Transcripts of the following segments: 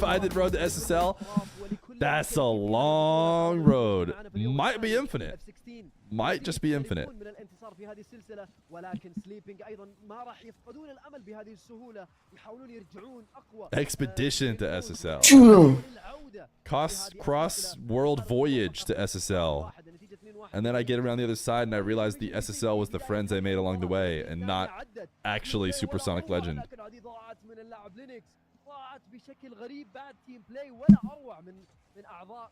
Divided road to SSL. That's a long road. Might be infinite. Might just be infinite. Expedition to SSL. Cross world voyage to SSL. And then I get around the other side and I realize the SSL was the friends I made along the way and not actually Supersonic Legend. بشكل غريب بعد تيم بلاي ولا اروع من اعضاء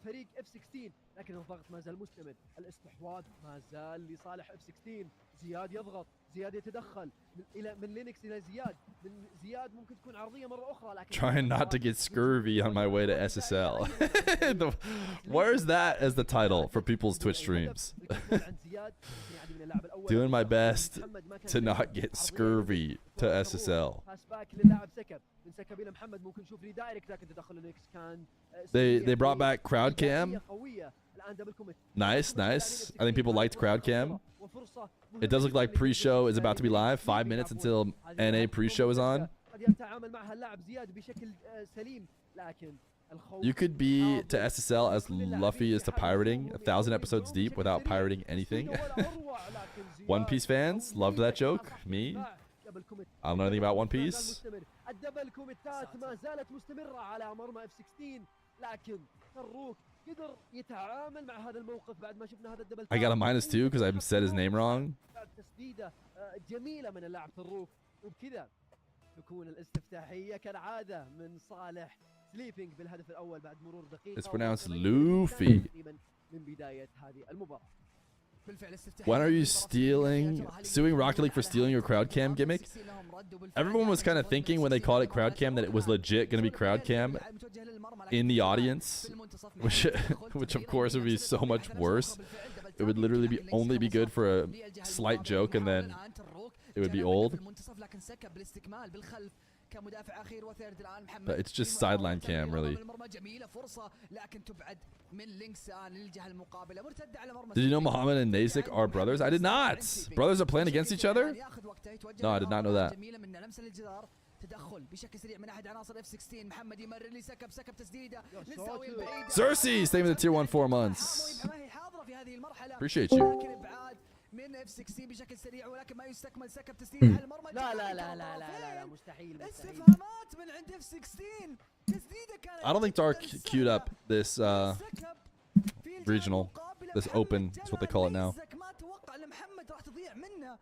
فريق F16 لكن الضغط ما زال مستمر الاستحواذ ما زال لصالح F16 زياد يضغط زياد يتدخل من لينكس الى زياد من زياد ممكن تكون عرضيه مره اخرى لكن trying not to get scurvy on my way to SSL. Where's that as the title for people's Twitch streams? Doing my best to not get scurvy to SSL. They brought back crowd cam. Nice. I think people liked crowd cam. It does look like pre-show is about to be live. 5 minutes until NA pre-show is on. You could be to SSL as Luffy is to pirating, 1,000 episodes deep without pirating anything. One Piece fans loved that joke. Me, I don't know anything about One Piece. I got a -2 because I said his name wrong. It's pronounced Luffy. When are you suing Rocket League for stealing your crowd cam gimmick? Everyone was kind of thinking when they called it crowd cam that it was legit going to be crowd cam in the audience, which of course would be so much worse. It would literally only be good for a slight joke and then it would be old. But it's just sideline cam, really. Did you know Muhammad and Nasik are brothers? I did not. Brothers are playing against each other? No, I did not know that. Cersei, stay with the tier 1 4 months. Appreciate you. من F16 بشكل سريع ولكن ما يستكمل سكب تسديد على المرمى. لا مستحيل. استفهامات من عند F16. تسديده كانت. I don't think Dark queued up this regional, this open. That's what they call it now. ما توقع لمحمد راح تضيع منه.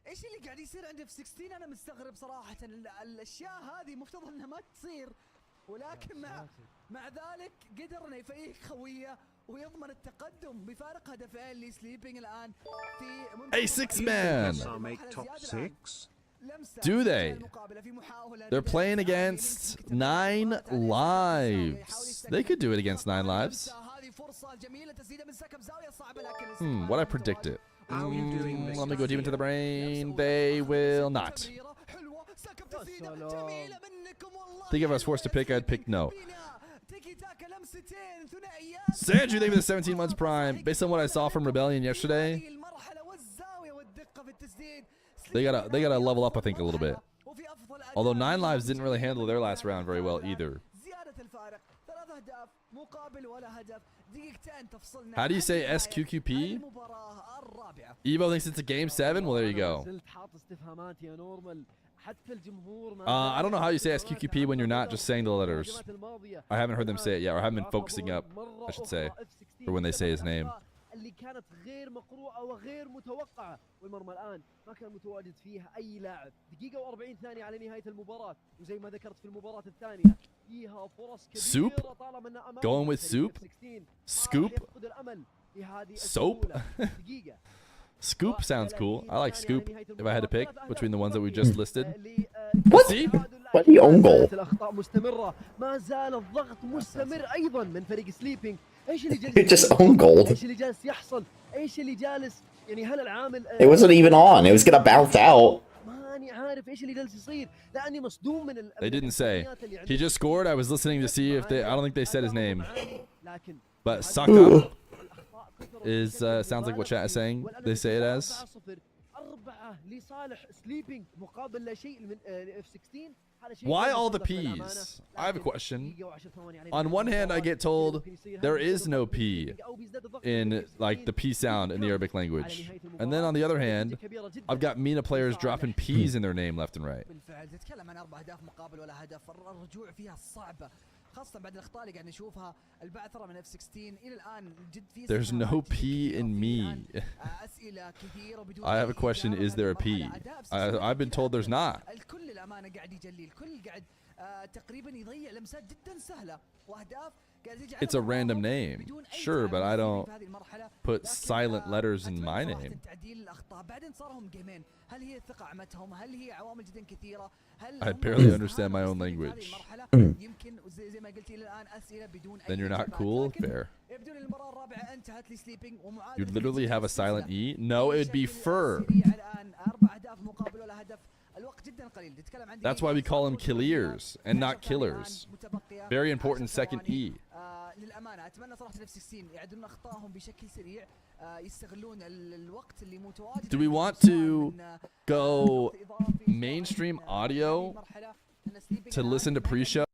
ايش اللي قاعد يصير عند F16 انا مستغرب صراحة. الاشياء هذه مفترض انها ما تصير ولكن مع ذلك قدر انه يفيق خويه ويضمن التقدم بفارق هدفين لسليبينج الان في A6 man. Do they? They're playing against 9 lives. They could do it against 9 lives. What I predict it? Let me go deep into the brain. They will not. Think if I was forced to pick, I'd pick no. Sandra, thank you for the 17 months prime. Based on what I saw from Rebellion yesterday, they gotta level up, I think, a little bit. Although 9 lives didn't really handle their last round very well either. How do you say SQQP? Evo thinks it's a game 7. Well, there you go. I don't know how you say SQQP when you're not just saying the letters. I haven't heard them say it yet, or I haven't been focusing up, I should say, for when they say his name. اللي كانت غير مقروءة وغير متوقعة والمرمى الآن ما كان متواجد فيها أي لاعب دقيقة و40 ثانية على نهاية المباراة وزي ما ذكرت في المباراة الثانية فيها فرص كبيرة طالما أن أمام going with soup scoop soap Scoop sounds cool. I like Scoop if I had to pick between the ones that we just listed. What? What the own goal? It just own gold. It wasn't even on. It was gonna bounce out. They didn't say. He just scored. I was listening to see if they. I don't think they said his name. But Saka is sounds like what chat is saying. They say it as. Why all the P's? I have a question. On one hand, I get told there is no P in like the P sound in the Arabic language. And then on the other hand, I've got MENA players dropping P's in their name left and right. There's no P in me. I have a question. Is there a P? I've been told there's not. It's a random name. Sure, but I don't put silent letters in my name. I barely understand my own language. Then you're not cool? Fair. You'd literally have a silent E? No, it'd be fur. That's why we call them killiers and not killers. Very important second E. Do we want to go mainstream audio to listen to pre-show?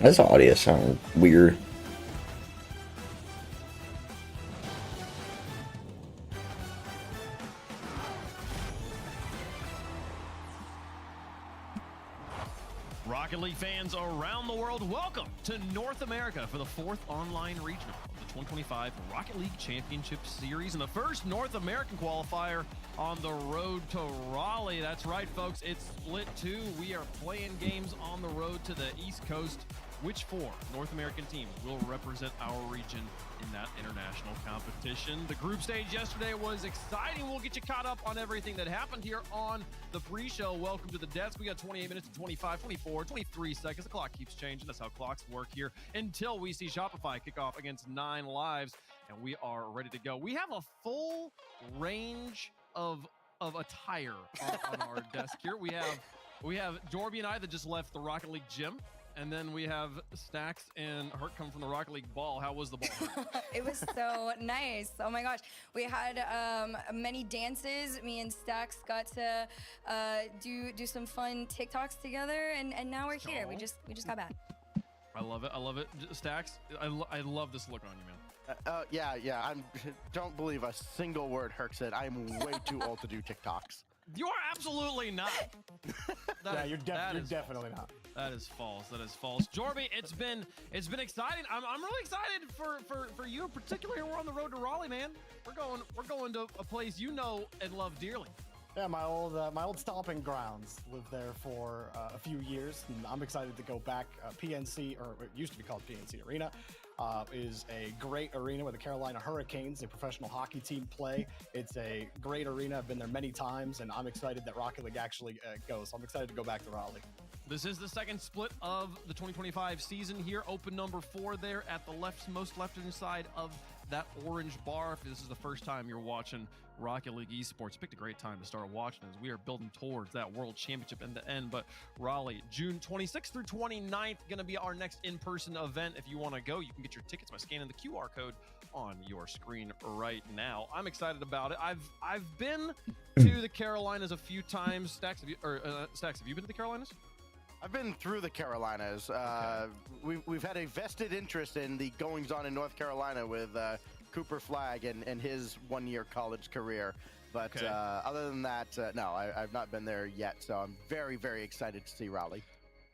This audio sounds weird. Rocket League fans around the world, welcome to North America for the 4th online regional of the 2025 Rocket League Championship Series and the first North American qualifier on the road to Raleigh. That's right, folks. It's split 2. We are playing games on the road to the East Coast. Which 4 North American teams will represent our region in that international competition? The group stage yesterday was exciting. We'll get you caught up on everything that happened here on the pre-show. Welcome to the desk. We got 28 minutes to 25, 24, 23 seconds. The clock keeps changing. That's how clocks work here until we see Shopify kick off against 9 Lives, and we are ready to go. We have a full range of attire on our desk here. We have Jorby and I that just left the Rocket League gym. And then we have Stacks and Hurt come from the Rocket League ball. How was the ball? It was so nice. Oh my gosh. We had many dances. Me and Stacks got to do some fun TikToks together, and now we're here. We just got back. I love it. I love it. Stacks, I love this look on you, man. Yeah. Don't believe a single word Herc said. I'm way too old to do TikToks. You are absolutely not. You're definitely not. That is false. That is false. Jorby, it's been exciting. I'm really excited for you in particular. We're on the road to Raleigh, man. We're going to a place you know and love dearly. Yeah, my old stomping grounds. Lived there for a few years, and I'm excited to go back. PNC, or it used to be called PNC Arena, is a great arena where the Carolina Hurricanes, a professional hockey team, play. It's a great arena. I've been there many times, and I'm excited that Rocket League actually goes. So I'm excited to go back to Raleigh. This is the second split of the 2025 season here. Open number 4 there at the most left-hand side of that orange bar. If this is the first time you're watching Rocket League Esports, picked a great time to start watching as we are building towards that World Championship in the end. But Raleigh, June 26th through 29th, going to be our next in-person event. If you want to go, you can get your tickets by scanning the QR code on your screen right now. I'm excited about it. I've been to the Carolinas a few times. Stacks, have you been to the Carolinas? I've been through the Carolinas. We've had a vested interest in the goings-on in North Carolina with Cooper Flagg and his one-year college career. But Okay. Other than that, no, I've not been there yet. So I'm very, very excited to see Raleigh.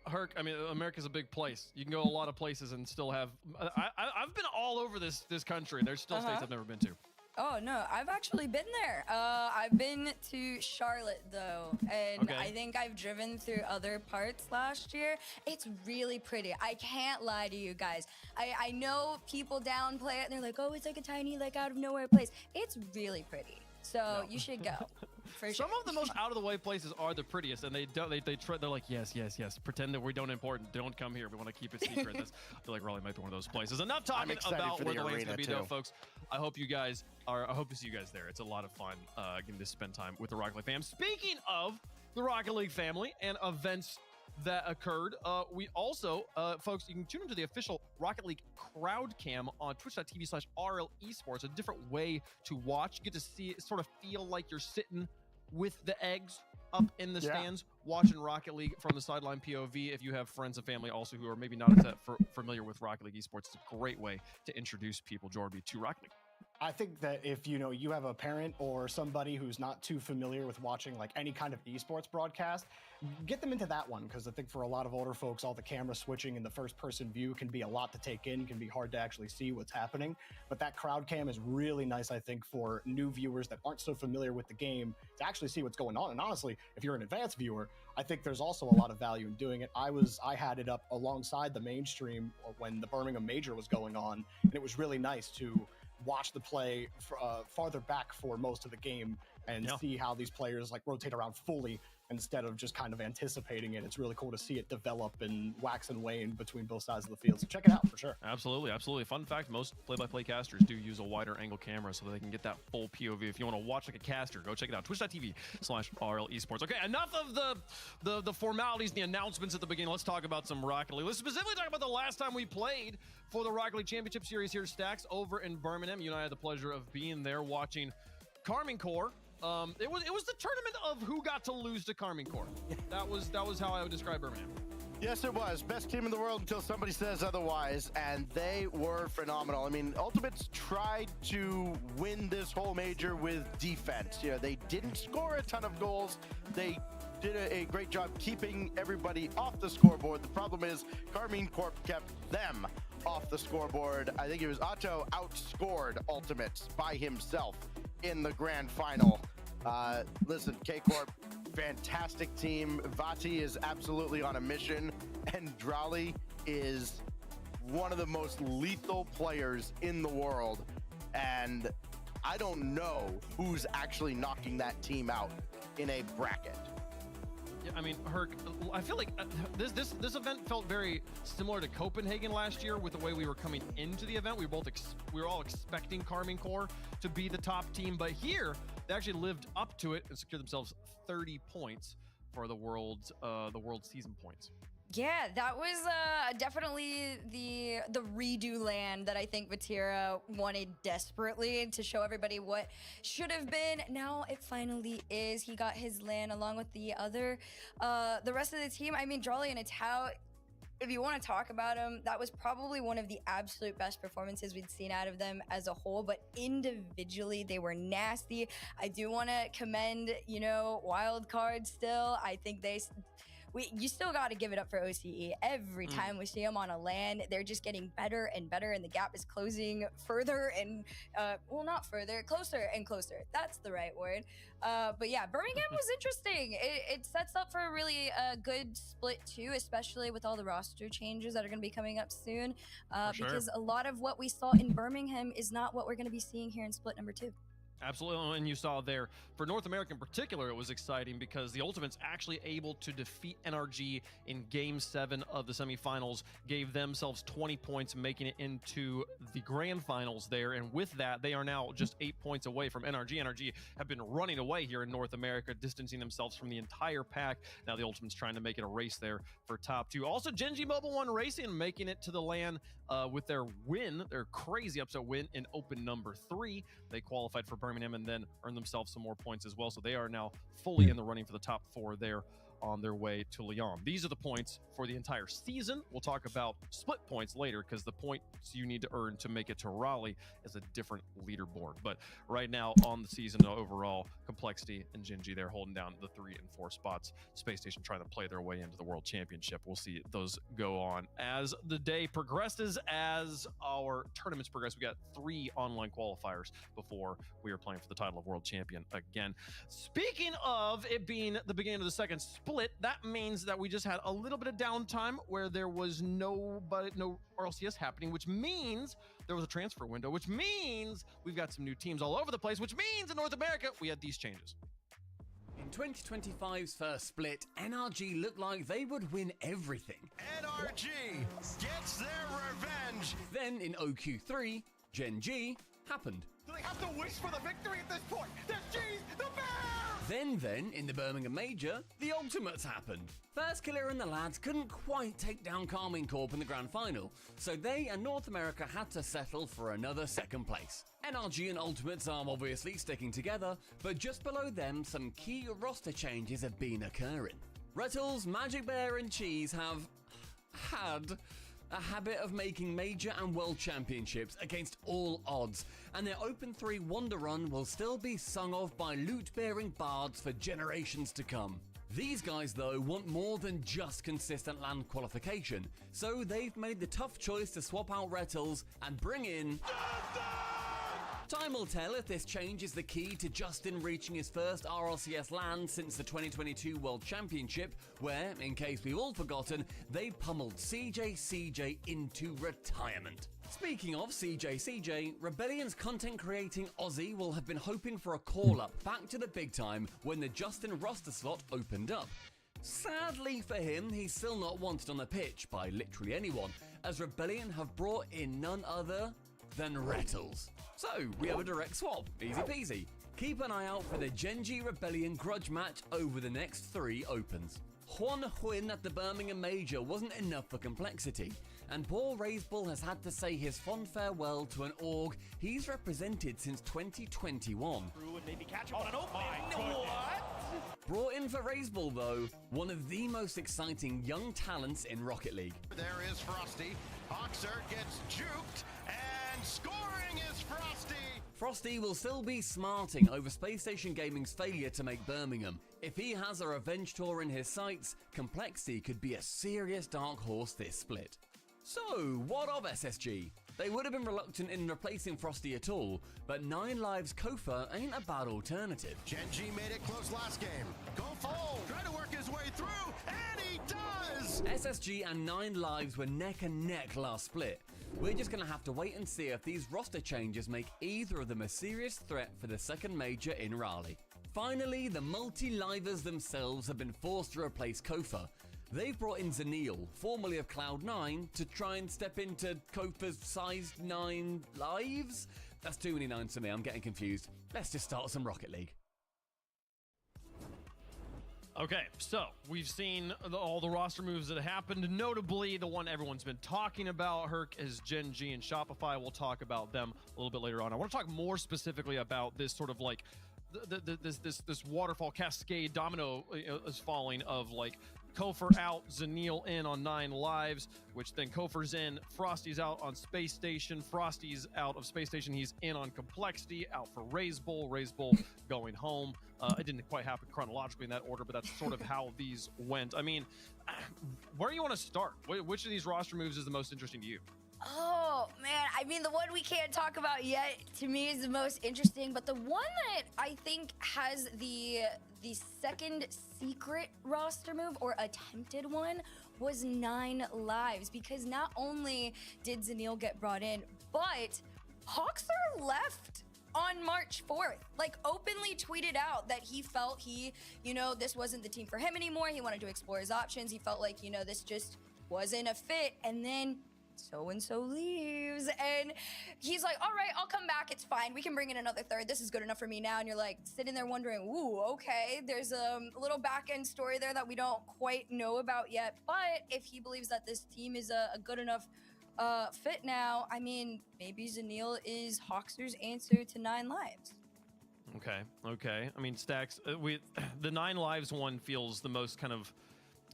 Herc, I mean, America's a big place. You can go a lot of places and still have. I've been all over this country. There's still states I've never been to. Oh no, I've actually been there. I've been to Charlotte though, and I think I've driven through other parts last year. It's really pretty. I can't lie to you guys. I know people downplay it and they're like, oh, it's like a tiny, like out of nowhere place. It's really pretty. So you should go. For Some sure. of the most out of the way places are the prettiest, and they don't. They try. They're like, yes, yes, yes. Pretend that we don't important. Don't come here. We want to keep it secret. I feel like Raleigh might be one of those places. Enough talking about where the lane's gonna be, though, folks. I hope you guys are. I hope to see you guys there. It's a lot of fun getting to spend time with the Rocket League fam. Speaking of the Rocket League family and events that occurred, we also, folks, you can tune into the official Rocket League crowd cam on twitch.tv/RLEsports, a different way to watch. You get to see it, sort of feel like you're sitting with the eggs up in the stands watching Rocket League from the sideline POV. If you have friends and family also who are maybe not as familiar with Rocket League esports, it's a great way to introduce people, Jorby, to Rocket League. I think that if you have a parent or somebody who's not too familiar with watching like any kind of esports broadcast, get them into that one, because I think for a lot of older folks, all the camera switching and the first person view can be a lot to take in, can be hard to actually see what's happening. But that crowd cam is really nice, I think, for new viewers that aren't so familiar with the game to actually see what's going on. And honestly, if you're an advanced viewer, I think there's also a lot of value in doing it. I had it up alongside the mainstream when the Birmingham Major was going on, and it was really nice to watch the play farther back for most of the game and see how these players like rotate around fully instead of just kind of anticipating it. It's really cool to see it develop and wax and wane between both sides of the field. So check it out for sure. Absolutely, absolutely. Fun fact, most play-by-play casters do use a wider angle camera so that they can get that full POV. If you want to watch like a caster, go check it out. Twitch.tv/RLEsports. Okay, enough of the formalities and the announcements at the beginning. Let's talk about some Rocket League. Let's specifically talk about the last time we played for the Rocket League Championship Series here, Stacks, over in Birmingham. You and I had the pleasure of being there watching Carmine Corps. It was the tournament of who got to lose to Carmine Corps. That was how I would describe Birmingham. Yes, it was. Best team in the world until somebody says otherwise, and they were phenomenal. I mean, Ultimates tried to win this whole major with defense. You know, they didn't score a ton of goals. They did a great job keeping everybody off the scoreboard. The problem is Carmine Corp kept them off the scoreboard. I think it was Otto outscored Ultimates by himself in the grand final. Listen, K-Corp, fantastic team. Vati is absolutely on a mission, and Drali is one of the most lethal players in the world. And I don't know who's actually knocking that team out in a bracket. Yeah, I mean, Herc, I feel like this event felt very similar to Copenhagen last year with the way we were coming into the event. We were all expecting Carmine Corps to be the top team, but here they actually lived up to it and secured themselves 30 points for the world season points. Yeah, that was definitely the redo land that I think Vatira wanted desperately to show everybody what should have been. Now it finally is. He got his land along with the rest of the team. I mean, Drali and Atau, if you want to talk about them, that was probably one of the absolute best performances we'd seen out of them as a whole, but individually they were nasty. I do want to commend, Wild Card still. I think you still got to give it up for OCE. Every time we see them on a LAN, they're just getting better and better, and the gap is closing further and, not further, closer and closer. That's the right word. But yeah, Birmingham was interesting. It sets up for a really good split too, especially with all the roster changes that are going to be coming up soon. Because a lot of what we saw in Birmingham is not what we're going to be seeing here in split number 2. Absolutely, and you saw there, for North America in particular, it was exciting because the Ultimates actually able to defeat NRG in Game 7 of the semifinals, gave themselves 20 points, making it into the grand finals there, and with that, they are now just 8 points away from NRG. NRG have been running away here in North America, distancing themselves from the entire pack. Now the Ultimates trying to make it a race there for top 2. Also, Genji Mobile 1 Racing making it to the LAN with their win, their crazy upset win in open number 3. They qualified for Birmingham and then earned themselves some more points as well. So they are now fully in the running for the top 4 there on their way to Lyon. These are the points for the entire season. We'll talk about split points later because the points you need to earn to make it to Raleigh is a different leaderboard. But right now on the season overall, Complexity and Gingy, they're holding down the 3 and 4 spots. Space Station trying to play their way into the World Championship. We'll see those go on as the day progresses, as our tournaments progress. We got 3 online qualifiers before we are playing for the title of World Champion again. Speaking of it being the beginning of the second split, that means that we just had a little bit of downtime where there was no RLCS happening, which means there was a transfer window, which means we've got some new teams all over the place, which means in North America we had these changes. In 2025's first split, NRG looked like they would win everything. NRG gets their revenge. Then in OQ3, Gen G happened. Do they have to wish for the victory at this point? The G's the bear! Then, in the Birmingham Major, the Ultimates happened. First Killer and the lads couldn't quite take down Carmine Corp in the grand final, so they and North America had to settle for another second place. NRG and Ultimates are obviously sticking together, but just below them, some key roster changes have been occurring. Rettles, Magic Bear and Cheese have had a habit of making major and world championships against all odds, and their Open 3 Wonder Run will still be sung of by loot-bearing bards for generations to come. These guys, though, want more than just consistent land qualification, so they've made the tough choice to swap out Rettles and bring in... Time will tell if this change is the key to Justin reaching his first RLCS land since the 2022 World Championship, where, in case we've all forgotten, they pummeled CJ into retirement. Speaking of CJ, Rebellion's content-creating Aussie will have been hoping for a call-up back to the big time when the Justin roster slot opened up. Sadly for him, he's still not wanted on the pitch by literally anyone, as Rebellion have brought in none other than Rettles. So, we have a direct swap, easy peasy. Keep an eye out for the Gen G Rebellion grudge match over the next 3 opens. Juan Huyn at the Birmingham Major wasn't enough for Complexity, and Paul Raisbull has had to say his fond farewell to an org he's represented since 2021. Brought in for Raisbull though, one of the most exciting young talents in Rocket League. There is Frosty. Hoxer gets juked, and scoring is Frosty. Frosty will still be smarting over Space Station Gaming's failure to make Birmingham. If he has a revenge tour in his sights, Complexity could be a serious dark horse this split. So, what of SSG? They would have been reluctant in replacing Frosty at all, but 9 Lives Kofa ain't a bad alternative. Gen G made it close last game. Go full, try to work his way through, and he does! SSG and 9 Lives were neck and neck last split. We're just going to have to wait and see if these roster changes make either of them a serious threat for the second major in Raleigh. Finally, the multi-livers themselves have been forced to replace Kofa. They've brought in Zanil, formerly of Cloud9, to try and step into Kofa's size 9 lives? That's too many 9s for me, I'm getting confused. Let's just start some Rocket League. Okay, so we've seen all the roster moves that happened. Notably, the one everyone's been talking about, Herc, is Gen G and Shopify. We'll talk about them a little bit later on. I want to talk more specifically about this sort of like this waterfall cascade domino is falling of like Kofer out, Zanil in on 9 Lives, which then Kofer's in, Frosty's out on Space Station, Frosty's out of Space Station, he's in on Complexity, out for Raisbull going home. It didn't quite happen chronologically in that order, but that's sort of how these went. I mean, where do you want to start? Which of these roster moves is the most interesting to you? Oh, man. I mean, the one we can't talk about yet, to me, is the most interesting. But the one that I think has the second secret roster move, or attempted one, was 9 Lives. Because not only did Zanil get brought in, but Hoxer left on March 4th. Like, openly tweeted out that he felt this wasn't the team for him anymore. He wanted to explore his options. He felt like, this just wasn't a fit. And then so-and-so leaves, and he's like, all right, I'll come back, it's fine, we can bring in another third, this is good enough for me now. And you're like sitting there wondering, ooh, okay, there's a little back-end story there that we don't quite know about yet. But if he believes that this team is a good enough fit now, I mean, maybe Zanil is Hoxer's answer to 9 Lives. Okay. I mean, Stacks, the 9 lives one feels the most kind of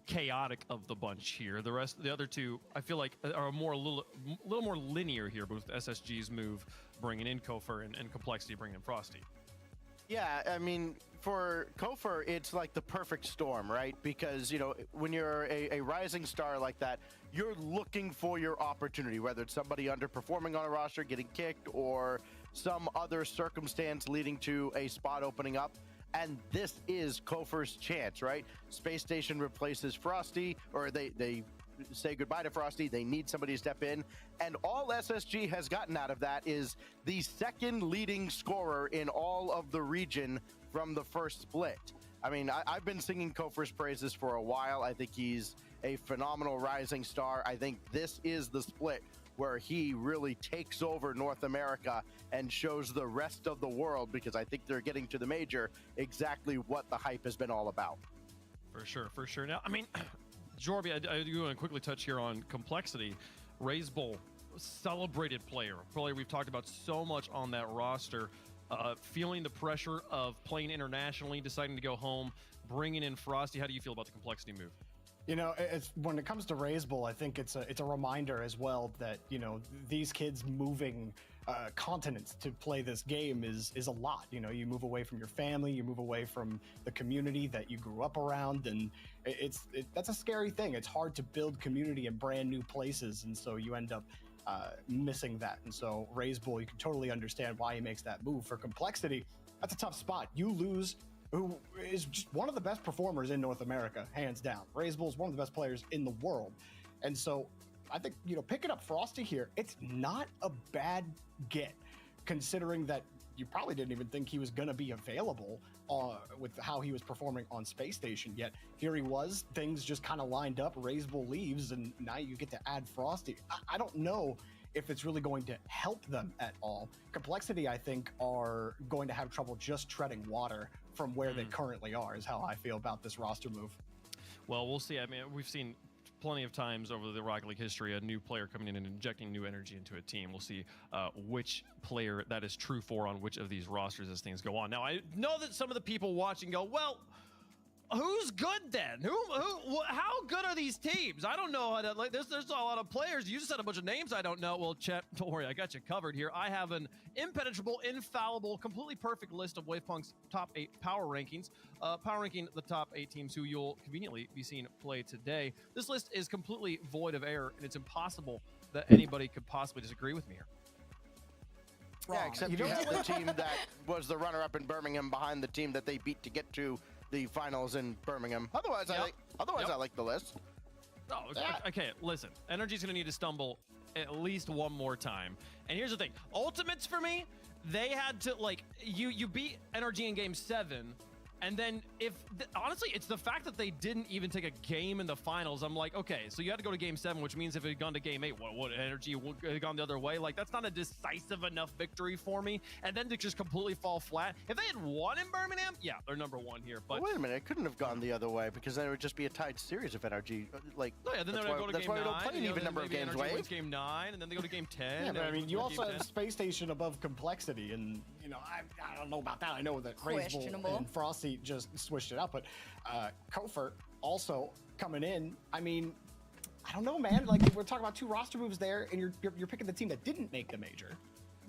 chaotic of the bunch here. The other two, I feel like are a little more linear here, but with SSG's move bringing in Kofor and Complexity bringing in Frosty. Yeah, I mean, for Kofor, it's like the perfect storm, right? Because, you know, when you're a rising star like that, you're looking for your opportunity, whether it's somebody underperforming on a roster, getting kicked, or some other circumstance leading to a spot opening up. And this is Kofor's chance, right? Space Station replaces Frosty, or they say goodbye to Frosty. They need somebody to step in. And all SSG has gotten out of that is the second leading scorer in all of the region from the first split. I mean, I've been singing Kofor's praises for a while. I think he's a phenomenal rising star. I think this is the split where he really takes over North America and shows the rest of the world, because I think they're getting to the major exactly what the hype has been all about. For sure. Now, I mean, Jorby, I do want to quickly touch here on Complexity. Raise Bull, celebrated player we've talked about so much on that roster, feeling the pressure of playing internationally, deciding to go home, bringing in Frosty. How do you feel about the Complexity move? You know, it's when it comes to Raise Bull, I think it's a reminder as well that, you know, these kids moving continents to play this game is a lot. You know, you move away from your family, you move away from the community that you grew up around, and that's a scary thing. It's hard to build community in brand new places, and so you end up missing that. And so Raise Bull, you can totally understand why he makes that move. For Complexity, that's a tough spot. You lose who is just one of the best performers in North America, hands down. Raise Bull is one of the best players in the world. And so I think, you know, picking up Frosty here, it's not a bad get, considering that you probably didn't even think he was going to be available with how he was performing on Space Station. Yet here he was, things just kind of lined up, Raise Bull leaves, and now you get to add Frosty. I don't know if it's really going to help them at all. Complexity, I think, are going to have trouble just treading water from where they currently are, is how I feel about this roster move. Well, we'll see. I mean, we've seen plenty of times over the Rocket League history, a new player coming in and injecting new energy into a team. We'll see which player that is true for on which of these rosters as things go on. Now, I know that some of the people watching go, well, who's good then? How good are these teams? I don't know. There's a lot of players. You just said a bunch of names I don't know. Well, chat, don't worry, I got you covered here. I have an impenetrable, infallible, completely perfect list of Wavepunk's top 8 power rankings. Power ranking the top 8 teams who you'll conveniently be seeing play today. This list is completely void of error, and it's impossible that anybody could possibly disagree with me here. Yeah, except you have the team that was the runner-up in Birmingham behind the team that they beat to get to the finals in Birmingham. Otherwise, I like the list. Oh, okay. Listen, Energy's gonna need to stumble at least one more time. And here's the thing: Ultimates for me, they had to you beat Energy in Game 7. And then honestly, it's the fact that they didn't even take a game in the finals. I'm like, okay, so you had to go to Game 7, which means if it had gone to Game 8, what Energy would have gone the other way? Like, that's not a decisive enough victory for me. And then to just completely fall flat. If they had won in Birmingham, yeah, they're number 1 here. But wait a minute, it couldn't have gone the other way, because then it would just be a tied series if Energy no, yeah, then they would go to Game 9. That's why we don't play an even number of games. Energy wins Game 9, and then they go to Game 10. Yeah, but I mean, you also have Space Station above Complexity, and you know, I don't know about that. I know that Raise Bull and Frosty just switched it up, but Kofor also coming in. I mean, I don't know, man. Like, we're talking about 2 roster moves there, and you're picking the team that didn't make the major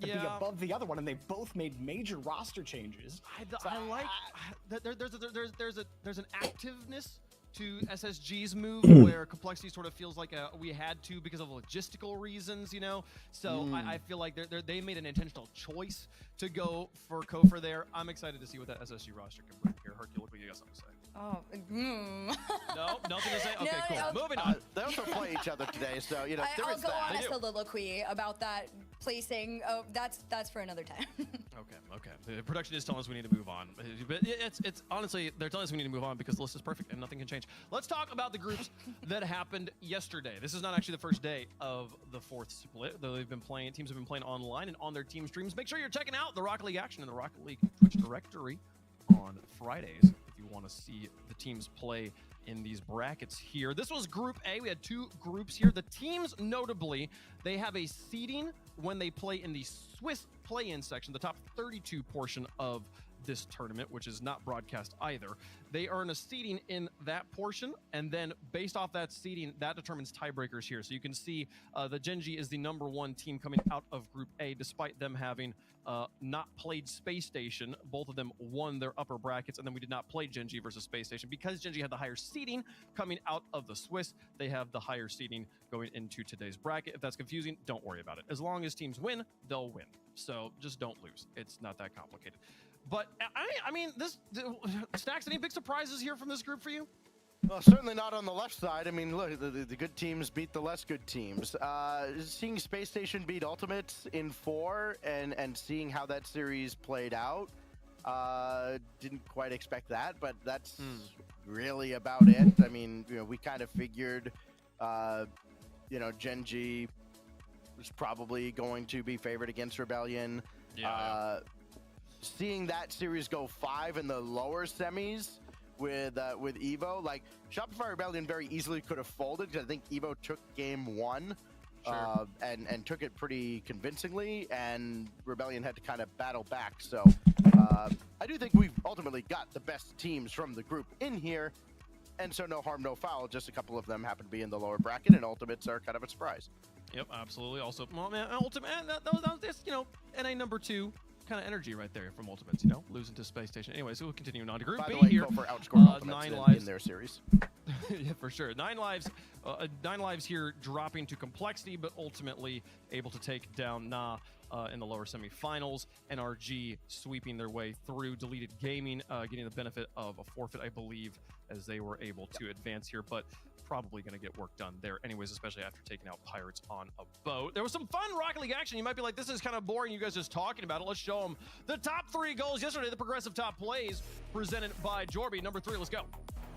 to be above the other one, and they both made major roster changes. I like there's an activeness to SSG's move where Complexity sort of feels like we had to because of logistical reasons, you know. So I feel like they made an intentional choice to go for Kofor there. I'm excited to see what that SSG roster can bring here. Hercule, what do you got something to say? Oh, No, nothing to say. Okay, No, cool. Moving on. They also play each other today, so you know there I'll is go that. on a soliloquy about that placing. Oh, that's for another time. Okay. The production is telling us we need to move on, but it's honestly they're telling us we need to move on because the list is perfect and nothing can change. Let's talk about the groups that happened yesterday. This is not actually the first day of the 4th split, though teams have been playing online and on their team streams. Make sure you're checking out the Rocket League action in the Rocket League Twitch directory on Fridays if you want to see the teams play in these brackets here. This was Group A. We had 2 groups here. The teams, notably, they have a seeding when they play in the Swiss play-in section, the top 32 portion of this tournament, which is not broadcast either. They earn a seeding in that portion, and then based off that seeding, that determines tiebreakers here. So you can see the Gen.G is the #1 team coming out of Group A, despite them having not played Space Station. Both of them won their upper brackets, and then we did not play Gen.G versus Space Station. Because Gen.G had the higher seeding coming out of the Swiss, they have the higher seeding going into today's bracket. If that's confusing, don't worry about it. As long as teams win, they'll win. So just don't lose. It's not that complicated. But I mean, Stacks, any big surprises here from this group for you? Well, certainly not on the left side. I mean, look, the good teams beat the less good teams. Seeing Space Station beat Ultimates in 4 and seeing how that series played out, didn't quite expect that, but that's really about it. I mean, we kind of figured, Gen.G was probably going to be favored against Rebellion. Seeing that series go 5 in the lower semis with Evo, like Shopify Rebellion very easily could have folded because I think Evo took game 1 and took it pretty convincingly, and Rebellion had to kind of battle back. So I do think we've ultimately got the best teams from the group in here, and so no harm, no foul. Just a couple of them happen to be in the lower bracket, and Ultimates are kind of a surprise. Yep, absolutely. Also, well, man, Ultimate, that was this, NA #2 kind of energy right there from Ultimates, losing to Space Station. Anyway, so we'll continue on to Group By B the way, here. Kofor outscored Ultimates 9 lives in their series. Yeah, for sure. 9 lives here, dropping to complexity, but ultimately able to take down Na in the lower semifinals. NRG sweeping their way through. Deleted Gaming getting the benefit of a forfeit, I believe, as they were able to advance here, but probably going to get work done there anyways, especially after taking out Pirates on a boat. There was some fun Rocket League action. You might be like, this is kind of boring, you guys just talking about it. Let's show them the top 3 goals yesterday, the progressive top plays presented by Jorby. #3, let's go.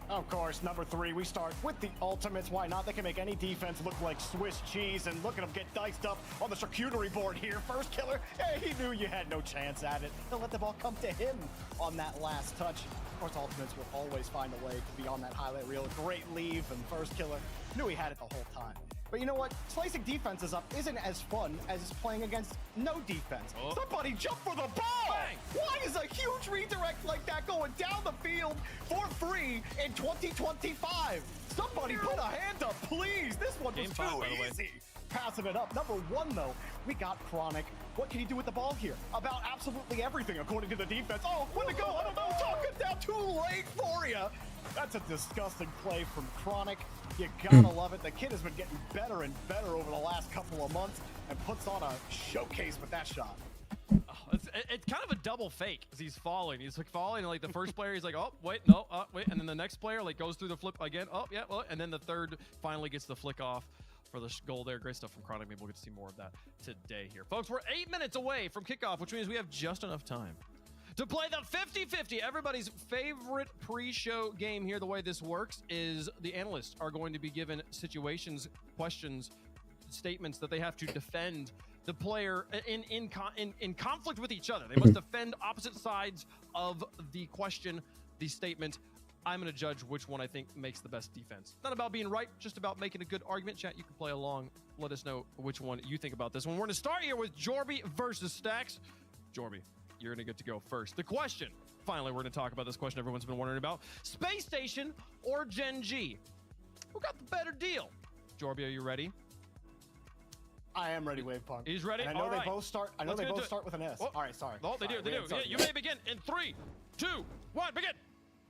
Of course, #3, we start with the Ultimates. Why not? They can make any defense look like Swiss cheese, and look at him get diced up on the charcuterie board here. First killer, hey, he knew you had no chance at it. He'll let the ball come to him on that last touch. Of course, Ultimates will always find a way to be on that highlight reel. Great leave, and first killer knew he had it the whole time. But you know what? Slicing defenses up isn't as fun as playing against no defense. Somebody jump for the ball! Bang. Why is a huge redirect like that going down the field for free in 2025? Somebody put a hand up, please! This one was too easy. Passing it up. #1, though, we got Chronic. What can he do with the ball here? About absolutely everything, according to the defense. Oh, when to go? I don't know. Talking down too late for you. That's a disgusting play from Chronic. You gotta love it. The kid has been getting better and better over the last couple of months and puts on a showcase with that shot. It's kind of a double fake as he's falling. He's like falling, and like the first player, he's like, oh, wait, no, wait. And then the next player like goes through the flip again. Oh, yeah, well, and then the third finally gets the flick off for the goal there. Great stuff from Chronic. Maybe we'll get to see more of that today here. Folks, we're 8 minutes away from kickoff, which means we have just enough time to play the 50-50. Everybody's favorite pre-show game here. The way this works is the analysts are going to be given situations, questions, statements that they have to defend the player in conflict with each other. They must defend opposite sides of the question, the statement. I'm going to judge which one I think makes the best defense. Not about being right, just about making a good argument. Chat, you can play along. Let us know which one you think about this one. We're going to start here with Jorby versus Stacks. Jorby, you're going to get to go first. The question, finally, we're going to talk about this question everyone's been wondering about. Space Station or Gen.G? Who got the better deal? Jorby, are you ready? I am ready, Wavepunk. He's ready. And I know All they right. both start. I know Let's they get both into start with an S. Oh. All right, sorry. Oh, they do. They do. Yeah, you may begin in 3, 2, 1. Begin.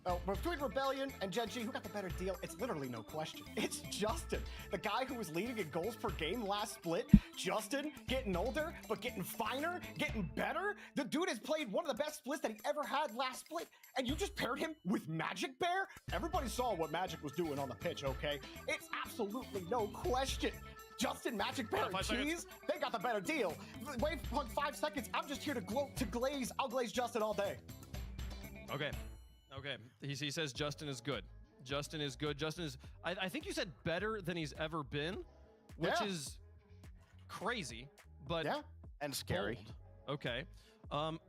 Oh, between Rebellion and Gen.G, who got the better deal? It's literally no question. It's Justin, the guy who was leading in goals per game last split. Justin, getting older, but getting finer, getting better. The dude has played one of the best splits that he ever had last split, and you just paired him with Magic Bear? Everybody saw what Magic was doing on the pitch, okay? It's absolutely no question. Justin, Magic Bear, and Cheese, they got the better deal. Wavepunk, 5 seconds. I'm just here to glaze. I'll glaze Justin all day. Okay. Okay. He says Justin is good. Justin is good. Justin is, I think you said better than he's ever been, which is crazy, but and scary. Bold. Okay.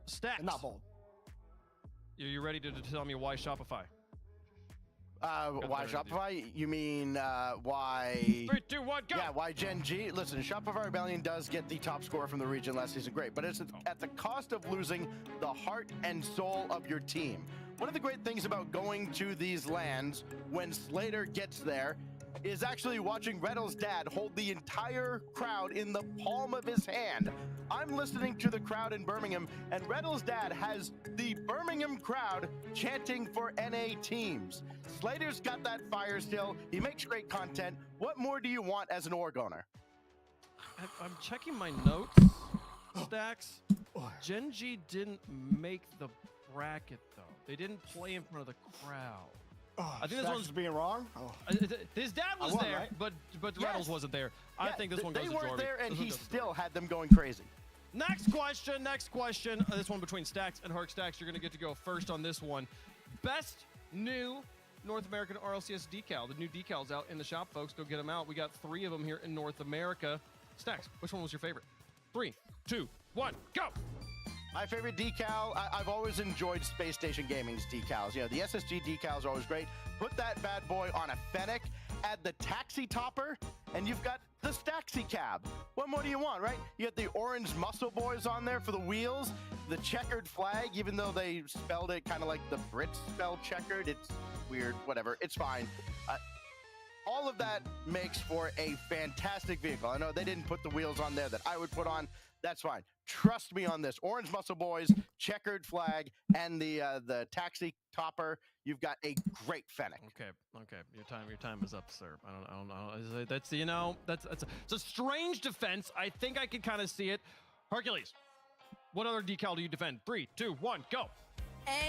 Stacks. Not bold. Are you ready to tell me why Shopify? Why Shopify? You mean why? 3, 2, 1, go! Yeah, why Gen G? Listen, Shopify Rebellion does get the top score from the region last season, great, but it's at the cost of losing the heart and soul of your team. One of the great things about going to these lands when Slater gets there is actually watching Reddle's dad hold the entire crowd in the palm of his hand. I'm listening to the crowd in Birmingham, and Reddle's dad has the Birmingham crowd chanting for NA teams. Slater's got that fire still. He makes great content. What more do you want as an org owner? I'm checking my notes, Stacks. Gen G didn't make the bracket, though. They didn't play in front of the crowd. I think this one's being wrong. His dad was won, there, right? but Yes. Reynolds wasn't there. I think this one goes They to weren't Jorby. there, and This one he goes to still Jorby. had them going crazy. Next question. This one between Stacks and Herc. Stacks, you're going to get to go first on this one. Best new North American RLCS decal. The new decals out in the shop, folks. Go get them out. We got 3 of them here in North America. Stacks, which one was your favorite? 3, 2, 1, go! My favorite decal, I've always enjoyed Space Station Gaming's decals. You know, the SSG decals are always great. Put that bad boy on a Fennec, add the taxi topper, and you've got the Staxi cab. What more do you want, right? You got the orange muscle boys on there for the wheels, the checkered flag, even though they spelled it kind of like the Brits spell checkered. It's weird, whatever, it's fine. All of that makes for a fantastic vehicle. I know they didn't put the wheels on there that I would put on. That's fine. Trust me on this. Orange muscle boys, checkered flag, and the taxi topper. You've got a great Fennec. Okay. Your time is up, sir. I don't know. That's it's a strange defense. I think I can kind of see it. Hercules, what other decal do you defend? 3, 2, 1, go.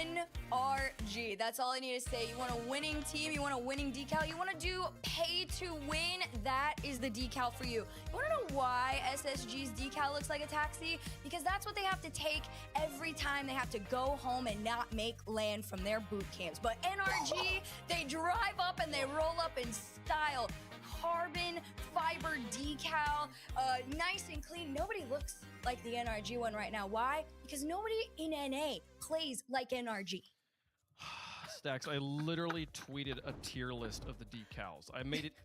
NRG. That's all I need to say. You want a winning team, you want a winning decal, you want to do pay to win, that is the decal for you. You want to know why SSG's decal looks like a taxi? Because that's what they have to take every time they have to go home and not make land from their boot camps. But NRG, they drive up and they roll up in style. Carbon fiber decal, nice and clean. Nobody looks like the NRG one right now. Why? Because nobody in NA plays like NRG. Stacks, I literally tweeted a tier list of the decals.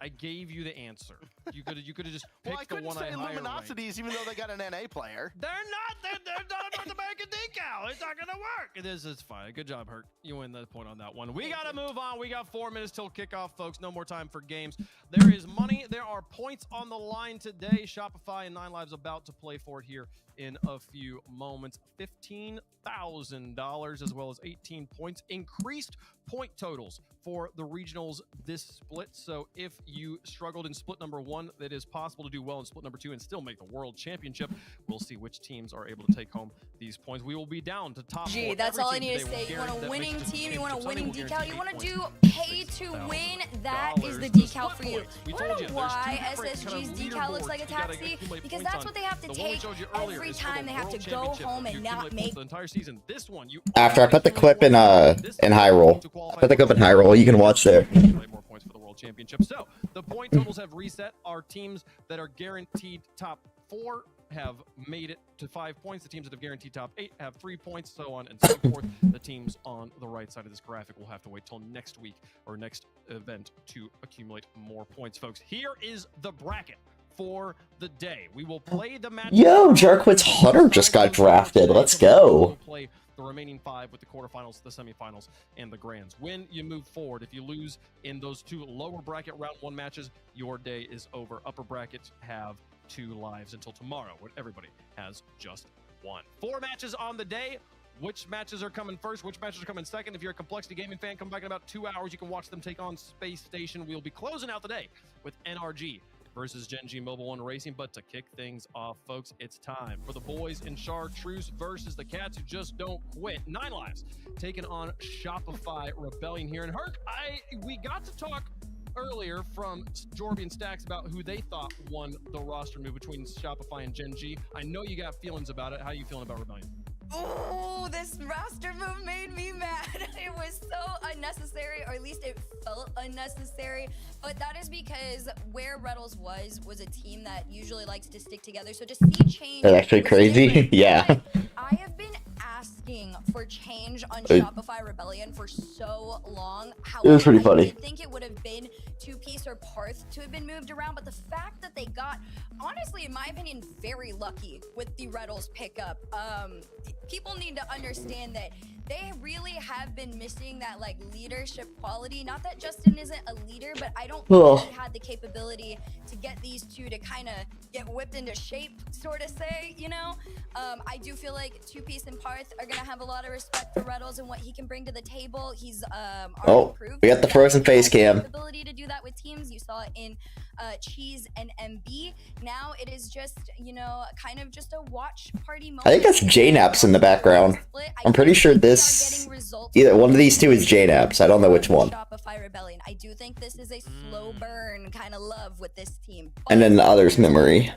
I gave you the answer. You could have just picked Well, I couldn't the one say I higher Luminosities, even though they got an NA player. They're not a North American decal. It's not gonna work. It's fine. Good job, Herc. You win the point on that one. We gotta move on. We got 4 minutes till kickoff, folks. No more time for games. There is money. There are points on the line today. Shopify and 9 Lives about to play for it here in a few moments. $15,000 as well as 18 points. Increased point totals for the regionals this split. So if you struggled in split number 1, it is possible to do well in split number 2 and still make the world championship. We'll see which teams are able to take home these points. We will be down to top 4. That's all I need to say. You want a winning team, you want a winning decal, you want to do pay to win, that is the decal for you. You want to know why SSG's decal looks like a taxi? Because that's what they have to take every time they have to go home and not make. The entire season. This one, After I put the clip in Hyrule. Put the clip in Hyrule. You can watch there. More points for the world championship. So the point totals have reset. Our teams that are guaranteed top 4 have made it to 5 points. The teams that have guaranteed top 8 have 3 points, so on and so forth. The teams on the right side of this graphic will have to wait till next week or next event to accumulate more points, folks. Here is the bracket for the day. We will play the match. Yo, Jarquit's Hunter just got drafted. Let's go. We'll play the remaining 5 with the quarterfinals, the semifinals, and the grands. When you move forward, if you lose in those 2 lower bracket round 1 matches, your day is over. Upper brackets have 2 lives until tomorrow, when everybody has just 1. 4 matches on the day. Which matches are coming first? Which matches are coming second? If you're a Complexity Gaming fan, come back in about 2 hours. You can watch them take on Space Station. We'll be closing out the day with NRG versus Gen G Mobile One Racing. But to kick things off, folks, it's time for the boys in Chartreuse versus the cats who just don't quit. 9 Lives taking on Shopify Rebellion here. And Herc, we got to talk earlier from Jorby and Stacks about who they thought won the roster move between Shopify and Gen G. I know you got feelings about it. How are you feeling about Rebellion? Oh, this roster move made me mad. It was so unnecessary, or at least it felt unnecessary. But that is because where Reddles was a team that usually likes to stick together. So to see change, That's actually crazy. Yeah. I have been asking for for change on Shopify Rebellion for so long. It was pretty I funny. did think it would have been Two-Piece or Parth to have been moved around, but the fact that they got, honestly, in my opinion, very lucky with the Reddles pickup. People need to understand that they really have been missing that like leadership quality. Not that Justin isn't a leader, but I don't think he had the capability to get these two to kind of get whipped into shape, sort of say, you know? I do feel like Two-Piece and Parth are gonna have a lot of respect for Reddles and what he can bring to the table. He's already proved we got the frozen face cam. ability to do that with teams. You saw it in Cheese and MB. Now it is just, you know, kind of just a watch party moment. I think that's JNaps in the background. I'm pretty sure this, either one of these two is JNaps. I don't know which one. Shopify Rebellion. I do think this is a slow burn kind of love with this team. And then the other's memory,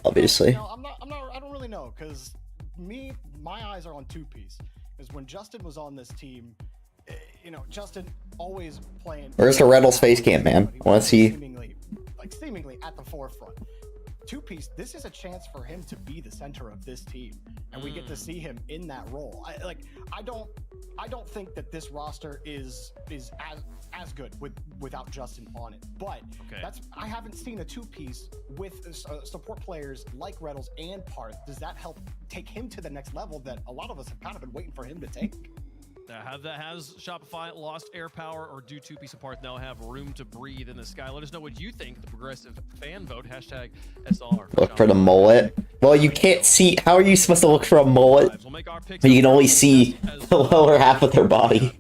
obviously. No, I don't really know, because my eyes are on Two-Piece. Because when Justin was on this team, you know, Justin always playing. Where's the Reddles face cam, man? I want to see. Seemingly at the forefront. Two-Piece, this is a chance for him to be the center of this team, and we get to see him in that role. I don't think that this roster is as good without Justin on it. But I haven't seen a Two-Piece with support players like Reddles and Parth. Does that help take him to the next level that a lot of us have kind of been waiting for him to take? Has Shopify lost air power, or do Two-Piece and Parth now have room to breathe in the sky? Let us know what you think. The progressive fan vote, hashtag SR. Look for the mullet. Well, you can't see. How are you supposed to look for a mullet? You can only see the lower half of their body.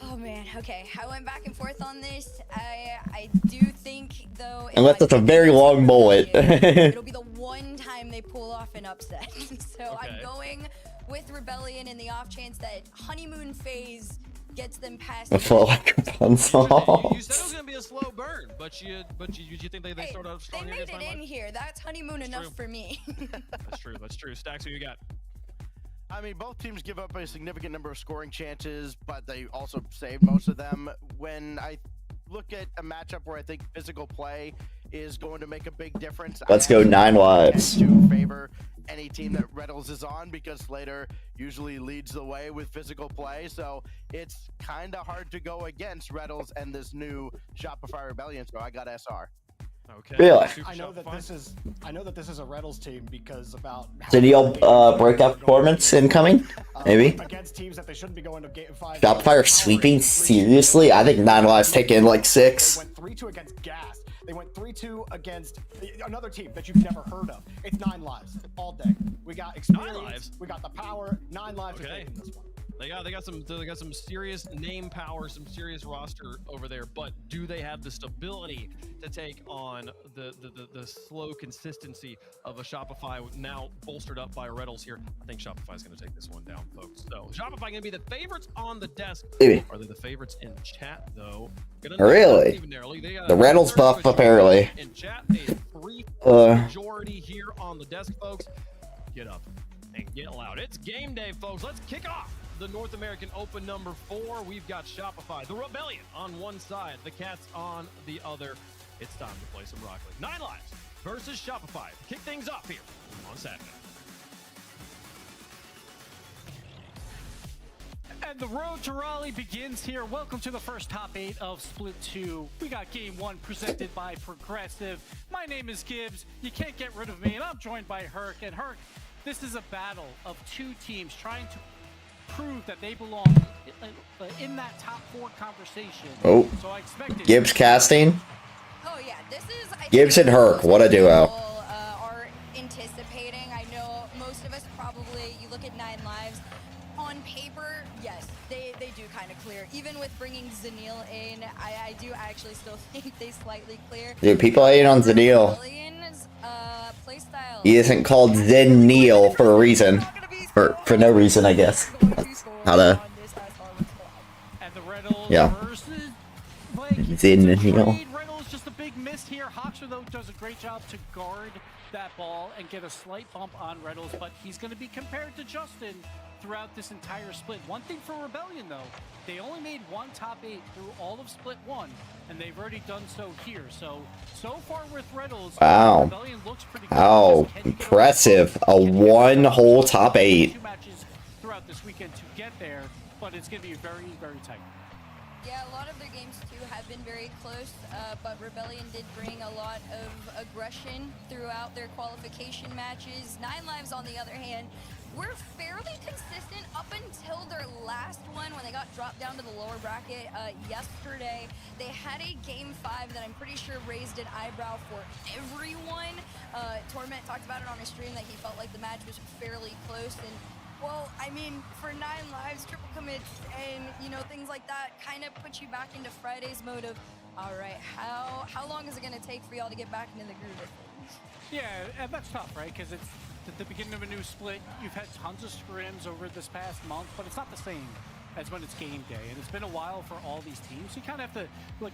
Oh man, okay. I went back and forth on this. I do think, though, Unless it's a very long mullet. it'll be the one time they pull off an upset. So I'm going with Rebellion in the off chance that honeymoon phase gets them past. I feel like a puzzle. You said it was going to be a slow burn, but you think they start out strong? They made it in here. That's honeymoon enough for me. That's true. Stacks, who you got? I mean, both teams give up a significant number of scoring chances, but they also save most of them. When I look at a matchup where I think physical play is going to make a big difference, Let's go 9 lives. To favor any team that Reddles is on, because Slater usually leads the way with physical play, so it's kind of hard to go against Reddles and this new Shopify Rebellion. So I got SR. Okay. Really? I know that this is a Reddles team because about Daniel breakout performance incoming? Maybe? Against teams that they shouldn't be going to game 5. Shopify sweeping? Seriously? I think 9 lives taking like 6. They went 3-2 against Gas. They went 3-2 against another team that you've never heard of. It's 9 lives all day. We got experience. We got the power. 9 lives are taking this one. They got some serious name power, some serious roster over there, but do they have the stability to take on the slow consistency of a Shopify now bolstered up by Reddles here? I think Shopify's going to take this one down, folks. So Shopify going to be the favorites on the desk. Maybe. Are they the favorites in chat though? Really? The Reddles buff apparently. In chat, a 3 majority here on the desk, folks. Get up and get loud. It's game day, folks. Let's kick off the North American Open number 4. We've got Shopify, the Rebellion on one side, the Cats on the other. It's time to play some Rocket League. 9 lives versus Shopify. Kick things off here on Saturday. And the road to Raleigh begins here. Welcome to the first top 8 of Split 2. We got game 1 presented by Progressive. My name is Gibbs. You can't get rid of me, and I'm joined by Herc. And Herc, this is a battle of 2 teams trying to prove that they belong in that top 4 conversation. Oh, so I expected Gibbs casting. Oh yeah, this is Gibbs and Herc, what a duo. Are anticipating. I know most of us probably. You look at 9 lives on paper. Yes, they do kind of clear. Even with bringing Zanil in, I do actually still think they slightly clear. Dude, people hating on Zanil. He isn't called Zenil for a reason. For no reason, I guess. How to... Yeah. Zenil. Reynolds just a big miss here. Hoxer, though, does a great job to guard that ball and get a slight bump on Reynolds, but he's going to be compared to Justin throughout this entire split. One thing for Rebellion, though, they only made 1 top 8 through all of Split 1, and they've already done so here. So far with Reynolds, wow. Rebellion looks pretty good. How impressive. A 1 whole top 8. 2 matches throughout this weekend. weekend to get there, but it's going to be very, very tight. Yeah, a lot of their games too have been very close, but Rebellion did bring a lot of aggression throughout their qualification matches. Nine Lives, on the other hand, were fairly consistent up until their last one when they got dropped down to the lower bracket yesterday. They had a game 5 that I'm pretty sure raised an eyebrow for everyone. Torment talked about it on his stream that he felt like the match was fairly close, and well, I mean, for 9 lives, triple commits, and you know, things like that kind of put you back into Friday's mode of, all right, how long is it going to take for y'all to get back into the groove of things? Yeah, and that's tough, right? Because it's at the beginning of a new split. You've had tons of scrims over this past month, but it's not the same as when it's game day. And it's been a while for all these teams. You kind of have to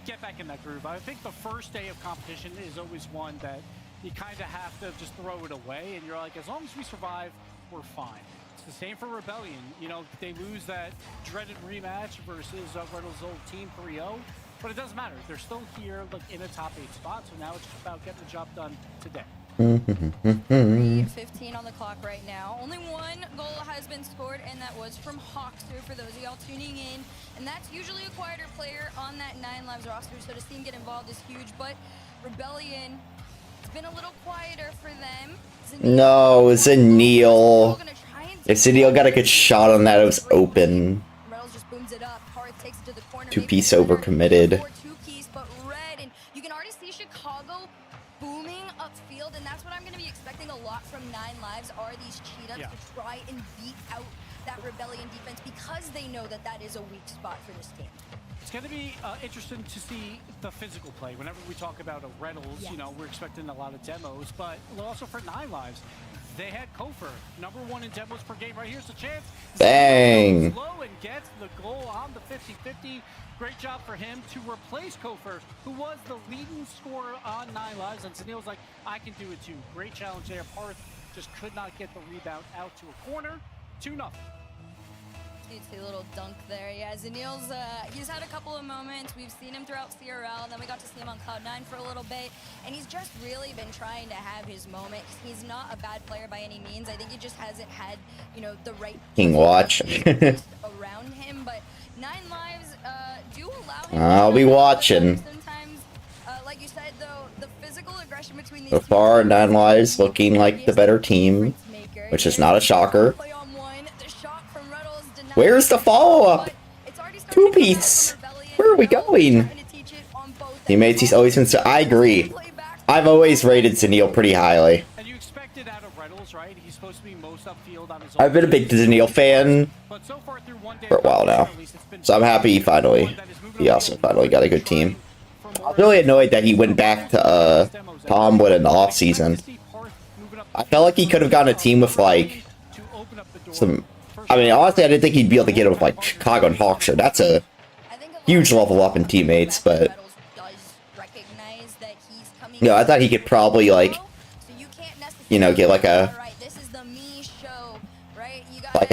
get back in that groove. I think the first day of competition is always one that you kind of have to just throw it away. And you're like, as long as we survive, we're fine. It's the same for Rebellion. You know, they lose that dreaded rematch versus Reynolds' old team 3-0. But it doesn't matter. They're still here, like, in a top 8 spot. So now it's just about getting the job done today. 3:15 on the clock right now. Only one goal has been scored, and that was from Hawkster, for those of y'all tuning in. And that's usually a quieter player on that 9 lives roster, so to see him get involved is huge. But Rebellion, it's been a little quieter for them. No, Zanil. If Zanil got a good shot on that, it was open. Reynolds just booms it up. Parth takes it to the corner. Two-piece overcommitted. Two-piece, but red, and you can already see Chicago booming upfield, and that's what I'm going to be expecting a lot from 9 lives are these cheat-ups to try and beat out that Rebellion defense, because they know that that is a weak spot for this team. It's going to be interesting to see the physical play. Whenever we talk about a Reynolds, you know, we're expecting a lot of demos, but also for 9 lives, they had Kofer, #1 in demos per game. Right here's the chance. Bang! Slow and gets the goal on the 50-50. Great job for him to replace Kofer, who was the leading scorer on 9 lives. And Zanil's like, I can do it too. Great challenge there. Parth just could not get the rebound out to a corner. 2-0. A little dunk there. Yeah, Zanil's, he's had a couple of moments. We've seen him throughout CRL, and then we got to see him on Cloud9 for a little bit, and he's just really been trying to have his moment. He's not a bad player by any means. I think he just hasn't had, you know, the right King watch. around him, but 9 lives do allow him. I'll be watching. Sometimes, like you said, though, the physical aggression between these So far, 9 lives looking like the better team, which is not a shocker. Where's the follow-up? Two-piece. Where are we going? Teammates, he's always been so... I agree. I've always rated Zanil pretty highly. And you expect it out of Reynolds, right? He's supposed to be most upfield on his I've been a big Zanil fan for a while now, so I'm happy he also finally got a good team. I was really annoyed that he went back to Tomwood in the offseason. I felt like he could have gotten a team with, like, some... I mean, honestly, I didn't think he'd be able to get it with, like, Chicago and Hawkster. That's a huge level up in teammates, but... No, I thought he could probably, like, you know, get, like, an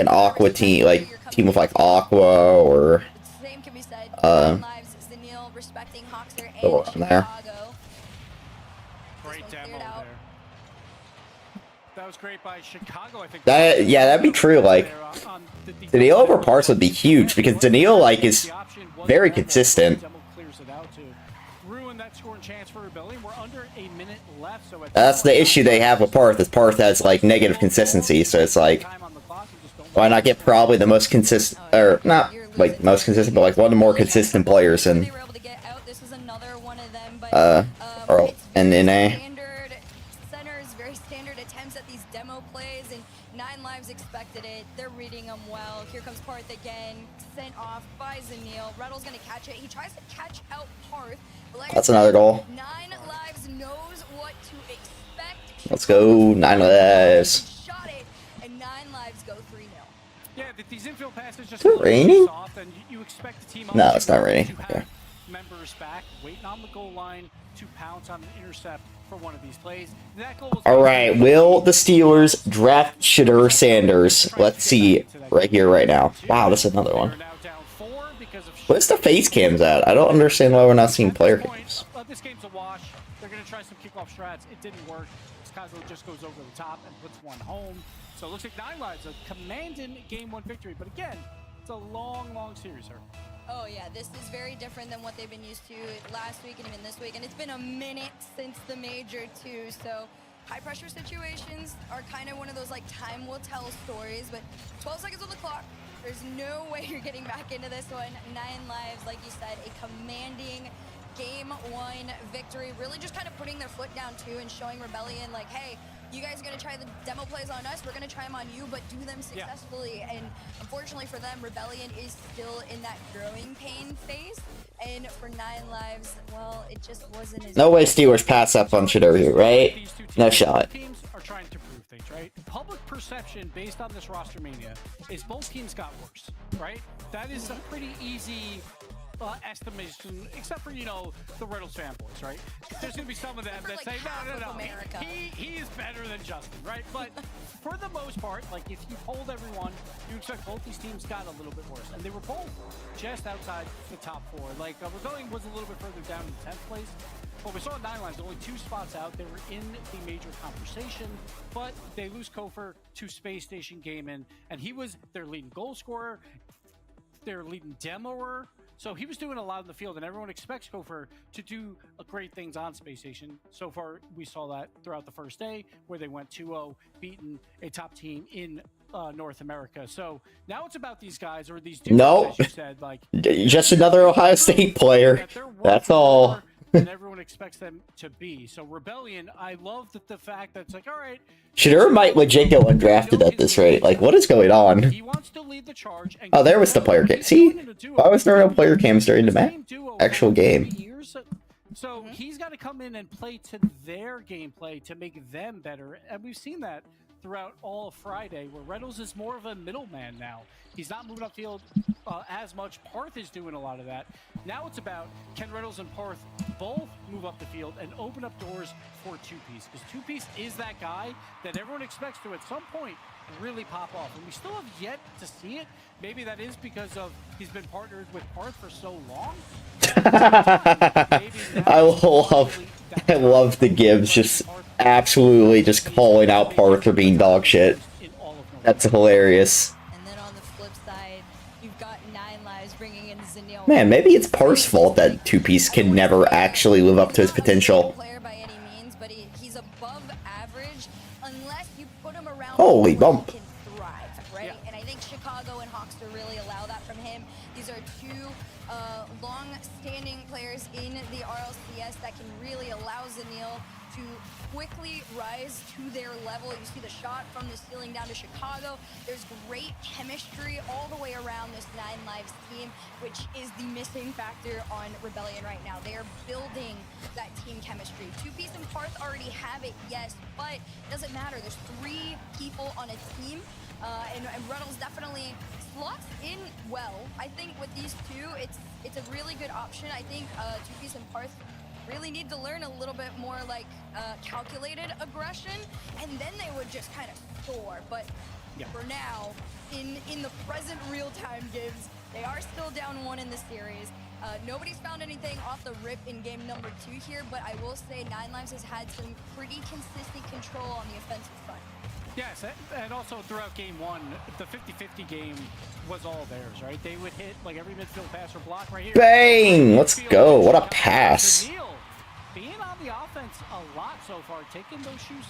Aqua team, like, team with, like, Aqua, or... there. Great demo there. That was great by Chicago, I think. That, yeah, that'd be true, like... Zanil over Parts would be huge, because Zanil, like, is very consistent. That's the issue they have with Parth, is Parth has, like, negative consistency, so it's like... Why not get probably the most consistent... Or, not, like, most consistent, but, like, one of the more consistent players in... or in NA. Very standard attempts at these demo plays, and 9 lives expected it. They're reading them well. Here comes Parth again, sent off by Zanil. Reynolds gonna catch it. He tries to catch out Parth. That's another goal. 9 lives knows what to expect. Let's go, 9 lives. Shot it, and 9 lives go 3-0. Yeah, these infield passes just... Is it raining? And you expect the team no, it's not raining. Okay. Members back, waiting on the goal line to pounce on an intercept for one of these plays. Alright, will the Steelers draft Shadur Sanders? Let's see right here, right now. Wow, that's another one. Where's the face cams at? I don't understand why we're not seeing player cams. This game's a wash. They're going to try some kickoff strats. It didn't work. Chicago just goes over the top and puts one home. So it looks like 9 Lives, a commanding game 1 victory. But again, it's a long, long series here. Oh yeah, this is very different than what they've been used to last week and even this week. And it's been a minute since the major too. So high pressure situations are kind of one of those like time will tell stories, but 12 seconds on the clock. There's no way you're getting back into this one. 9 Lives, like you said, a commanding game 1 victory. Really just kind of putting their foot down too and showing Rebellion like, hey, you guys are going to try the demo plays on us. We're going to try them on you, but do them successfully. Yeah. And unfortunately for them, Rebellion is still in that growing pain phase. And for 9 Lives, well, it just wasn't as... No way Steelers pass up on Shidori, right? No shot. Teams are trying to prove things, right? Public perception based on this roster mania is both teams got worse, right? That is a pretty easy estimation, except for, you know, the Riddles fanboys, right? There's going to be some of them that say, no, he is better than Justin, right? But for the most part, like, if you polled everyone, you expect both these teams got a little bit worse. And they were both just outside the top 4. Like, Rebellion was a little bit further down in 10th place. But we saw 9 Lives, only 2 spots out. They were in the major conversation, but they lose Kofor to Space Station Gaming, and he was their leading goal scorer, their leading demoer. So he was doing a lot in the field, and everyone expects Kofor to do great things on Space Station. So far, we saw that throughout the first day, where they went 2-0, beating a top team in North America. So now it's about these guys, or these dudes, as you said, like just another Ohio State player. That's all. And everyone expects them to be. So Rebellion, I love the fact that it's like, all right, Shidori might legit go undrafted at this rate. Like, what is going on? He wants to lead the charge. And oh, there was the player cam. See? Why was there no player cams during the actual game? So he's got to come in and play to their gameplay to make them better. And we've seen that throughout all of Friday, where Reynolds is more of a middleman now. He's not moving upfield as much. Parth is doing a lot of that. Now it's about, can Reynolds and Parth both move up the field and open up doors for 2Piece? Because 2Piece is that guy that everyone expects to, at some point, really pop off. And we still have yet to see it. Maybe that is because of he's been partnered with Parth for so long. I love the Gibbs just absolutely just calling out Parth for being dog shit. That's hilarious. And then on the flip side, you've got 9 Lives bringing in Zanil. Man, maybe it's Parth's fault that 2Piece can never actually live up to his potential. By any means, but he's above average unless you put him around. Holy bump. Can thrive, right? And I think Chicago and Hawkster really allow that from him. These are 2 long-standing players in the RLCS that can really allow Zanil to quickly rise to their level. You see the shot from the ceiling down to Chicago. There's great chemistry all the way around this 9 Lives team, which is the missing factor on Rebellion right now. They are building that team chemistry. 2Piece and Parth already have it, yes, but it doesn't matter. There's 3 people on a team, and Reynolds definitely slots in well. I think with these 2, it's a really good option. I think 2Piece and Parth really need to learn a little bit more like calculated aggression, and then they would just kind of soar. But for now, in the present real-time Gibbs, they are still down 1 in the series. Nobody's found anything off the rip in game number 2 here, but I will say 9 Lives has had some pretty consistent control on the offensive front. Yes, and also throughout game 1, the 50-50 game was all theirs, right? They would hit like every midfield pass or block right here. Bang! Let's go. What a pass. Being on the offense a lot so far, taking those shoes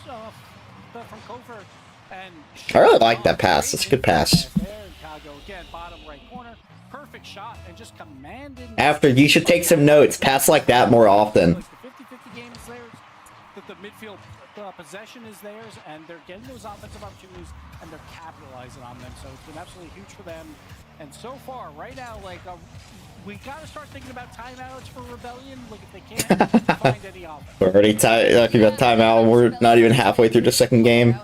from Kofor. And I really like that pass. It's a good pass. Again, bottom right corner. Perfect shot and just commanded. After, you should take some notes. Pass like that more often. Like the 50-50 game is theirs. The midfield possession is theirs, and they're getting those offensive opportunities, and they're capitalizing on them. So it's been absolutely huge for them. And so far, right now, like we got to start thinking about timeouts for Rebellion. Like if they can't find any offense. We're already talking about timeout, and we're not even halfway through the second game.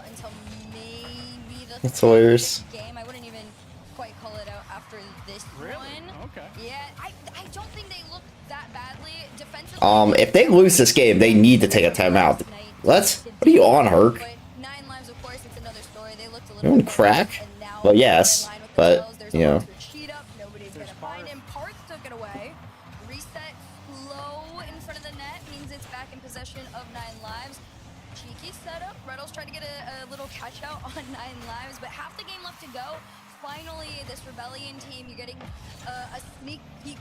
That's hilarious. I wouldn't even quite call it out after this one. Okay. Yeah, I don't think they look that badly defensively. If they lose this game, they need to take a timeout. What are you on, Herc? But 9 Lives, of course, it's another story. They looked a You little on crack? Well, yes, but, you know. Nobody's gonna find him. Parth took it away. Reset low in front of the net means it's back in possession of 9 Lives. Cheeky setup. Reynolds tried to get a little catch out on 9 lives, but half the game left to go. Finally, this Rebellion team, you're getting a sneak peek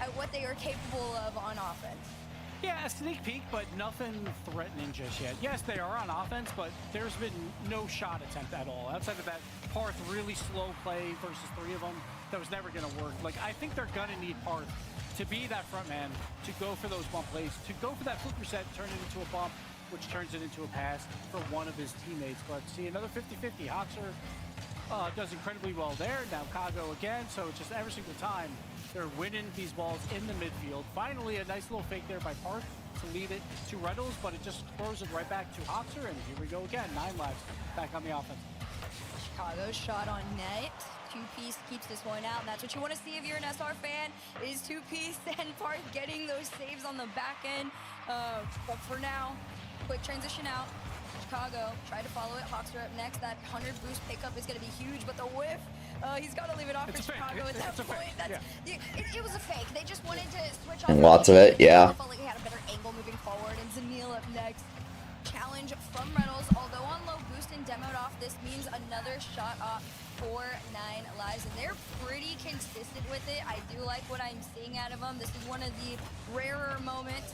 at what they are capable of on offense. Yeah, a sneak peek, but nothing threatening just yet. Yes, they are on offense, but there's been no shot attempt at all. Outside of that Parth really slow play versus 3 of them, that was never going to work. Like, I think they're going to need Parth to be that front man, to go for those bump plays, to go for that flip reset, turn it into a bump, which turns it into a pass for one of his teammates. But see, another 50-50. Hoxer does incredibly well there. Now Kago again, so just every single time they're winning these balls in the midfield. Finally, a nice little fake there by Parth to lead it to Reynolds, but it just throws it right back to Hoxer, and here we go again. 9 lives back on the offense. Chicago's shot on net. 2-piece keeps this one out, and that's what you want to see if you're an SR fan, is 2-piece and Parth getting those saves on the back end. But for now, quick transition out. Chicago, try to follow it. Hoxer up next. That 100 boost pickup is going to be huge, but the whiff, he's got to leave it off for Chicago at that point. It was a fake. They just wanted to switch off. And lots of it, yeah. Felt like he had a better angle moving forward, and Zanil up next. Challenge from Reynolds, although on low boost and demoed off, this means another shot off for 9 lives, and they're pretty consistent with it. I do like what I'm seeing out of them. This is one of the rarer moments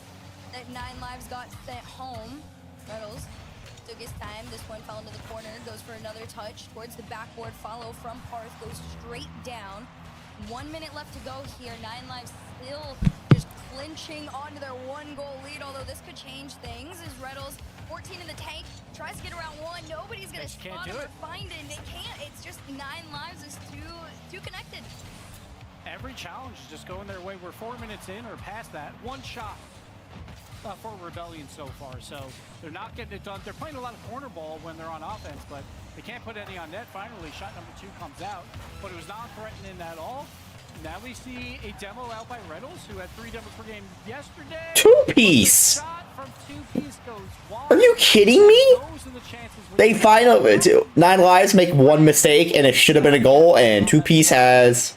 that 9 lives got sent home. Reynolds took his time. This one fell into the corner, goes for another touch towards the backboard. Follow from Parth, goes straight down. 1 minute left to go here. 9 lives still just clinching onto their 1-goal lead, although this could change things as Reynolds, 14 in the tank, tries to get around 1. Nobody's gonna spot him or find it. They can't. It's just 9 lives is too connected. Every challenge is just going their way. We're 4 minutes in or past that. 1 shot for Rebellion so far, so they're not getting it done. They're playing a lot of corner ball when they're on offense, but they can't put any on net. Finally, shot number 2 comes out, but it was not threatening at all. Now we see a demo out by Reynolds, who had 3 demos per game yesterday. 2-piece. Shot from 2-piece goes wide. Are you kidding me? Those are the chances They finally 9 lives make 1 mistake, and it should have been a goal. And 2-piece has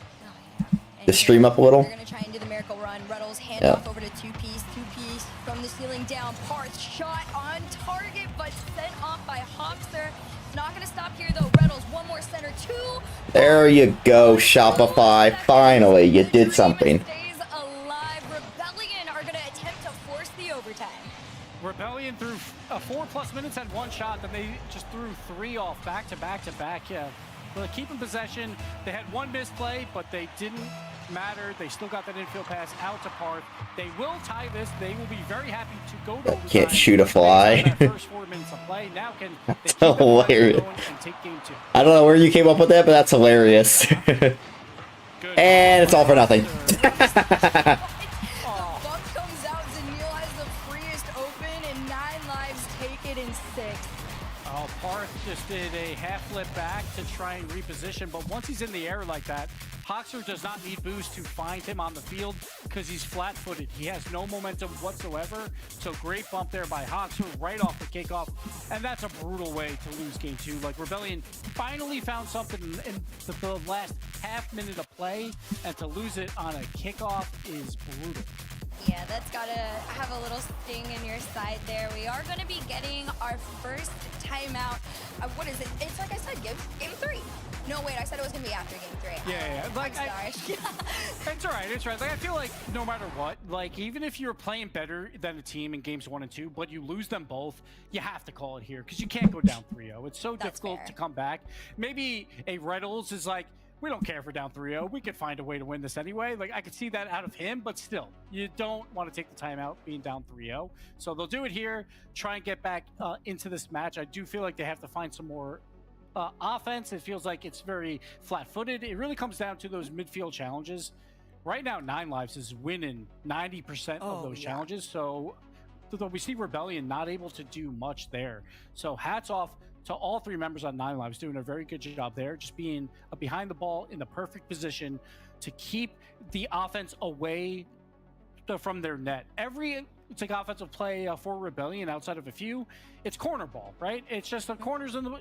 the stream up a little. They're gonna try and do the miracle run. Reynolds hand off over to 2-piece. 2-piece from the ceiling down. Parth shot on target, but sent off by Hoxer. Not gonna stop here though. Reynolds, 1 more center, 2. There you go, Shopify. Finally, you did something. Stays alive. Rebellion are gonna attempt to force the overtime. Rebellion threw 4+ minutes, had 1 shot, then they just threw 3 off back to back to back. Yeah, well, keeping possession. They had 1 misplay, but they didn't matter. They still got that infield pass out to Parth. They will tie this. They will be very happy to go to overtime. Can't shoot a fly. That first 4 minutes of play. Now can they keep hilarious. going and take game 2? I don't know where you came up with that, but that's hilarious. And it's all for nothing. The bump comes out. Zanil has the freest open, and 9 lives take it in 6. Oh, Parth just did a half flip back to try and reposition, but once he's in the air like that, Hoxer does not need boost to find him on the field because he's flat-footed. He has no momentum whatsoever, so great bump there by Hoxer right off the kickoff, and that's a brutal way to lose game 2. Like, Rebellion finally found something in the last half minute of play, and to lose it on a kickoff is brutal. Yeah, that's gotta have a little sting in your side there. We are gonna be getting our first timeout. What is it? It's like I said, game 3. No, wait, I said it was gonna be after game 3. Yeah. Like, I'm sorry. It's all right. It's right. Like, I feel like no matter what, like, even if you're playing better than a team in games 1 and 2, but you lose them both, you have to call it here because you can't go down 3-0. It's so difficult to come back. Maybe a Reynolds is like, we don't care if we're down 3-0. We could find a way to win this anyway. Like, I could see that out of him, but still, you don't want to take the timeout being down 3-0. So they'll do it here, try and get back into this match. I do feel like they have to find some more offense. It feels like it's very flat-footed. It really comes down to those midfield challenges. Right now, 9 lives is winning 90% of those challenges. So we see Rebellion not able to do much there. So hats off to all 3 members on 9 lives, doing a very good job there, just being behind the ball in the perfect position to keep the offense away from their net. Every offensive play for Rebellion, outside of a few, it's corner ball, right? It's just the corners in the...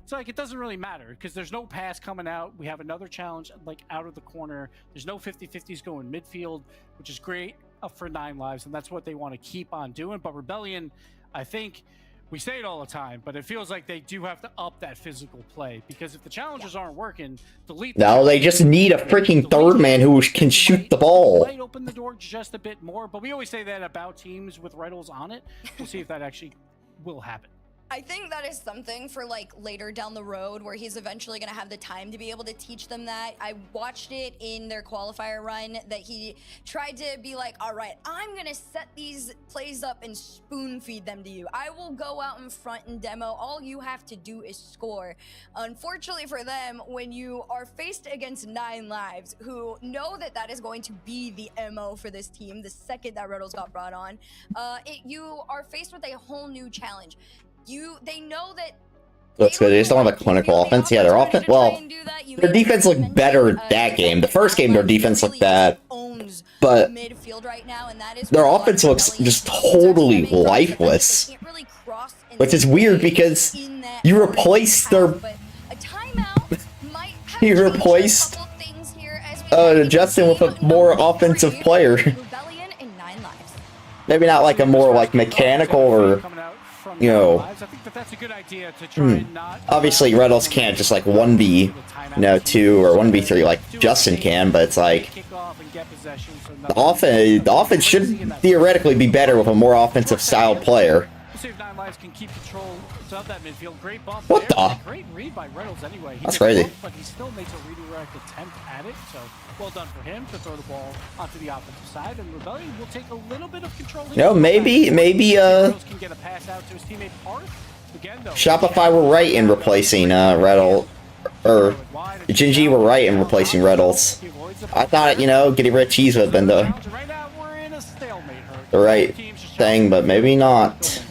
It's like it doesn't really matter because there's no pass coming out. We have another challenge like out of the corner. There's no 50-50s going midfield, which is great for 9 lives, and that's what they want to keep on doing. But Rebellion, I think, We say it all the time, but it feels like they do have to up that physical play, because if the challengers aren't working, delete. No, they just need a freaking third man who can shoot the ball. Might open the door just a bit more, but we always say that about teams with Reynolds on it. We'll see if that actually will happen. I think that is something for like later down the road where he's eventually going to have the time to be able to teach them that. I watched it in their qualifier run that he tried to be like, all right, I'm going to set these plays up and spoon feed them to you. I will go out in front and demo. All you have to do is score. Unfortunately for them, when you are faced against 9 lives who know that that is going to be the MO for this team the second that Reynolds got brought on, you are faced with a whole new challenge. They know that. Looks good. They just don't have a clinical offense. Yeah, their offense. Well, their defense looked better that game. The first game, their defense looked bad, but their offense looks just totally lifeless. Which is weird because you replaced their. You replaced Justin with a more offensive player. Maybe not like a more like mechanical or. You know, I think that's a good idea to try and not. Obviously, Reynolds can't just like 1v, 2 or 1v3 like Justin can, but it's like the offense should theoretically be better with a more offensive style player. What the? Great read by Reynolds anyway. That's crazy. But he still makes a redirect attempt at it, so well done for him to throw the ball onto the offensive side. And Rebellion will take a little bit of control. No, maybe can get a pass out to his teammate Parth. Again, though, Shopify were right in replacing Reynolds, or Gingy were right in replacing Reynolds. I thought, getting rid of Cheese would have been the right thing, but maybe not.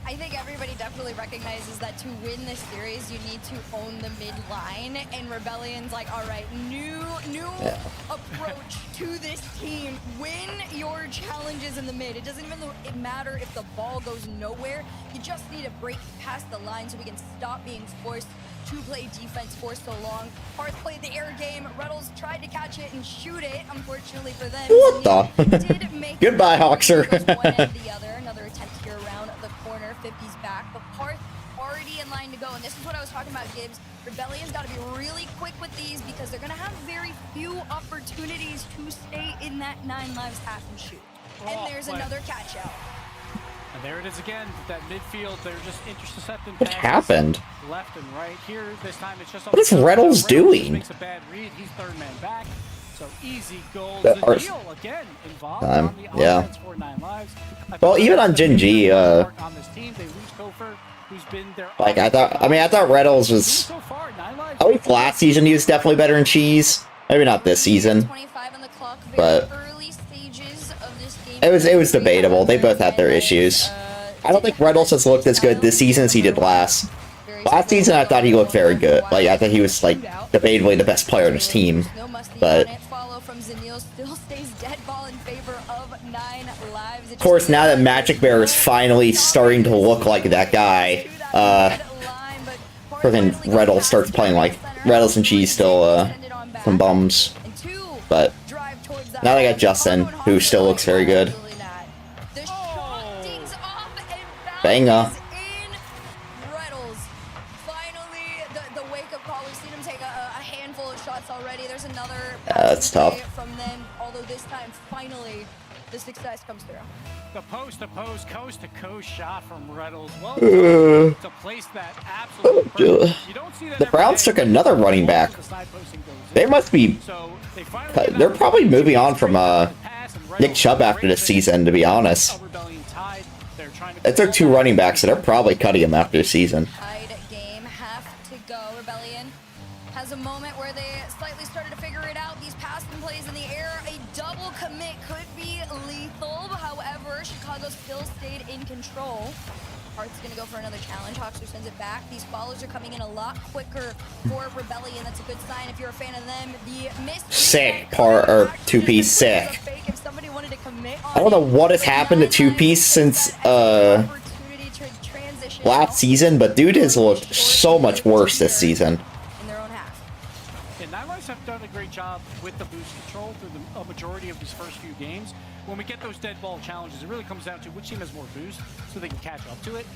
I think everybody definitely recognizes that to win this series, you need to own the mid line, and Rebellion's like, all right, new approach to this team. Win your challenges in the mid. It doesn't even matter if the ball goes nowhere. You just need to break past the line so we can stop being forced to play defense for so long. Parth played the air game. Reynolds tried to catch it and shoot it. Unfortunately for them, what the? Goodbye, Hoxer. Another attempt here around the corner. 50's back, but Parth already in line to go. And this is what I was talking about, Gibbs. Rebellion's got to be really quick with these because they're going to have very few opportunities to stay in that 9 lives half and shoot. And there's another catch out. And there it is again. That midfield, they're just intercepting. What happened? Left and right here. This time it's just. What is Reynolds doing? Makes a bad read. He's third man back. So easy goal. Zanil again involved on the offense for 9 lives. Well, even on Gingy, on this team, they lose Kofer, who's been their like I thought Reynolds was. At least last season he was definitely better than Cheese. Maybe not this season, but it was debatable. They both had their issues. I don't think Reynolds has looked as good this season as he did last. Last season I thought he looked very good. Like I thought he was like debatably the best player on his team, but. Of course, now that Magic Bear is finally starting to look like that guy, freaking Reynolds starts playing like Reynolds and Cheese still some bums, but now they got Justin, who still looks very good. Banger. That's tough. From them, although this time, finally, the success comes through. The post-to-post, coast-to-coast shot from Reynolds. Well, to place that absolutely perfect. You don't see that the Browns took another running back. They must be. They're probably moving on from Nick Chubb after this season, to be honest. They took 2 running backs, so they're probably cutting him after the season. Game, half to go. Rebellion has a moment where they slightly started to figure it out. These passing plays in the air, a double commit could be lethal. However, Chicago still stayed in control. Hart's going to go for another challenge. Hoxer sends it back. These follows are coming in a lot quicker for Rebellion. That's a good sign if you're a fan of them. The miss sick part or 2-piece sick. I don't know what has happened to 2-piece since last season, but dude has looked so much worse this season. And 9 lives have done a great job with the boost control through a majority of these first few games. When we get those dead ball challenges, it really comes down to which team has more boost so they can catch up to it.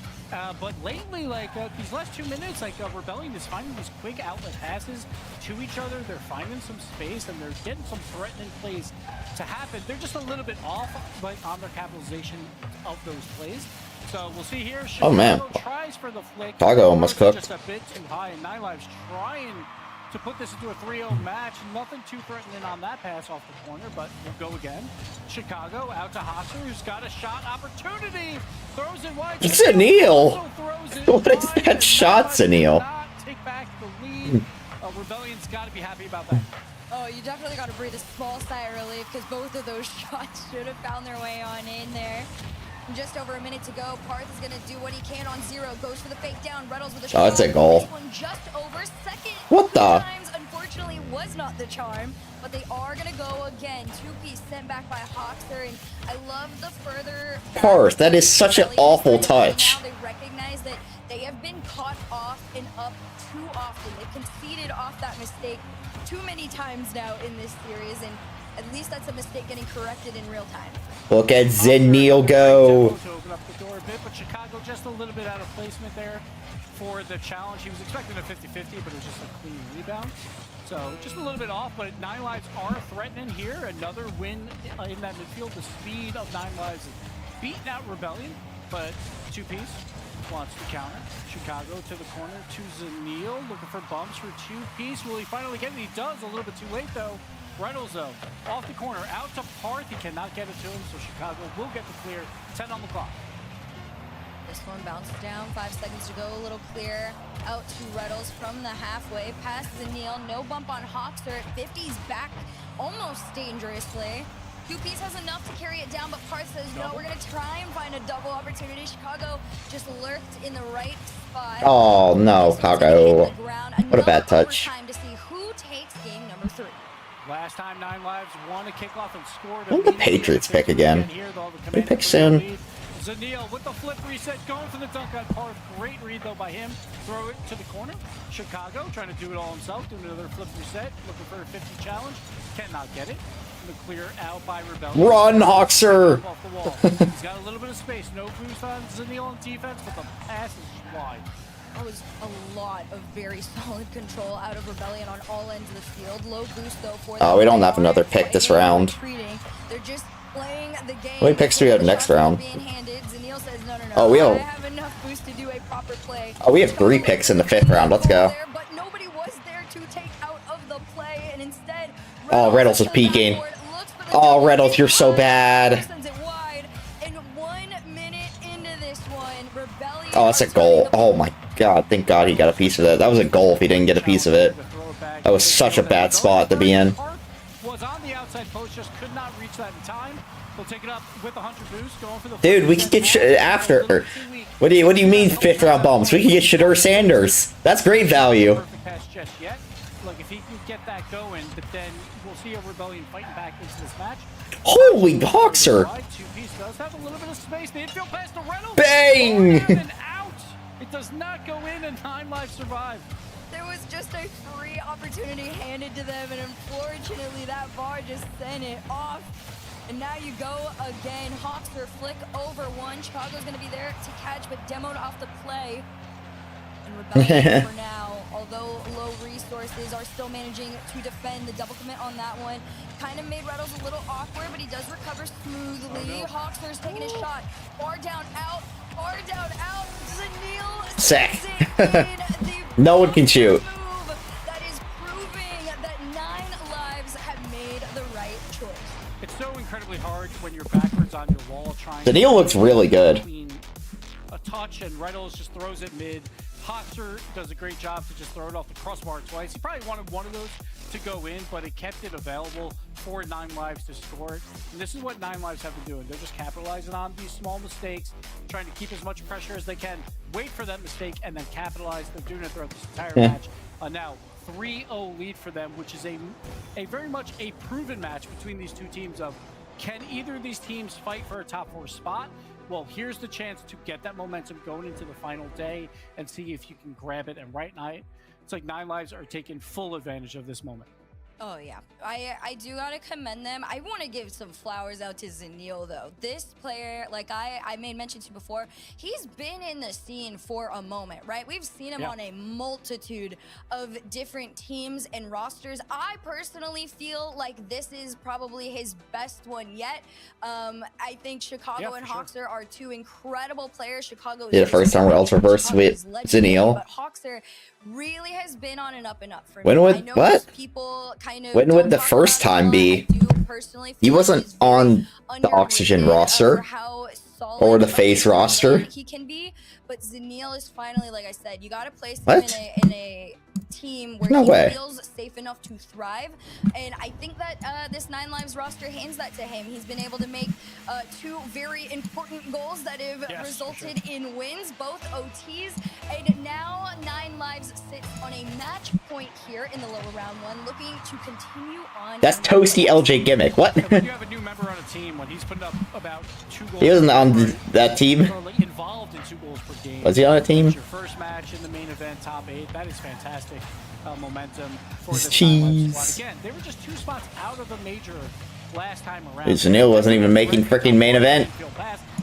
But lately, like these last 2 minutes, like Rebellion is finding these quick outlet passes to each other. They're finding some space and they're getting some threatening plays to happen. They're just a little bit off, like on their capitalization of those plays. So we'll see here. Oh man, tries for the flick. Chicago almost cooked. Just a bit too high, and 9lives trying to put this into a 3-0 match. Nothing too threatening on that pass off the corner, but we'll go again. Chicago out to Hosser, who's got a shot opportunity. Throws it wide. Zanil! What is that shot, Zanil? Take back the lead. Rebellion's got to be happy about that. Oh, you definitely got to breathe a small sigh of relief because both of those shots should have found their way on in there. Just over a minute to go. Parth is going to do what he can on zero. Goes for the fake down. Reynolds with a shot. Oh, that's a goal. This one just over. Second. What the? Times, unfortunately, was not the charm. But they are going to go again. 2-piece sent back by Hoxer. And I love the further... Parth, that is such an awful touch. Now they recognize that they have been caught off and up too often. They've conceded off that mistake too many times now in this series. And at least that's a mistake getting corrected in real time. Look at Zanil go. To open up the door a bit, but Chicago just a little bit out of placement there for the challenge. He was expecting a 50-50, but it was just a clean rebound. So just a little bit off, but 9lives are threatening here. Another win in that midfield. The speed of 9lives is beating out Rebellion, but 2-piece wants to counter. Chicago to the corner to Zanil, looking for bumps for 2-piece. Will he finally get it? He does, a little bit too late though. Reynolds though, off the corner, out to Parth. He cannot get it to him, so Chicago will get the clear. 10 on the clock. This one bounces down, 5 seconds to go, a little clear. Out to Reynolds from the halfway, past Zanil, no bump on Hoxer at 50's back, almost dangerously. 2-piece has enough to carry it down, but Parth says, no, we're gonna try and find a double opportunity. Chicago just lurked in the right spot. Oh no, Chicago. What a bad touch. Time to see who takes game number 3. Last time 9lives won a kickoff and scored. When the Patriots pick again? They pick soon. Zanil with the flip reset, going for the dunk on Parth. Great read though by him. Throw it to the corner. Chicago trying to do it all himself, doing another flip reset, looking for a 50 challenge. Cannot get it. The clear out by Rebellion. Run, Hoxer! Off the wall. He's got a little bit of space. No boost on Zanil on defense, but the pass is wide. That was a lot of very solid control out of Rebellion on all ends of the field. Low boost though for Oh, we don't have another pick this round. They're just playing the game. How many picks do we have next round? Zanil says, no, Oh, we I don't. have enough boost to do a proper play. Oh, we have 3 picks in the 5th round. Let's go. But nobody was there to take out of the play, and instead, Oh, Reynolds was peeking. Oh, Reynolds, you're so bad. Oh, that's a goal. Oh my god, thank god he got a piece of that. That was a goal if he didn't get a piece of it. That was such a bad spot to be in. Was on the outside post, just could not reach that in time. We'll take it up with a 100 boost, going for the Dude, we can get after. What do you mean 5th round bumps? We can get Shadur Sanders. That's great value. Perfect pass just yet. Look, if he can get that going, but then we'll see a Rebellion fighting back into this match. Holy Hoxer! 2-piece does have a little bit of space. The infield pass to Reynolds. Bang! And out. It does not go in, and 9lives survive. There was just a free opportunity handed to them, and unfortunately that bar just sent it off. And now you go again. Hoxer flick over one. Chicago's going to be there to catch, but demoed off the play. And Rebellion for now, although low resources, are still managing to defend the double commit on that one. Kind of made Reynolds a little awkward, but he does recover smoothly. Hoxer's taking a shot. Far down, out. Far down, out. Zanil Sick. the No one can shoot. move that is proving that 9lives have made the right choice. It's so incredibly hard when you're backwards on your wall trying Zanil looks really good. between a touch, and Reynolds just throws it mid. Hoxer does a great job to just throw it off the crossbar twice. He probably wanted one of those to go in, but it kept it available for 9lives to score it. And this is what 9lives have been doing. They're just capitalizing on these small mistakes, trying to keep as much pressure as they can, wait for that mistake, and then capitalize. They're doing it throughout this entire match. Now, 3-0 lead for them, which is a very much a proven match between these two teams of, can either of these teams fight for a top 4 spot? Well, here's the chance to get that momentum going into the final day and see if you can grab it. And right now, it's like 9lives are taking full advantage of this moment. Oh yeah, I do gotta commend them. I want to give some flowers out to Zanil though. This player, like I made mention to before, he's been in the scene for a moment, right? We've seen him on a multitude of different teams and rosters. I personally feel like this is probably his best one yet. I think Chicago and Hoxer are two incredible players. Chicago Yeah, the first time Worlds reversed with Zanil. But Hoxer really has been on an up and up for me. When would I know what? People kind of When would the first time be? He wasn't on the Oxygen roster or the Face roster. He can be, but Zanil is finally, like I said, you gotta place him in a team where he feels safe enough to thrive, and I think that this 9 Lives roster hands that to him. He's been able to make 2 very important goals that have resulted in wins, both OTs, and now 9 Lives sits on a match point here in the lower round 1, looking to continue on. That's Toasty LJ Gimmick. What? When you have a new member on a team, when he's putting up about 2 goals, He wasn't on that team. Involved in 2 goals per game. Was he on a team? Your first match in the main event, top 8. That is fantastic momentum for this squad. Again, they were just 2 spots out of the major last time around. Zanil wasn't even making freaking main event.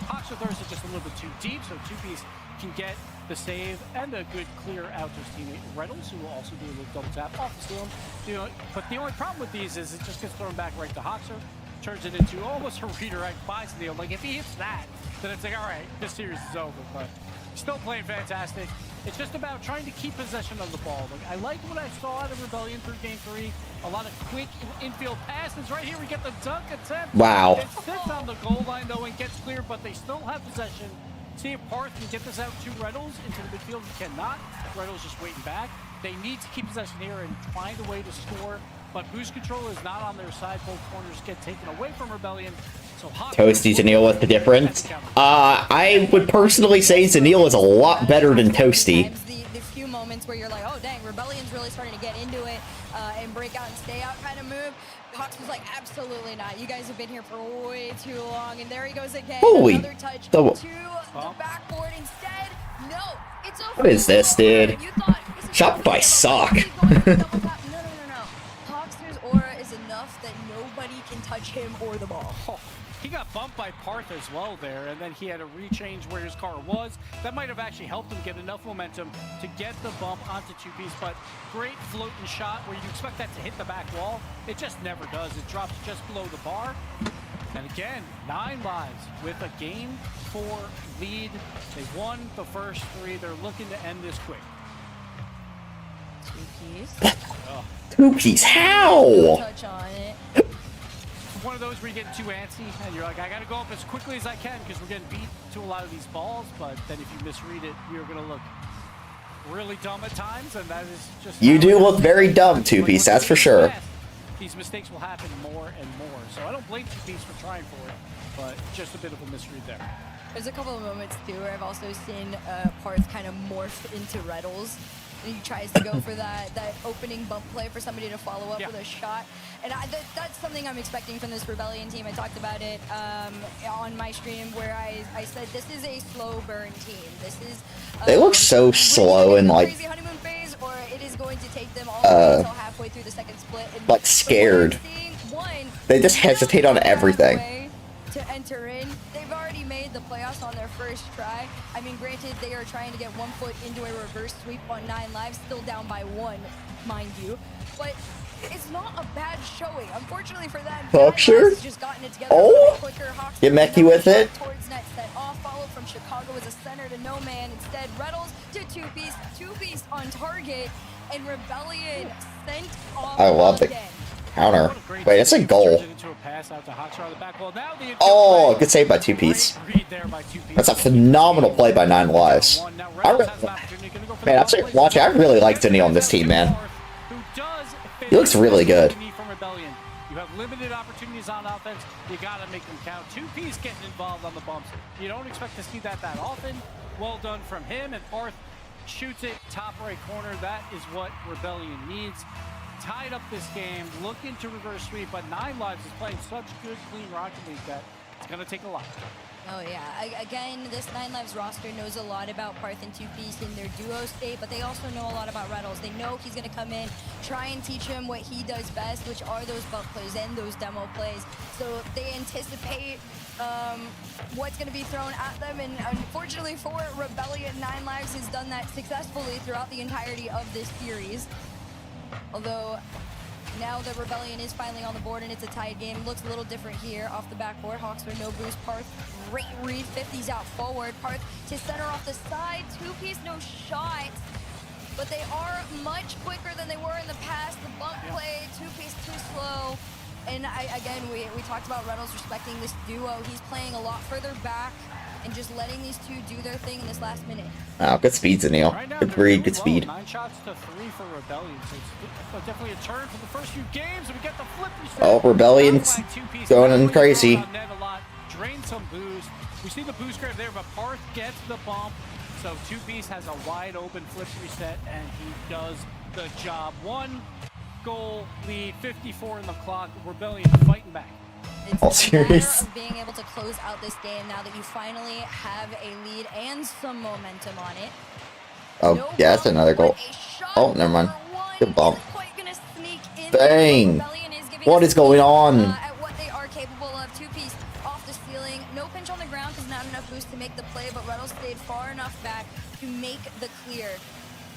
Hoxer Thirst is just a little bit too deep, so 2-piece can get the save and a good clear out to his teammate Reynolds, who will also do a little double tap off the steal. You know, but the only problem with these is it just gets thrown back right to Hoxer, turns it into almost a redirect by Zanil. Like if he hits that, then it's like, all right, this series is over. But still playing fantastic. It's just about trying to keep possession of the ball. Like, I like what I saw out of Rebellion through Game 3. A lot of quick infield passes. Right here, we get the dunk attempt. Wow. It sits on the goal line, though, and gets clear, but they still have possession. See if Parth can get this out to Reynolds into the midfield. He cannot. Reynolds just waiting back. They need to keep possession here and find a way to score. But boost control is not on their side. Both corners get taken away from Rebellion. So Toasty Zanil, what's the difference? I would personally say Zanil is a lot better than Toasty. The few moments where you're like, oh dang, Rebellion's really starting to get into it and break out and stay out kind of move. Hox was like, absolutely not. You guys have been here for way too long. And there he goes again. Holy. Another touch to the backboard instead. No, it's over. What is this, dude? Shopify suck. No. Hoxer's aura is enough that nobody can touch him or the ball. Oh, he got bumped by Parth as well there, and then he had to rechange where his car was. That might have actually helped him get enough momentum to get the bump onto 2-piece, but great floating shot where you expect that to hit the back wall. It just never does. It drops just below the bar. And again, 9 Lives with a Game 4 lead. They won the first 3. They're looking to end this quick. 2-piece. 2-piece, how? Touch on it. One of those where you're getting too antsy and you're like, I gotta go up as quickly as I can because we're getting beat to a lot of these balls, but then if you misread it, you're gonna look really dumb at times, and that is just... You do look very dumb, 2-piece, that's for sure. These mistakes will happen more and more, so I don't blame 2-piece for trying for it, but just a bit of a misread there. There's a couple of moments too where I've also seen Parth kind of morph into Reddles. And he tries to go for that opening bump play for somebody to follow up with a shot. And that's something I'm expecting from this Rebellion team. I talked about it on my stream where I said this is a slow burn team. This is They look so slow and like crazy honeymoon phase, or it is going to take them all the way until halfway through the second split. And like scared. They just hesitate on everything. To enter in, they've already made the playoffs on their first try. I mean, granted, they are trying to get 1 foot into a reverse sweep on 9 Lives, still down by 1, mind you. But it's not a bad showing. Unfortunately for them, Hoxer? just gotten it together quicker. Get Mecky with it. Towards net set off, followed from Chicago as a center to no man. Instead, Reynolds to 2-piece, 2-piece on target, and Rebellion sent off. I love the counter. Wait, it's a goal. Oh, good save by 2-piece. That's a phenomenal play by 9 Lives. Man, I'm watching. I really like Zanil on this team, man. He looks really good. You have limited opportunities on offense. You got to make them count. 2-piece getting involved on the bumps. You don't expect to see that often. Well done from him, and Parth shoots it top right corner. That is what Rebellion needs. Tied up this game, looking to reverse sweep, but 9 Lives is playing such good, clean Rocket League that it's going to take a lot. Oh yeah, again, this Nine Lives roster knows a lot about Parth and Two-Piece in their duo state, but they also know a lot about Reddles. They know he's gonna come in, try and teach him what he does best, which are those bump plays and those demo plays. So they anticipate what's gonna be thrown at them, and unfortunately for Rebellion, Nine Lives has done that successfully throughout the entirety of this series. Although, now that Rebellion is finally on the board and it's a tied game, looks a little different here off the backboard. Hawkster, no boost. Parth, great read. 50s out forward. Parth to center off the side. Two-Piece, no shot. But they are much quicker than they were in the past. The bump play, Two-Piece too slow. And again, we talked about Reynolds respecting this duo. He's playing a lot further back and just letting these two do their thing in this last minute. Wow, good speed, Zanil. Good read, good speed. 9 shots to 3 for Rebellion, so it's definitely a turn for the first few games. We get the flip reset. Oh, Rebellion's going crazy. Drain some boost. We see the boost grab there, but Parth gets the bump. So Two-Piece has a wide open flip reset, and he does the job. 1 goal lead, 54 in the clock. Rebellion fighting back. It's all a serious. matter of being able to close out this game now that you finally have a lead and some momentum on it. Oh, No yeah, that's bump, another goal. but a shot Oh, never mind. for one Good bump. isn't quite gonna sneak in. Dang. Rebellion is giving What us is going on? At what they are capable of. Two-Piece off the ceiling. No pinch on the ground because not enough boost to make the play, but Reynolds stayed far enough back to make the clear.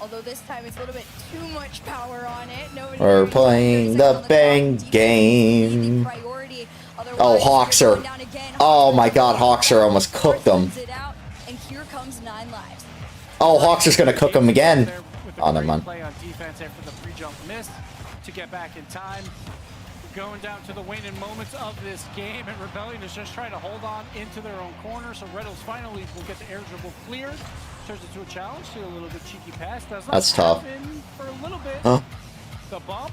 Although this time it's a little bit too much power on it. Nobody We're really playing cares. the bang game. Oh, Hawkster. Oh my god, Hawkster almost cooked him. And here comes 9 lives. Oh, Hawkster's gonna cook him again. Oh, never mind. Play on defense after the pre-jump miss to get back in time. Going down to the waning moments of this game, and Rebellion is just trying to hold on into their own corner. So Reynolds finally will get the air dribble cleared. Turns it to a challenge, to a little bit cheeky pass. That's tough. For a little bit. Huh? The bump.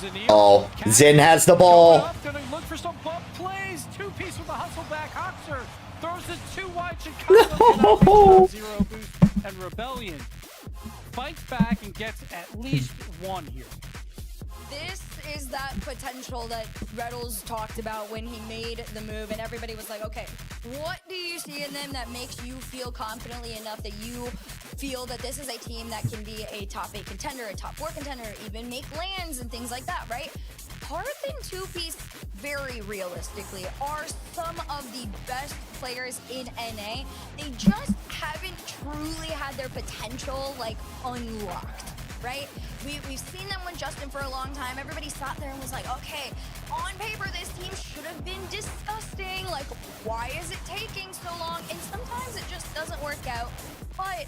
Zanil, Oh, Zin has the ball. Gonna look for some bump plays. Two-Piece with the hustle back. Hawkster throws it too wide. Chicago No. 0 boost, and Rebellion fights back and gets at least 1 here. This is that potential that Reynolds talked about when he made the move, and everybody was like, okay, what do you see in them that makes you feel confidently enough that you feel that this is a team that can be a top 8 contender, a top 4 contender, even make lands and things like that, right? Parth and Two-Piece, very realistically, are some of the best players in NA. They just haven't truly had their potential, like, unlocked. Right? We've seen them with Justin for a long time. Everybody sat there and was like, okay, on paper, this team should have been disgusting. Like, why is it taking so long? And sometimes it just doesn't work out. But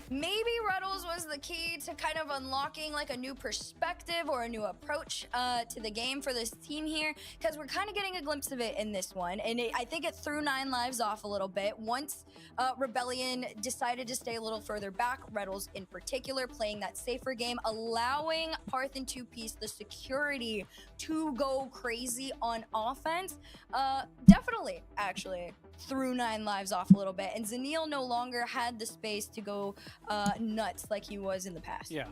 maybe Reynolds was the key to kind of unlocking like a new perspective or a new approach to the game for this team here, because we're kind of getting a glimpse of it in this one. And I think it threw 9 lives off a little bit once Rebellion decided to stay a little further back. Reynolds in particular playing that safer game, allowing Parth and Two-Piece the security to go crazy on offense. Definitely, actually, threw 9 lives off a little bit, and Zanil no longer had the space to go nuts like he was in the past. Yeah,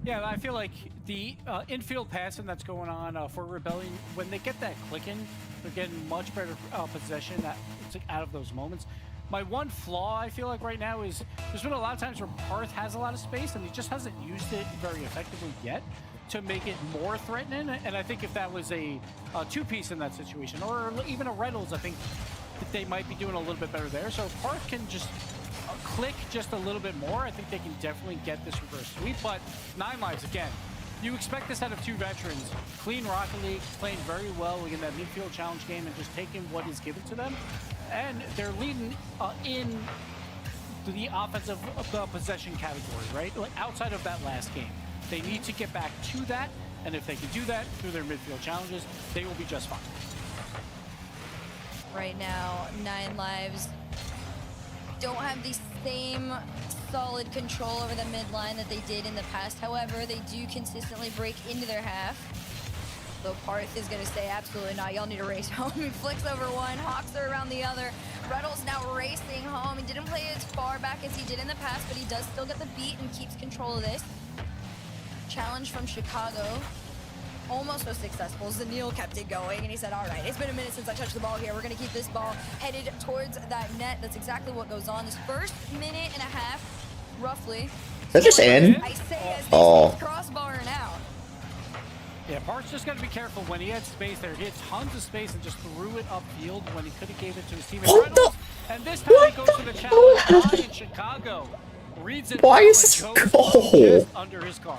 I feel like the infield passing that's going on for Rebellion, when they get that clicking, they're getting much better possession out of those moments. My one flaw, I feel like right now, is there's been a lot of times where Parth has a lot of space and he just hasn't used it very effectively yet to make it more threatening. And I think if that was a Two-Piece in that situation, or even a Reynolds, I think that they might be doing a little bit better there. So if Parth can just click just a little bit more, I think they can definitely get this reverse sweep. But 9 lives, again, you expect this out of 2 veterans. Clean Rocket League, playing very well in that midfield challenge game and just taking what is given to them. And they're leading in the offensive possession category, right? Like outside of that last game. They need to get back to that, and if they can do that through their midfield challenges, they will be just fine. Right now, 9 lives don't have the same solid control over the midline that they did in the past. However, they do consistently break into their half. So Parth is going to say, absolutely not. Y'all need to race home. He flicks over one. Hawks are around the other. Reynolds now racing home. He didn't play as far back as he did in the past, but he does still get the beat and keeps control of this. Challenge from Chicago. almost was successful. Zanil kept it going, and he said, all right, it's been a minute since I touched the ball here. We're going to keep this ball headed towards that net. That's exactly what goes on. This first minute and a half, roughly. Is that just in? I say as Oh. crossbar now. Yeah, Park's just got to be careful when he had space there. He had tons of space and just threw it upfield when he could have gave it to his teammate. What the? And this time he goes for the challenge high in Chicago. Reads it. Why well is this and goes goal? just under his car.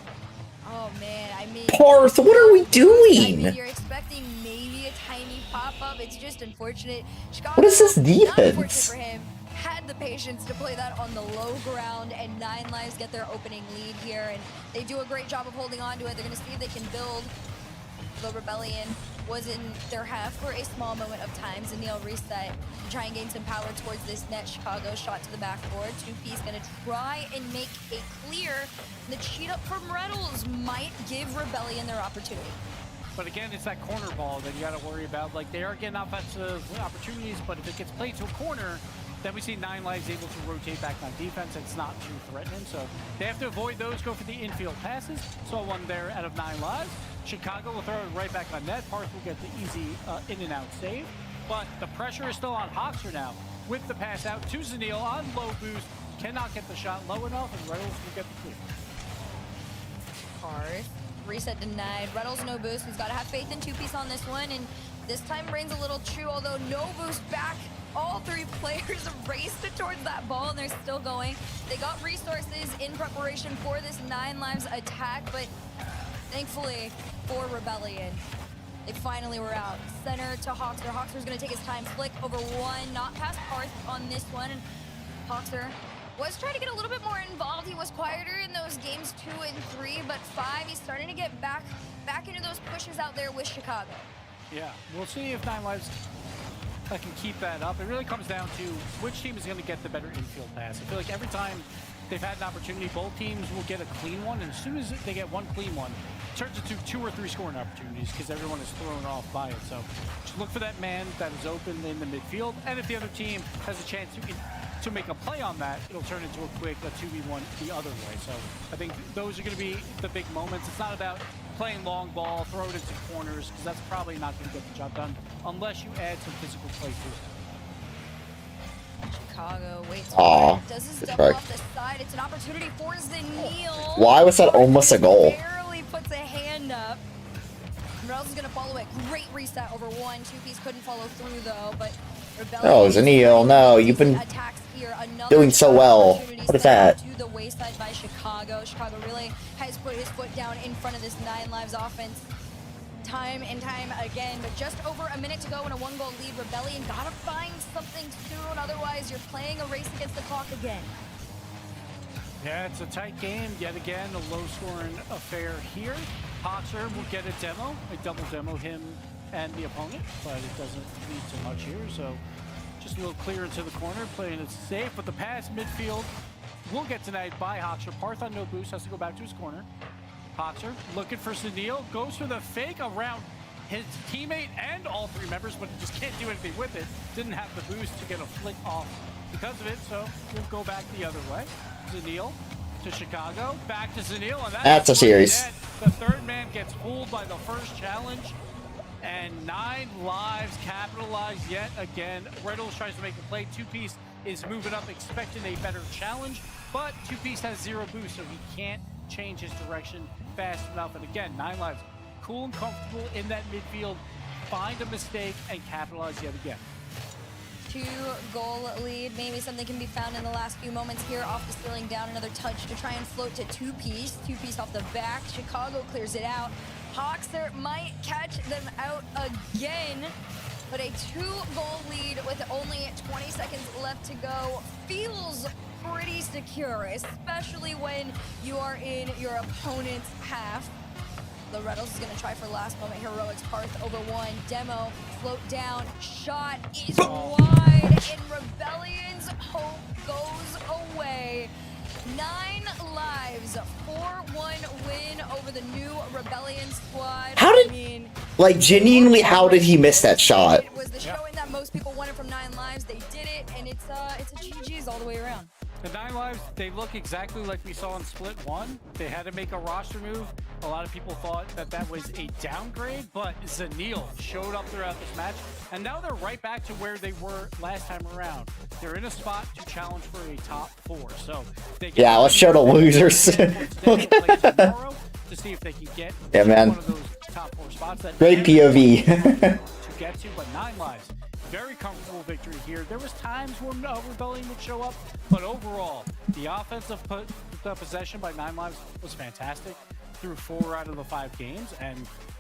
Oh man, I mean, Parth, what are we doing? I mean, you're expecting maybe a tiny pop-up. It's just unfortunate. Chicago, What is this not defense? unfortunate for him, had the patience to play that on the low ground, and 9 Lives get their opening lead here, and they do a great job of holding on to it. They're going to see if they can build. The Rebellion was in their half for a small moment of time. Zanil reset to try and gain some power towards this net. Chicago shot to the backboard. 2P's gonna try and make a clear. The cheat up from Reynolds might give Rebellion their opportunity. But again, it's that corner ball that you got to worry about. Like, they are getting offensive opportunities, but if it gets played to a corner, then we see 9 Lives able to rotate back on defense. It's not too threatening, so they have to avoid those, go for the infield passes. Saw one there out of 9 Lives. Chicago will throw it right back on net. Parth will get the easy in and out save. But the pressure is still on Hoxer now with the pass out to Zanil on low boost. Cannot get the shot low enough, and Reynolds will get the clear. Parth, reset denied. Reynolds no boost. He's got to have faith in 2P's on this one, and this time reigns a little true, although no boost back. All 3 players raced towards that ball, and they're still going. They got resources in preparation for this 9 Lives attack, but thankfully for Rebellion, they finally were out. Center to Hoxer. Hoxer's going to take his time. Flick over 1, not past Parth on this one. And Hoxer was trying to get a little bit more involved. He was quieter in those games 2 and 3, but 5, he's starting to get back into those pushes out there with Chicago. Yeah, we'll see if 9 Lives can keep that up. It really comes down to which team is going to get the better infield pass. I feel like every time they've had an opportunity, both teams will get a clean one, and as soon as they get one clean one, it turns into 2 or 3 scoring opportunities because everyone is thrown off by it. So just look for that man that is open in the midfield, and if the other team has a chance to make a play on that, it'll turn into a quick 2v1 the other way. So I think those are going to be the big moments. It's not about playing long ball, throw it into corners, because that's probably not going to get the job done unless you add some physical play to it. Chicago waits. Does his good step try. off the side. It's an opportunity for Zanil. Why was that almost a goal? Barely puts a hand up. Reynolds is going to follow it. Great reset over 1. 2P's couldn't follow through though, but Rebellion. Oh, Zanil, no, you've been doing so well. What is that? To the wayside by Chicago. Chicago really has put his foot down in front of this 9 Lives offense time and time again, but just over a minute to go in a 1-goal lead. Rebellion gotta find something soon, otherwise you're playing a race against the clock again. Yeah, it's a tight game. Yet again, a low-scoring affair here. Hoxer will get a demo. A double demo him and the opponent, but it doesn't lead to much here. So just a little clear into the corner, playing it safe. But the pass midfield will get denied by Hoxer. Parth on no boost, has to go back to his corner. Hoxer looking for Zanil, goes for the fake around his teammate and all 3 members, but he just can't do anything with it. Didn't have the boost to get a flick off because of it, so we'll go back the other way. Zanil to Chicago, back to Zanil, and That's a series. The 3rd man gets fooled by the first challenge, and 9 Lives capitalize yet again. Reynolds tries to make the play. 2P's is moving up, expecting a better challenge, but 2P's has 0 boost, so he can't change his direction fast enough. And again, 9 Lives cool and comfortable in that midfield, find a mistake and capitalize yet again. 2-goal lead. Maybe something can be found in the last few moments here. Off the ceiling, down another touch to try and float to 2P's. 2P's off the back. Chicago clears it out. Hoxer might catch them out again, but a 2-goal lead with only 20 seconds left to go feels pretty secure, especially when you are in your opponent's half. The Reynolds is going to try for last moment heroics. Parth over 1. Demo, float down, shot is wide, and Rebellion's hope goes away. 9 Lives, 4-1 win over the new Rebellion squad. How did, like, genuinely, how did he miss that shot? It was the showing that most people wanted from 9 Lives. They did it, and it's a GG's all the way around. The 9 Lives, they look exactly like we saw in Split 1. They had to make a roster move. A lot of people thought that that was a downgrade, but Zanil showed up throughout this match, and now they're right back to where they were last time around. They're in a spot to challenge for a top 4. So they get Yeah, let's show the losers. tomorrow to see if they can get Yeah, man. one of those top 4 spots. That Great POV. to get to, but 9 lives. Very comfortable victory here. There was times when Rebellion would show up, but overall, the offensive possession by 9 lives was fantastic through 4 out of the 5 games, and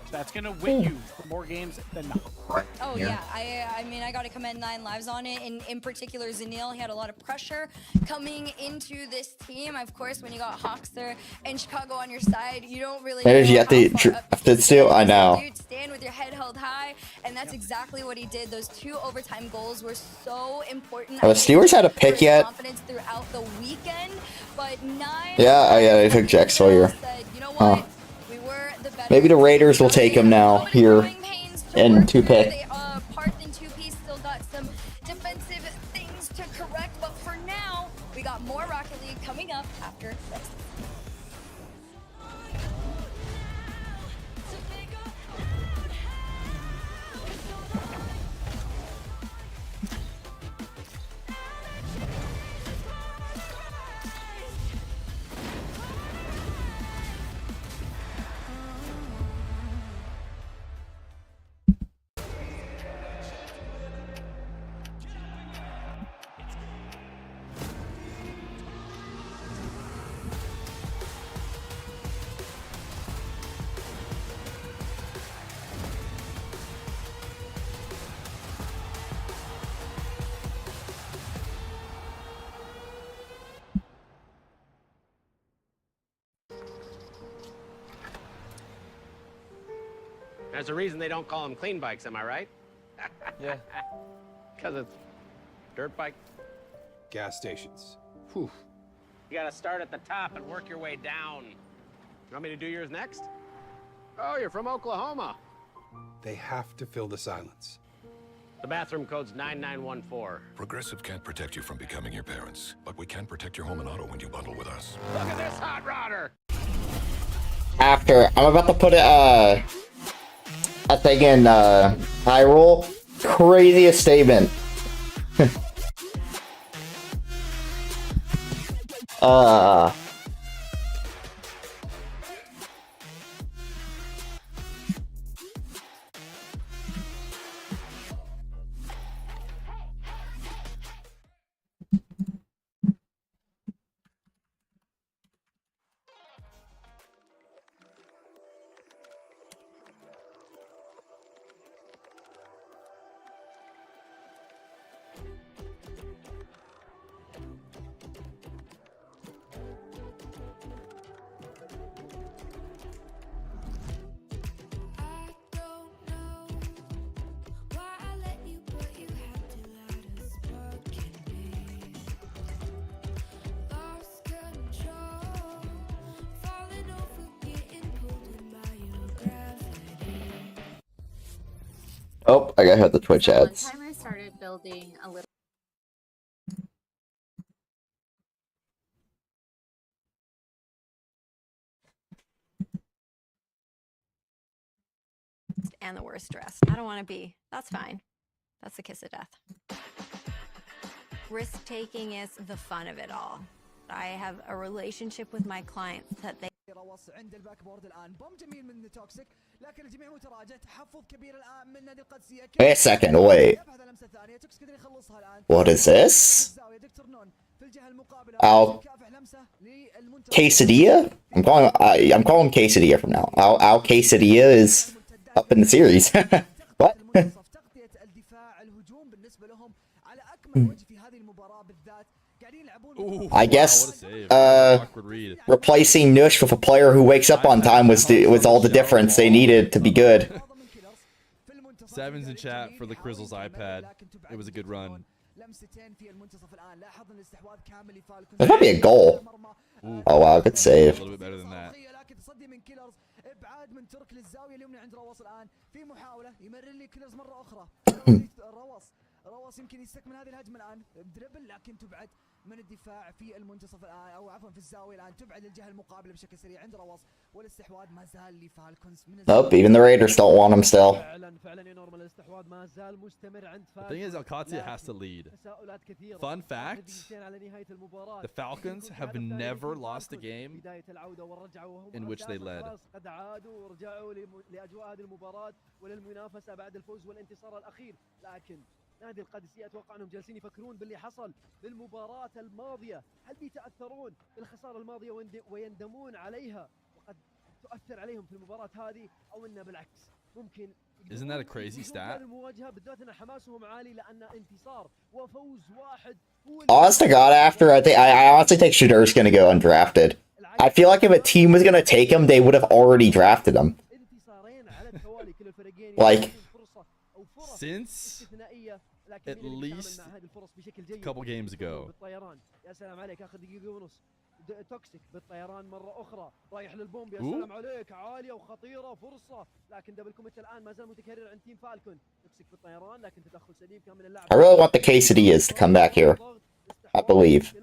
that's gonna win you more games than not. Oh yeah, I mean, I gotta commend 9 lives on it, and in particular Zanil. He had a lot of pressure coming into this team. Of course, when you got Hawkster and Chicago on your side, you don't really There's know yet how the far up you drafted can still. I stand. know. Dude, stand with your head held high, and that's exactly what he did. Those 2 overtime goals were so important. Have the Steelers had a pick for his yet? confidence throughout the weekend, but 9. Yeah, oh yeah, they took Jack Sawyer. Said, you know Huh. what? We were the better Maybe the Raiders will team. take him now here Growing pains to in work 2 through. pick. They, Parth and 2P still got some defensive things to correct, but for now, we got more Rocket League coming up after this. There's a reason they don't call them clean bikes, am I right? Yeah. Because it's dirt bike. Gas stations. Whew. You gotta start at the top and work your way down. You want me to do yours next? Oh, you're from Oklahoma. They have to fill the silence. The bathroom code's 9914. Progressive can't protect you from becoming your parents, but we can protect your home and auto when you bundle with us. Look at this hot rodder! After, I'm about to put a thing in Hyrule. Craziest statement. Oh, I got hit the Twitch ads. One time I started building a little. And the worst dressed. I don't want to be. That's fine. That's the kiss of death. Risk taking is the fun of it all. I have a relationship with my clients that they. عند الباك بورد الان بوم جميل من توكسيك لكن الجميع متراجع تحفظ كبير الان من نادي القادسيه. Wait a second, wait. What is this? Al Quesadilla? I'm calling Quesadilla from now. Al Quesadilla is up in the series. What? Ooh, I guess wow, what a save. Awkward read. replacing Nush with a player who wakes up on time was all the difference they needed to be good. Sevens in chat for the Crizzles iPad. It was a good run. There might be a goal. Ooh. Oh wow, good save. A little bit better than that. ابعاد من ترك للزاويه اليمنى عند روس الان في محاوله يمرر لي كيلرز مره اخرى. روس يمكن يستكمل هذه الهجمه الان بدربل لكن تبعد من الدفاع في المنتصف الان او عفوا في الزاويه الان تبعد الجهه المقابله بشكل سريع عند روس والاستحواذ ما زال لفالكونز من Nope, even the Raiders don't want him still. The thing is, Alcatia has to lead. Fun fact, the Falcons have never lost a game in which they led. نادي القادسية أتوقع أنهم جالسين يفكرون باللي حصل بالمباراة الماضية، هل بيتأثرون بالخسارة الماضية ويندمون عليها وقد تؤثر عليهم في المباراة هذه، أو إنه بالعكس ممكن. Isn't that a crazy stat? المواجهة بالذات أن حماسهم عالي لأن انتصار وفوز واحد. Honest to God, after I honestly think Shadur's gonna go undrafted. I feel like if a team was gonna take him, they would have already drafted him. Like. Since at least a couple games ago. توكسيك بالطيران مرة أخرى رايح للبومب يا سلام عليك عالية وخطيرة فرصة لكن دبل كوميت الآن ما زال متكرر عند تيم فالكون. توكسيك بالطيران لكن تدخل سليم كان من اللاعب. I really want the quesadillas to come back here. I believe.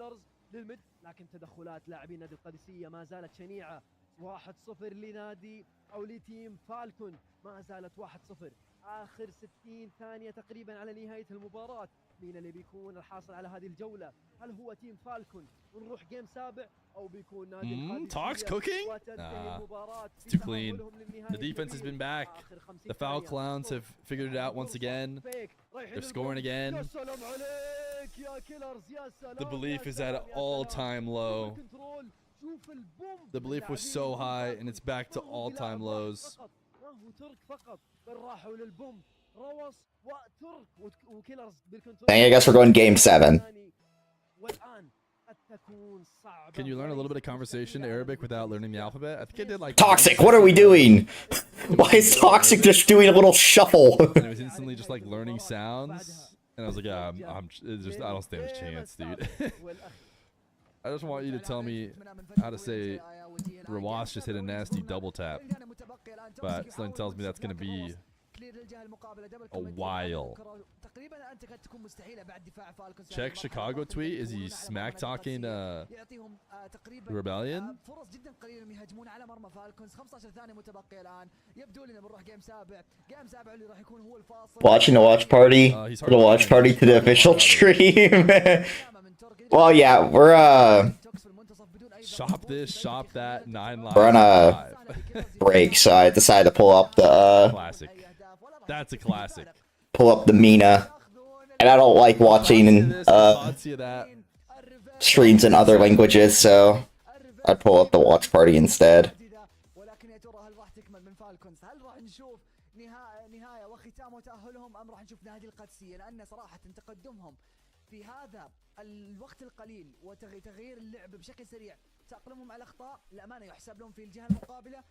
لكن تدخلات لاعبين نادي القادسية ما زالت شنيعة. 1-0 لنادي أو لتيم فالكون، ما زالت 1-0. آخر 60 ثانية تقريبا على نهاية المباراة، مين اللي بيكون الحاصل على هذه الجولة؟ هل هو تيم فالكون ونروح جيم سابع أو بيكون نادي Talks cooking? It's too clean. The defense has been back. The foul clowns have figured it out once again. They're scoring again. The belief is at an all-time low. The belief was so high, and it's back to all-time lows. Dang, I guess we're going game 7. Can you learn a little bit of conversation Arabic without learning the alphabet? I think I did like Toxic, what are we doing? Why is Toxic just doing a little shuffle? And it was instantly just like learning sounds, and I was like, yeah, I don't stand a chance, dude. I just want you to tell me how to say Rawas just hit a nasty double tap, but something tells me that's going to be a while. Check Chicago tweet. Is he smack talking Rebellion? Watching the watch party. The watch party to the official stream. Well, yeah, we're shop this, shop that, 9 lives. We're on a break, so I decided to pull up the classic. That's a classic. Pull up the Mina, and I don't like watching streams in other languages, so I pull up the watch party instead. في هذا الوقت القليل وتغيير اللعب بشكل سريع تأقلمهم على أخطاء الأمانة يحسب لهم في الجهة المقابلة.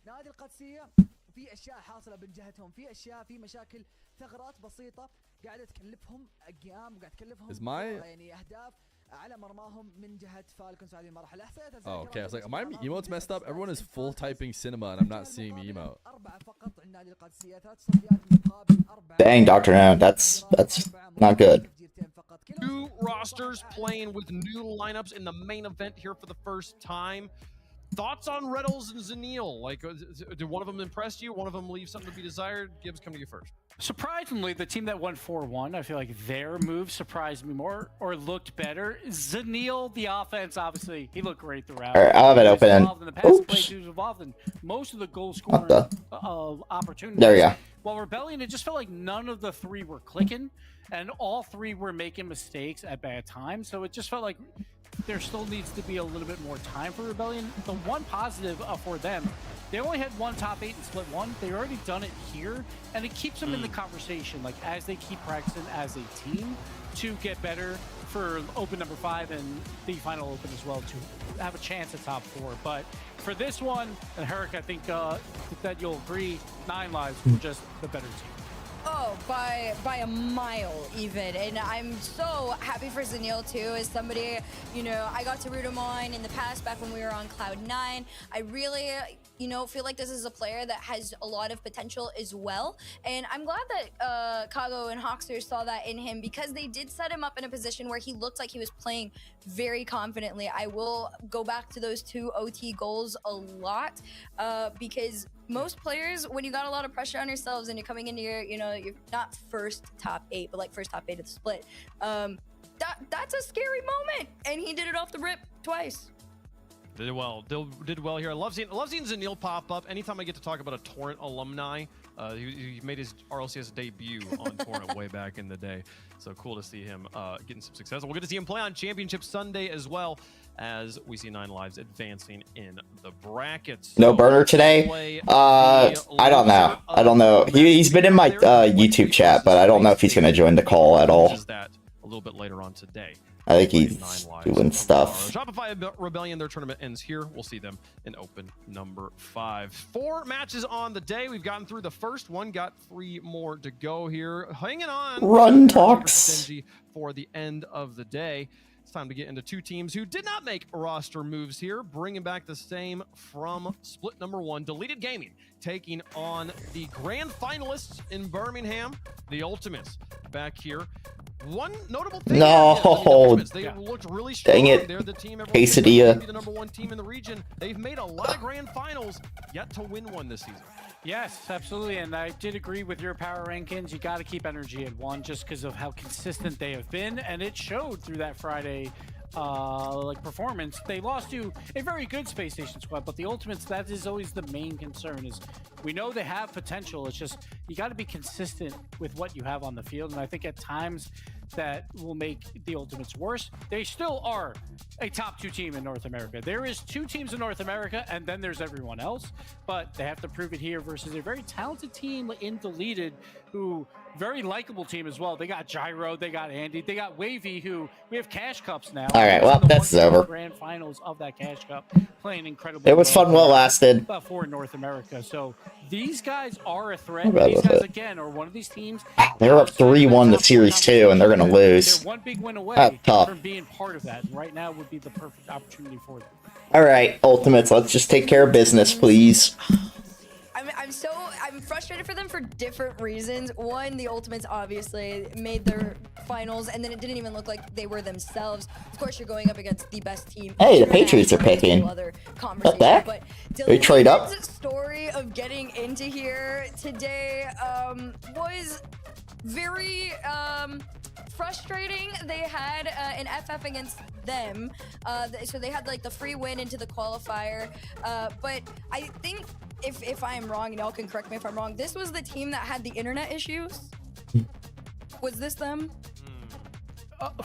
نادي القادسية في أشياء حاصلة من جهتهم، في أشياء في مشاكل ثغرات بسيطة قاعدة تكلفهم أيام وقاعدة تكلفهم يعني أهداف على مرماهم من جهة فالكونز في هذه المرحلة. Oh, okay, I was like, are my emotes messed up? Everyone is full typing cinema and I'm not seeing the emote. Dang, Dr. No, that's not good. New rosters playing with new lineups in the main event here for the first time. Thoughts on Reynolds and Zanil? Like, did one of them impress you? One of them leave something to be desired? Gibbs, come to you first. Surprisingly, the team that won 4-1, I feel like their move surprised me more or looked better. Zanil, the offense, obviously, he looked great throughout. All right, I'll have it open. In the past play, he was involved in most of the goal scoring opportunities. There we go. While Rebellion, it just felt like none of the three were clicking, and all three were making mistakes at bad times. So it just felt like there still needs to be a little bit more time for Rebellion. The one positive for them, they only had one top 8 in split 1. They already done it here, and it keeps them in the conversation, like as they keep practicing as a team to get better for open number 5 and the final open as well to have a chance at top 4. But for this one, and Herrick, I think that you'll agree, 9 lives were just the better team. Oh, by a mile even. And I'm so happy for Zanil too, as somebody, you know, I got to root him on in the past back when we were on Cloud9. I really, you know, feel like this is a player that has a lot of potential as well. And I'm glad that Kago and Hawkster saw that in him, because they did set him up in a position where he looked like he was playing very confidently. I will go back to those 2 OT goals a lot because most players, when you got a lot of pressure on yourselves and you're coming into your, you know, you're not first top 8, but like first top 8 of the split, that's a scary moment. And he did it off the rip twice. Did well. Did well here. I love seeing Zanil pop up. Anytime I get to talk about a Torrent alumni, he made his RLCS debut on Torrent way back in the day. So cool to see him getting some success. We'll get to see him play on Championship Sunday as well, as we see 9 Lives advancing in the brackets. No burner today? I don't know. I don't know. He's been in my YouTube chat, but I don't know if he's going to join the call at all. That a little bit later on today. I think he's doing stuff. Shopify Rebellion, their tournament ends here. We'll see them in open number 5. 4 matches on the day. We've gotten through the first one, got 3 more to go here. Hanging on. Run talks for the end of the day. It's time to get into 2 teams who did not make roster moves here, bringing back the same from split number 1. Deleted Gaming taking on the grand finalists in Birmingham, the Ultimates, back here. One notable thing. No. They looked really strong. Dang it. They're the team Quesadilla. The number 1 team in the region. They've made a lot of grand finals, yet to win one this season. Yes, absolutely, and I did agree with your power rankings. You got to keep energy at 1 just because of how consistent they have been, and it showed through that Friday performance. They lost to a very good Space Station squad, but the Ultimates, that is always the main concern. Is we know they have potential. It's just you got to be consistent with what you have on the field, and I think at times that will make the Ultimates worse. They still are a top 2 team in North America. There is 2 teams in North America, and then there's everyone else, but they have to prove it here versus a very talented team in Deleted, who very likable team as well. They got Gyro, they got Andy, they got Wavy, who we have Cash Cups now. All right, well, that's over. Grand finals of that Cash Cup, playing incredibly. It was fun while it lasted. For North America, so these guys are a threat. These guys again are one of these teams. They're up 3-1 to Series 2, and they're gonna lose. They're one big win away from being part of that. And right now would be the perfect opportunity for them. All right, Ultimates, let's just take care of business, please. I'm frustrated for them for different reasons. One, the Ultimates obviously made their finals, and then it didn't even look like they were themselves. Of course, you're going up against the best team. Hey, the Patriots are picking. What the heck? They trade up. The story of getting into here today was very frustrating. They had an FF against them, so they had like the free win into the qualifier, but I think if I am wrong, and y'all can correct me if I'm wrong, this was the team that had the internet issues. Was this them?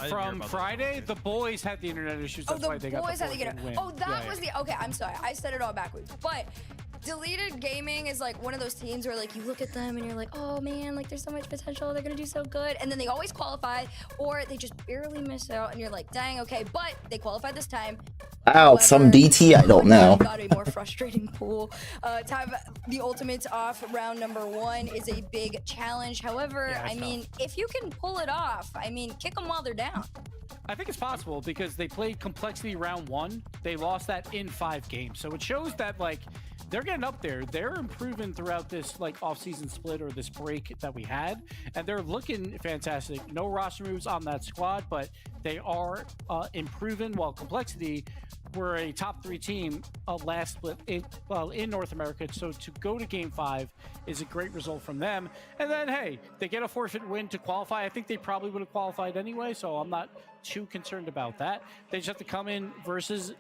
From Friday, the boys had the internet issues. That's why they got the win. Oh, that was the okay. I'm sorry, I said it all backwards, but. Deleted Gaming is like one of those teams where like you look at them and you're like, oh man, like there's so much potential, they're gonna do so good, and then they always qualify, or they just barely miss out, and you're like, dang, okay, but they qualified this time. Wow, some DT, I don't know. Got a more frustrating pool. To have the Ultimates off round number 1 is a big challenge. However, I mean, if you can pull it off, I mean, kick them while they're down. I think it's possible because they played Complexity round 1. They lost that in 5 games, so it shows that like they're getting up there. They're improving throughout this like off-season split or this break that we had, and they're looking fantastic. No roster moves on that squad, but they are improving. While Complexity were a top 3 team last split in North America, so to go to Game 5 is a great result from them. And then hey, they get a forfeit win to qualify. I think they probably would have qualified anyway, so I'm not too concerned about that. They just have to come in versus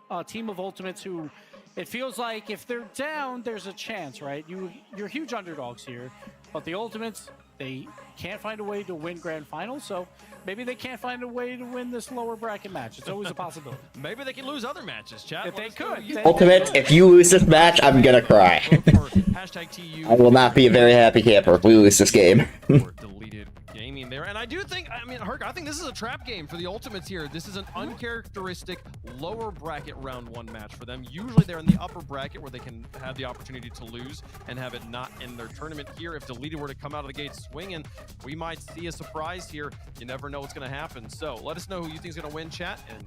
a team of Ultimates who. It feels like if they're down, there's a chance, right? You're huge underdogs here, but the Ultimates, they can't find a way to win grand finals, so maybe they can't find a way to win this lower bracket match. It's always a possibility. Maybe they can lose other matches, chat. If they could. Ultimates, if you lose this match, I'm gonna cry. I will not be a very happy camper if we lose this game. Deleted Gaming there. And I do think, I mean, Herc, I think this is a trap game for the Ultimates here. This is an uncharacteristic lower bracket round 1 match for them. Usually they're in the upper bracket where they can have the opportunity to lose and have it not in their tournament here. If Deleted were to come out of the gate swinging, we might see a surprise here. You never know what's going to happen. So let us know who you think is going to win, chat, and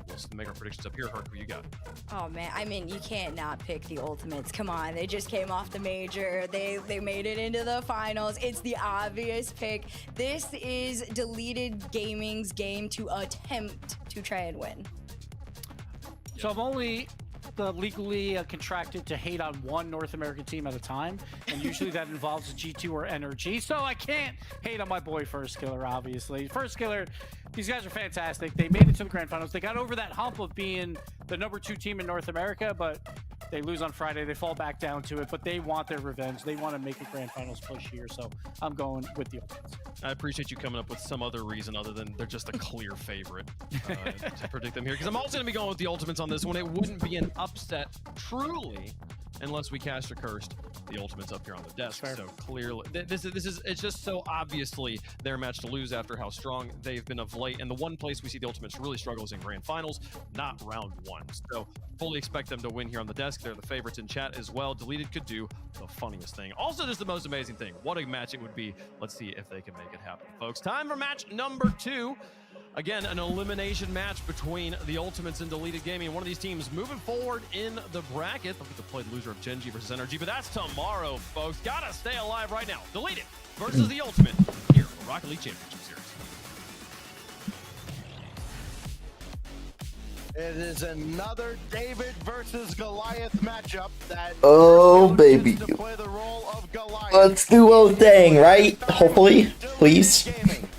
we'll make our predictions up here. Herc, who you got? Oh man, I mean, you can't not pick the Ultimates. Come on, they just came off the major. They made it into the finals. It's the obvious pick. This is Deleted Gaming's game to attempt to try and win. So I'm only legally contracted to hate on one North American team at a time, and usually that involves G2 or NRG, so I can't hate on my boy First Killer, obviously. First Killer, these guys are fantastic. They made it to the grand finals. They got over that hump of being the #2 team in North America, but they lose on Friday. They fall back down to it, but they want their revenge. They want to make a grand finals push here, so I'm going with the Ultimates. I appreciate you coming up with some other reason other than they're just a clear favorite to predict them here, because I'm also going to be going with the Ultimates on this one. It wouldn't be an upset truly unless we cast or cursed the Ultimates up here on the desk. So clearly, this is it's just so obviously their match to lose after how strong they've been of late. And the one place we see the Ultimates really struggle is in grand finals, not round 1. So fully expect them to win here on the desk. They're the favorites in chat as well. Deleted could do the funniest thing. Also, just the most amazing thing. What a match it would be. Let's see if they can make it happen, folks. Time for match number 2. Again, an elimination match between the Ultimates and Deleted Gaming. One of these teams moving forward in the bracket. They'll get to play the loser of Genji versus NRG, but that's tomorrow, folks. Gotta stay alive right now. Deleted versus the Ultimate here in the Rocket League Championship Series. It is another David versus Goliath matchup that baby. to play the role of Goliath. Let's do a thing, right? Hopefully, please.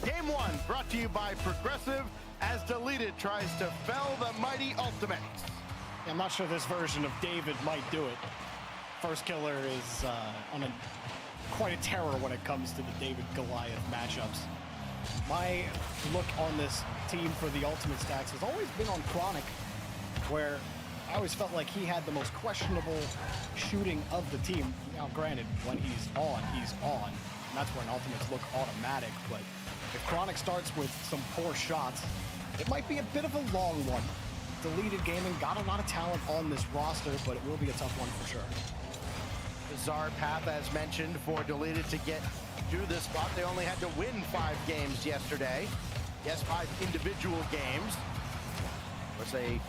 Game 1 brought to you by Progressive as Deleted tries to fell the mighty Ultimates. Yeah, I'm not sure this version of David might do it. First Killer is on quite a terror when it comes to the David-Goliath matchups. My look on this team for the Ultimate stacks has always been on Chronic, where I always felt like he had the most questionable shooting of the team. Now, granted, when he's on, he's on. And that's when Ultimates look automatic, but if Chronic starts with some poor shots, it might be a bit of a long one. Deleted Gaming got a lot of talent on this roster, but it will be a tough one for sure. Bizarre path, as mentioned, for Deleted to get to this spot. They only had to win 5 games yesterday. Yes, 5 individual games. Let's say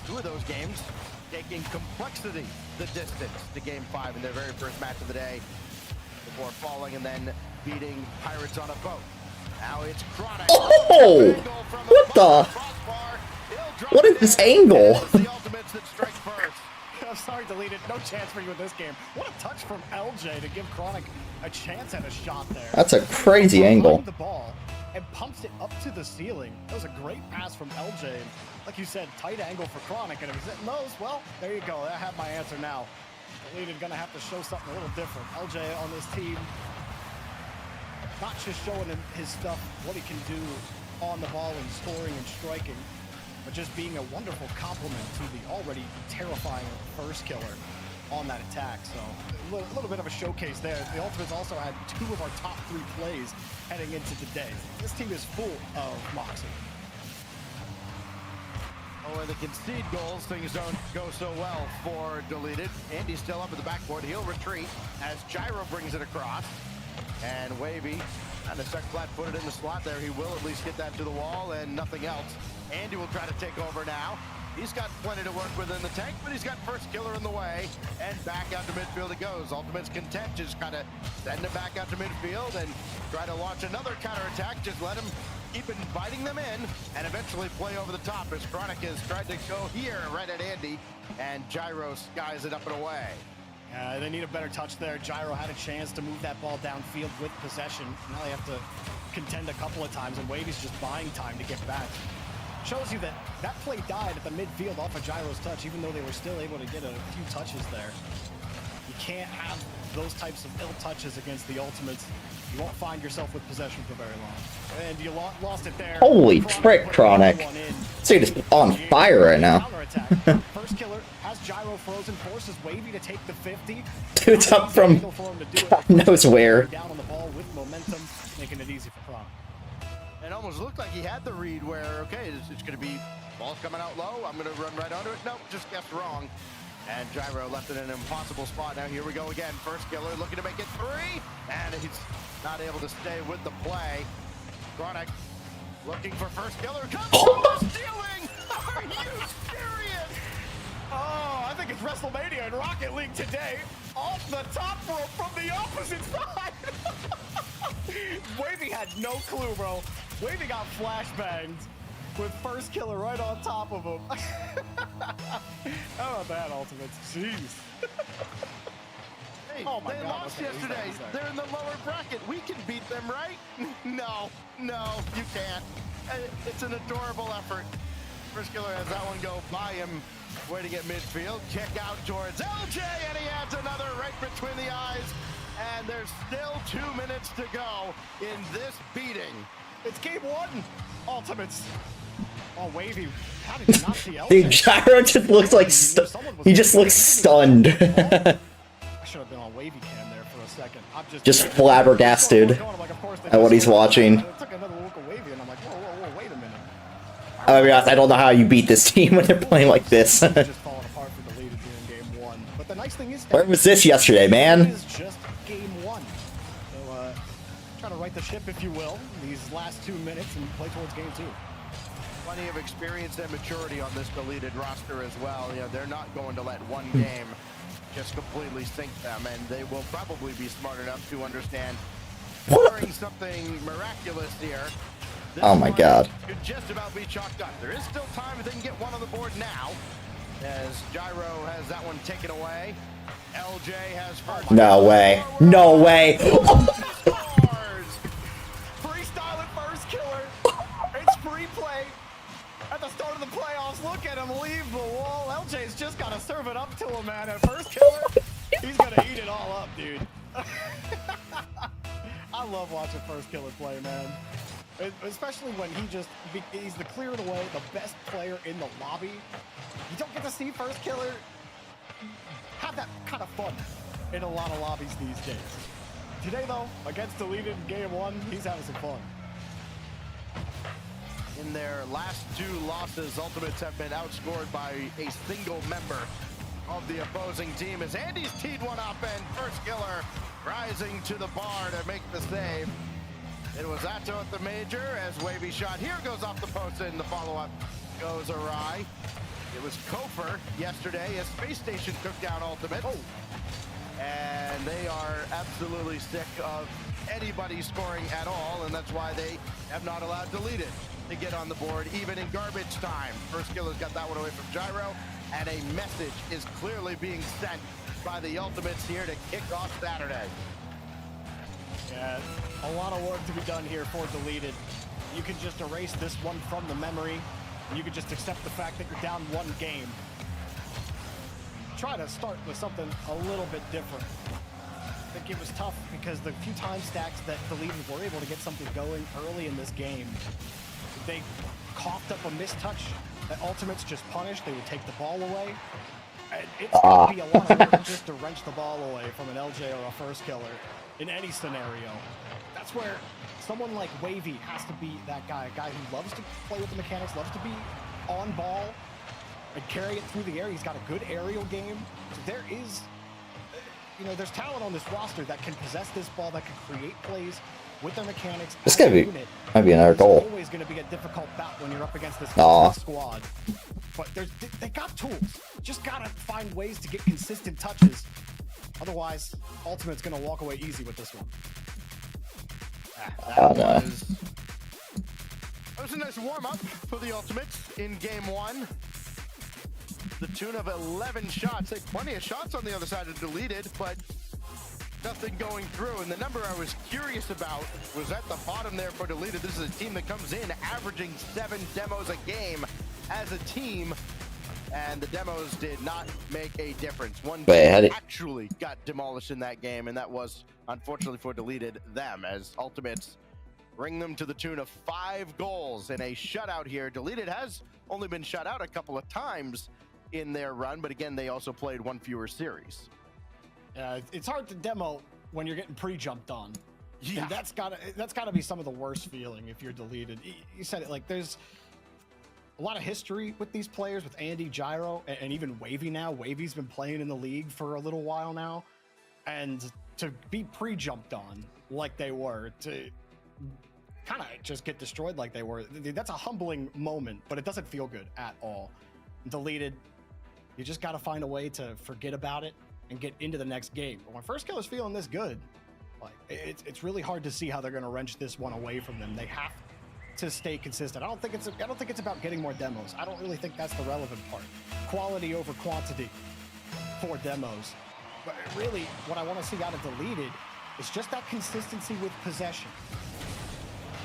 2 of those games taking complexity the distance to game 5 in their very first match of the day before falling and then beating Pirates on a boat. Now it's Chronic. Oh! What the? What is this angle? The Ultimates that strike first. I'm sorry, Deleted. No chance for you in this game. What a touch from LJ to give Chronic a chance at a shot there. That's a crazy angle. The ball and pumps it up to the ceiling. That was a great pass from LJ. And like you said, tight angle for Chronic. And if he's hitting those, well, there you go. I have my answer now. Deleted gonna have to show something a little different. LJ on this team, not just showing him his stuff, what he can do on the ball and scoring and striking, but just being a wonderful complement to the already terrifying First Killer on that attack. So a little bit of a showcase there. The Ultimates also had 2 of our top 3 plays heading into the day. This team is full of moxie. Oh, when they concede goals, things don't go so well for Deleted. Andy's still up at the backboard. He'll retreat as Gyro brings it across. And Wavy, kind of stuck flat-footed in the slot there. He will at least get that to the wall and nothing else. Andy will try to take over now. He's got plenty to work with in the tank, but he's got First Killer in the way. And back out to midfield it goes. Ultimate's content, just kind of send it back out to midfield and try to launch another counterattack. Just let him keep inviting them in and eventually play over the top as Chronic has tried to go here right at Andy. And Gyro skies it up and away. They need a better touch there. Gyro had a chance to move that ball downfield with possession. Now they have to contend a couple of times, and Wavy's just buying time to get back. Shows you that that play died at the midfield off of Gyro's touch, even though they were still able to get a few touches there. You can't have those types of ill touches against the Ultimates. You won't find yourself with possession for very long. And you lost it there. Holy frick, Chronic. This dude is on fire right now. First Killer has Gyro frozen, forces Wavy to take the 50. Dude's up from God knows where. Down on the ball with momentum. making it easy for Kron. It almost looked like he had the read where, okay, it's going to be ball's coming out low. I'm going to run right onto it. Nope, just guessed wrong. And Gyro left it in an impossible spot. Now here we go again. First killer looking to make it 3. And he's not able to stay with the play. Chronic looking for first killer. Comes stealing! Are you serious? Oh, I think it's WrestleMania in Rocket League today. Off the top rope from the opposite side. Wavy had no clue, bro. Wavy got flashbanged with first killer right on top of him. How about that, Ultimates? Jeez. Hey, oh my they God, lost okay, yesterday. They're in the lower bracket. We can beat them, right? No, you can't. It's an adorable effort. First killer has that one go by him. Way to get midfield. Kick out towards LJ, and he adds another right between the eyes. And there's still 2 minutes to go in this beating. It's game 1. Ultimates. Oh, Wavy. How did you not see LJ? Dude, Gyro just looks like he just looks stunned. I should have been on Wavy cam there for a second. I'm just flabbergasted at what he's watching. I took another look at Wavy and I'm like, whoa, wait a minute. I mean, I don't know how you beat this team when they're playing like this. Just falling apart for Deleted during game 1. But the nice thing is, where was this yesterday, man? It is just game 1. So trying to right the ship, if you will, these last 2 minutes and play towards game 2. Plenty of experience and maturity on this Deleted roster as well. You know, they're not going to let one game just completely sink them, and they will probably be smart enough to understand barring something miraculous here. Oh my God. Could just about be chalked up. There is still time if they can get one on the board now, as Gyro has that one taken away. LJ has first. No way. No way. Freestyle at first killer. It's free play. At the start of the playoffs, look at him leave the wall. LJ's just got to serve it up to him, man. At first killer, he's going to eat it all up, dude. I love watching first killer play, man. Especially when he's the clear away, the best player in the lobby. You don't get to see first killer have that kind of fun in a lot of lobbies these days. Today, though, against Deleted in game 1, he's having some fun. In their last 2 losses, Ultimates have been outscored by a single member of the opposing team as Andy's teed one up and first killer rising to the bar to make the save. It was Atto at the major as Wavy shot here goes off the post and the follow-up goes awry. It was Kofer yesterday as Space Station took down Ultimate. And they are absolutely sick of anybody scoring at all, and that's why they have not allowed Deleted to get on the board, even in garbage time. First killer's got that one away from Gyro, and a message is clearly being sent by the Ultimates here to kick off Saturday. Yeah, a lot of work to be done here for Deleted. You can just erase this one from the memory, and you can just accept the fact that you're down 1 game. Try to start with something a little bit different. I think it was tough because the few time stacks that Deleted were able to get something going early in this game, they coughed up a mistouch that Ultimates just punished. They would take the ball away. And it's going to be a lot of work just to wrench the ball away from an LJ or a first killer in any scenario. That's where someone like Wavy has to be that guy, a guy who loves to play with the mechanics, loves to be on ball and carry it through the air. He's got a good aerial game. So there is, there's talent on this roster that can possess this ball, that can create plays with their mechanics. This might be another goal. It's always going to be a difficult bout when you're up against this squad. But they got tools. Just got to find ways to get consistent touches. Otherwise, Ultimate's going to walk away easy with this one. That was a nice warm-up for the Ultimates in game 1. The tune of 11 shots. They had plenty of shots on the other side of Deleted, but nothing going through. And the number I was curious about was at the bottom there for Deleted. This is a team that comes in averaging 7 demos a game as a team, and the demos did not make a difference. One team actually got demolished in that game, and that was, unfortunately for Deleted, them, as Ultimates bring them to the tune of 5 goals in a shutout here. Deleted has only been shut out a couple of times in their run, but again, they also played 1 fewer series. It's hard to demo when you're getting pre-jumped on. Yeah, that's gotta be some of the worst feeling if you're deleted. You said it, like, there's a lot of history with these players, with Andy, Gyro, and even Wavy now. Wavy's been playing in the league for a little while now, and to be pre-jumped on like they were, to kind of just get destroyed like they were, that's a humbling moment, but it doesn't feel good at all. Deleted, you just got to find a way to forget about it and get into the next game. But when First Killer's feeling this good, like, it's really hard to see how they're going to wrench this one away from them. They have to stay consistent. I don't think it's about getting more demos. I don't really think that's the relevant part. Quality over quantity for demos. But really, what I want to see out of Deleted is just that consistency with possession.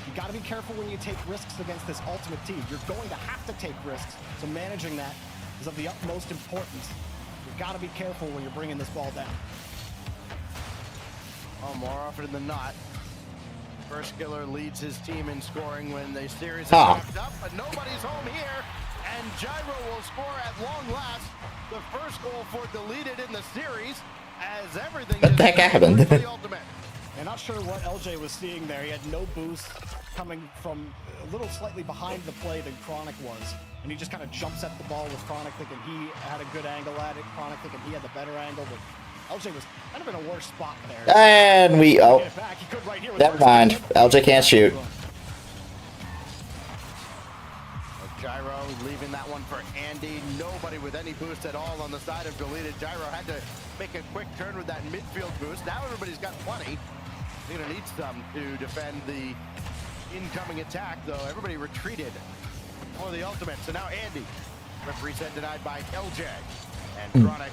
You got to be careful when you take risks against this ultimate team. You're going to have to take risks, so managing that is of the utmost importance. You've got to be careful when you're bringing this ball down. Oh, more often than not, First Killer leads his team in scoring when the series is wrapped up, but nobody's home here, and Gyro will score at long last the first goal for Deleted in the series, as everything what the heck happened? I'm not sure what LJ was seeing there. He had no boost, coming from a little slightly behind the play than Chronic was, and he just kind of jumps at the ball with Chronic thinking he had a good angle at it, Chronic thinking he had the better angle, but LJ was kind of in a worse spot there. And we, oh, never mind. LJ can't shoot. Gyro leaving that one for Andy. Nobody with any boost at all on the side of Deleted. Gyro had to make a quick turn with that midfield boost. Now everybody's got plenty. They're going to need some to defend the incoming attack, though. Everybody retreated for the ultimate. So now Andy. Referee said denied by LJ. And Chronic,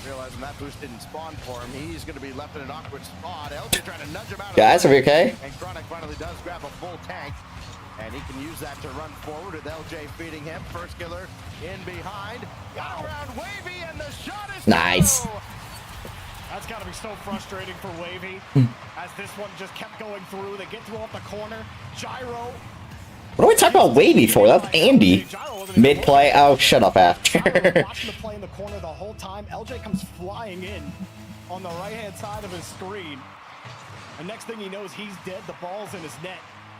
realizing that boost didn't spawn for him, he's going to be left in an awkward spot. LJ trying to nudge him out. Guys, are we okay? And Chronic finally does grab a full tank. And he can use that to run forward with LJ feeding him. First Killer in behind. Got around Wavy, and the shot is nice. through. That's got to be so frustrating for Wavy, as this one just kept going through. They get through off the corner. Gyro. What are we talking about Wavy for? That's Andy. Mid play. Oh, shut up, after. Watching the play in the corner the whole time. LJ comes flying in on the right-hand side of his screen. And next thing he knows, he's dead. The ball's in his net.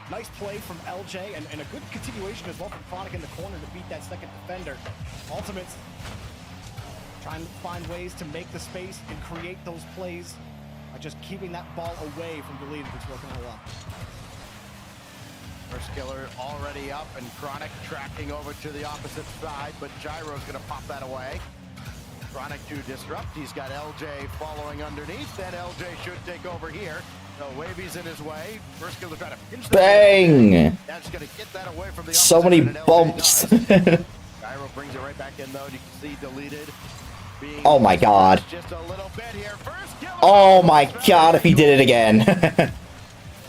Nice play from LJ, and a good continuation as well from Chronic in the corner to beat that second defender. Ultimates trying to find ways to make the space and create those plays by just keeping that ball away from Deleted. It's working a lot. First Killer already up, and Chronic tracking over to the opposite side, but Gyro's going to pop that away. Chronic to disrupt. He's got LJ following underneath, and LJ should take over here. So Wavy's in his way. First Killer trying to pinch that. Bang! That's going to get that away from the so many bumps. Gyro brings it right back in, though. You can see Deleted being oh my god. Just a little bit here. First Killer. Oh my god, if he did it again.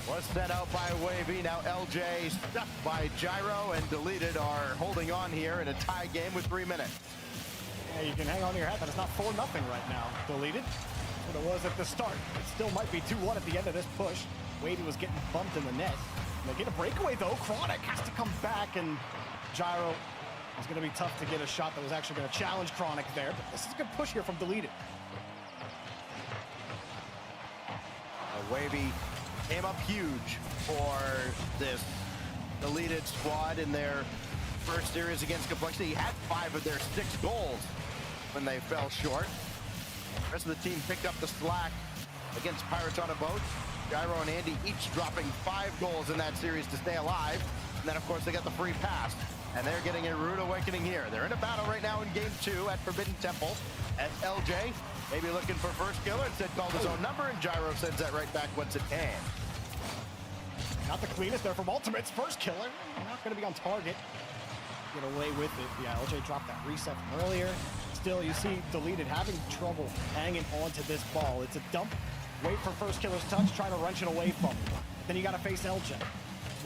Was set out by Wavy. Now LJ stuck by Gyro, and Deleted are holding on here in a tie game with 3 minutes. Yeah, you can hang on to your hat that it's not 4-0 right now. Deleted. What it was at the start. It still might be 2-1 at the end of this push. Wavy was getting bumped in the net. They get a breakaway though. Chronic has to come back, and Gyro is going to be tough to get a shot that was actually going to challenge Chronic there. But this is a good push here from Deleted. Wavy came up huge for this Deleted squad in their first series against Complexity. He had 5 of their 6 goals when they fell short. The rest of the team picked up the slack against Pirates on a Boat. Gyro and Andy each dropping 5 goals in that series to stay alive. And then, of course, they got the free pass. And they're getting a rude awakening here. They're in a battle right now in Game 2 at Forbidden Temple. As LJ maybe looking for First Killer, instead called his own number, and Gyro sends that right back once it can. Not the cleanest there from Ultimates. First Killer, not going to be on target. Get away with it. Yeah, LJ dropped that reset from earlier. Still, you see Deleted having trouble hanging onto this ball. It's a dump. Wait for First Killer's touch, try to wrench it away from him. Then you got to face LJ.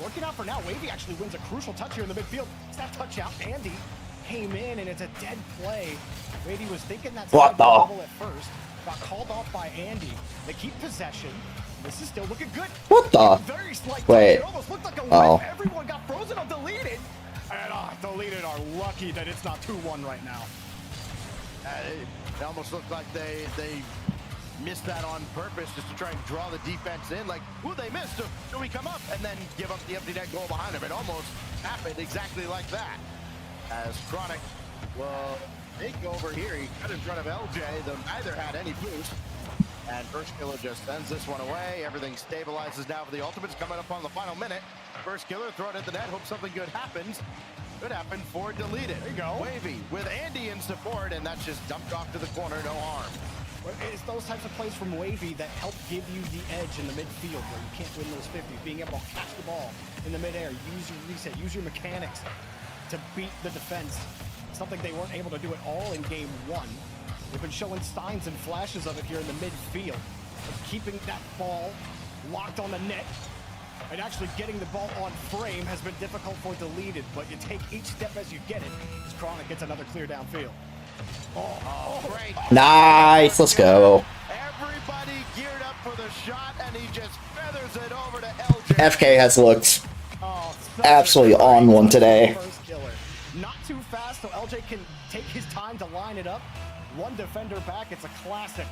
Working out for now. Wavy actually wins a crucial touch here in the midfield. It's that touch out. Andy came in, and it's a dead play. Wavy was thinking that's double at first. Got called off by Andy. They keep possession. This is still looking good. What the? Very slight wait. It almost looked like a whip. Everyone got frozen on Deleted. And Deleted are lucky that it's not 2-1 right now. It almost looked like they missed that on purpose just to try and draw the defense in. Like, ooh, they missed. So we come up and then give up the empty net goal behind him. It almost happened exactly like that. As Chronic will take over here. He cut in front of LJ, though neither had any boost. And First Killer just sends this one away. Everything stabilizes now for the Ultimates coming up on the final minute. First Killer throwing at the net. Hope something good happens. Could happen for Deleted. There you go. Wavy with Andy in support, and that's just dumped off to the corner. No harm. It's those types of plays from Wavy that help give you the edge in the midfield where you can't win those 50s. Being able to catch the ball in the midair, use your reset, use your mechanics to beat the defense. Something they weren't able to do at all in game one. They've been showing signs and flashes of it here in the midfield. Of keeping that ball locked on the net and actually getting the ball on frame has been difficult for Deleted, but you take each step as you get it as Chronic gets another clear downfield. Great. Nice, let's go. Everybody geared up for the shot, and he just feathers it over to LJ. FK has looked absolutely on one today. First Killer. Not too fast, so LJ can take his time to line it up. One defender back, it's a classic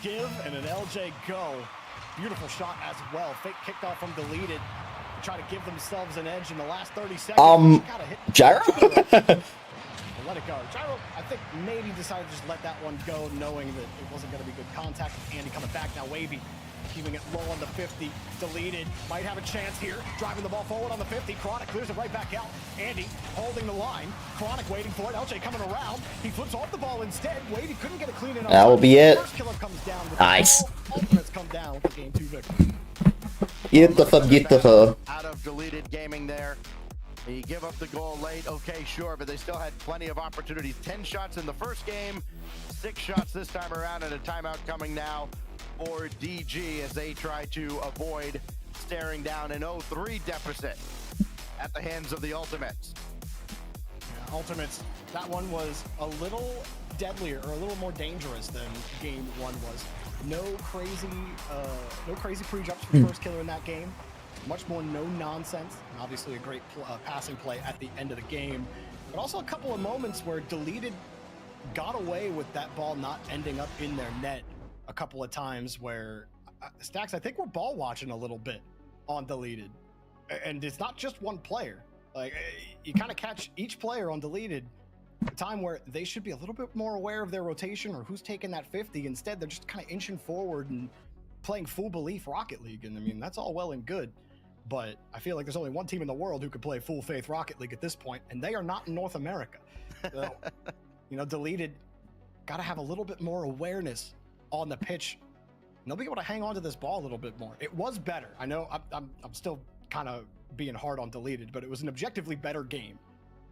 give and an LJ go. Beautiful shot as well. Fake kicked off from Deleted to try to give themselves an edge in the last 30 seconds. Gyro? Let it go. Gyro, I think maybe decided to just let that one go, knowing that it wasn't going to be good contact. Andy coming back now. Wavy keeping it low on the 50. Deleted. Might have a chance here. Driving the ball forward on the 50. Chronic clears it right back out. Andy holding the line. Chronic waiting for it. LJ coming around. He flips off the ball instead. Wavy couldn't get a clean enough. That will be it. First Killer comes down with Nice. Ultimates come down with the game 2 victory. Beautiful. Out of Deleted gaming there. You give up the goal late, okay, sure, but they still had plenty of opportunities. 10 shots in the first game, 6 shots this time around, and a timeout coming now for DG as they try to avoid staring down an 0-3 deficit at the hands of the Ultimates. Yeah, Ultimates, that one was a little deadlier or a little more dangerous than game 1 was. No crazy pre-jumps from First Killer in that game. Much more no nonsense. Obviously a great passing play at the end of the game, but also a couple of moments where Deleted got away with that ball not ending up in their net a couple of times where Stacks, I think we're ball watching a little bit on Deleted, and it's not just one player. Like, you kind of catch each player on Deleted a time where they should be a little bit more aware of their rotation or who's taking that 50. Instead, they're just kind of inching forward and playing full belief Rocket League, and I mean, that's all well and good. But I feel like there's only one team in the world who could play full faith Rocket League at this point, and they are not in North America. So, you know, Deleted got to have a little bit more awareness on the pitch. And they'll be able to hang on to this ball a little bit more. It was better. I know I'm still kind of being hard on Deleted, but it was an objectively better game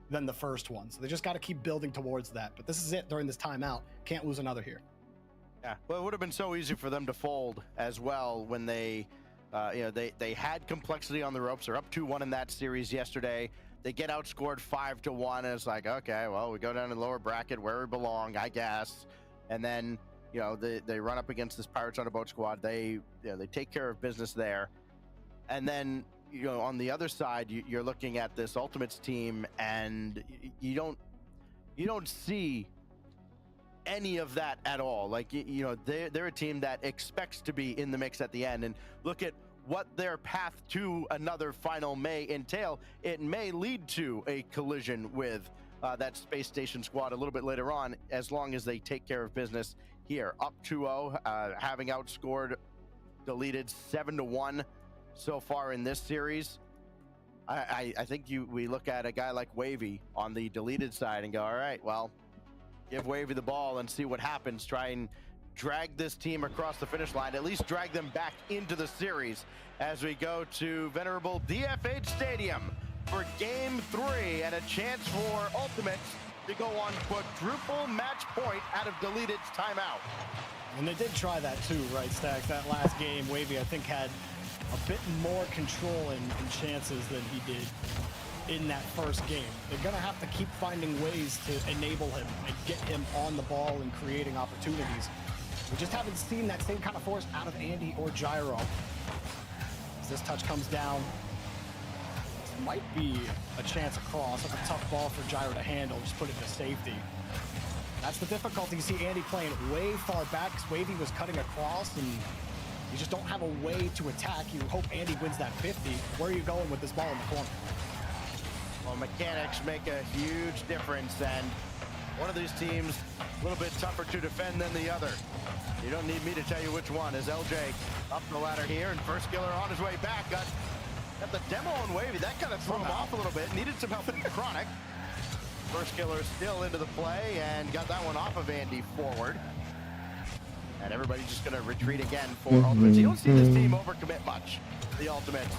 than the first one. So they just got to keep building towards that. But this is it during this timeout. Can't lose another here. Yeah, well, it would have been so easy for them to fold as well when they they had complexity on the ropes. They're up 2-1 in that series yesterday. They get outscored 5-1, and it's like, okay, well, we go down in the lower bracket where we belong, I guess. And then, you know, they run up against this Pirates on a Boat squad. They take care of business there. And then, you know, on the other side, you're looking at this Ultimates team, and you don't see any of that at all. Like, you know, they're a team that expects to be in the mix at the end, and look at what their path to another final may entail. It may lead to a collision with that space station squad a little bit later on, as long as they take care of business here. Up 2-0, having outscored Deleted 7-1 so far in this series. I think we look at a guy like Wavy on the Deleted side and go, all right, well, give Wavy the ball and see what happens. Try and drag this team across the finish line, at least drag them back into the series as we go to venerable DFH Stadium for game 3 and a chance for Ultimates to go on quadruple match point out of Deleted's timeout. And they did try that too, right, Stacks? That last game, Wavy, I think, had a bit more control and chances than he did in that first game. They're going to have to keep finding ways to enable him and get him on the ball and creating opportunities. We just haven't seen that same kind of force out of Andy or Gyro. As this touch comes down, this might be a chance across. That's a tough ball for Gyro to handle. Just put it to safety. That's the difficulty. You see Andy playing way far back because Wavy was cutting across, and you just don't have a way to attack. You hope Andy wins that 50. Where are you going with this ball in the corner? Well, mechanics make a huge difference, and one of these teams a little bit tougher to defend than the other. You don't need me to tell you which one. Is LJ up the ladder here, and First Killer on his way back. Got the demo on Wavy. That kind of threw him off a little bit. Needed some help from Chronic. First Killer still into the play and got that one off of Andy forward. And everybody's just going to retreat again for Ultimates. You don't see this team overcommit much, the Ultimates.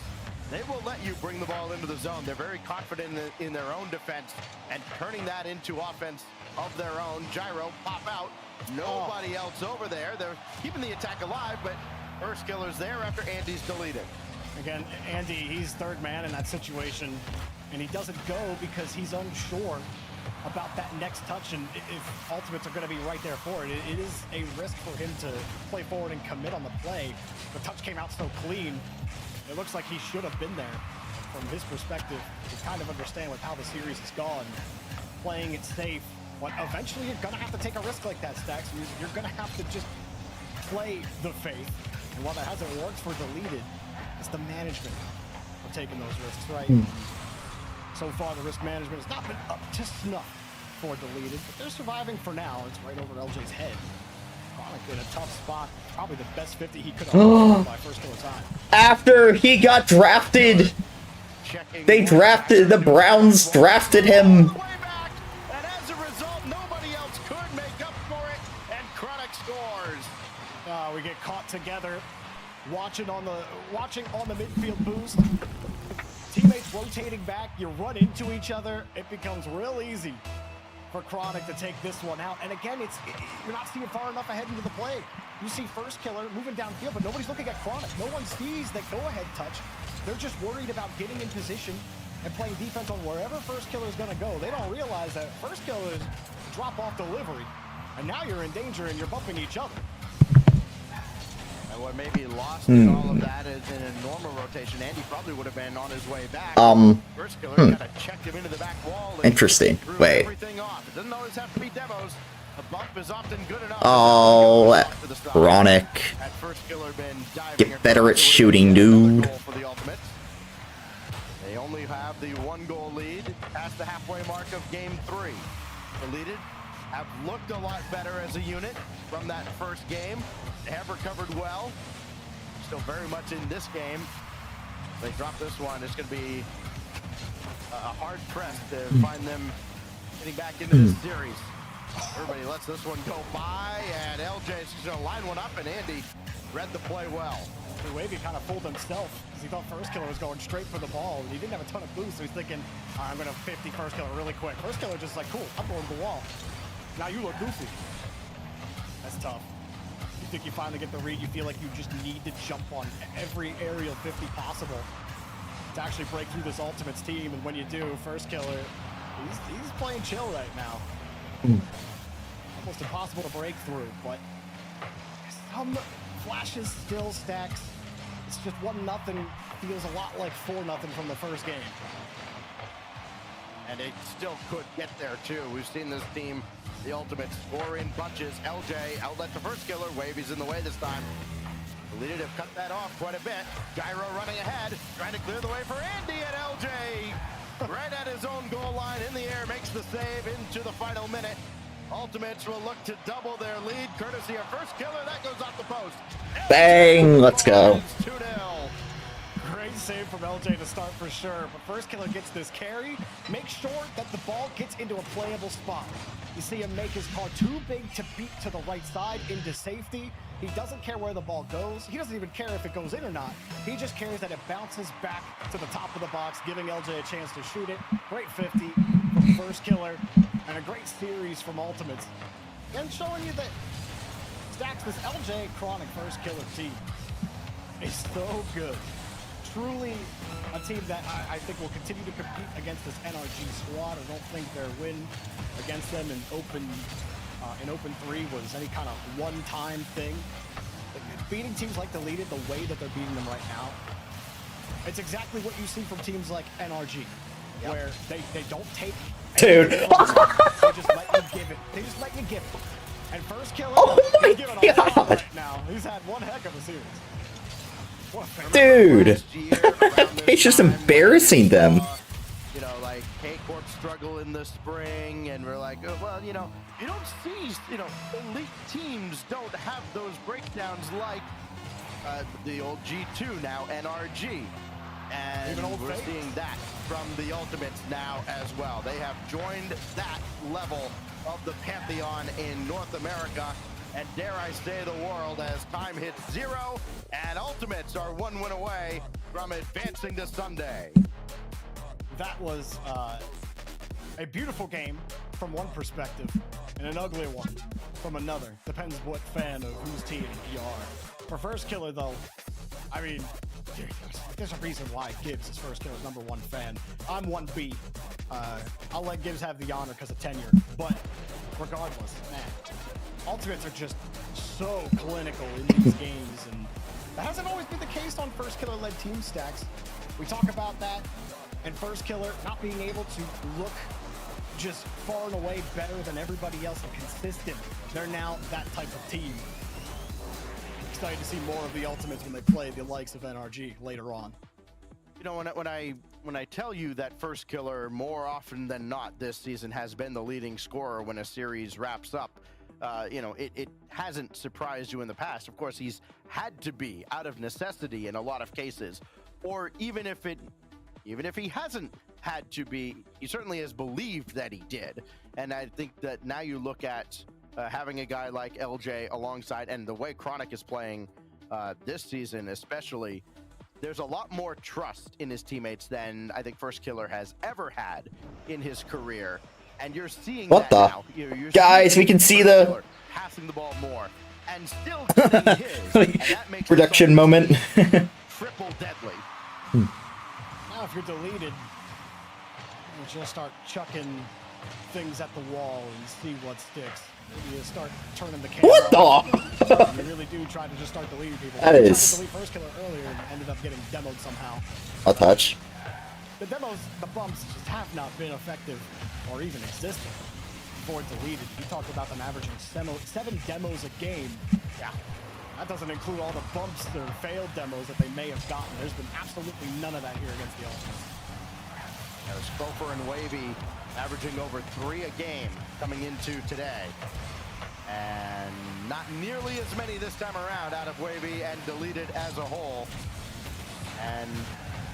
They will let you bring the ball into the zone. They're very confident in their own defense and turning that into offense of their own. Gyro, pop out. Nobody else over there. They're keeping the attack alive, but First Killer's there after Andy's deleted. Again, Andy, he's third man in that situation, and he doesn't go because he's unsure about that next touch, and if Ultimates are going to be right there for it, it is a risk for him to play forward and commit on the play. The touch came out so clean. It looks like he should have been there. From his perspective, to kind of understand with how the series has gone, playing it safe, but eventually you're going to have to take a risk like that, Stacks. You're going to have to just play the faith. And while that hasn't worked for Deleted, it's the management of taking those risks, right? So far, the risk management has not been up to snuff for Deleted, but they're surviving for now. It's right over LJ's head. Chronic in a tough spot. Probably the best 50 he could have by First Killer time. After he got drafted, the Browns drafted him. And as a result, nobody else could make up for it, and Chronic scores. We get caught together, watching on the midfield boost. Teammates rotating back, you run into each other. It becomes real easy for Chronic to take this one out. And again, you're not seeing far enough ahead into the play. You see First Killer moving downfield, but nobody's looking at Chronic. No one sees that go-ahead touch. They're just worried about getting in position and playing defense on wherever First Killer is going to go. They don't realize that First Killer is drop-off delivery, and now you're in danger and you're bumping each other. And what may be lost in all of that is in a normal rotation, Andy probably would have been on his way back. First Killer kind of checked him into the back wall. Interesting. Wait. Everything off. It doesn't always have to be demos. A bump is often good enough. Oh, Chronic. Get better at shooting, dude. They only have the 1-goal lead past the halfway mark of game 3. Deleted have looked a lot better as a unit from that first game. They have recovered well. Still very much in this game. They drop this one. It's going to be a hard press to find them getting back into this series. Everybody lets this one go by, and LJ's going to line one up, and Andy read the play well. Wavy kind of fooled himself because he thought First Killer was going straight for the ball, and he didn't have a ton of boost, so he's thinking, all right, I'm going to 50 First Killer really quick. First Killer just like, cool, I'm going to the wall. Now you look goofy. That's tough. You think you finally get the read, you feel like you just need to jump on every aerial 50 possible to actually break through this Ultimates team, and when you do, First Killer, he's playing chill right now. Almost impossible to break through, but some flashes still, Stacks. It's just 1-0, feels a lot like 4-0 from the first game. And it still could get there too. We've seen this team, the Ultimates, score in bunches. LJ outlet to First Killer. Wavy's in the way this time. Deleted have cut that off quite a bit. Gyro running ahead, trying to clear the way for Andy, and LJ right at his own goal line in the air makes the save into the final minute. Ultimates will look to double their lead, courtesy of First Killer. That goes off the post. Bang! Let's go. 2-0. Great save from LJ to start for sure, but First Killer gets this carry. Make sure that the ball gets into a playable spot. You see him make his car too big to beat to the right side into safety. He doesn't care where the ball goes. He doesn't even care if it goes in or not. He just cares that it bounces back to the top of the box, giving LJ a chance to shoot it. Great 50 from First Killer, and a great series from Ultimates. And showing you that Stacks, this LJ Chronic First Killer team is so good. Truly a team that I think will continue to compete against this NRG squad. I don't think their win against them in Open 3 was any kind of one-time thing. Like, beating teams like Deleted the way that they're beating them right now, it's exactly what you see from teams like NRG. where they don't take. Dude. They just let you give it. They just let you give it. And first killer, he's giving a lot right now. He's had one heck of a series. Dude. He's just embarrassing them. You know, like K-Corp struggle in the spring, and we're like, oh, well, you know, you don't see, you know, elite teams don't have those breakdowns like the old G2 now, NRG. And we're seeing that from the Ultimates now as well. They have joined that level of the Pantheon in North America, and dare I say the world, as time hits 0, and Ultimates are 1 win away from advancing to Sunday. That was a beautiful game from one perspective, and an ugly one from another. Depends what fan of whose team you are. For first killer, though, I mean, there's a reason why Gibbs is first killer's #1 fan. I'm 1B. I'll let Gibbs have the honor because of tenure, but regardless, man, Ultimates are just so clinical in these games, and that hasn't always been the case on first killer-led team stacks. We talk about that, and first killer not being able to look just far and away better than everybody else and consistent. They're now that type of team. Excited to see more of the Ultimates when they play the likes of NRG later on. You know, when I tell you that first killer more often than not this season has been the leading scorer when a series wraps up, you know, it hasn't surprised you in the past. Of course, he's had to be out of necessity in a lot of cases, or even if he hasn't had to be, he certainly has believed that he did. And I think that now you look at having a guy like LJ alongside, and the way Chronic is playing this season especially, there's a lot more trust in his teammates than I think First Killer has ever had in his career. And you're seeing what that the? now. You're Guys, we can see the passing the ball more and still getting his. And that makes production moment. triple deadly. Now, if you're deleted, you just start chucking things at the wall and see what sticks. You start turning the camera. What the? You really do try to just start deleting people. That is. Delete First Killer earlier and ended up getting demoed somehow. I'll touch. The demos, the bumps just have not been effective or even existent before deleted. You talked about them averaging 7 demos a game. Yeah, that doesn't include all the bumps or failed demos that they may have gotten. There's been absolutely none of that here against the Ultimates. There's Spofer and Wavy averaging over 3 a game coming into today. And not nearly as many this time around out of Wavy and deleted as a whole. And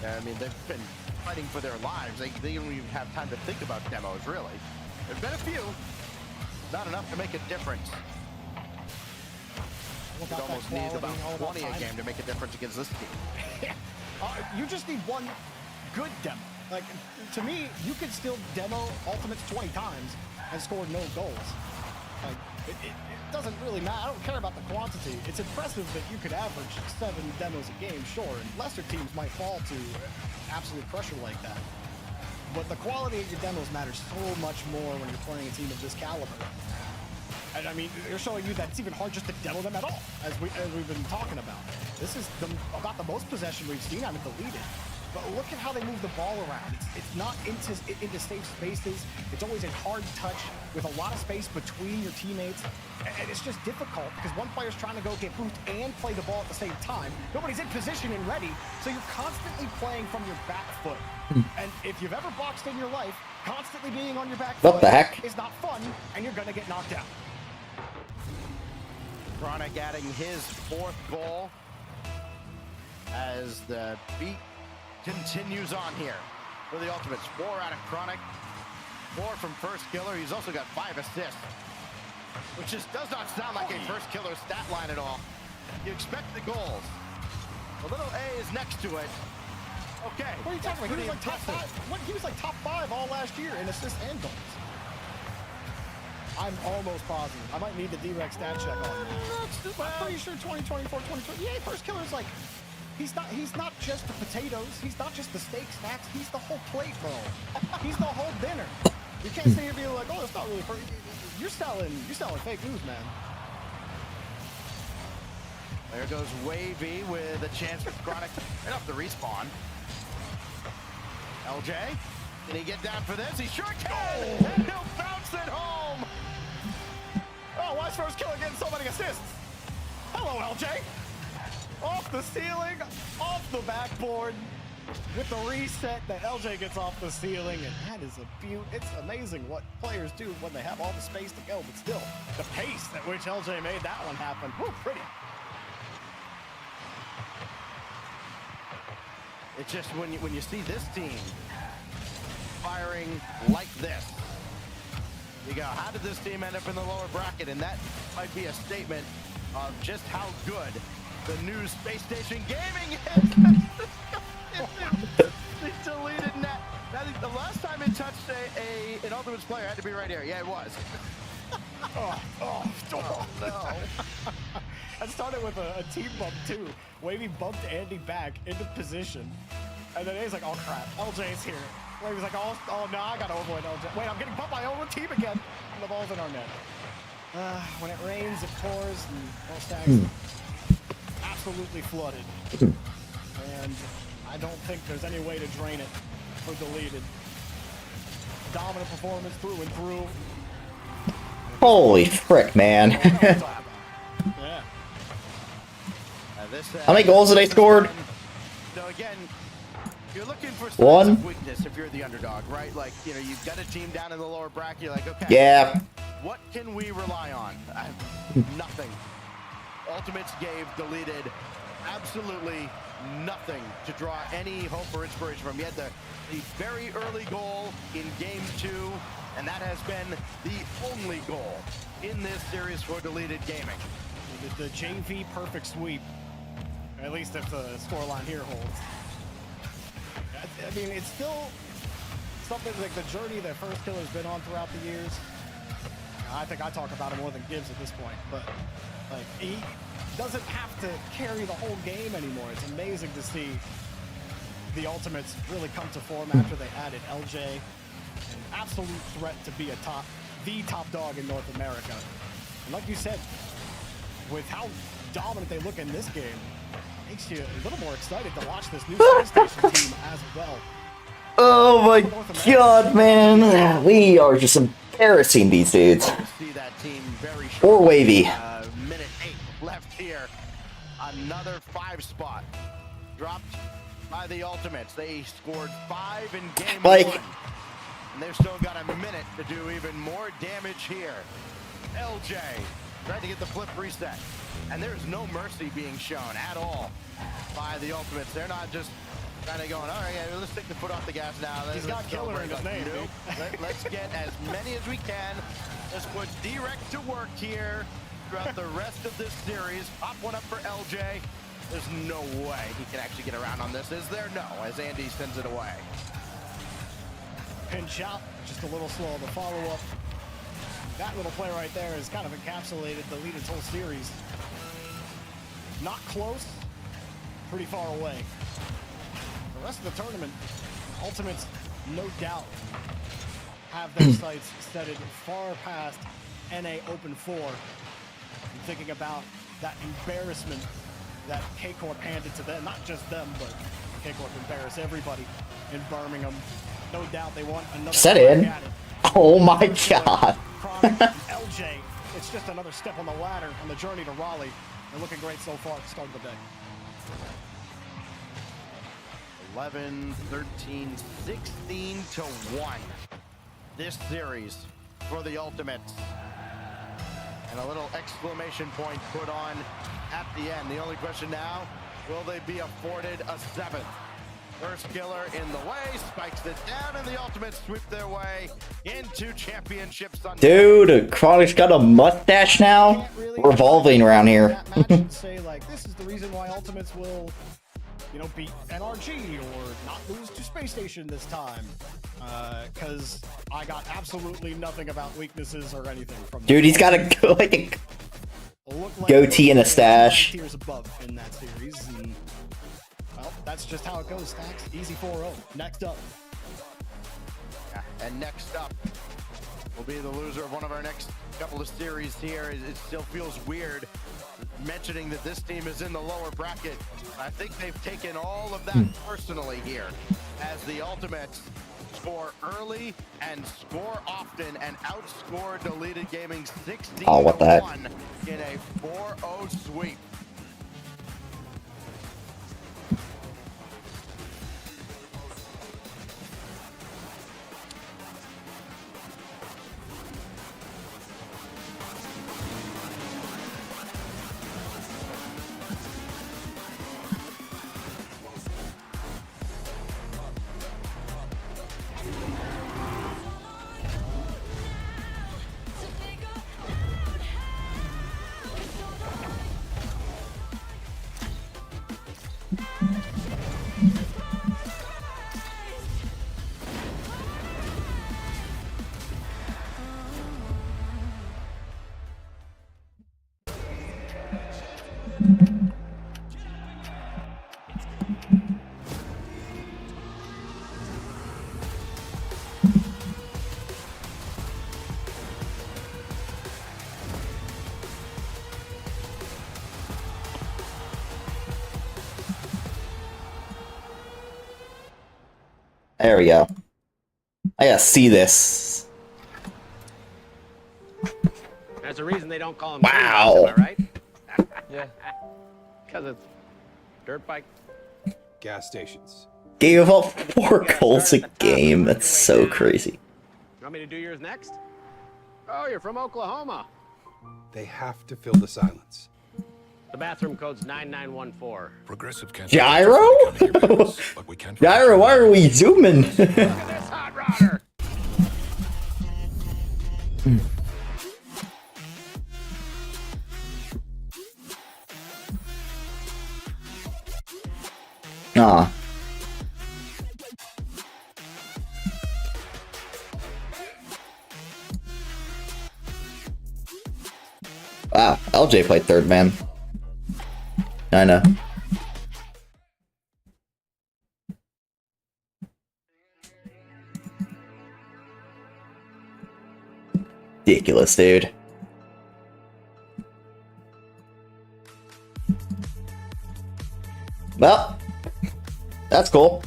I mean, they've been fighting for their lives. They don't even have time to think about demos, really. There's been a few, not enough to make a difference. It almost needs about 20 a game to make a difference against this team. You just need one good demo. Like, to me, you could still demo Ultimates 20 times and score no goals. Like, it doesn't really matter. I don't care about the quantity. It's impressive that you could average 7 demos a game, sure, and lesser teams might fall to absolute pressure like that. But the quality of your demos matters so much more when you're playing a team of this caliber. And I mean, they're showing you that it's even hard just to demo them at all, as we've been talking about. This is about the most possession we've seen out of deleted. But look at how they move the ball around. It's not into safe spaces. It's always a hard touch with a lot of space between your teammates. And it's just difficult because one player's trying to go get boost and play the ball at the same time. Nobody's in position and ready, so you're constantly playing from your back foot. And if you've ever boxed in your life, constantly being on your back foot is not fun, and you're gonna get knocked out. Chronic adding his 4th goal as the beat continues on here for the Ultimates. 4 out of Chronic, 4 from First Killer. He's also got 5 assists, which just does not sound like a First Killer stat line at all. You expect the goals. A little A is next to it. Okay. What are you talking about? He was like top 5. He was like top 5 all last year in assists and goals. I'm almost positive. I might need the direct stat check on that. I'm pretty sure 2024, 2020. Yeah, First Killer's like, he's not just the potatoes. He's not just the steak snacks. He's the whole plate, bro. He's the whole dinner. You can't sit here being like, oh, it's not really. You're selling fake news, man. There goes Wavy with a chance for Chronic right off the respawn. LJ Can he get down for this? He sure can! And he'll bounce it home! Oh, watch first kill again, so many assists! Hello, LJ! Off the ceiling, off the backboard, with the reset that LJ gets off the ceiling, and that is a beaut. It's amazing what players do when they have all the space to go, but still, the pace at which LJ made that one happen, whew, pretty. It's just when you see this team firing like this, you go, how did this team end up in the lower bracket? And that might be a statement of just how good the new Space Station Gaming is. The deleted net. The last time it touched an Ultimates player had to be right here. Yeah, it was. Oh no. That started with a team bump too. Wavy bumped Andy back into position. And then he's like, oh crap, LJ's here. Wavy's like, oh no, I gotta avoid LJ. Wait, I'm getting bumped by my own team again. And the ball's in our net. When it rains, it pours, and all stacks absolutely flooded. And I don't think there's any way to drain it for deleted. Dominant performance through and through. Holy frick, man. Yeah. How many goals did they scored? So again, you're looking for One. of weakness if you're the underdog, right? Like, you know, you've got a team down in the lower bracket. You're like, okay, Yeah. what can we rely on? Nothing. Ultimates gave deleted absolutely nothing to draw any hope or inspiration from. You had the very early goal in game 2, and that has been the only goal in this series for deleted gaming. The JV perfect sweep, at least if the scoreline here holds. I mean, it's still something like the journey that First Killer's been on throughout the years. I think I talk about it more than Gibbs at this point, but like he doesn't have to carry the whole game anymore. It's amazing to see the Ultimates really come to form after they added LJ, an absolute threat to be the top dog in North America. And like you said, with how dominant they look in this game, makes you a little more excited to watch this new Space Station team as well. Oh my god, man. We are just embarrassing these dudes. See that team very Or Wavy. Minute 8 left here. Another 5 spot dropped by the Ultimates. They scored 5 in game 1. And they've still got a minute to do even more damage here. LJ tried to get the flip reset. And there's no mercy being shown at all by the Ultimates. They're not just kind of going, all right, yeah, let's take the foot off the gas now. He's got killer in his name. Let's get as many as we can. Let's put direct to work here throughout the rest of this series. Pop one up for LJ. There's no way he can actually get around on this, is there? No, as Andy sends it away. Pinch out, just a little slow on the follow-up. That little play right there has kind of encapsulated the lead its whole series. Not close, pretty far away. The rest of the tournament, Ultimates, no doubt, have their sights set it far past NA Open 4. I'm thinking about that embarrassment that K-Corp handed to them, not just them, but K-Corp embarrassed everybody in Birmingham. No doubt they want another Set in. Oh my god. LJ, it's just another step on the ladder on the journey to Raleigh. They're looking great so far at the start of the day. 11, 13, 16 to 1. This series for the Ultimates. And a little exclamation point put on at the end. The only question now, will they be afforded a 7th? First Killer in the way, spikes it down, and the Ultimates sweep their way into Championship Sunday. Dude, Chronic's got a mustache now. Revolving around here. Say like, this is the reason why Ultimates will, you know, beat NRG or not lose to Space Station this time. Because I got absolutely nothing about weaknesses or anything from Dude, he's got a goatee and a stash. Tiers above in that series. And, well, that's just how it goes, Stacks. Easy 4-0. Next up. Yeah, and next up will be the loser of one of our next couple of series here. It still feels weird mentioning that this team is in the lower bracket. I think they've taken all of that personally here as the Ultimates score early and score often and outscore Deleted Gaming 16-1 in a 4-0 sweep. There we go. I gotta see this. There's a reason they don't call them Wow. am I right? Yeah. Because it's dirt bike. Gas stations. Gave up 4 goals a game. That's so crazy. You want me to do yours next? Oh, you're from Oklahoma. They have to fill the silence. The bathroom code's 9914. Progressive can't Gyro? but we can't Gyro, why are we zooming? Look at this hot rodder. Aw. Wow, LJ played third man. I know. Ridiculous, dude. Well, that's cool.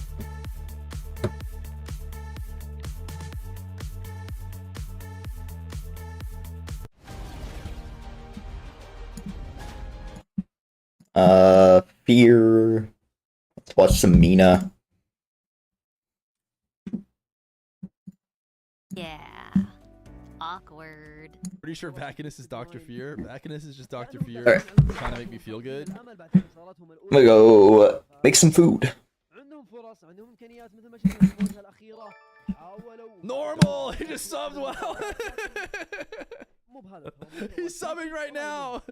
Fear. Let's watch some Mina. Yeah. Awkward. Pretty sure Vacanus is Dr. Fear. Vacanus is just Dr. Fear Alright. trying to make me feel good. I'm gonna go make some food. Normal! He just subbed well! He's subbing right now!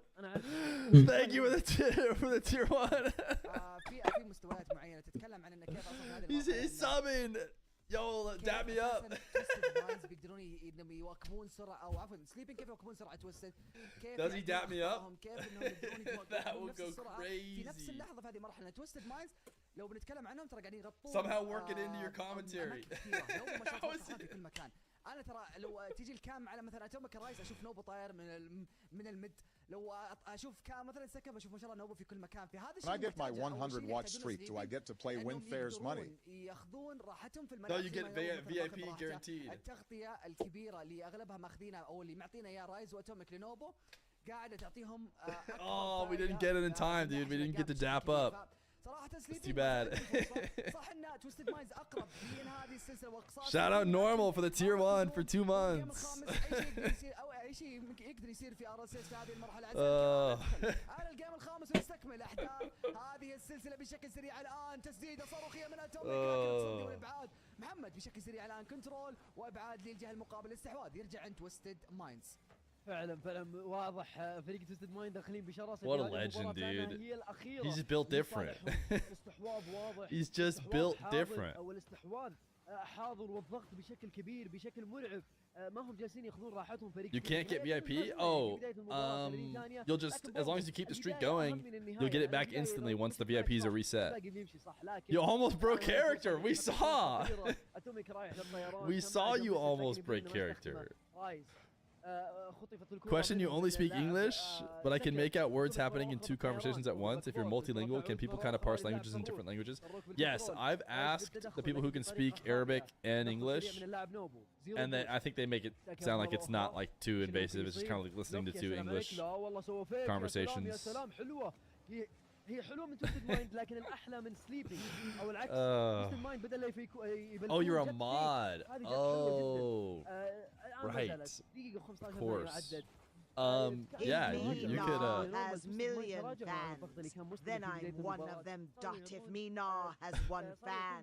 Thank you for the tier 1. He's subbing! Yo, dab me up! Does he dap me up? That will go crazy. Somehow work it into your commentary. How is it? انا ترى لو تيجي الكام على مثلا اتوميك رايس اشوف نوبو طاير من الميد لو اشوف كام مثلا سكب اشوف ما شاء الله نوبو في كل مكان في هذا الشيء. When I get my 100 watch streak, do I get to play Winfair's money? ياخذون راحتهم في No, you get VIP guaranteed. التغطيه الكبيره اللي اغلبها ماخذينها او اللي معطينا اياه رايز واتوميك لنوبو قاعده تعطيهم. Oh, we didn't get it in time, dude. We didn't get to dap up. It's too bad. Shout out Normal for the tier 1 for 2 months. يقدر يصير في RLCS في هذه المرحله. على الجيم الخامس ونستكمل احداث هذه السلسله بشكل سريع الان. تسديده صاروخيه من اتوميك وابعاد محمد بشكل سريع الان كنترول وابعاد للجهه المقابله. استحواذ يرجع عند تويستد مايندز. فعلا واضح فريق تويستد مايند داخلين بشراسه. What a legend, dude. He's just built different. He's just built different. الاستحواذ حاضر والضغط بشكل كبير بشكل مرعب. ما هم جالسين ياخذون راحتهم فريق. You can't get VIP? Oh, you'll just, as long as you keep the streak going, you'll get it back instantly once the VIPs are reset. You almost broke character. We saw. We saw you almost break character. Question, you only speak English, but I can make out words happening in two conversations at once. If you're multilingual, can people kind of parse languages in different languages? Yes, I've asked the people who can speak Arabic and English, and I think they make it sound like it's not like too invasive. It's just kind of like listening to two English conversations. هي حلوه من توستد مايند لكن الاحلى من سليبنج او العكس توستد مايند بدل لا يبلغون Oh, you're a mod. Oh, right. Of course. Yeah, you could. Has million fans. Then I'm one of them. Dot if Mina has one fan.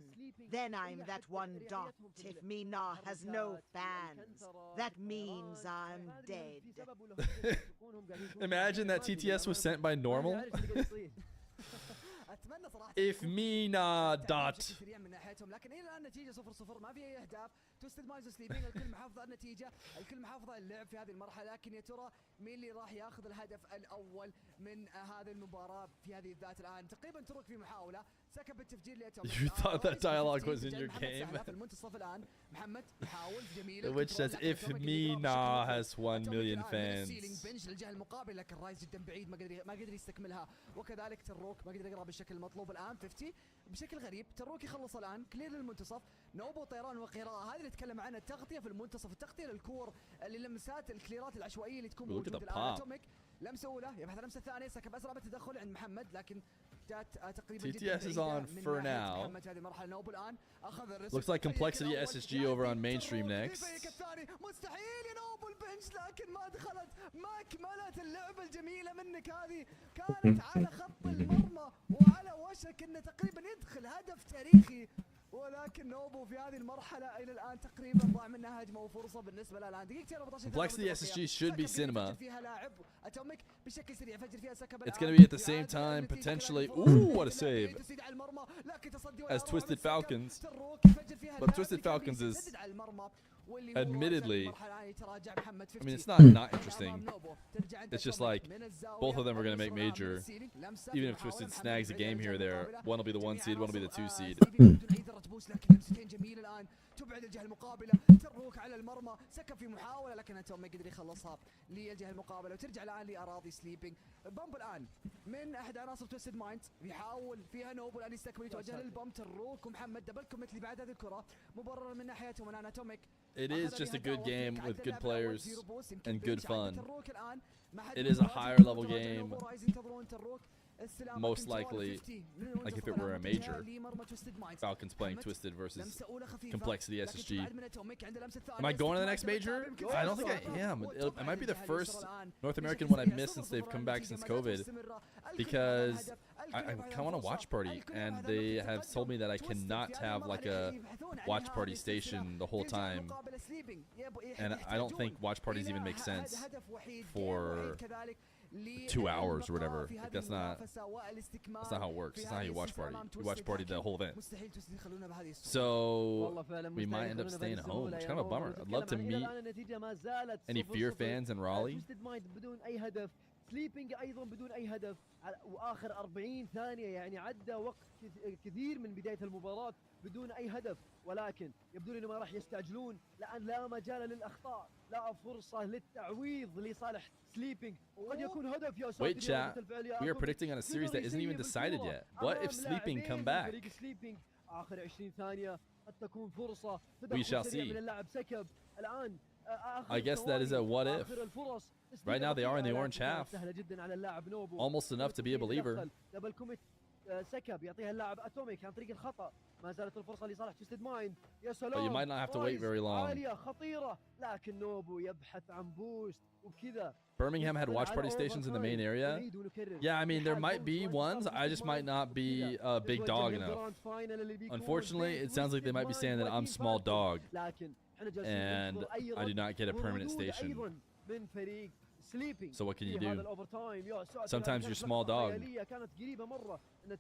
Then I'm that one dot. If Mina has no fans, that means I'm dead. Imagine that TTS was sent by normal. If Mina dot. سريع من ناحيتهم لكن الى الان النتيجه 0-0 ما في اي اهداف. توستد ماينز وسليبينج الكل محافظ على النتيجه، الكل محافظ على اللعب في هذه المرحله، لكن يا ترى مين اللي راح ياخذ الهدف الاول من هذه المباراه في هذه الذات الان؟ تقريبا تروك في محاوله سكب التفجير لأتوميك. You thought that dialogue was in your game? في المنتصف الان محمد يحاول جميل Which says if Mina has 1 million fans. بنج للجهه المقابله لكن رايز جدا بعيد ما قدر يستكملها، وكذلك تروك ما قدر يقرا بالشكل المطلوب. الان 50 بشكل غريب تروك يخلص الان كلير للمنتصف، نوبو طيران وقراءه، هذه اللي نتكلم عنها التغطيه في المنتصف، التغطيه للكور اللي لمسات الكليرات العشوائيه اللي تكون موجوده الان. اتوميك لمسه اولى يبحث لمسه ثانيه، سكب اسرع بالتدخل عند محمد لكن TTS is on for now. Looks like Complexity SSG over on mainstream next. مستحيل ينوب البنش لكن ما دخلت، ما كملت اللعبه الجميله منك هذه، كانت على خط المرمى وعلى وشك انه تقريبا يدخل هدف تاريخي، ولكن نوبو في هذه المرحله الى الان تقريبا ضاع منها هجمه وفرصه بالنسبه له. الان دقيقتين 14 Complexity SSG should be cinema. فيها لاعب اتوميك بشكل سريع فجر فيها سكب. It's going to be at the same time potentially. Ooh, what a save. As Twisted Falcons. But Twisted Falcons is admittedly, I mean, it's not interesting. It's just like both of them are going to make major. Even if Twisted snags a game here or there, one will be the 1 seed, one will be the 2 seed. تبعد الجهه المقابله، تروك على المرمى سكب في محاوله لكن اتوميك قدر يخلصها للجهه المقابله، وترجع الان لاراضي سليبينج. بامب الان من احد عناصر توستد مايند يحاول فيها نوبو الان يستكمل يتوجه للبامب. تروك ومحمد دبلكم مثل بعد هذه الكره مبرر من ناحيتهم الان اتوميك. It is just a good game with good players and good fun. It is a higher level game. Most likely, like if it were a major, Falcons playing Twisted versus Complexity SSG. Am I going to the next major? I don't think I am. It might be the first North American one I've missed since they've come back since COVID, because I kind of want to watch party, and they have told me that I cannot have like a watch party station the whole time, and I don't think watch parties even make sense for 2 hours or whatever. Like that's not how it works. That's not how you watch party. You watch party the whole event. So we might end up staying home, which is kind of a bummer. I'd love to meet any Fear fans in Raleigh. سليبينج ايضا بدون اي هدف، واخر 40 ثانيه يعني عدى وقت كثير من بدايه المباراه بدون اي هدف، ولكن يبدو لي ما راح يستعجلون لان لا مجال للاخطاء، لا فرصه للتعويض لصالح سليبينج، وقد يكون هدف يا Wait, chat. We are predicting on a series that isn't even decided yet. What if Sleeping come back? اخر 20 ثانيه قد تكون فرصه. We shall see. من اللاعب سكب الان. I guess that is a what if. Right now they are in the orange half. Almost enough to be a believer. سكب يعطيها اللاعب اتوميك عن طريق الخطا، ما زالت الفرصه لصالح توستد مايند. يا سلام. But you might not have to wait very long. عاليه خطيره لكن نوبو يبحث عن بوست وبكذا. Birmingham had watch party stations in the main area. Yeah, I mean there might be ones. I just might not be a big dog enough. Unfortunately, it sounds like they might be saying that I'm small dog, and I do not get a permanent station. So what can you do? Sometimes you're small dog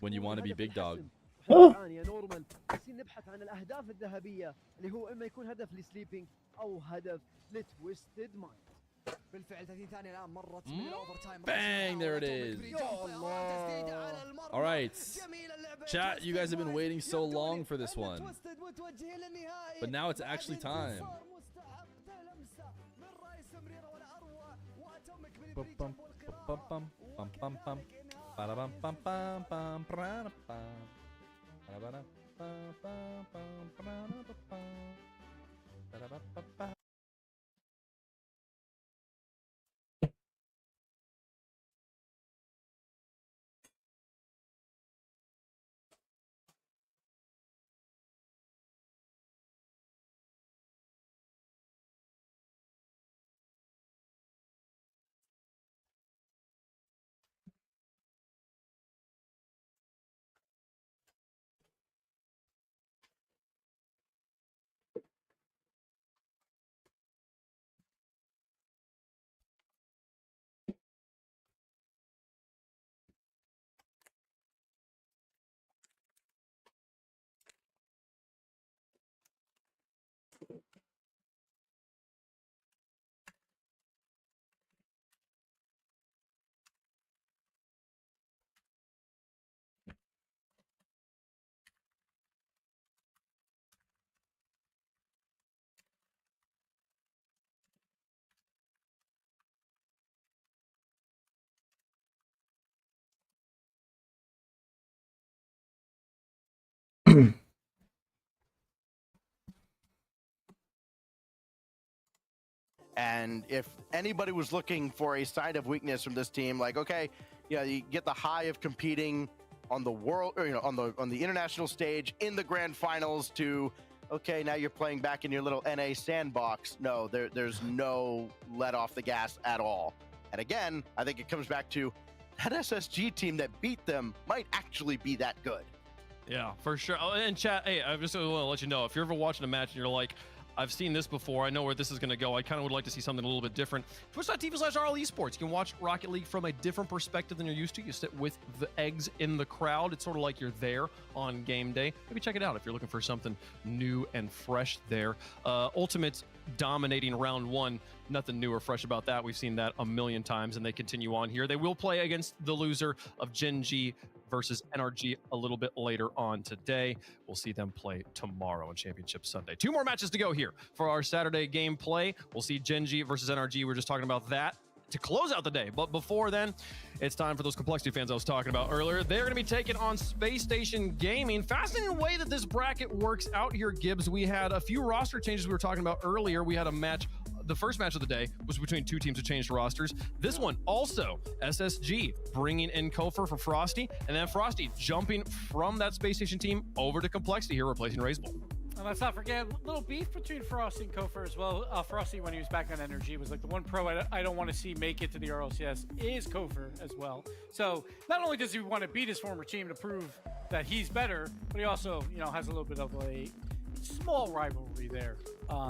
when you want to be big dog. نبحث عن الاهداف الذهبيه اللي هو اما يكون هدف لسليبينج او هدف لتويستد مايند. بالفعل 30 ثانيه الان مرت من الاوفر تايم. Bang, there it is. All right. Chat, you guys have been waiting so long for this one. But now it's actually time. And if anybody was looking for a sign of weakness from this team, like, okay, yeah, you get the high of competing on the world, or, on the international stage in the grand finals to, okay, now you're playing back in your little NA sandbox. No, there's no let off the gas at all. And again, I think it comes back to that SSG team that beat them might actually be that good. Yeah, for sure. Oh, and chat, hey, I just want to let you know, if you're ever watching a match and you're like, I've seen this before, I know where this is going to go, I kind of would like to see something a little bit different, twitch.tv/RLEsports. You can watch Rocket League from a different perspective than you're used to. You sit with the eggs in the crowd. It's sort of like you're there on game day. Maybe check it out if you're looking for something new and fresh there. Ultimate's dominating round one. Nothing new or fresh about that. We've seen that a million times, and they continue on here. They will play against the loser of Gen G versus NRG a little bit later on today. We'll see them play tomorrow on Championship Sunday. 2 more matches to go here for our Saturday gameplay. We'll see Gen G versus NRG. We're just talking about that to close out the day. But before then, it's time for those Complexity fans I was talking about earlier. They're going to be taking on Space Station Gaming. Fascinating way that this bracket works out here, Gibbs. We had a few roster changes we were talking about earlier. We had a match. The first match of the day was between 2 teams who changed rosters. This one also, SSG bringing in Kofer for Frosty, and then Frosty jumping from that Space Station team over to Complexity here, replacing Razebull. And let's not forget a little beef between Frosty and Kofer as well. Frosty, when he was back on Energy, was like the one pro I don't want to see make it to the RLCS is Kofer as well. So not only does he want to beat his former team to prove that he's better, but he also, has a little bit of a small rivalry there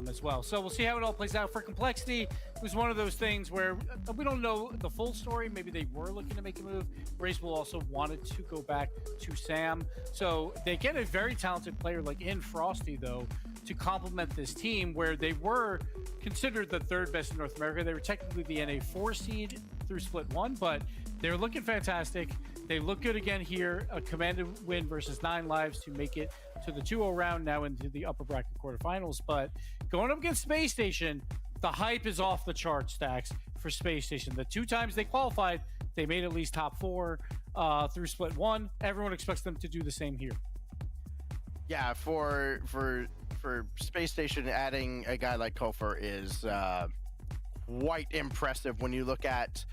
as well. So we'll see how it all plays out. For Complexity, it was one of those things where we don't know the full story. Maybe they were looking to make a move. Razebull also wanted to go back to Sam. So they get a very talented player like in Frosty, though, to complement this team where they were considered the 3rd best in North America. They were technically the NA 4 seed through Split 1, but they're looking fantastic. They look good again here. A commanded win versus 9 lives to make it to the 2-0 round, now into the upper bracket quarterfinals. But going up against Space Station, the hype is off the chart, Stacks, for Space Station. The 2 times they qualified, they made at least top 4 through Split 1. Everyone expects them to do the same here. Yeah, for Space Station, adding a guy like Kofer is quite impressive when you look at,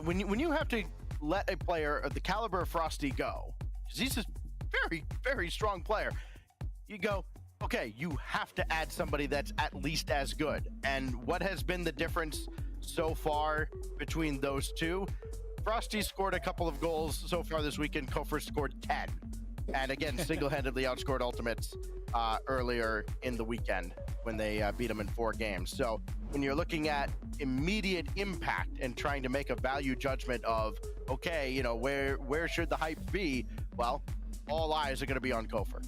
when you have to let a player of the caliber of Frosty go, because he's a very, very strong player. You go, okay, you have to add somebody that's at least as good. And what has been the difference so far between those two? Frosty scored a couple of goals so far this weekend. Kofer scored 10. And again, single-handedly outscored Ultimates earlier in the weekend when they beat them in 4 games. So when you're looking at immediate impact and trying to make a value judgment of, okay, where should the hype be? Well, all eyes are going to be on Kofer.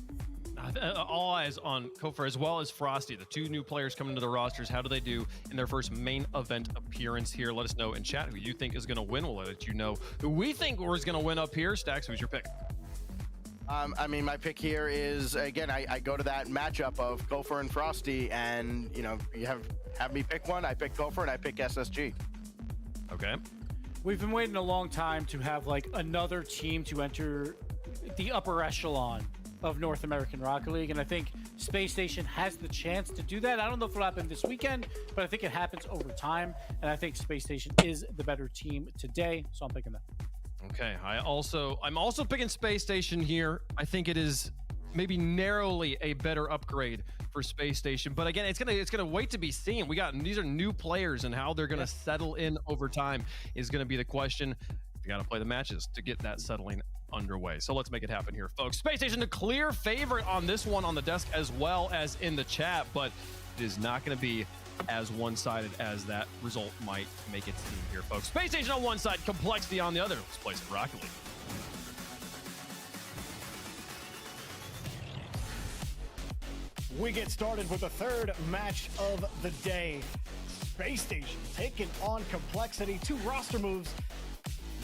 All eyes on Kofer as well as Frosty, the 2 new players coming to the rosters. How do they do in their first main event appearance here? Let us know in chat who you think is going to win. We'll let you know who we think is going to win up here. Stacks, who's your pick? My pick here is, again, I go to that matchup of Kofer and Frosty, and, you have me pick one. I pick Kofer, and I pick SSG. Okay. We've been waiting a long time to have like another team to enter the upper echelon of North American Rocket League, and I think Space Station has the chance to do that. I don't know if it'll happen this weekend, but I think it happens over time, and I think Space Station is the better team today, so I'm picking them. Okay, I'm also picking Space Station here. I think it is maybe narrowly a better upgrade for Space Station, but again, it's gonna wait to be seen. These are new players, and how they're gonna settle in over time is gonna be the question. You got to play the matches to get that settling underway. So let's make it happen here, folks. Space Station, a clear favorite on this one on the desk as well as in the chat, but it is not going to be as one-sided as that result might make it seem here, folks. Space Station on one side, Complexity on the other. Let's play some Rocket League. We get started with the third match of the day. Space Station taking on Complexity. 2 roster moves.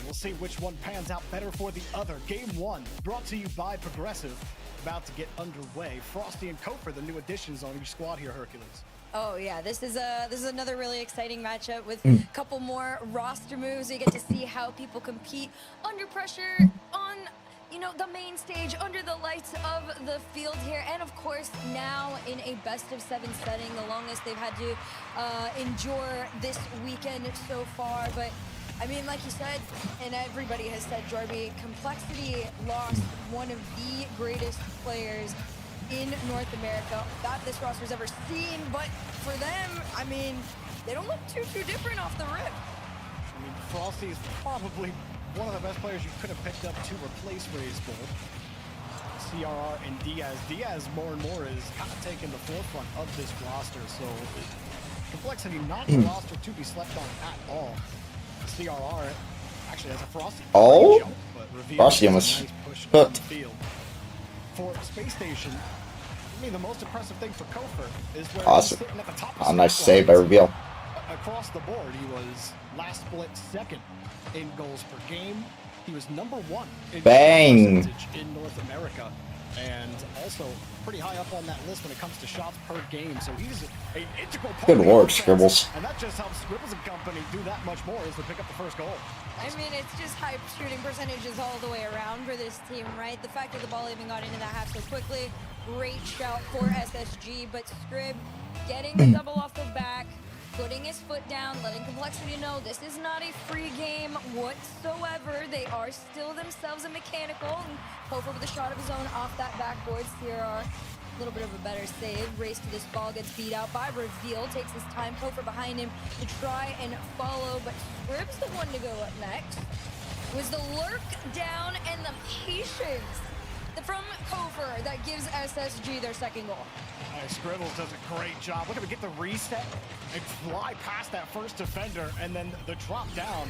We'll see which one pans out better for the other. Game 1 brought to you by Progressive. About to get underway. Frosty and Kofer, the new additions on each squad here, Hercules. Oh yeah, this is another really exciting matchup with a couple more roster moves. You get to see how people compete under pressure on, you know, the main stage, under the lights of the field here, and of course now in a best-of-7 setting, the longest they've had to endure this weekend so far. But I mean, like you said, and everybody has said, Jorby, Complexity lost one of the greatest players in North America that this roster's ever seen. But for them, I mean, they don't look too different off the rip. I mean, Frosty is probably one of the best players you could have picked up to replace Ray's Bull. CRR and Diaz. Diaz more and more is kind of taking the forefront of this roster, so Complexity not a roster to be slept on at all. CRR actually has a Frosty. Oh, jump, but Frosty almost nice push hooked. on the field. For Space Station, I mean, the most impressive thing for Kofer is where Awesome. he's sitting at the top of Oh, nice stat save by lines. Reveal. Across the board, he was last split second in goals per game. He was number 1 in Bang. percentage in North America, and also pretty high up on that list when it comes to shots per game. So he's an integral part Good of the work, offense, Scribbles. and that just helps Scribbles and company do that much more as they pick up the first goal. I mean, it's just high shooting percentages all the way around for this team, right? The fact that the ball even got into that half so quickly, great shout for SSG, but Scrib getting the double off the back, putting his foot down, letting Complexity know this is not a free game whatsoever. They are still themselves a mechanical. And Kofer with a shot of his own off that backboard. CRR, a little bit of a better save. Race to this ball, gets beat out by Reveal. Takes his time. Kofer behind him to try and follow, but Scrib's the one to go up next. Was the lurk down and the patience from Kofer that gives SSG their second goal. Scribbles does a great job. Look at him get the reset and fly past that first defender, and then the drop down.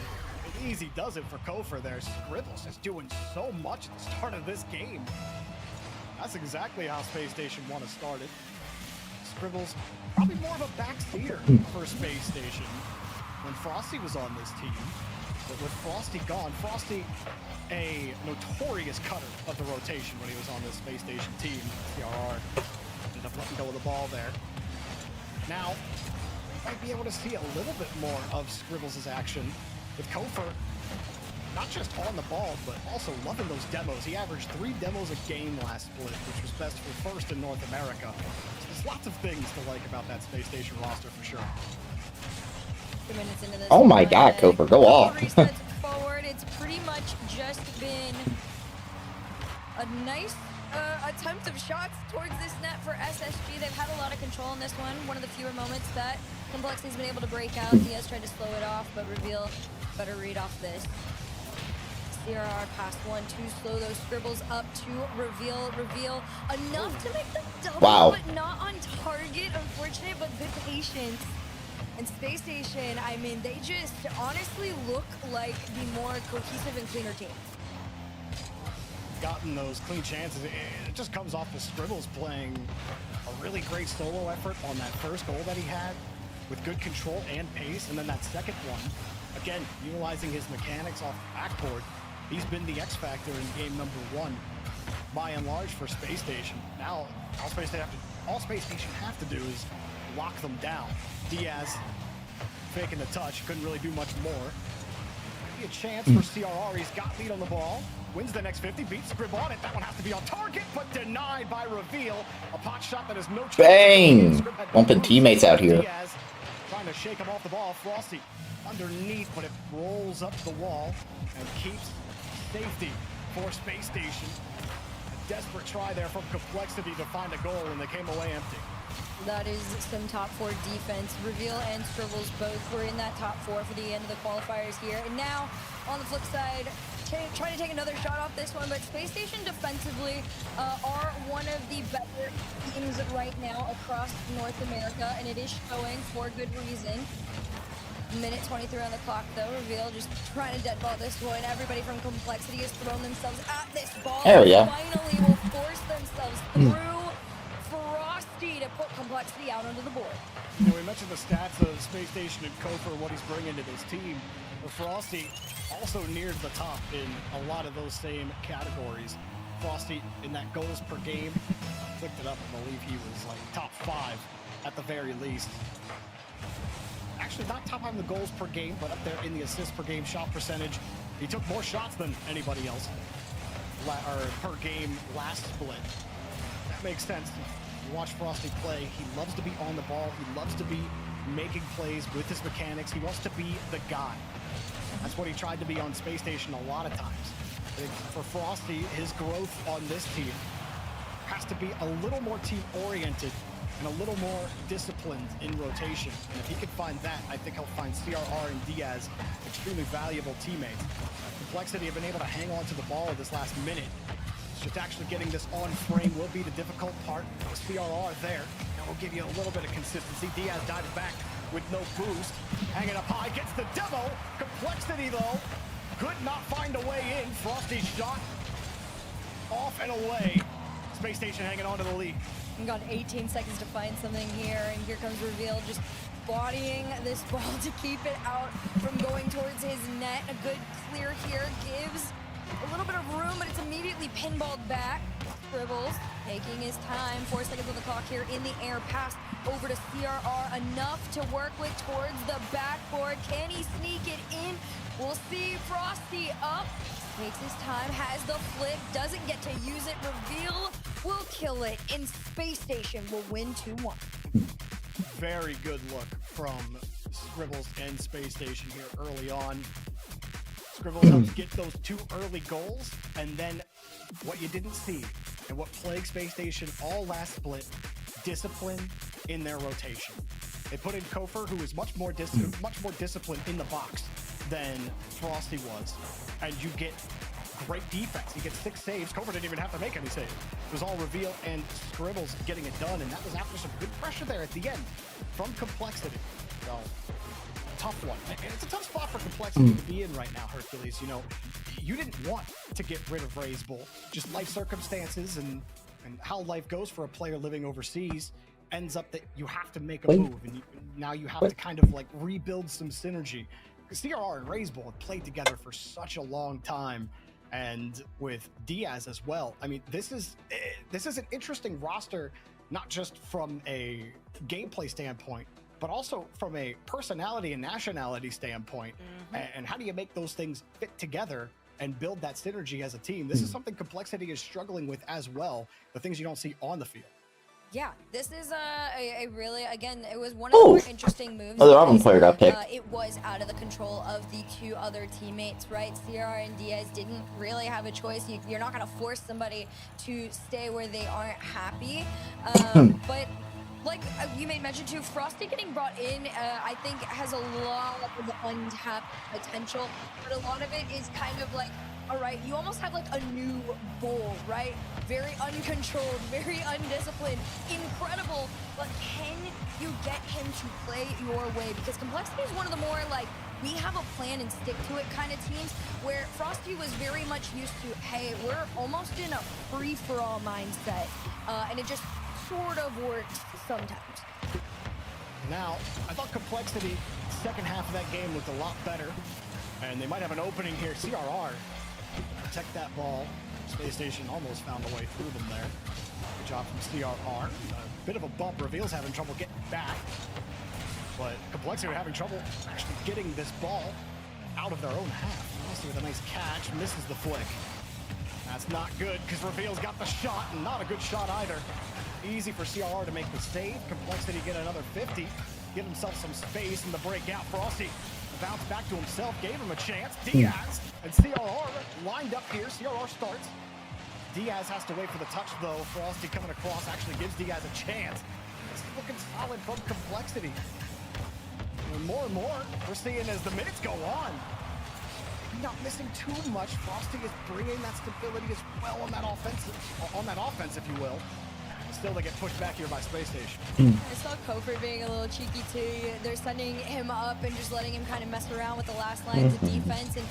Easy does it for Kofer there. Scribbles is doing so much at the start of this game. That's exactly how Space Station want to start it. Scribbles, probably more of a backseater for Space Station when Frosty was on this team. But with Frosty gone, Frosty, a notorious cutter of the rotation when he was on this Space Station team. CRR ended up letting go of the ball there. Now, might be able to see a little bit more of Scribbles' action with Kofer, not just on the ball, but also loving those demos. He averaged 3 demos a game last split, which was best for first in North America. So there's lots of things to like about that Space Station roster for sure. 2 minutes into this, Oh my God, Kofer, go off. resets forward. It's pretty much just been a nice attempt of shots towards this net for SSG. They've had a lot of control in this one of the fewer moments that Complexity's been able to break out. Diaz tried to slow it off, but Reveal better read off this. CRR past 1, too slow. Those Scribbles up to Reveal. Reveal enough to make the double, Wow. but not on target. Unfortunate, but good patience. And Space Station, I mean, they just honestly look like the more cohesive and cleaner team. Gotten those clean chances. It just comes off the Scribbles playing a really great solo effort on that first goal that he had with good control and pace. And then that second one, again, utilizing his mechanics off the backboard. He's been the X factor in game number 1 by and large for Space Station. Now, all Space Station have to do is lock them down. Diaz faking the touch, couldn't really do much more. Might be a chance for CRR. He's got lead on the ball. Wins the next 50, beats Scrib on it. That one has to be on target, but denied by Reveal. A pot shot that is no chance. Bang! Bumping teammates out here. Diaz trying to shake him off the ball. Frosty underneath, but it rolls up the wall and keeps safety for Space Station. A desperate try there from Complexity to find a goal, and they came away empty. That is some top 4 defense. Reveal and Scribbles both were in that top 4 for the end of the qualifiers here. And now, on the flip side, trying to take another shot off this one, but Space Station defensively are one of the better teams right now across North America, and it is showing for good reason. Minute 23 on the clock, though. Reveal just trying to deadball this one. Everybody from Complexity has thrown themselves at this ball. There we go. Finally will force themselves through Frosty to put Complexity out onto the board. You know, we mentioned the stats of Space Station and Kofer, what he's bringing to this team. But Frosty also near the top in a lot of those same categories. Frosty in that goals per game, looked it up, I believe he was like top 5 at the very least. Actually, not top 5 in the goals per game, but up there in the assists per game shot percentage. He took more shots than anybody else per game last split. That makes sense. You watch Frosty play, he loves to be on the ball. He loves to be making plays with his mechanics. He wants to be the guy. That's what he tried to be on Space Station a lot of times. I think for Frosty, his growth on this team has to be a little more team-oriented and a little more disciplined in rotation. And if he can find that, I think he'll find CRR and Diaz extremely valuable teammates. Complexity have been able to hang on to the ball this last minute. It's just actually getting this on frame will be the difficult part. CRR there. That will give you a little bit of consistency. Diaz dives back with no boost. Hanging up high, gets the demo. Complexity, though, could not find a way in. Frosty shot off and away. Space Station hanging on to the lead. We got 18 seconds to find something here, and here comes Reveal just bodying this ball to keep it out from going towards his net. A good clear here gives a little bit of room, but it's immediately pinballed back. Scribbles taking his time. 4 seconds on the clock here in the air. Pass over to CRR. Enough to work with towards the backboard. Can he sneak it in? We'll see. Frosty up. Takes his time. Has the flip. Doesn't get to use it. Reveal will kill it. And Space Station will win 2-1. Very good look from Scribbles and Space Station here early on. Scribbles helps get those 2 early goals, and then what you didn't see and what plagued Space Station all last split, discipline in their rotation. They put in Kofer, who is much more disciplined in the box than Frosty was, and you get great defense. You get 6 saves. Kofer didn't even have to make any saves. It was all Reveal and Scribbles getting it done, and that was after some good pressure there at the end from Complexity. So, tough one. And it's a tough spot for Complexity to be in right now, Hercules. You know, you didn't want to get rid of Ray's Bull. Just life circumstances and how life goes for a player living overseas ends up that you have to make a move, and now you have to kind of like rebuild some synergy. Because CRR and Ray's Bull have played together for such a long time, and with Diaz as well. I mean, this is an interesting roster, not just from a gameplay standpoint, but also from a personality and nationality standpoint. And how do you make those things fit together and build that synergy as a team? This is something Complexity is struggling with as well, the things you don't see on the field. Yeah, this is a really, again, it was one of the more interesting moves. Another Auburn player got picked. It was out of the control of the 2 other teammates, right? CRR and Diaz didn't really have a choice. You're not going to force somebody to stay where they aren't happy. But like you made mention to, Frosty getting brought in, I think has a lot of untapped potential, but a lot of it is kind of like, all right, you almost have like a new Bull, right? Very uncontrolled, very undisciplined, incredible, but can you get him to play your way? Because Complexity is one of the more like, we have a plan and stick to it kind of teams, where Frosty was very much used to, hey, we're almost in a free-for-all mindset, and it just sort of works sometimes. Now, I thought Complexity, second half of that game looked a lot better, and they might have an opening here. CRR, protect that ball. Space Station almost found a way through them there. Good job from CRR. A bit of a bump. Reveal's having trouble getting back, but Complexity are having trouble actually getting this ball. out of their own half. Frosty with a nice catch, misses the flick. That's not good because Reveal's got the shot, and not a good shot either. Easy for CRR to make the save. Complexity get another 50. Give himself some space in the breakout. Frosty bounced back to himself, gave him a chance. Diaz and CRR lined up here. CRR starts. Diaz has to wait for the touch though. Frosty coming across actually gives Diaz a chance. It's looking solid from Complexity. And more we're seeing as the minutes go on. Not missing too much. Frosty is bringing that stability as well on that offense, if you will. Still, they get pushed back here by Space Station. I saw Kofor being a little cheeky too. They're sending him up and just letting him kind of mess around with the last lines of defense. And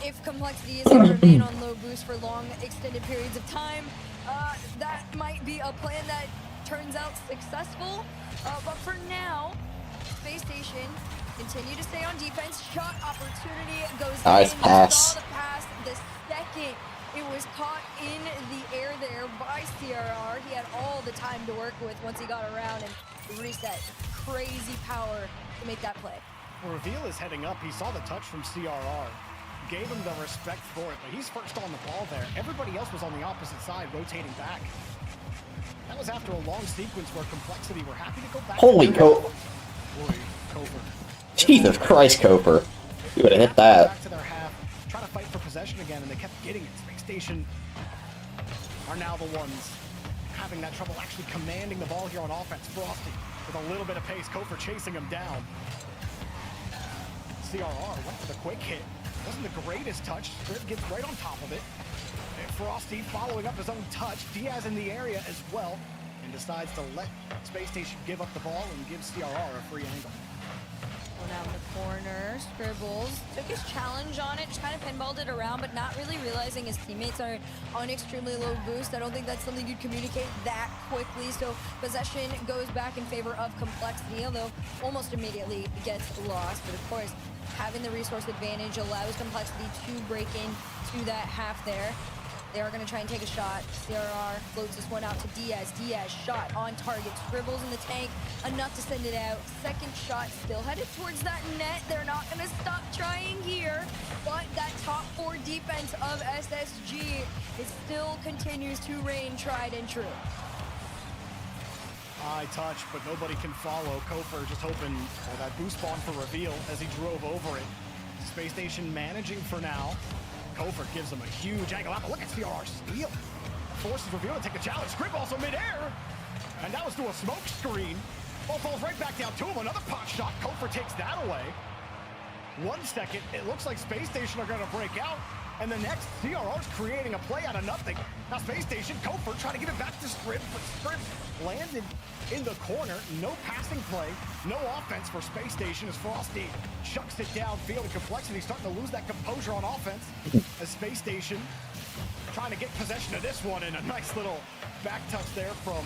if Complexity is going to remain on low boost for long, extended periods of time, that might be a plan that turns out successful. But for now, Space Station continue to stay on defense. Shot opportunity goes nice in. pass. Saw the pass the second it was caught in the air there by CRR. He had all the time to work with once he got around and reset. Crazy power to make that play. Reveal is heading up. He saw the touch from CRR. Gave him the respect for it, but he's first on the ball there. Everybody else was on the opposite side, rotating back. That was after a long sequence where Complexity were happy to go back. Holy Kofor. Jesus Christ, Kofor. You would have hit that. Back to their half, trying to fight for possession again, and they kept getting it. Space Station are now the ones having that trouble actually commanding the ball here on offense. Frosty with a little bit of pace. Kofor chasing him down. CRR went for the quick hit. Wasn't the greatest touch. Scribb gets right on top of it. And Frosty following up his own touch. Diaz in the area as well, and decides to let Space Station give up the ball and give CRR a free angle. Down the corner, Scribbles took his challenge on it, just kind of pinballed it around, but not really realizing his teammates are on extremely low boost. I don't think that's something you'd communicate that quickly, so possession goes back in favor of Complexity, although almost immediately gets lost. But of course, having the resource advantage allows Complexity to break into that half there. They are going to try and take a shot. CRR floats this one out to Diaz. Diaz shot on target. Scribbles in the tank, enough to send it out. Second shot still headed towards that net. They're not going to stop trying here, but that top four defense of SSG, it still continues to reign tried and true. High touch, but nobody can follow. Kofor just hoping for that boost spawn for Reveal as he drove over it. Space Station managing for now. Kofor gives him a huge angle out, but look at CRR steal. Forces Reveal to take the challenge. Scribb also midair, and that was through a smoke screen. Ball falls right back down to him. Another pot shot. Kofor takes that away. 1 second, it looks like Space Station are going to break out, and the next, CRR's creating a play out of nothing. Now Space Station, Kofor trying to give it back to Scribb, but Scribb landed in the corner. No passing play, no offense for Space Station as Frosty chucks it downfield, and Complexity starting to lose that composure on offense as Space Station trying to get possession of this one, and a nice little back touch there from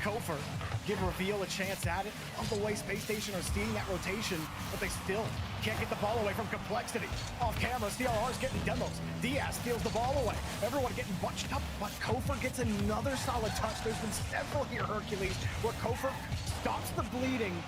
Kofor. Give Reveal a chance at it. On the way, Space Station are seeing that rotation, but they still can't get the ball away from Complexity. Off camera, CRR's getting demos. Diaz steals the ball away. Everyone getting bunched up, but Kofor gets another solid touch. There's been several here, Hercules, where Kofor stops the bleeding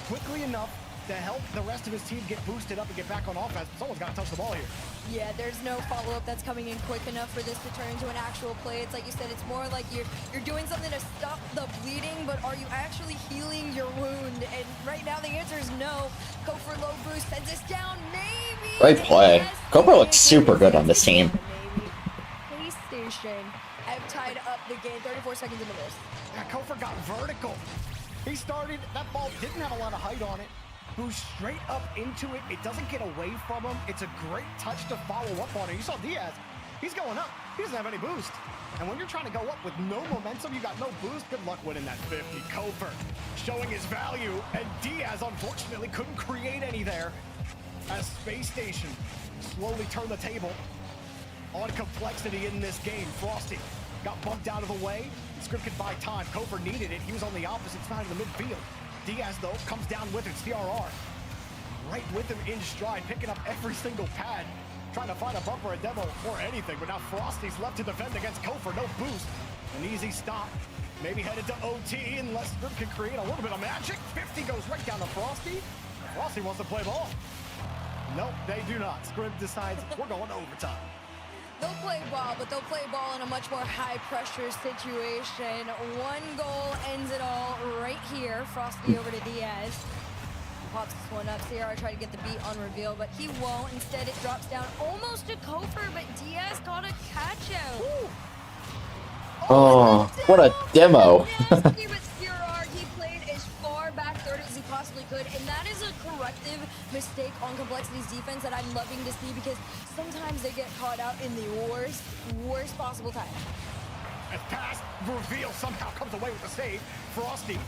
quickly enough to help the rest of his team get boosted up and get back on offense. Someone's got to touch the ball here. Yeah, there's no follow-up that's coming in quick enough for this to turn into an actual play. It's like you said, it's more like you're doing something to stop the bleeding, but are you actually healing your wound? And right now the answer is no. Kofor low boost sends this down, maybe. Great play. Kofor looks super good on this team. Space Station have tied up the game. 34 seconds into this. Yeah, Kofor got vertical. He started, that ball didn't have a lot of height on it. Boost straight up into it. It doesn't get away from him. It's a great touch to follow up on it. You saw Diaz. He's going up. He doesn't have any boost. And when you're trying to go up with no momentum, you got no boost, good luck winning that 50. Kofor showing his value, and Diaz unfortunately couldn't create any there as Space Station slowly turned the table on Complexity in this game. Frosty got bumped out of the way. Scribb could buy time. Kofor needed it. He was on the opposite side of the midfield. Diaz, though, comes down with it. CRR right with him in stride, picking up every single pad, trying to find a bumper, a demo, or anything. But now Frosty's left to defend against Kofor. No boost. An easy stop. Maybe headed to OT unless Scribb can create a little bit of magic. 50 goes right down to Frosty. Frosty wants to play ball. Nope, they do not. Scribb decides we're going to overtime. They'll play ball, but they'll play ball in a much more high-pressure situation. One goal ends it all right here. Frosty over to Diaz. Pops this one up. CR tried to get the beat on reveal, but he won't. Instead, it drops down almost to Kofer, but Diaz got a catch out. Oh, what a demo. But CR, he played as far back third as he possibly could, and that is a corrective mistake on Complexity's defense that I'm loving to see, because sometimes they get caught out in the worst possible time. As pass, reveal somehow comes away with the save. Frosty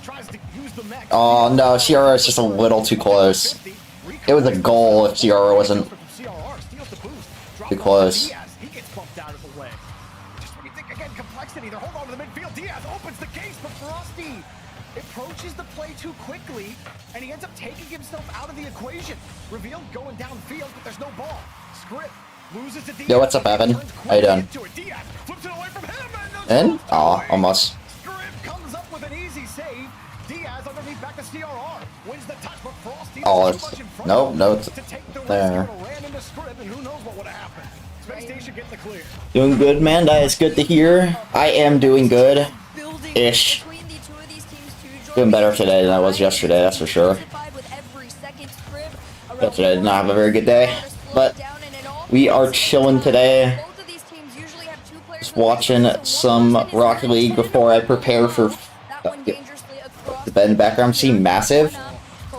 tries to use the mech. Oh no, CRR is just a little too close. It was a goal if CRR wasn't too close. He gets bumped out of the way. Just when you think again, Complexity, they're holding on to the midfield. Diaz opens the case, but Frosty approaches the play too quickly, and he ends up taking himself out of the equation. Reveal going downfield, but there's no ball. Scribb loses to Diaz. Yo, what's up, Evan? How you doing? Diaz flips it away from him, And? Aw, almost. Scribb comes up with an easy save. Diaz underneath back to CRR. Wins the touch, but Frosty Oh, it's... No, it's there. ran into Scribb, and who knows what would have happened. Space Station getting the clear. Doing good, man. That is good to hear. I am doing good. Ish. Doing better today than I was yesterday, that's for sure. Yesterday I did not have a very good day. But we are chilling today. Just watching some Rocket League before I prepare for the bed in the background. Seem massive.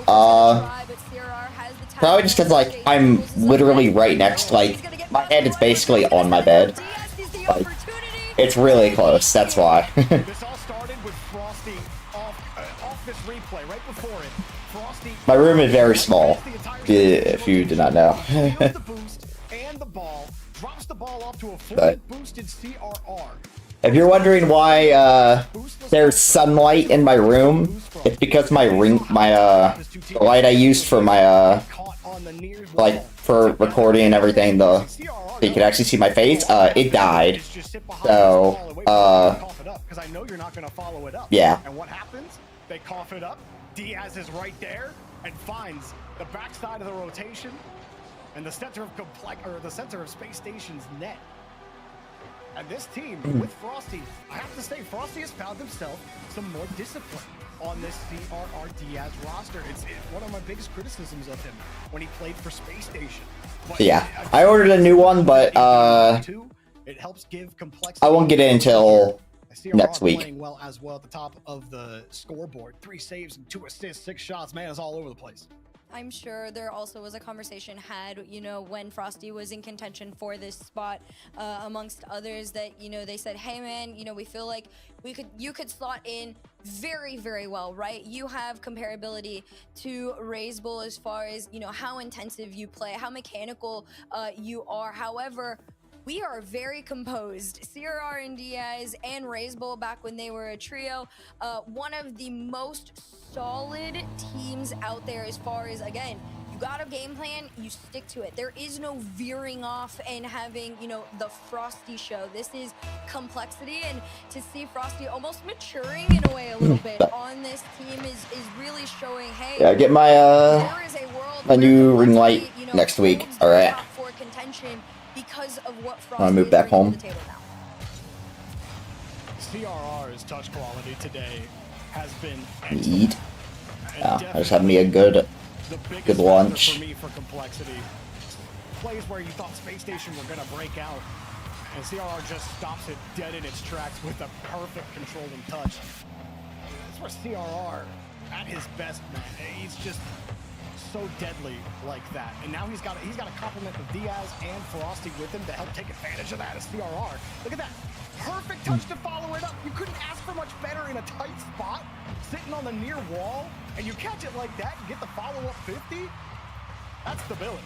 Probably just because, like, I'm literally right next, like, my head is basically on my bed. Like, it's really close, that's why. This all started with Frosty off this replay right before it. Frosty My room is very small, if you did not know. the boost and the ball, drops the ball off to a fully boosted CRR. If you're wondering why there's sunlight in my room, it's because my the light I used for my like for recording and everything, so you can actually see my face, it died. So because I know you're not gonna follow it up. Yeah. And what happens? They cough it up. Diaz is right there and finds the backside of the rotation and the center of Space Station's net. And this team, with Frosty, I have to say, Frosty has found himself some more discipline on this CRR Diaz roster. It's one of my biggest criticisms of him when he played for Space Station. But yeah, I ordered a new one, but it helps give complexity. I won't get it until next week. Playing well as well at the top of the scoreboard. 3 saves and 2 assists, 6 shots. Man, it's all over the place. I'm sure there also was a conversation had, you know, when Frosty was in contention for this spot, amongst others, that, you know, they said, hey man, you know, we feel like you could slot in very, very well, right? You have comparability to Raze Bull as far as, you know, how intensive you play, how mechanical you are. However, we are very composed. CRR and Diaz and Raze Bull back when they were a trio. One of the most solid teams out there as far as, again, you got a game plan, you stick to it. There is no veering off and having, you know, the Frosty show. This is complexity, and to see Frosty almost maturing in a way a little bit on this team is really showing, hey, yeah, get my there is a world my new ring light you know, next week. holds All the right. top 4 contention because of what I'm gonna move Frosty back is bringing home. to the table now. CRR's touch quality today has been Eat. Yeah, I just had me a good lunch. for me for complexity. Plays where you thought Space Station were gonna break out, and CRR just stops it dead in its tracks with a perfect controlling touch. That's where CRR at his best, man. He's just so deadly like that. And now he's got a complement of Diaz and Frosty with him to help take advantage of that as CRR. Look at that. Perfect touch to follow it up. You couldn't ask for much better in a tight spot, sitting on the near wall, and you catch it like that, you get the follow-up 50. That's stability.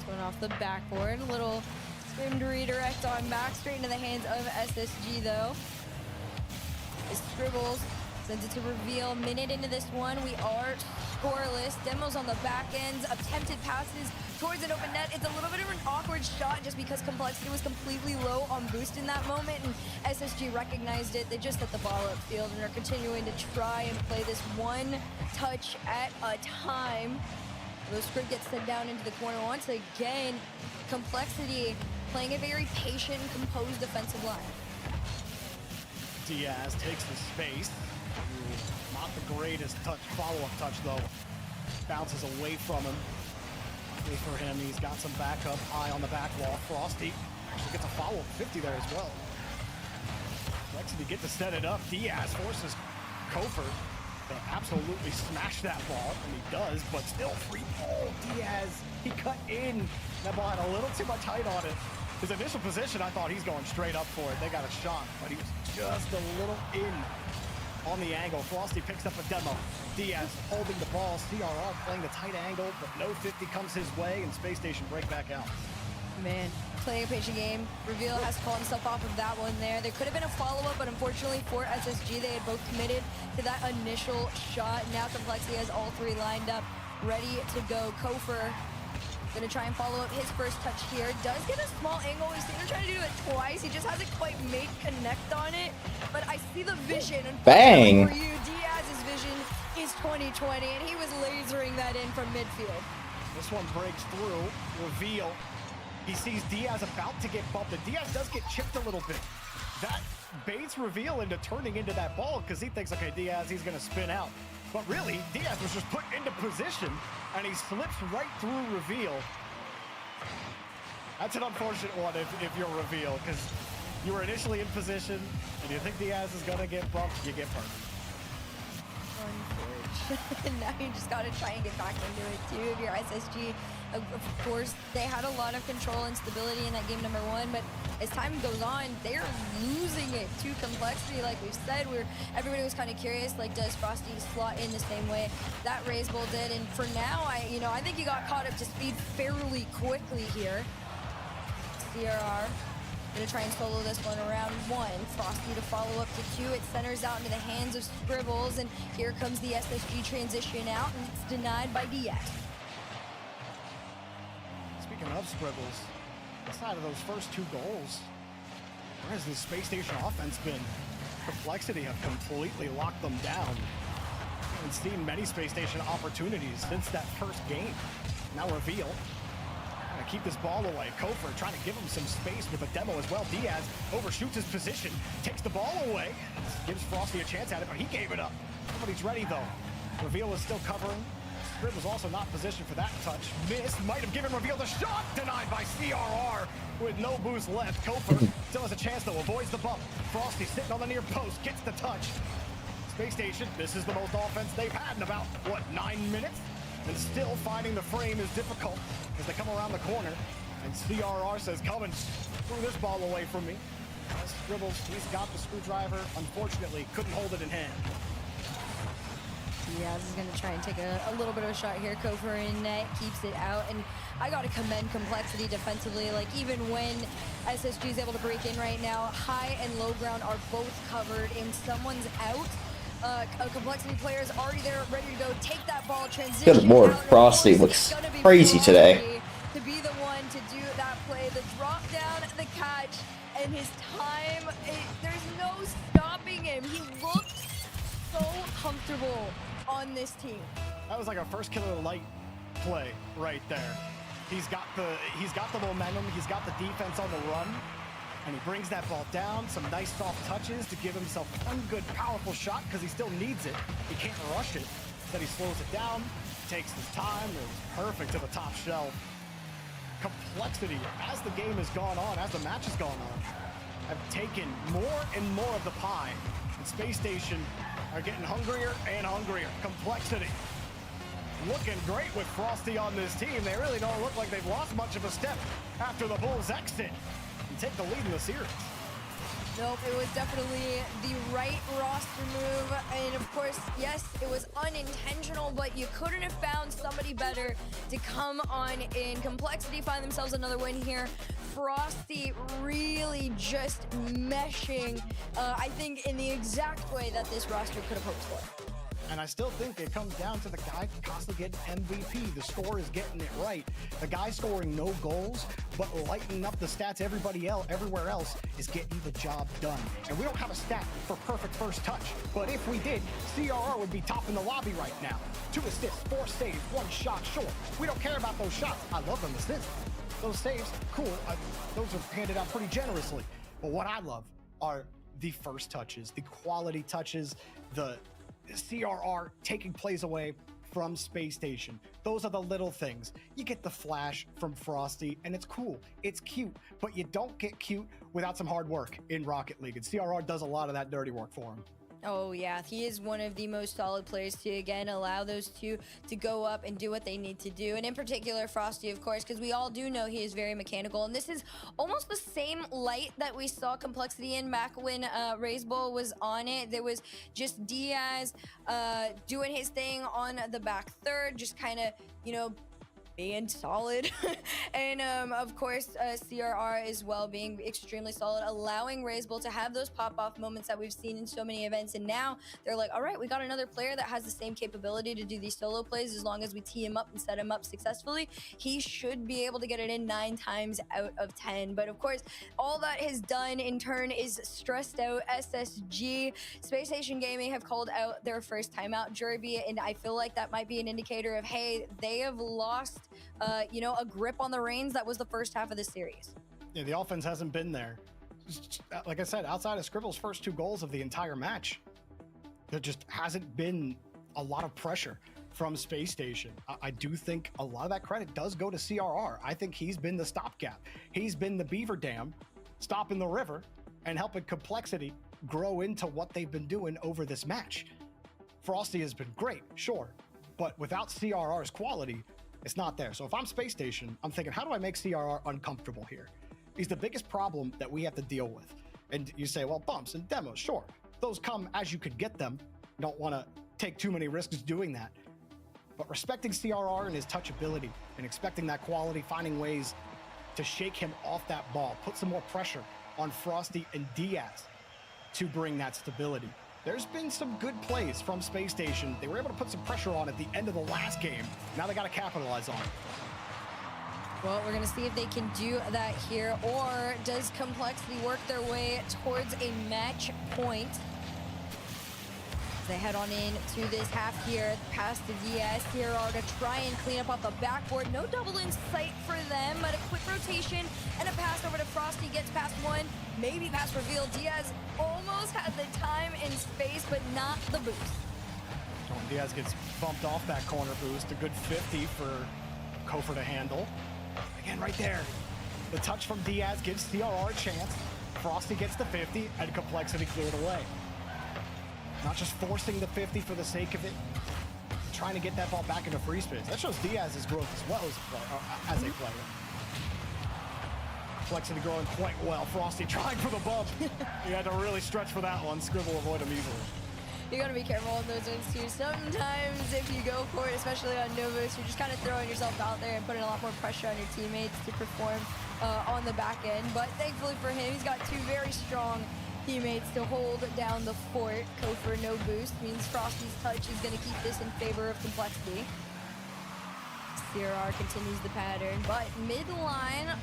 Going off the backboard, a little scrimmed redirect on back, straight into the hands of SSG though. It scribbles Sends it to Reveal. Minute into this one, we are scoreless. Demos on the back ends, attempted passes towards an open net. It's a little bit of an awkward shot just because Complexity was completely low on boost in that moment, and SSG recognized it. They just set the ball upfield and are continuing to try and play this one touch at a time. The script gets sent down into the corner once again. Complexity playing a very patient and composed defensive line. Diaz takes the space. Not the greatest touch, follow-up touch though. Bounces away from him. Wait for him, he's got some backup high on the back wall. Frosty actually gets a follow-up 50 there as well. Complexity get to set it up. Diaz forces Kofer to absolutely smash that ball, and he does, but still free ball. Diaz, he cut in. That ball had a little too much height on it. His initial position, I thought he's going straight up for it. They got a shot, but he was just a little in on the angle. Frosty picks up a demo. Diaz holding the ball. CRR playing the tight angle, but no 50 comes his way, and Space Station break back out. Man, playing a patient game. Reveal has to call himself off of that one there. There could have been a follow-up, but unfortunately for SSG, they had both committed to that initial shot. Now Complexity has all three lined up, ready to go. Kofer gonna try and follow up his first touch here. Does get a small angle. We've seen him try to do it twice. He just hasn't quite made connect on it. But I see the vision. And bang! For you, Diaz's vision is 20/20, and he was lasering that in from midfield. This one breaks through. Reveal. He sees Diaz about to get bumped, and Diaz does get chipped a little bit. That baits Reveal into turning into that ball because he thinks, okay, Diaz, he's gonna spin out. But really, Diaz was just put into position, and he slips right through Reveal. That's an unfortunate one if you're Reveal, because you were initially in position, and you think Diaz is gonna get bumped, you get burnt. Unfortunate. Now you just gotta try and get back into it too. If you're SSG, of course, they had a lot of control and stability in that game number one, but as time goes on, they're losing it to Complexity. Like we've said, everybody was kind of curious, like, does Frosty slot in the same way that Raze Bull did? And for now, I think he got caught up to speed fairly quickly here. CRR gonna try and solo this one around one. Frosty to follow up to two. It centers out into the hands of Scribbles, and here comes the SSG transition out, and it's denied by Diaz. Speaking of Scribbles, aside of those first two goals, where has this Space Station offense been? Complexity have completely locked them down. Haven't seen many Space Station opportunities since that first game. Now Reveal. Trying to keep this ball away. Kofer trying to give him some space with a demo as well. Diaz overshoots his position, takes the ball away, gives Frosty a chance at it, but he gave it up. Somebody's ready though. Reveal was still covering. Scrib was also not positioned for that touch. Missed, might have given Reveal the shot, denied by CRR with no boost left. Kofer still has a chance though, avoids the bump. Frosty sitting on the near post, gets the touch. Space Station, this is the most offense they've had in about, what, 9 minutes? And still finding the frame is difficult as they come around the corner. And CRR says, come and screw this ball away from me. Scribbles, he's got the screwdriver. Unfortunately, couldn't hold it in hand. Diaz is going to try and take a little bit of a shot here. Kofer in net, keeps it out. And I got to commend Complexity defensively. Like, even when SSG is able to break in right now, high and low ground are both covered. And someone's out. A Complexity player is already there, ready to go. Take that ball, transition. Good lord, Frosty looks crazy today. To be the one to do that play, the drop down, the catch, and his time, there's no stopping him. He looked so comfortable on this team. That was like a first killer light play right there. He's got the momentum, he's got the defense on the run. And he brings that ball down, some nice soft touches to give himself one good powerful shot because he still needs it. He can't rush it. Then he slows it down, takes his time, and it's perfect to the top shelf. Complexity, as the game has gone on, as the match has gone on, have taken more and more of the pie. And Space Station are getting hungrier and hungrier. Complexity looking great with Frosty on this team. They really don't look like they've lost much of a step after the Bulls exit and take the lead in the series. Nope, it was definitely the right roster move. And of course, yes, it was unintentional, but you couldn't have found somebody better to come on in. Complexity find themselves another win here. Frosty really just meshing, I think, in the exact way that this roster could have hoped for. And I still think it comes down to the guy constantly getting MVP. The score is getting it right. The guy scoring no goals, but lighting up the stats everywhere else is getting the job done. And we don't have a stat for perfect first touch, but if we did, CRR would be top in the lobby right now. 2 assists, 4 saves, 1 shot short. We don't care about those shots. I love them assists. Those saves, cool. Those are handed out pretty generously. But what I love are the first touches, the quality touches, the CRR taking plays away from Space Station. Those are the little things. You get the flash from Frosty, and it's cool. It's cute, but you don't get cute without some hard work in Rocket League, and CRR does a lot of that dirty work for him. Oh yeah, he is one of the most solid players to, again, allow those two to go up and do what they need to do. And in particular, Frosty, of course, because we all do know he is very mechanical. And this is almost the same light that we saw Complexity in back when Raisebowl was on it. There was just Diaz doing his thing on the back third, just kind of, you know, being solid. And of course, CRR as well being extremely solid, allowing Raisebowl to have those pop-off moments that we've seen in so many events. And now they're like, all right, we got another player that has the same capability to do these solo plays. As long as we tee him up and set him up successfully, he should be able to get it in 9 times out of 10. But of course, all that has done in turn is stressed out SSG. Space Station Gaming have called out their first timeout, Jerby, and I feel like that might be an indicator of, hey, they have lost you know, a grip on the reins that was the first half of the series. Yeah, the offense hasn't been there. Like I said, outside of Scribble's first 2 goals of the entire match, there just hasn't been a lot of pressure from Space Station. I do think a lot of that credit does go to CRR. I think he's been the stopgap. He's been the beaver dam, stopping the river and helping Complexity grow into what they've been doing over this match. Frosty has been great, sure, but without CRR's quality, it's not there. So if I'm Space Station, I'm thinking, how do I make CRR uncomfortable here? He's the biggest problem that we have to deal with. And you say, well, bumps and demos, sure. Those come as you could get them. You don't want to take too many risks doing that. But respecting CRR and his touchability and expecting that quality, finding ways to shake him off that ball, put some more pressure on Frosty and Diaz to bring that stability. There's been some good plays from Space Station. They were able to put some pressure on at the end of the last game. Now they got to capitalize on it. Well, we're going to see if they can do that here, or does Complexity work their way towards a match point? They head on in to this half here, past the DS. CRR to try and clean up off the backboard. No double in sight for them, but a quick rotation and a pass over to Frosty. Gets past one, maybe pass reveal. Diaz almost had the time and space, but not the boost. Diaz gets bumped off that corner boost. A good 50 for Kofor to handle. Again, right there. The touch from Diaz gives CRR a chance. Frosty gets the 50 and Complexity cleared away. Not just forcing the 50 for the sake of it, trying to get that ball back into free space. That shows Diaz's growth as well as a player. Complexity growing quite well. Frosty trying for the bump. He had to really stretch for that one. Scribble avoid him easily. You gotta be careful on those ones too. Sometimes if you go for it, especially on no boost, you're just kind of throwing yourself out there and putting a lot more pressure on your teammates to perform on the back end. But thankfully for him, he's got 2 very strong teammates to hold down the fort. Kofor no boost means Frosty's touch is going to keep this in favor of Complexity. CRR continues the pattern, but midline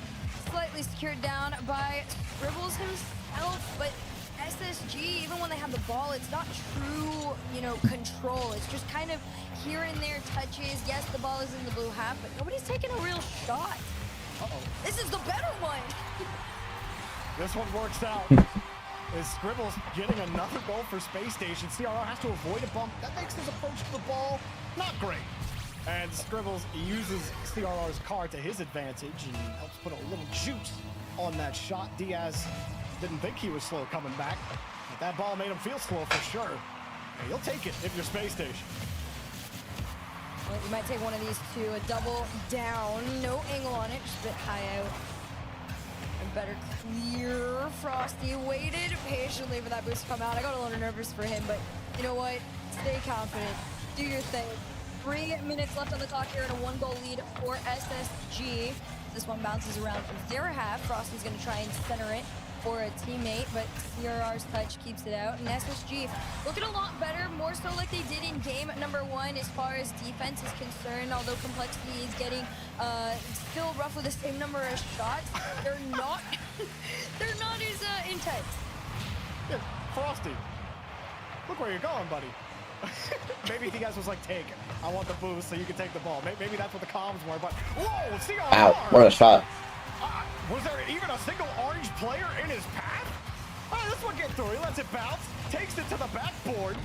slightly secured down by Scribbles himself, but SSG, even when they have the ball, it's not true, you know, control. It's just kind of here and there touches. Yes, the ball is in the blue half, but nobody's taking a real shot. Uh-oh. This is the better one. This one works out. Is Scribbles getting another goal for Space Station. CRR has to avoid a bump. That makes his approach to the ball not great. And Scribbles uses CRR's car to his advantage and helps put a little juice on that shot. Diaz didn't think he was slow coming back, but that ball made him feel slow for sure. And you'll take it if you're Space Station. Well, you might take one of these two, a double down, no angle on it, just a bit high out. better clear. Frosty waited patiently for that boost to come out. I got a little nervous for him, but you know what? Stay confident. Do your thing. 3 minutes left on the clock here and a 1-goal lead for SSG. This one bounces around their half. Frosty's going to try and center it for a teammate, but CRR's touch keeps it out. And SSG looking a lot better, more so like they did in game number 1 as far as defense is concerned, although Complexity is getting still roughly the same number of shots. They're not they're not as intense. Yeah, Frosty, look where you're going, buddy. Maybe Diaz was like, take it. I want the boost so you can take the ball. Maybe that's what the comms were, but whoa, CRR! Ow, what a shot. Was there even a single orange player in his path? All right, this one get through. He lets it bounce, takes it to the backboard.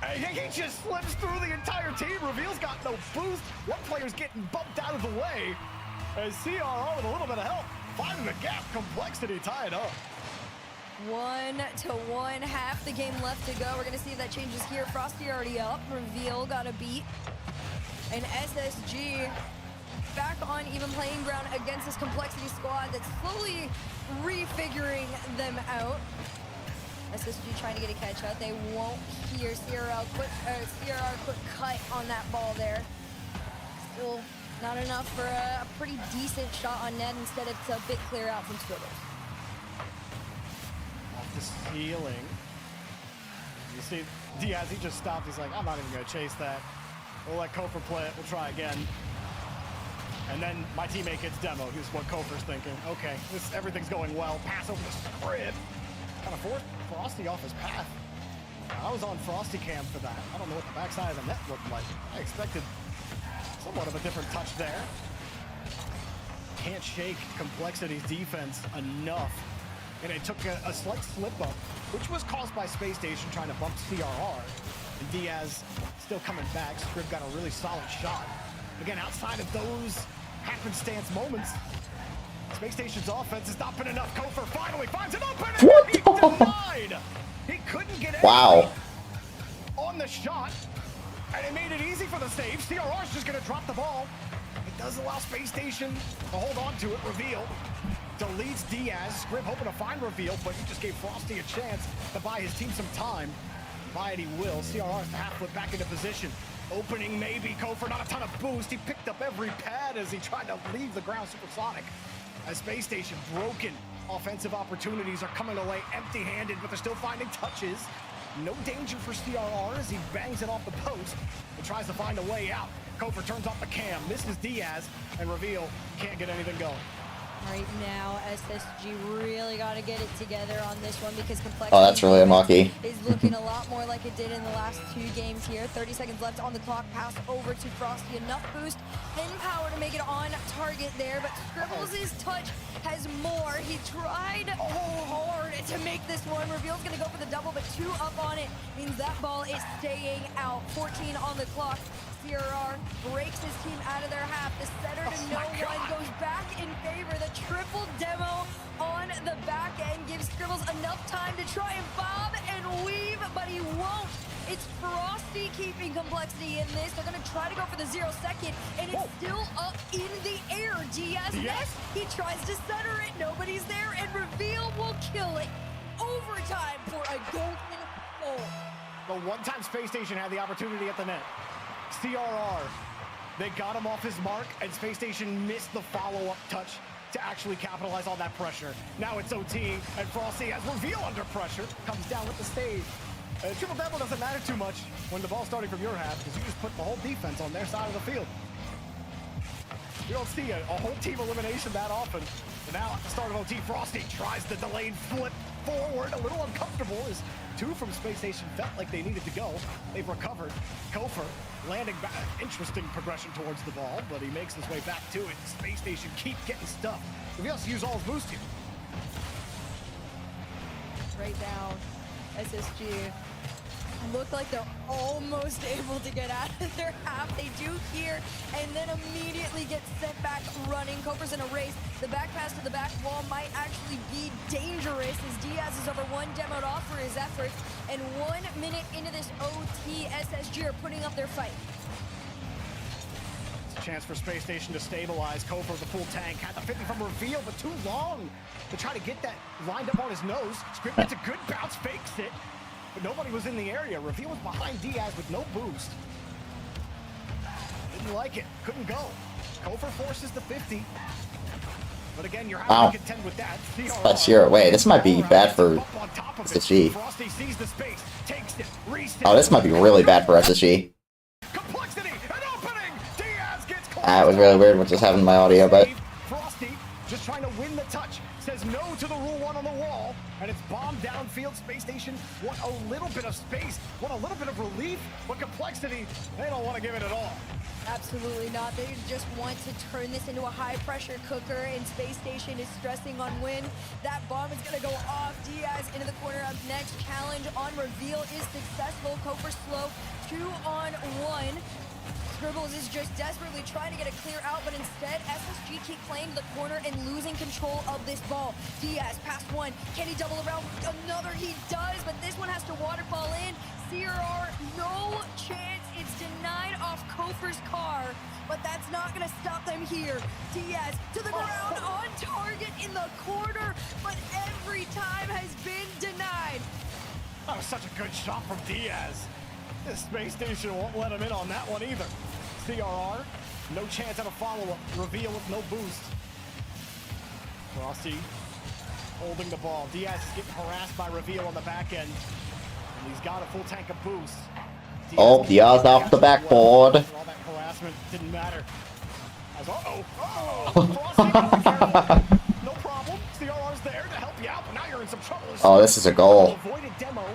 And he just slips through the entire team. Reveal's got no boost. One player's getting bumped out of the way. As CRR with a little bit of help, finding the gap. Complexity tied up. 1-1, half the game left to go. We're gonna see if that changes here. Frosty already up. Reveal got a beat. And SSG back on even playing ground against this Complexity squad that's slowly refiguring them out. SSG trying to get a catch out. They won't hear CRR quick cut on that ball there. Still not enough for a pretty decent shot on net. Instead, it's a bit clear out from Scribbles. Off the ceiling. You see, Diaz, he just stopped. He's like, I'm not even going to chase that. We'll let Kofer play it. We'll try again. And then my teammate gets demoed. Here's what Kofer's thinking. Okay, everything's going well. Pass over the Scrib. Kind of forced Frosty off his path. I was on Frosty cam for that. I don't know what the backside of the net looked like. I expected somewhat of a different touch there. Can't shake Complexity's defense enough. And it took a slight slip up, which was caused by Space Station trying to bump CRR. And Diaz still coming back. Scrib got a really solid shot. Again, outside of those happenstance moments, Space Station's offense has not been enough. Kofer finally finds an opening. He denied. He couldn't get anything on the shot, and it made it easy for the save. CRR's just going to drop the ball. It does allow Space Station to hold on to it. Reveal deletes Diaz. Scrib hoping to find Reveal, but he just gave Frosty a chance to buy his team some time. Buy it he will. CRR's the half foot back into position. Opening maybe. Kofer not a ton of boost. He picked up every pad as he tried to leave the ground supersonic. As Space Station broken. Offensive opportunities are coming away empty-handed, but they're still finding touches. No danger for CRR as he bangs it off the post and tries to find a way out. Kofer turns off the cam, misses Diaz, and Reveal can't get anything going. Right now, SSG really got to get it together on this one because Complexity that's really unlucky. is looking a lot more like it did in the last 2 games here. 30 seconds left on the clock. Pass over to Frosty. Enough boost and power to make it on target there, but Scribbles' touch has more. He tried hard to make this one. Reveal's going to go for the double, but 2 up on it means that ball is staying out. 14 on the clock. CRR breaks his team out of their half. The setter to no one goes back in favor. The triple demo on the back end gives Scribbles enough time to try and bob and weave, but he won't. It's Frosty keeping Complexity in this. They're going to try to go for the 0 second, and it's still up in the air. Diaz next. He tries to center it. Nobody's there, and Reveal will kill it. Overtime for a golden goal. The one-time Space Station had the opportunity at the net. CRR, they got him off his mark, and Space Station missed the follow-up touch to actually capitalize on that pressure. Now it's OT, and Frosty has Reveal under pressure, comes down with the stage. Triple double doesn't matter too much when the ball's starting from your half, because you just put the whole defense on their side of the field. You don't see a whole team elimination that often. But now at the start of OT, Frosty tries the delayed flip forward, a little uncomfortable as 2 from Space Station felt like they needed to go. They've recovered. Kofer landing back. Interesting progression towards the ball, but he makes his way back to it. Space Station keep getting stuff. He has to use all his boost here. Right now, SSG look like they're almost able to get out of their half. They do here, and then immediately get sent back running. Kofer's in a race. The back pass to the back wall might actually be dangerous as Diaz is over 1 demoed off for his efforts. And 1 minute into this OT, SSG are putting up their fight. Chance for Space Station to stabilize. Kofa with a full tank. Had the 50 from Reveal, but too long to try to get that lined up on his nose. Script gets a good bounce, fakes it, but nobody was in the area. Reveal was behind Diaz with no boost. Didn't like it. Couldn't go. Kofa forces the 50. But again, you're having to contend with that. Let's hear it. Wait, this might be bad for SSG. Oh, this might be really bad for SSG. That was really weird what just happened in my audio, but Frosty just trying to win the touch. Says no to the rule 1 on the wall, and it's bombed downfield. Space Station want a little bit of space, want a little bit of relief, but Complexity, they don't want to give it at all. Absolutely not. They just want to turn this into a high-pressure cooker, and Space Station is stressing on win. That bomb is going to go off. Diaz into the corner up next. Challenge on Reveal is successful. Koper slow, 2-on-1. Scribbles is just desperately trying to get a clear out, but instead, SSG keep playing to the corner and losing control of this ball. Diaz past one. Can he double around? Another, he does, but this one has to waterfall in. CRR, no chance. It's denied off Kofer's car, but that's not going to stop them here. Diaz to the ground on target in the corner, but every time has been denied. That was such a good shot from Diaz. This Space Station won't let him in on that one either. CRR, no chance at a follow-up. Reveal with no boost. Frosty holding the ball. Diaz is getting harassed by Reveal on the back end. And he's got a full tank of boost. Diaz off the backboard. All that harassment didn't matter. As Frosty, no problem. CRR's there to help you out, but now you're in some trouble. Oh, this is a goal.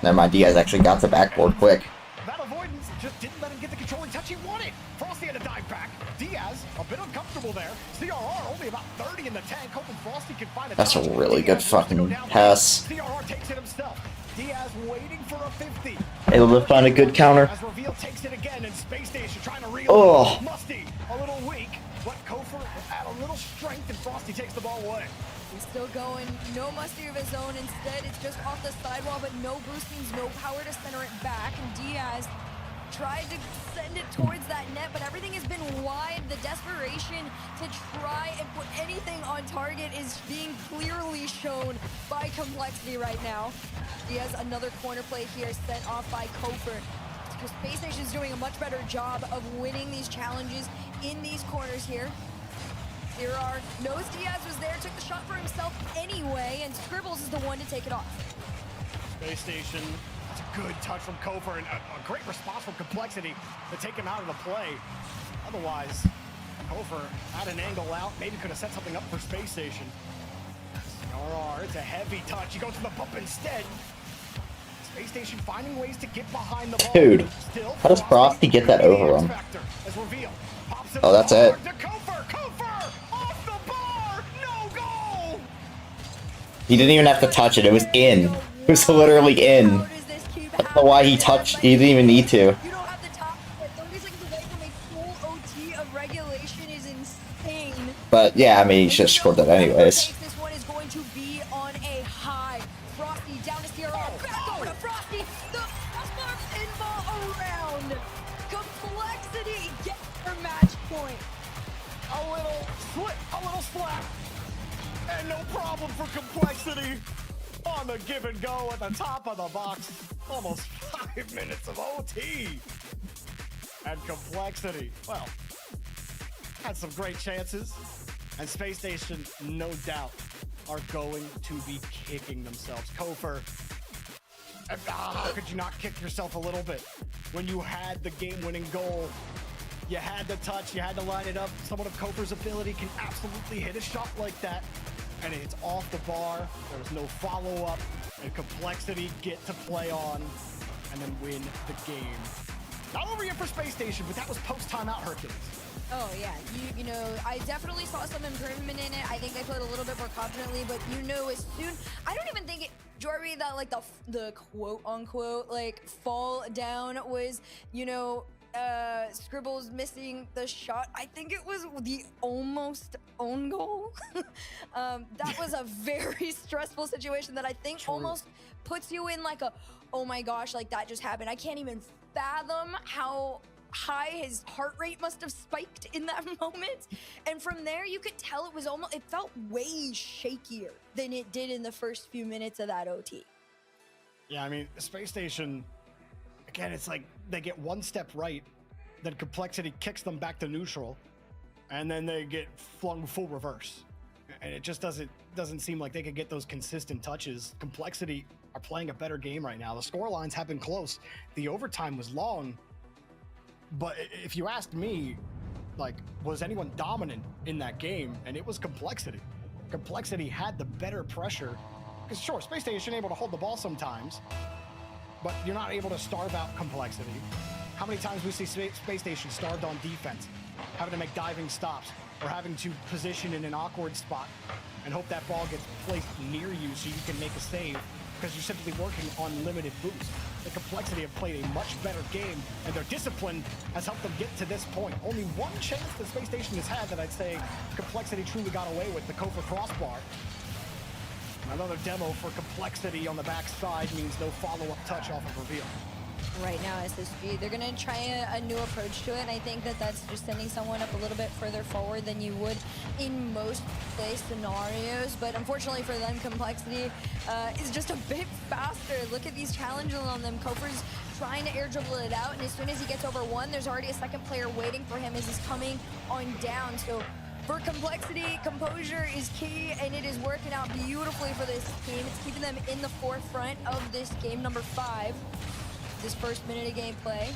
Never mind, Diaz actually got the backboard quick. That avoidance just didn't let him get the controlling touch he wanted. Frosty had to dive back. Diaz, a bit uncomfortable there. CRR only about 30 in the tank, hoping Frosty can find a That's touch. a really good fucking pass. CRR takes it himself. Diaz waiting for a 50. Able to find a good counter. As Reveal takes it again, and Space Station trying to reel. Oh. Musty, a little weak, but Kofer add a little strength, and Frosty takes the ball away. He's still going, no Musty of his own. Instead, it's just off the sidewall, but no boost means no power to center it back. And Diaz tried to send it towards that net, but everything has been wide. The desperation to try and put anything on target is being clearly shown by Complexity right now. Diaz, another corner play here, sent off by Kofer. Space Station is doing a much better job of winning these challenges in these corners here. Zerard knows Diaz was there, took the shot for himself anyway, and Scribbles is the one to take it off. Space Station, that's a good touch from Kofer, and a great response from Complexity to take him out of the play. Otherwise, Kofer had an angle out, maybe could have set something up for Space Station. CRR, it's a heavy touch. He goes for the bump instead. Space Station finding ways to get behind the ball. Dude, how does Frosty get that over him? Oh, that's it. He didn't even have to touch it. It was in. It was literally in. I don't know why he touched. He didn't even need to. You don't have the top, but 30 seconds away from a full OT of regulation is insane. But yeah, I mean, he should have scored that anyways. This one is going to be on a high. Frosty down to CRR. Back over to Frosty. The crossbar pinball around. Complexity gets their match point. A little slip, a little slap. And no problem for Complexity on the give and go at the top of the box. Almost 5 minutes of OT. And Complexity, well, had some great chances. And Space Station, no doubt, are going to be kicking themselves. Kofer, how could you not kick yourself a little bit when you had the game-winning goal? You had the touch, you had to line it up. Someone of Kofer's ability can absolutely hit a shot like that. And it's off the bar. There was no follow-up. And Complexity get to play on and then win the game. Not over yet for Space Station, but that was post-timeout Hercules. Oh yeah, you know, I definitely saw some improvement in it. I think they played a little bit more confidently, but you know, as soon, I don't even think it, Jory, that like the quote unquote like fall down was, you know, Scribbles missing the shot. I think it was the almost own goal. That was a very stressful situation that I think almost puts you in like a, oh my gosh, like that just happened. I can't even fathom how high his heart rate must have spiked in that moment. And from there, you could tell it felt way shakier than it did in the first few minutes of that OT. Yeah, I mean, Space Station, again, it's like they get one step right, then Complexity kicks them back to neutral, and then they get flung full reverse. And it just doesn't seem like they could get those consistent touches. Complexity are playing a better game right now. The score lines have been close. The overtime was long, but if you asked me, like, was anyone dominant in that game? And it was Complexity. Complexity had the better pressure. Because sure, Space Station able to hold the ball sometimes, but you're not able to starve out Complexity. How many times we see Space Station starved on defense, having to make diving stops, or having to position in an awkward spot and hope that ball gets placed near you so you can make a save because you're simply working on limited boost. The Complexity have played a much better game, and their discipline has helped them get to this point. Only one chance that Space Station has had that I'd say Complexity truly got away with, the Kofa crossbar. Another demo for Complexity on the backside means no follow-up touch off of reveal. Right now, SSG, they're going to try a new approach to it, and I think that that's just sending someone up a little bit further forward than you would in most play scenarios. But unfortunately for them, Complexity is just a bit faster. Look at these challenges on them. Kofer's trying to air dribble it out, and as soon as he gets over one, there's already a second player waiting for him as he's coming on down. So for Complexity, composure is key, and it is working out beautifully for this team. It's keeping them in the forefront of this game, number 5. This first minute of gameplay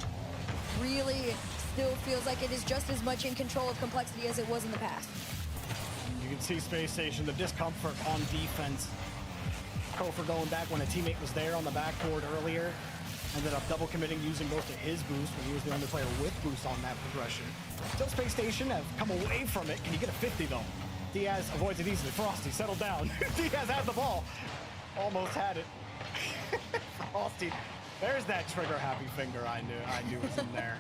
really still feels like it is just as much in control of Complexity as it was in the past. You can see Space Station, the discomfort on defense. Kofer going back when a teammate was there on the backboard earlier. Ended up double committing using most of his boost when he was the only player with boost on that progression. Still Space Station have come away from it. Can you get a 50 though? Diaz avoids it easily. Frosty, settle down. Diaz had the ball. Almost had it. Frosty. There's that trigger happy finger I knew was in there.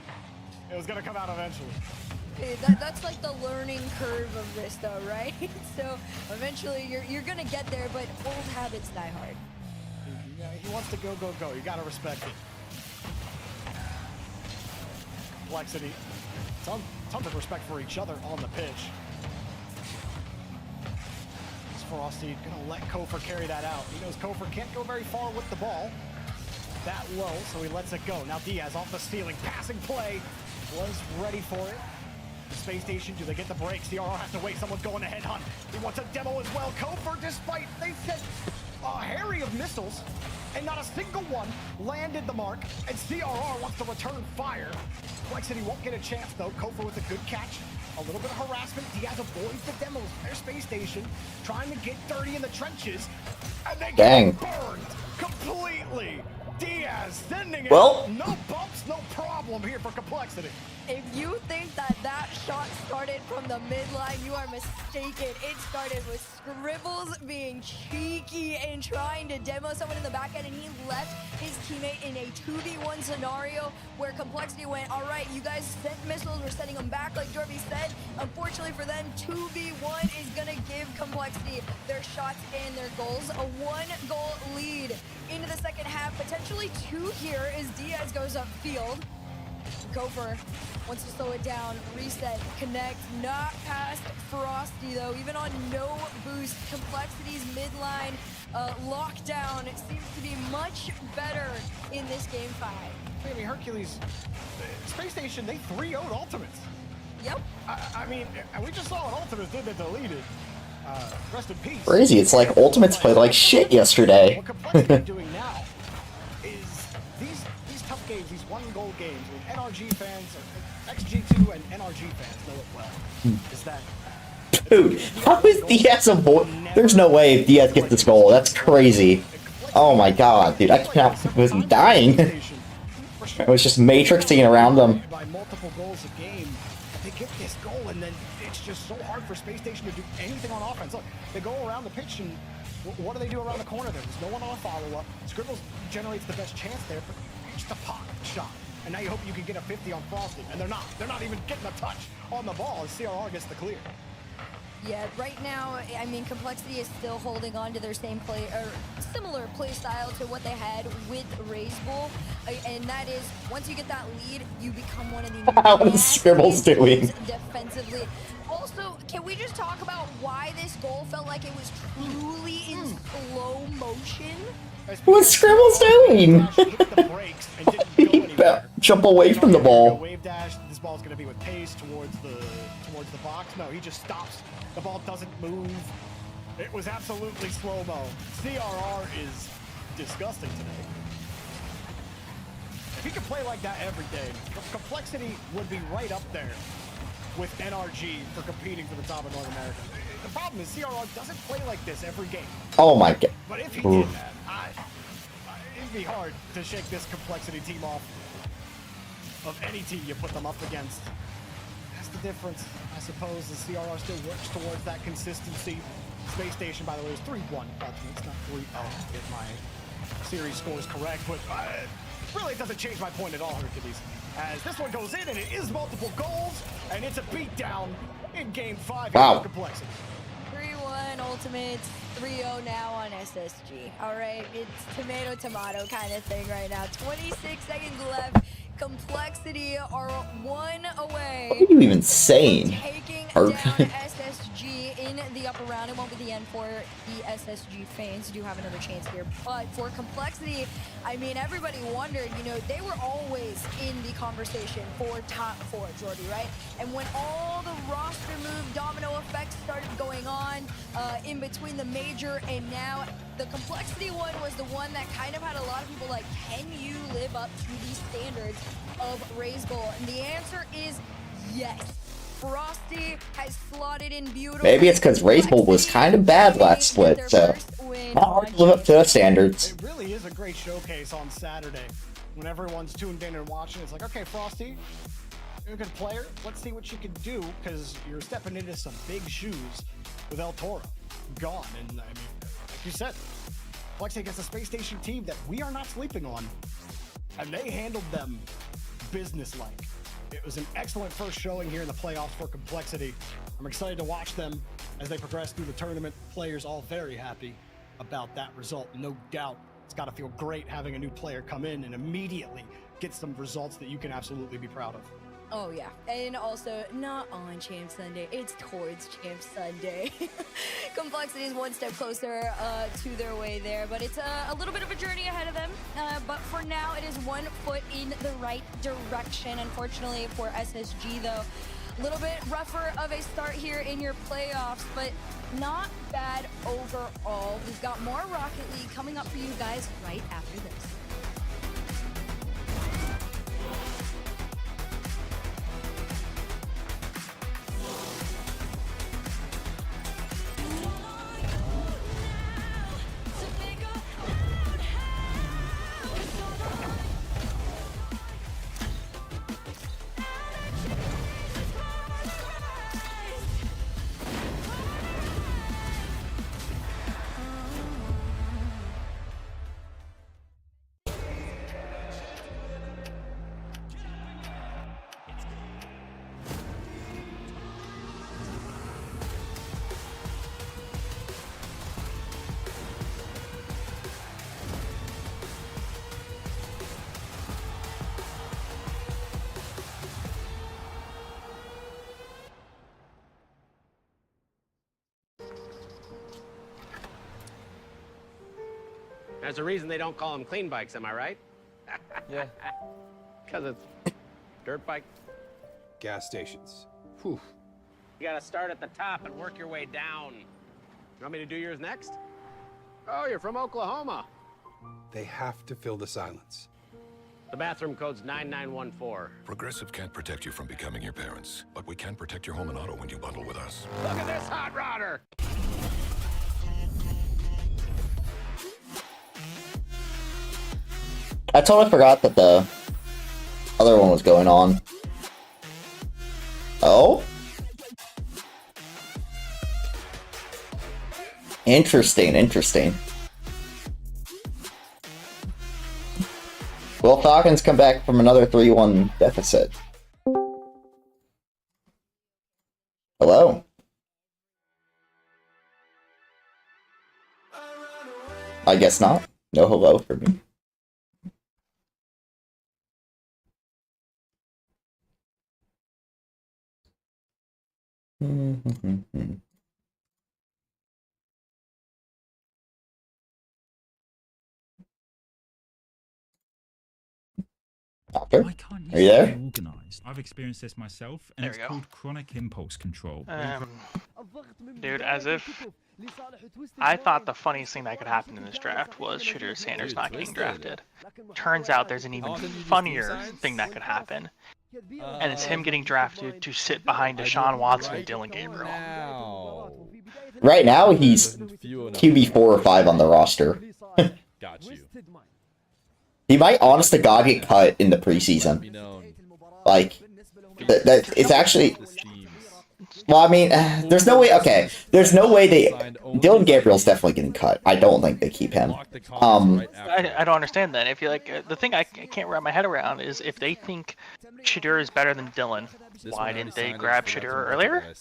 It was gonna come out eventually. Hey, that's like the learning curve of this though, right? So eventually you're gonna get there, but old habits die hard. He wants to go. You gotta respect it. Complexity. Tons of respect for each other on the pitch. Frosty gonna let Kofer carry that out. He knows Kofer can't go very far with the ball. That low, so he lets it go. Now Diaz off the ceiling, passing play, was ready for it. The Space Station, do they get the breaks? CRR has to wait, someone's going to headhunt. He wants a demo as well. Kofer, despite they said a harry of missiles, and not a single one landed the mark, and CRR wants to return fire. Complexity won't get a chance though. Kofer with a good catch. A little bit of harassment. Diaz avoids the demos. Their Space Station trying to get dirty in the trenches, and they get burned completely. Diaz sending it. Well, no bumps, no problem here for Complexity. If you think that shot started from the midline, you are mistaken. It started with Scribbles being cheeky and trying to demo someone in the back end, and he left his teammate in a 2v1 scenario where Complexity went, all right, you guys sent missiles, we're sending them back like Jorby said. Unfortunately for them, 2v1 is gonna give Complexity their shots and their goals. A 1-goal lead into the second half, potentially 2 here as Diaz goes upfield. Kofer wants to slow it down, reset, connect, not past Frosty though, even on no boost. Complexity's midline lockdown seems to be much better in this game 5. I mean, Hercules, Space Station, they 3-0'd Ultimates. Yep. I mean, we just saw what Ultimates did that deleted. Rest in peace. Crazy, it's like Ultimates played like shit yesterday. What Complexity are doing now is these tough games, these 1-goal games, I mean, NRG fans, or XG2 and NRG fans know it well, is that... Dude, how is Diaz avoid? There's no way Diaz gets this goal. That's crazy. Oh my god, dude, I was dying. I was just matrixing around them. By multiple goals a game, they get this goal, and then it's just so hard for Space Station to do anything on offense. Look, they go around the pitch, and what do they do around the corner there? There's no one on a follow-up. Scribbles generates the best chance there, but just a pop shot. And now you hope you can get a 50 on Frosty, and they're not. They're not even getting a touch on the ball as CRR gets the clear. Yeah, right now, I mean, Complexity is still holding on to their same play or similar play style to what they had with Raise Bull, and that is once you get that lead, you become one of the What is Scribble's doing? defensively. Also, can we just talk about why this goal felt like it was truly in slow motion? What's Scribble's doing? Jump away from the ball. Wave dash. This ball's gonna be with pace towards the box. No, he just stops. The ball doesn't move. It was absolutely slow-mo. CRR is disgusting today. If he could play like that every day, Complexity would be right up there with NRG for competing for the top of North America. The problem is CRR doesn't play like this every game. Oh my god. But if he did that, it'd be hard to shake this Complexity team off of any team you put them up against. That's the difference, I suppose. The CRR still works towards that consistency. Space Station, by the way, is 3-1. It's not 3-0 if my series score is correct, but really it doesn't change my point at all, Hercules. As this one goes in, and it is multiple goals, and it's a beatdown in Game 5 wow. of Complexity. 3-1 Ultimates, 3-0 now on SSG. All right, it's tomato kind of thing right now. 26 seconds left. Complexity are 1 away. What are you even saying? Taking down SSG in the upper round. It won't be the end for the SSG fans. Do have another chance here. But for Complexity, I mean, everybody wondered, you know, they were always in the conversation for top 4, Jordy, right? And when all the roster move domino effects started going on in between the major and now, the Complexity one was the one that kind of had a lot of people like, can you live up to these standards of Raise Bull? And the answer is yes. Frosty has slotted in beautiful. Maybe it's because Raise Bull was kind of bad last split, so not hard to live up to their standards. It really is a great showcase on Saturday when everyone's tuned in and watching. It's like, okay, Frosty, you're a good player. Let's see what you can do, because you're stepping into some big shoes with El Toro gone. And I mean, like you said, Complexity against a Space Station team that we are not sleeping on, and they handled them businesslike. It was an excellent first showing here in the playoffs for Complexity. I'm excited to watch them as they progress through the tournament. Players all very happy about that result, no doubt. It's got to feel great having a new player come in and immediately get some results that you can absolutely be proud of. Oh yeah, and also not on Champ Sunday, it's towards Champ Sunday. Complexity is one step closer to their way there, but it's a little bit of a journey ahead of them. But for now, it is 1 foot in the right direction. Unfortunately for SSG though, a little bit rougher of a start here in your playoffs, but not bad overall. We've got more Rocket League coming up for you guys right after this. There's a reason they don't call them clean bikes, am I right? Yeah. Because it's dirt bike. Gas stations. Whew. You gotta start at the top and work your way down. You want me to do yours next? Oh, you're from Oklahoma. They have to fill the silence. The bathroom code's 9914. Progressive can't protect you from becoming your parents, but we can protect your home and auto when you bundle with us. Look at this hot rodder! I totally forgot that the other one was going on. Oh? Interesting, interesting. Will Falcons come back from another 3-1 deficit? Hello? I guess not. No hello for me. Doctor? Are you there? Organized. I've experienced this myself, and it's called chronic impulse control. Dude, as if I thought the funniest thing that could happen in this draft was Shadur Sanders not getting drafted. Turns out there's an even funnier thing that could happen, and it's him getting drafted to sit behind Deshaun Watson and Dylan Gabriel. Right now, he's QB 4 or 5 on the roster. Got you. He might, honest to God, get cut in the preseason. Like, it's actually... Well, I mean, there's no way... Okay, there's no way they... Dylan Gabriel's definitely getting cut. I don't think they keep him. I don't understand that. If you like, the thing I can't wrap my head around is if they think Shadur is better than Dylan, why didn't they grab Shadur earlier?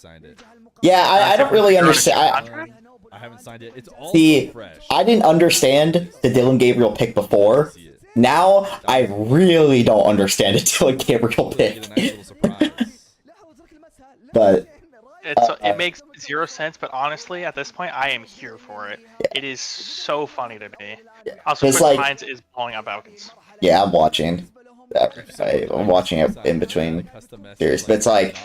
Yeah, I don't really understand. I haven't signed it. It's all fresh. I didn't understand the Dylan Gabriel pick before. Now, I really don't understand a Dylan Gabriel pick. But... it makes 0 sense, but honestly, at this point, I am here for it. It is so funny to me. Also, Quick Minds is blowing out Falcons. Yeah, I'm watching. I'm watching it in between series. But it's like,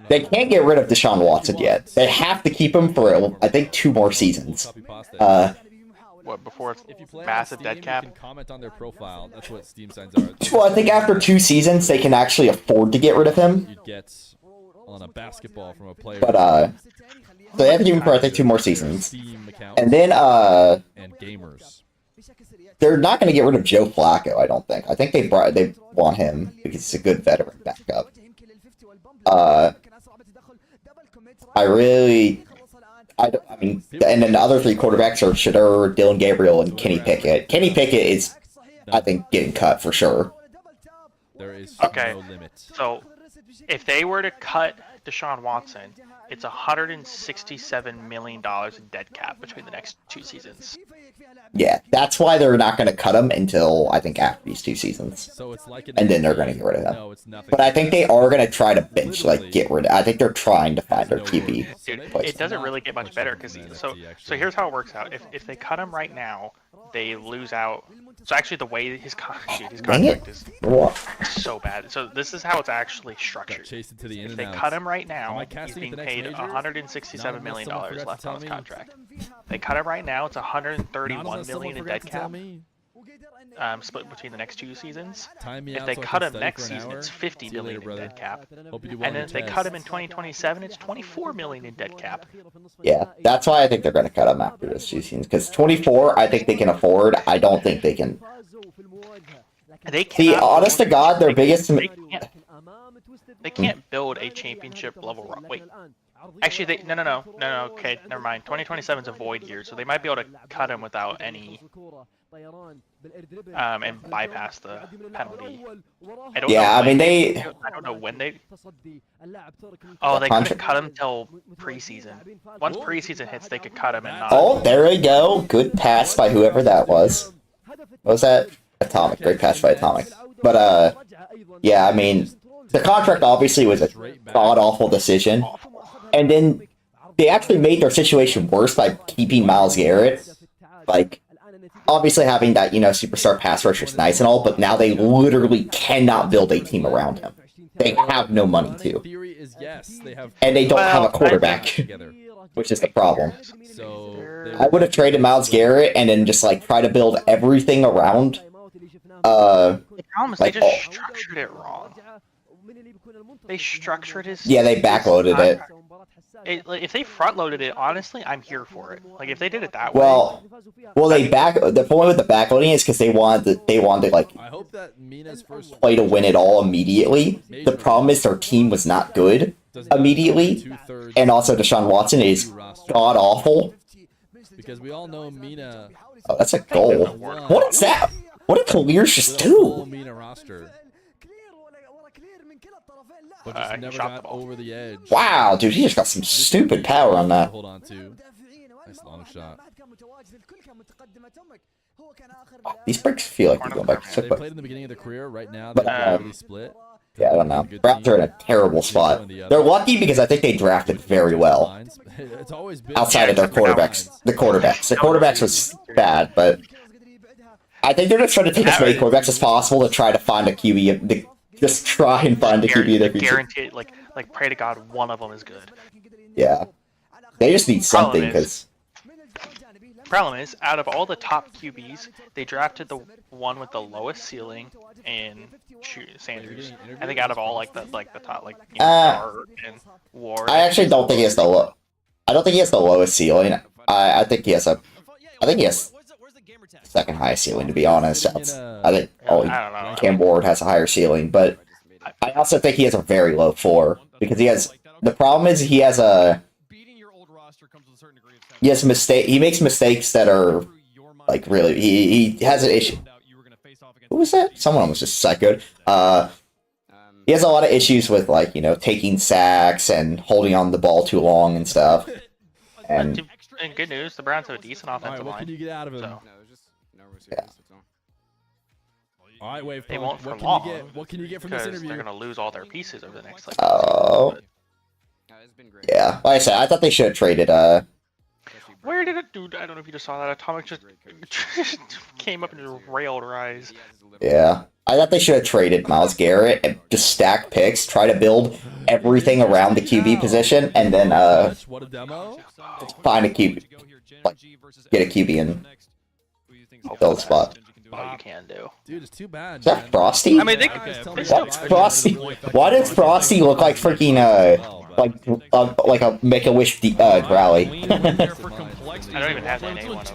they can't get rid of Deshaun Watson yet. They have to keep him for, I think, 2 more seasons. What, before it's if you play massive Steam, dead cap? You can comment on their profile. That's what Steam signs are. Well, I think after 2 seasons, they can actually afford to get rid of him. You'd get on a basketball from a player. But, so they have to keep him for, I think, 2 more seasons. And then, and gamers. They're not going to get rid of Joe Flacco, I don't think. I think they want him because he's a good veteran backup. I mean, and then the other 3 quarterbacks are Shadur, Dylan Gabriel, and Kenny Pickett. Kenny Pickett is, I think, getting cut for sure. There is okay, no limit. So if they were to cut Deshaun Watson, it's $167 million in dead cap between the next 2 seasons. Yeah, that's why they're not going to cut him until, I think, after these 2 seasons. So it's like and then they're going to get rid of him. No, it's nothing. But I think they are going to try to bench, like, get rid of... I think they're trying to find their QB. Dude, it doesn't really get much better, because... So here's how it works out. If they cut him right now, they lose out... So actually, the way his contract is so bad. So this is how it's actually structured. If they cut him right now, he's being paid $167 million left on his contract. They cut him right now, it's $131 million in dead cap. Split between the next 2 seasons. If they cut him next season, it's $50 million in dead cap. And then if they cut him in 2027, it's $24 million in dead cap. Yeah, that's why I think they're going to cut him after this 2 seasons. Because 24, I think they can afford. I don't think they can. See, honest to God, their biggest... They can't build a championship level... Wait. Actually, no, okay, never mind. 2027 is a void year, so they might be able to cut him without any... and bypass the penalty. I mean, they... I don't know when they... Oh, they couldn't cut him till preseason. Once preseason hits, they could cut him and not... Oh, there we go. Good pass by whoever that was. What was that? Atomic. Great pass by Atomic. But, yeah, I mean... The contract obviously was a god-awful decision. And then they actually made their situation worse by keeping Myles Garrett. Like, obviously having that, superstar pass rusher is nice and all, but now they literally cannot build a team around him. They have no money to. And they don't have a quarterback, which is the problem. I would have traded Myles Garrett and then just, like, try to build everything around. The problem is they just structured it wrong. They structured his... Yeah, they backloaded it. If they front-loaded it, honestly, I'm here for it. Like, if they did it that way... Well, the point with the backloading is because they wanted like, play to win it all immediately. The problem is their team was not good immediately, and also Deshaun Watson is god-awful. Because we all know Mina... Oh, that's a goal. What is that? What did Khalir's just do? Mina roster. But just never got over the edge. Wow, dude, he just got some stupid power on that. Hold on to. Nice long shot. These breaks feel like they're going back to They sick, but played in the beginning of their career. Right now, But, they're really split. yeah, I don't know. Browns are in a terrible spot. They're lucky because I think they drafted very well. It's always been Outside of their quarterbacks. The quarterbacks was bad, but I think they're just trying to take as many quarterbacks as possible to try to find a QB. Just try and find a QB of their future. Guaranteed, like pray to God one of them is good. Yeah. They just need something, because... Problem is, out of all the top QBs, they drafted the one with the lowest ceiling in Sanders. I think out of all the top Carr and Ward. I actually don't think he has the low. I don't think he has the lowest ceiling. I think he has second highest ceiling, to be honest. I think Cam Ward has a higher ceiling, but I also think he has a very low floor because the problem is he has he makes mistakes that are like really he has an issue. Who was that? Someone was just psychoed. He has a lot of issues with taking sacks and holding on the ball too long and stuff. And good news, the Browns have a decent offensive line. What can you get out of him? Yeah. All right, Wave. They won't for long. What can you get from this interview? They're gonna lose all their pieces over the next yeah. Like I said, I thought they should have traded. Where did it, dude? I don't know if you just saw that. Atomic just came up and just railed Rise. Yeah, I thought they should have traded Myles Garrett and just stack picks, try to build everything around the QB position, and then find a QB, get a QB and build a spot. Oh, you can do. Dude, it's too bad. Is that Frosty? I mean, That's Frosty. Why does Frosty look like freaking like a Make-A-Wish rally? I don't even have that name on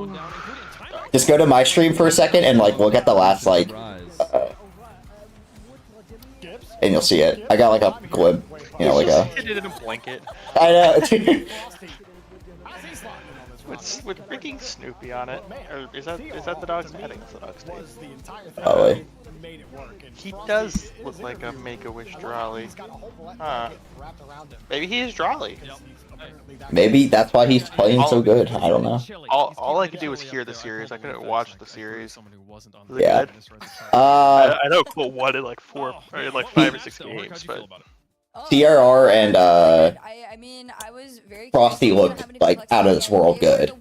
them. Just go to my stream for a second and look at the last and you'll see it. I got a glib, It did in a blanket. I know. With freaking Snoopy on it. Or is that the dog's name? I think it's the dog's name. Probably. He does look like a Make-A-Wish Drawley. Maybe he is Drawley. Maybe that's why he's playing so good. I don't know. All I could do was hear the series. I couldn't watch the series. Yeah. I know Colt won in 5 or 6 games, but CRR and I mean, I was very Frosty looked out of this world good.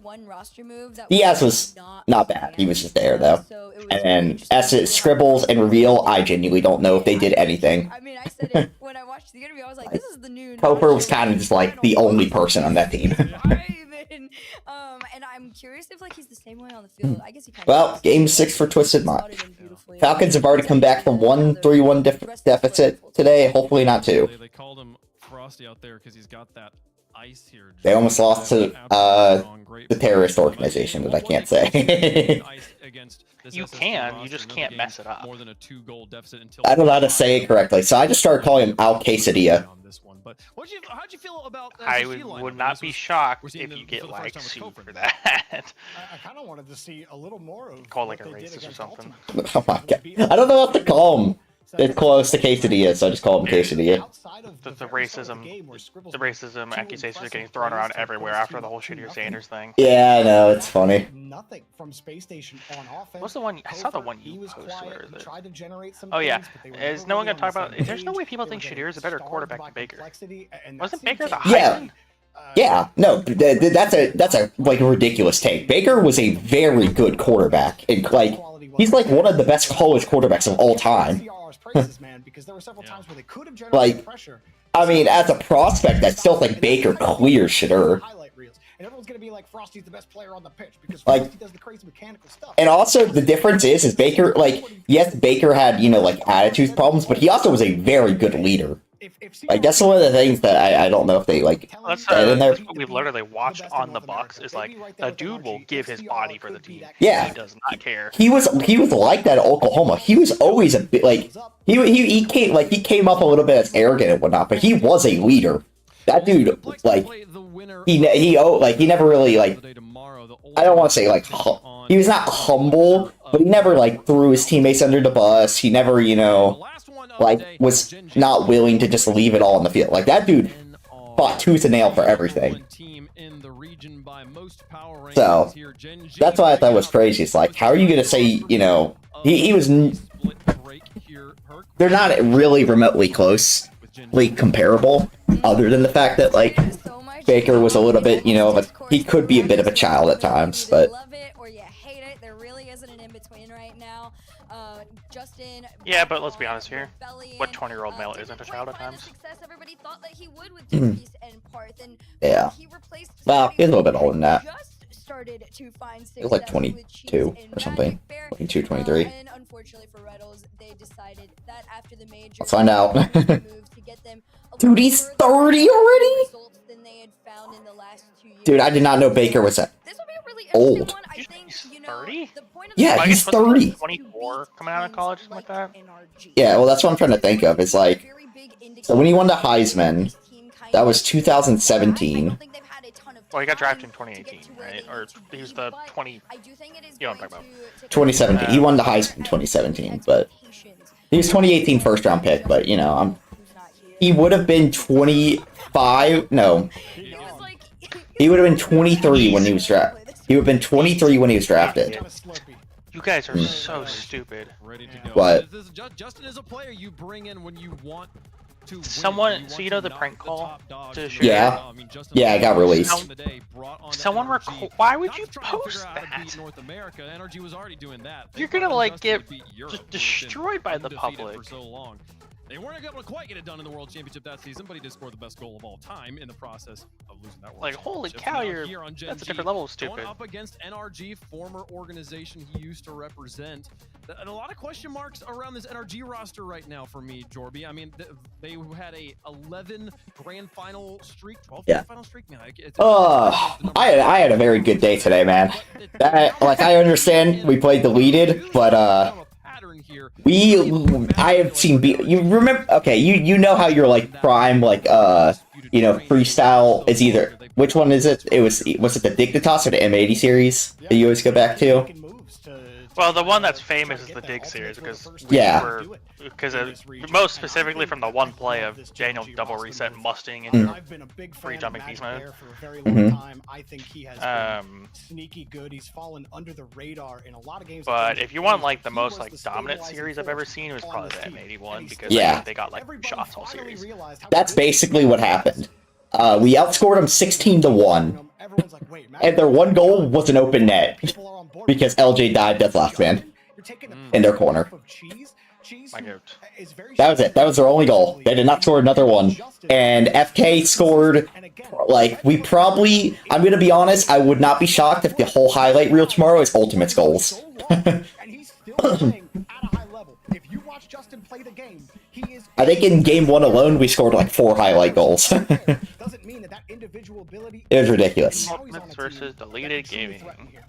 Diaz was not bad. He was just there though. And then as it Scribbles and Reveal, I genuinely don't know if they did anything. I mean, I said it when I watched the interview. I was like, "This is the new." Topher was kind of just the only person on that team. And I'm curious if he's the same way on the field. I guess he kind of. Well, game 6 for Twisted Mind. Falcons have already come back from 1-3-1 deficit today. Hopefully not 2. They called him Frosty out there because he's got that ice here. They almost lost to the terrorist organization, but I can't say. You can, you just can't mess it up. I don't know how to say it correctly, so I just started calling him Al Quesadilla. How'd you feel about I would not be shocked if you get sued for that. I kind of wanted to see a little more of called a racist or something. Oh my god. I don't know what to call him. It's close to Quesadilla, so I just call him Quesadilla. The racism accusations are getting thrown around everywhere after the whole Shittier Sanders thing. Yeah, I know, it's funny. Nothing from Space Station on offense. What's the one? I saw the one you posted. Where is it? Oh yeah. Is no one gonna talk about? There's no way people think Shittier is a better quarterback than Baker. Wasn't Baker the Heisman? Yeah, no, that's a ridiculous take. Baker was a very good quarterback, and he's one of the best college quarterbacks of all time. I mean, as a prospect, I still think Baker clears Shittier. And everyone's gonna be like, Frosty's the best player on the pitch because Frosty does the crazy mechanical stuff. And also, the difference is Baker, yes, Baker had, attitude problems, but he also was a very good leader. That's one of the things that I don't know if they, that's what we've literally watched on the Bucks is, a dude will give his body for the team. Yeah. He does not care. He was like that at Oklahoma. He was always a bit, he came up a little bit as arrogant and whatnot, but he was a leader. That dude, he never really, I don't want to say, he was not humble, but he never, threw his teammates under the bus. He never, was not willing to just leave it all on the field. That dude fought tooth and nail for everything. So that's why I thought was crazy. It's like, how are you gonna say, you know, he was. They're not really remotely closely comparable, other than the fact that like Baker was a little bit, you know, but he could be a bit of a child at times, but. Yeah, but let's be honest here. What 20-year-old male isn't a child at times? Yeah. Well, he's a little bit older than that. He was like 22 or something. 22, 23. Let's find out. Dude, he's 30 already? Dude, I did not know Baker was that old. He's 30? Yeah, he's 30. 24 coming out of college, something like that? Yeah, well, that's what I'm trying to think of. It's like, so when he won the Heisman, that was 2017. Well, he got drafted in 2018, right? Or he was the 20... You know what I'm talking about. 2017. He won the Heisman in 2017, but he was 2018 first round pick, but, you know, he would have been 25... No. He would have been 23 when he was drafted. He would have been 23 when he was drafted. You guys are so stupid. What? Justin is a player you bring in when you want to someone, so you know the prank call? Yeah. Yeah, I got released. Someone why would you post that? You're gonna like get just destroyed by the public. They weren't able to quite get it done in the World Championship that season, but he did score the best goal of all time in the process of losing that World Like, holy cow, that's a different level of stupid. Going up against NRG, former organization he used to represent. And a lot of question marks around this NRG roster right now for me, Jorby. I mean, they had a 11 grand final streak, 12 grand final streak. Man, I had a very good day today, man. Like, I understand we played deleted, but I have seen you remember, okay, you know how you're like prime, like you know, freestyle is either, which one is it? Was it the Dignitas or the M80 series that you always go back to? Well, the one that's famous is the Dig series because most specifically from the one play of Daniel double reset Mustang and free jumping beast mode. I think he has been sneaky good. He's fallen under the radar in a lot of games. But if you want like the most like dominant series I've ever seen, it was probably the M81 because they got like shots all series. That's basically what happened. We outscored them 16-1, and their one goal was an open net because LJ died dead last man in their corner. That was it. That was their only goal. They did not score another one. And FK scored, like, I'm going to be honest, I would not be shocked if the whole highlight reel tomorrow is Ultimate's goals. I think in game 1 alone, we scored like 4 highlight goals. It was ridiculous. Ultimates versus deleted gaming.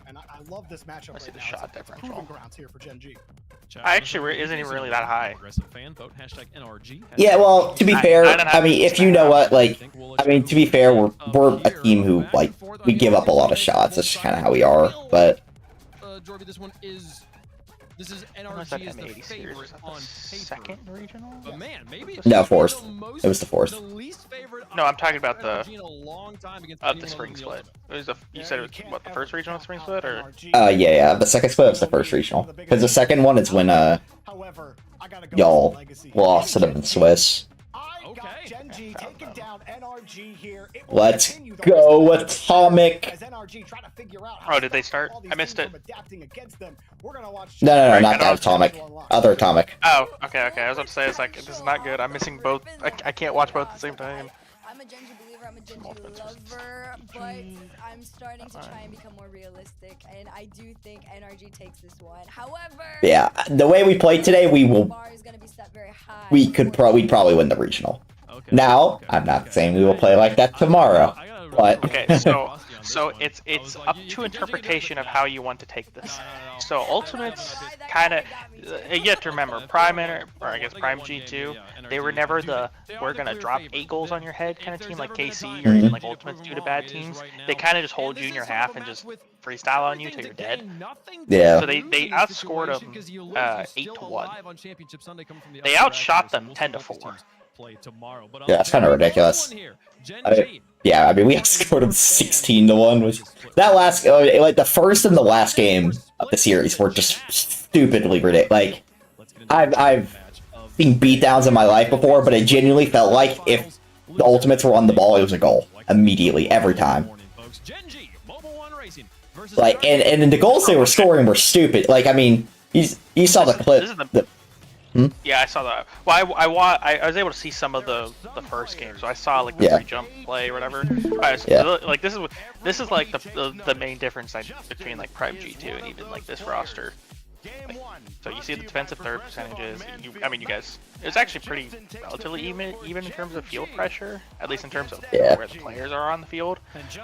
I love this matchup. I see the shot differential. I actually isn't even really that high. Yeah, well, to be fair, I mean, if you know what, like, I mean, to be fair, we're a team who, like, we give up a lot of shots. That's just kind of how we are, but... Jorby, this is NRG is the favorite on second regional? But man, maybe no, 4th. It was the 4th. No, I'm talking about the spring split. You said it was what, the first regional spring split, or? Yeah. The second split was the first regional because the second one is when y'all lost to them in Swiss. Let's go, Atomic! Oh, did they start? I missed it. No, not that Atomic. Other Atomic. Oh, okay. I was about to say, it's like, this is not good. I'm missing both. I can't watch both at the same time. I'm a Genji believer, I'm a Genji lover, but I'm starting to try and become more realistic, and I do think NRG takes this one. However, yeah, the way we played today, we'd probably win the regional. Now, I'm not saying we will play like that tomorrow, but... Okay, so it's up to interpretation of how you want to take this. So Ultimates kind of, you have to remember, Prime G2, they were never the, we're going to drop 8 goals on your head kind of team like KC or even like Ultimates do to bad teams. They kind of just hold you in your half and just freestyle on you till you're dead. Yeah. So they outscored them 8-1. They outshot them 10-4. play tomorrow. But Yeah, that's kind of ridiculous. Yeah, I mean, we scored them 16-1. Which that last, like the first and the last game of the series were just stupidly ridiculous. Like, I've seen beatdowns in my life before, but it genuinely felt like if the ultimates were on the ball, it was a goal immediately every time. Like, and the goals they were scoring were stupid. Like, I mean, you saw the clip. Yeah, I saw that. Well, I was able to see some of the first game, so I saw like the free jump play or whatever. Like this is like the main difference between like Prime G2 and even like this roster. Like, so you see the defensive third percentages. I mean, you guys, it's actually pretty relatively even in terms of field pressure, at least in terms of where the players are on the field.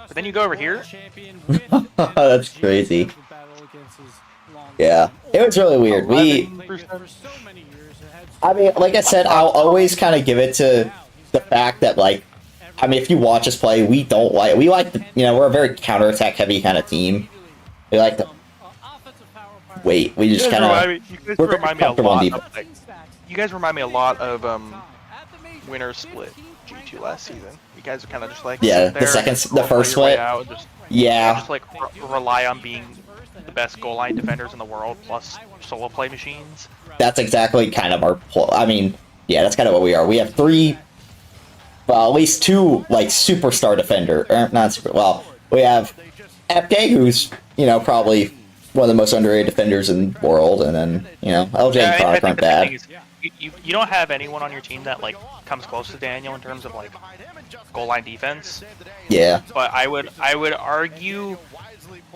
But then you go over here. That's crazy. Yeah, it was really weird. I mean, like I said, I'll always kind of give it to the fact that, like, I mean, if you watch us play, we like to, you know, we're a very counterattack heavy kind of team. We like to wait. We just kind of we're very comfortable on defense. You guys remind me a lot of winner split G2 last season. You guys are kind of just like the first split. Just like rely on being the best goal line defenders in the world plus solo play machines. That's exactly kind of our. I mean, yeah, that's kind of what we are. We have three, well, at least two like superstar defender. Not super. Well, we have FK, who's probably one of the most underrated defenders in the world, and then LJ and Chronic aren't bad. You don't have anyone on your team that like comes close to Daniel in terms of like goal line defense. Yeah. But I would argue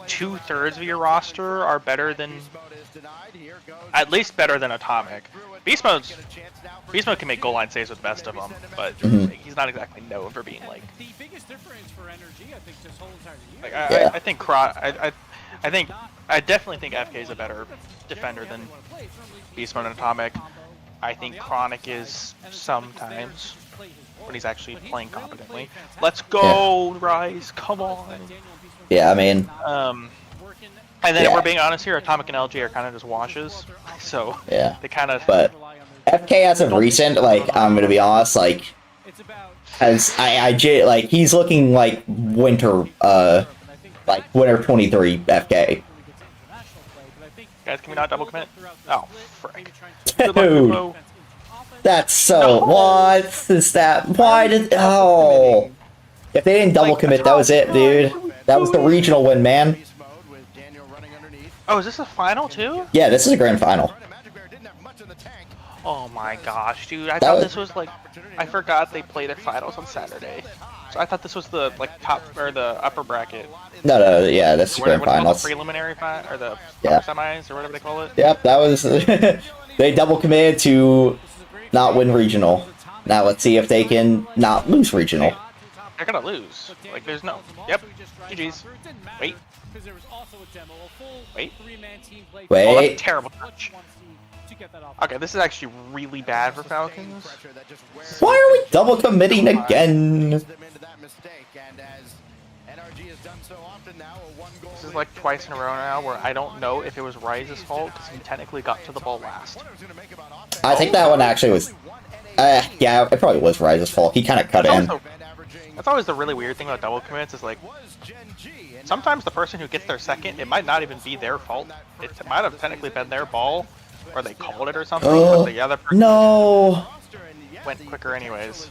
2/3 of your roster are better than, at least better than Atomic. Beast Mode can make goal line saves with the best of them, but he's not exactly known for being like. The biggest difference for energy, I think, this whole entire year. I definitely think FK is a better defender than Beast Mode and Atomic. I think Chronic is sometimes when he's actually playing competently. Let's go, Rise! Come on. Yeah, I mean. And then if we're being honest here, Atomic and LG are kind of just washes. So they kind of. But FK as of recent, like I'm gonna be honest, like as like he's looking like winter 23 FK. Guys, can we not double commit? Oh, frick. Dude, that's so. What is that? Why did? Oh, if they didn't double commit, that was it, dude. That was the regional win, man. Oh, is this a final too? Yeah, this is a grand final. Oh my gosh, dude! I thought this was like, I forgot they played their finals on Saturday. So I thought this was the like top or the upper bracket. No, yeah, that's the grand finals. The preliminary or the semis or whatever they call it. Yep, that was. They double committed to not win regional. Now let's see if they can not lose regional. They're gonna lose. Like there's no. Yep. GG's. Wait. Wait. Wait. Oh, that's a terrible touch. Okay, this is actually really bad for Falcons. Why are we double committing again? This is like twice in a row now where I don't know if it was Rise's fault because he technically got to the ball last. I think that one actually was. Yeah, it probably was Rise's fault. He kind of cut in. That's always the really weird thing about double commits is like sometimes the person who gets their second, it might not even be their fault. It might have technically been their ball, or they called it or something. But the other person went quicker anyways.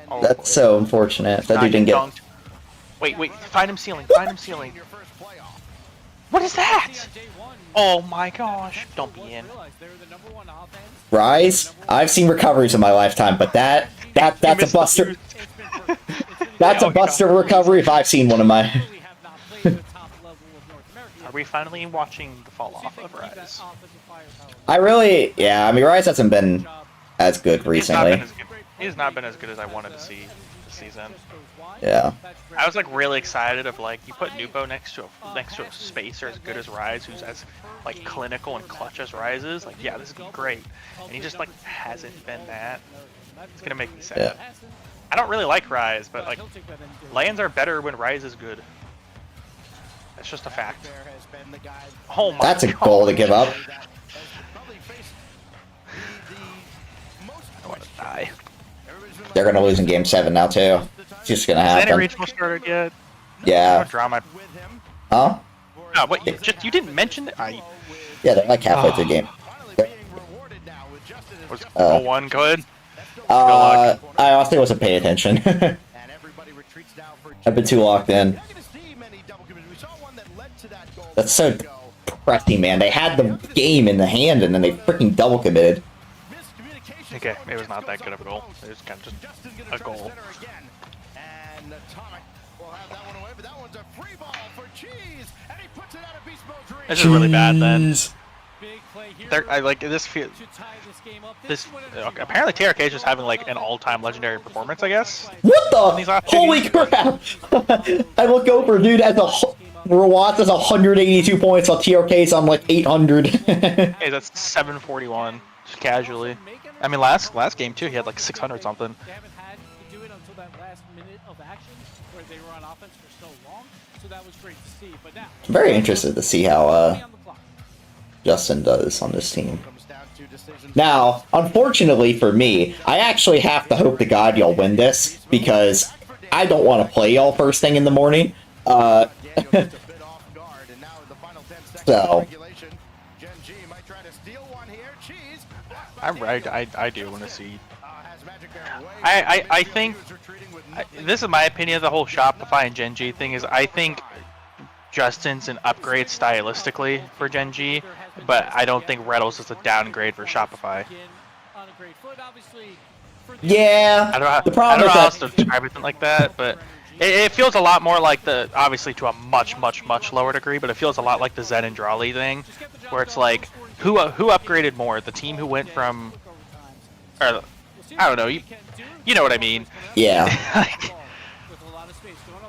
Oh, that's so unfortunate. That dude didn't get. Dunked. Wait! Find him ceiling! Find him ceiling! What is that? Oh my gosh! Don't be in. Rise? I've seen recoveries in my lifetime, but that's a buster. That's a buster recovery if I've seen one of my. Are we finally watching the fall off of Rise? I mean, Rise hasn't been as good recently. He has not been as good as I wanted to see this season. Yeah. I was like really excited of like you put Nupo next to a spacer as good as Rise, who's as like clinical and clutch as Rise is. Like, yeah, this is great, and he just like hasn't been that. It's gonna make me sad. Yeah. I don't really like Rise, but like lands are better when Rise is good. That's just a fact. Oh my That's a goal to give up. I want to die. they're gonna lose in Game 7 now too. It's just gonna Has any happen. regional started yet? Yeah. Drama. Huh? Oh, what? You didn't mention it? Yeah, they're like halfway through the game. Was 0-1 good? I honestly wasn't paying attention. I've been too locked in. That's so depressing, man. They had the game in the hand and then they freaking double committed. Okay, it was not that good of a goal. It was kind of just a goal. This is really bad then. I like this. Okay, apparently TRK is just having like an all-time legendary performance, I guess. What the? Holy crap! I look over, dude. As a Rawat has 182 points, while TRK's on like 800. Hey, that's 741 just casually. I mean, last game too, he had like 600 something. They haven't had to do it until that last minute of action where they were on offense for so long, so that was great to see. But now I'm very interested to see how Justin does on this team. Now, unfortunately for me, I actually have to hope to God y'all win this because I don't want to play y'all first thing in the morning. So. I do want to see. I think this is my opinion of the whole Shopify and Gen G thing. Is I think Justin's an upgrade stylistically for Gen G, but I don't think Reddles is a downgrade for Shopify. Yeah. I don't know, the problem I don't know how is else to describe it like that, but it feels a lot more like obviously to a much lower degree, but it feels a lot like the Zen and Drawley thing, where it's like who upgraded more, the team who went from, or I don't know, you know what I mean? Yeah.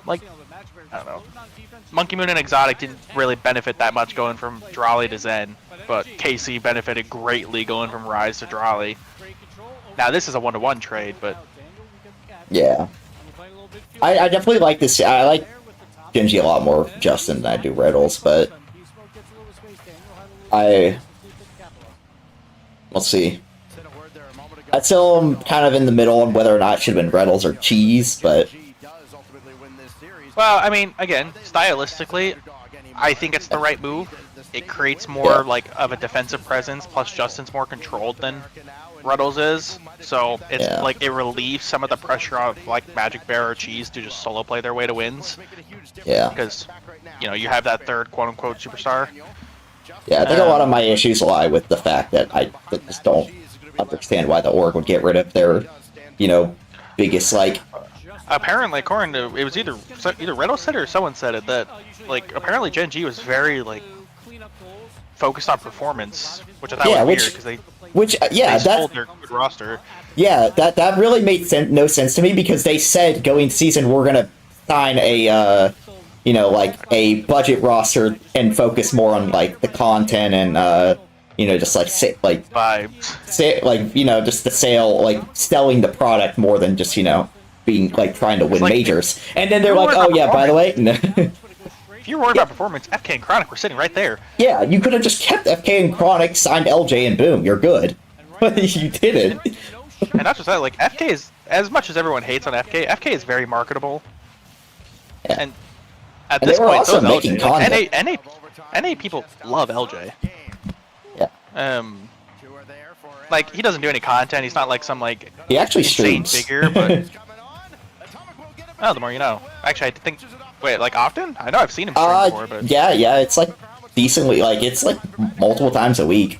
like I don't know. Monkey Moon and Exotic didn't really benefit that much going from Drawley to Zen, but KC benefited greatly going from Rise to Drawley. Now this is a 1-to-1 trade, but yeah. I definitely like this. I like Genji a lot more Justin than I do Riddles, but we'll see. I'd still am kind of in the middle on whether or not it should have been Riddles or Cheese, but well, I mean, again, stylistically, I think it's the right move. It creates more like of a defensive presence, plus Justin's more controlled than Ruddles is, so it's like it relieves some of the pressure of like Magic Bear or Cheese to just solo play their way to wins. Yeah. Because, you know, you have that third quote-unquote superstar. Yeah, I think a lot of my issues lie with the fact that I just don't understand why the org would get rid of their, you know, biggest like. Apparently, according to it was either Riddle said it or someone said it that like apparently Gen G was very like focused on performance, which I thought was weird because they sold their good roster. Yeah, that really made no sense to me because they said going season we're gonna sign a you know, like a budget roster and focus more on like the content and you know, just like vibes, like you know, just the sale, like selling the product more than just, you know, being like trying to win like, majors. And then they're like, oh yeah, by the way. If you're worried about performance, FK and Chronic were sitting right there. Yeah, you could have just kept FK and Chronic, signed LJ, and boom, you're good. But you didn't. And not just that, like FK is, as much as everyone hates on FK is very marketable. Yeah. And at this they were point, also so making LJ, content. NA people love LJ. Yeah. Like he doesn't do any content. He's not like some like he actually insane streams. figure, but oh, the more you know. Actually, I think. Wait, like often? I know I've seen him stream before, but yeah, it's like decently, like it's like multiple times a week.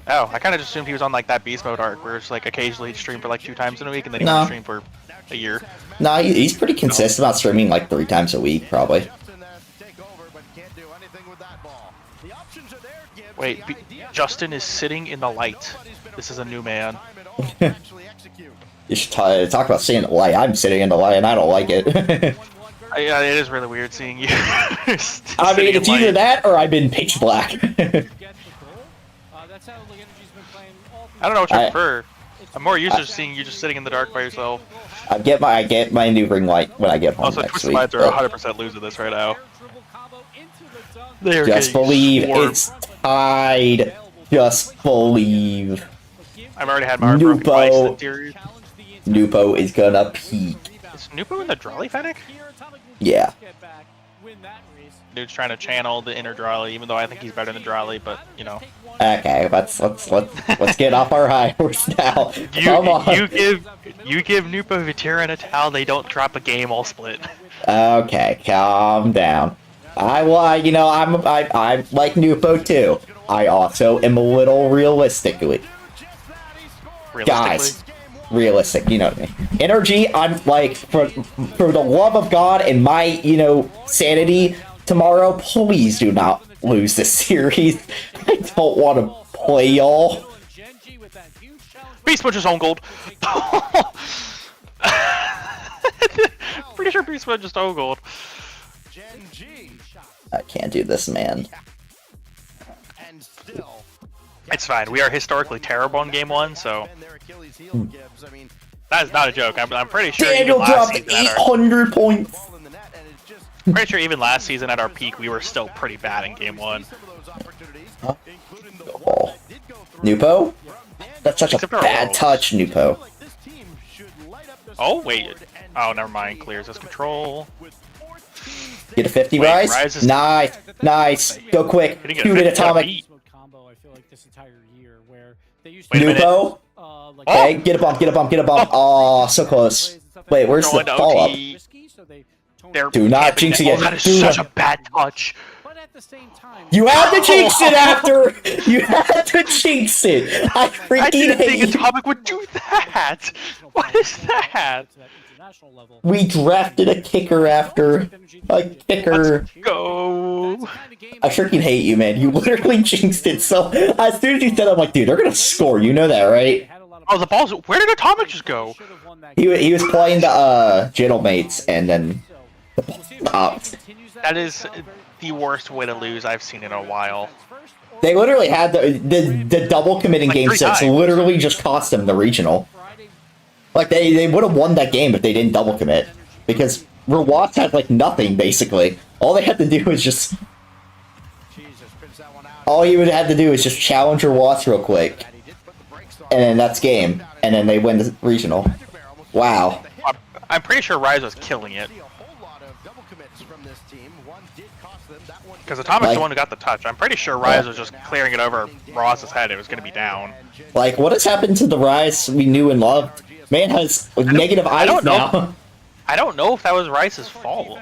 Oh, I kind of just assumed he was on like that beast mode arc, where it's like occasionally he'd stream for like 2 times in a week, and then he would stream for a year. No, he's pretty consistent about streaming like 3 times a week, probably. Wait, Justin is sitting in the light. This is a new man. You should talk about seeing the light. I'm sitting in the light and I don't like it. Yeah, it is really weird seeing you. I mean, it's either that or I'm in pitch black. I don't know what you prefer. I'm more used to seeing you just sitting in the dark by yourself. I get my new ring light when I get home also, next Twisted week. Minds are 100% losing this right now. Just believe it's tied. Just believe. I've already had my heart broken twice in series. Nupo is gonna peak. Is Nupo in the Drawley Fennec? Yeah. Dude's trying to channel the inner Drawley, even though I think he's better than Drawley, but you know. Okay, let's get off our high horse now. Come on. You give Nupo, Vatira, and a towel, they don't drop a game all split. Okay, calm down. I'm like Nupo too. I also am a little realistically. Guys, realistic, you know what I mean. Energy, I'm like, for the love of God and my, sanity tomorrow, please do not lose this series. I don't want to play y'all. Beast Punch is own gold. Pretty sure Beast Punch is own gold. I can't do this, man. It's fine. We are historically terrible in game 1, so that is not a joke. I'm pretty sure. Daniel dropped 800 points. Pretty sure even last season at our peak, we were still pretty bad in game 1. Huh? Oh. Nupo? That's such a bad touch, Nupo. Oh wait. Oh, never mind. Clears his control. Get a 50 rise? Nice, nice. Go quick. Shoot it, Atomic. Nupo? Okay, get a bump, get a bump, get a bump. Oh, so close. Wait, where's the follow-up? Do not jinx again. Oh, that is such a bad touch. You had to jinx it after! You had to jinx it! I freaking hate you. Atomic would do that! What is that? We drafted a kicker after. A kicker. Let's go. I freaking hate you, man. You literally jinxed it. So as soon as you said that, I'm like, dude, they're gonna score. You know that, right? Oh, the balls. Where did Atomic just go? He was playing the Gentlemates and then the ball stopped. That is the worst way to lose I've seen in a while. They literally had the double committing like game 6 literally just cost them the regional. Like they would have won that game if they didn't double commit, because Rawatts had like nothing basically. All they had to do was just challenge Rawatts real quick, and then that's game, and then they win the regional. Wow. I'm pretty sure Rise was killing it. Because Atomic's the one who got the touch. I'm pretty sure Rise was just clearing it over Ross's head. It was going to be down. Like, what has happened to the Rise we knew and loved? Man has negative eyes now. I don't know if that was Rice's fault.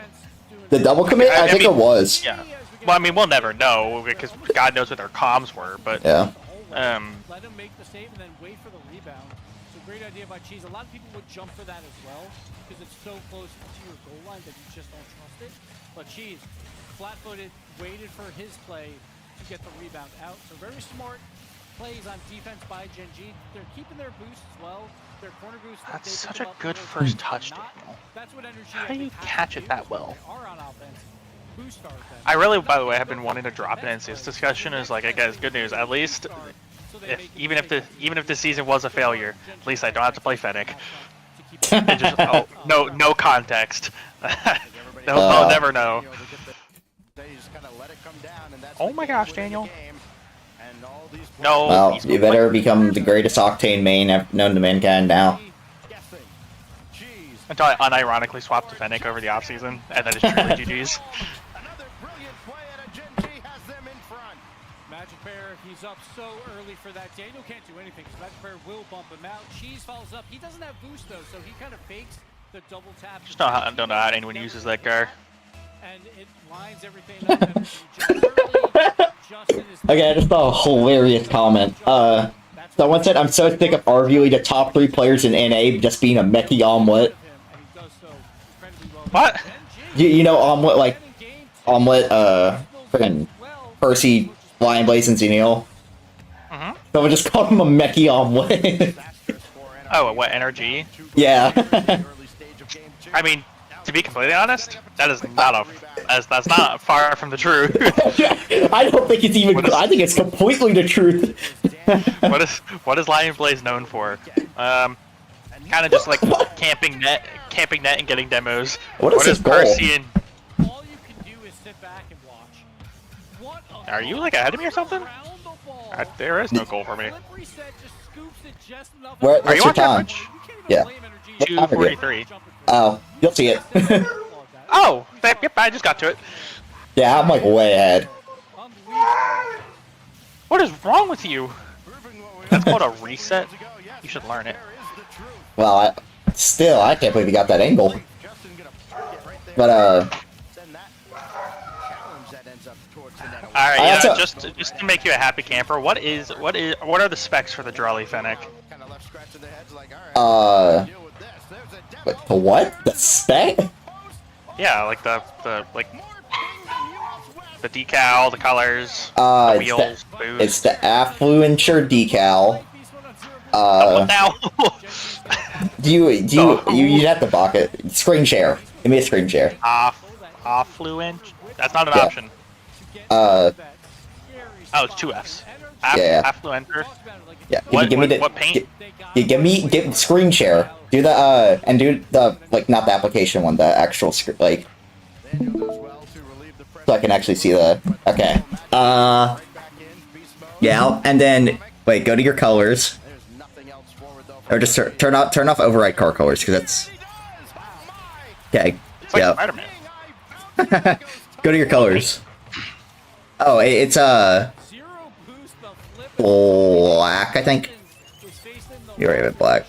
The double commit? I think it was. Yeah. Well, I mean, we'll never know, because God knows what their comms were, but... Yeah. Let him make the save and then wait for the rebound. It's a great idea by Cheese. A lot of people would jump for that as well, because it's so close to your goal line that you just don't trust it. But Cheese, flat-footed, waited for his play to get the rebound out. So very smart plays on defense by Gen G. They're keeping their boost as well. Their corner boost. That's such a good first touch, Daniel. How do you catch it that well? I really, by the way, have been wanting to drop it into this discussion. Is like, I guess, good news. At least, even if the season was a failure, at least I don't have to play Fennec. No context. I'll never know. Oh my gosh, Daniel. No. Well, you better become the greatest Octane main known to mankind now. Until I unironically swapped to Fennec over the offseason, and then it's truly GG's. Magic Bear, he's up so early for that. Daniel can't do anything because Magic Bear will bump him out. Cheese follows up. He doesn't have boost though, so he kind of fakes the double tap. Just don't know how anyone uses that car. And it lines everything up. Okay, I just saw a hilarious comment. Someone said, I'm so sick of arguing the top 3 players in NA just being a mechie omelet. What? You know omelet, like, omelet, friggin' Percy, Lion Blaze, and Xenial? Someone just called him a mechie omelet. Oh, what, NRG? Yeah. I mean, to be completely honest, that is not that's not far from the truth. I don't think it's even. I think it's completely the truth. what is Lion Blaze known for? Kind of just like camping net, and getting demos. What is Percy and? Are you like ahead of me or something? There is no goal for me. What's Are you your on time? Twitch? Yeah. What time are you? 2:43. Oh, you'll see it. Oh, yep, I just got to it. Yeah, I'm like way ahead. What is wrong with you? That's called a reset. You should learn it. Well, I can't believe you got that angle. But Alright, yeah, just to make you a happy camper, what are the specs for the Drawley Fennec? Wait, the what? The spec? Yeah, like the decal, the colors, the wheels, boost. It's the Affluencer decal. What now? You have to block it. Screen share. Give me a screen share. Affluent? That's not an option. Oh, it's 2 Fs. Yeah. Affluenter. Yeah. What paint? Give screen share. Do the and do the not the application one, the actual so I can actually see the okay. Yeah, and then wait, go to your colors. Or just turn off override car colors because that's okay. It's like Spider-Man. Go to your colors. Oh, it's black, I think. You're right with black.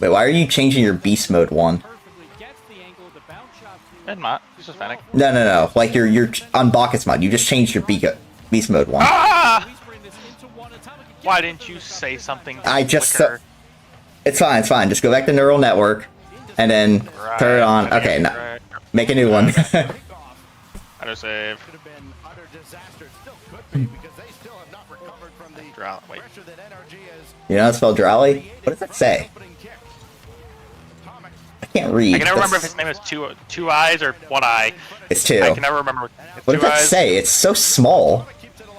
Wait, why are you changing your beast mode one? I'm not. It's just Fennec. No. Like you're on Bacchus mod. You just changed your beast mode one. Ah! Why didn't you say something? It's fine. Just go back to neural network, and then turn it on. Okay, now make a new one. Autosave. Wait. You know how to spell Drawley? What does that say? I can't read. I can never remember if his name is two eyes or one eye. It's two. I can never remember. What does that say? It's so small.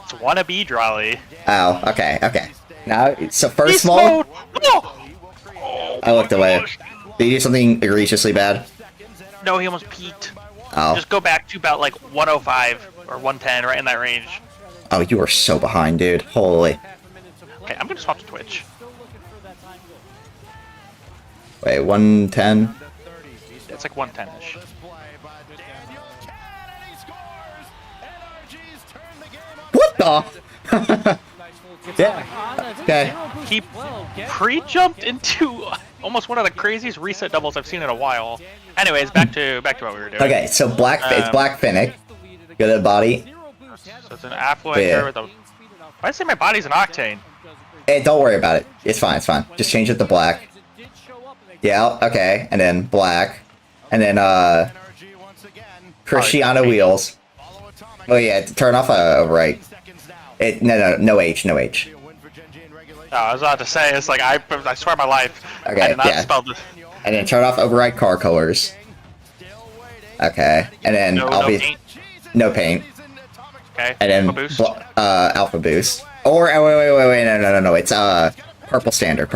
It's wannabe Drawley. Oh, okay. Now, so first small. I looked away. Did you do something egregiously bad? No, he almost peaked. Oh. Just go back to about like 105 or 110, right in that range. Oh, you are so behind, dude. Holy. Okay, I'm gonna swap to Twitch. Wait, 110? It's like 110-ish. What the? Yeah. Okay. He pre-jumped into almost one of the craziest reset doubles I've seen in a while. Anyways, back to what we were doing. Okay, so it's black Fennec. Go to the body. So it's an affluenter with a... Why did I say my body's an octane? Hey, don't worry about it. It's fine. Just change it to black. Yeah, okay. And then black. And then, Cristiano wheels. Oh, yeah, turn off overwrite. No H. Oh, I was about to say, it's like, I swear my life. Okay, I did not spell this. And then turn off override car colors. Okay. And then no paint. Okay. And then alpha boost. Or wait, no. It's purple standard.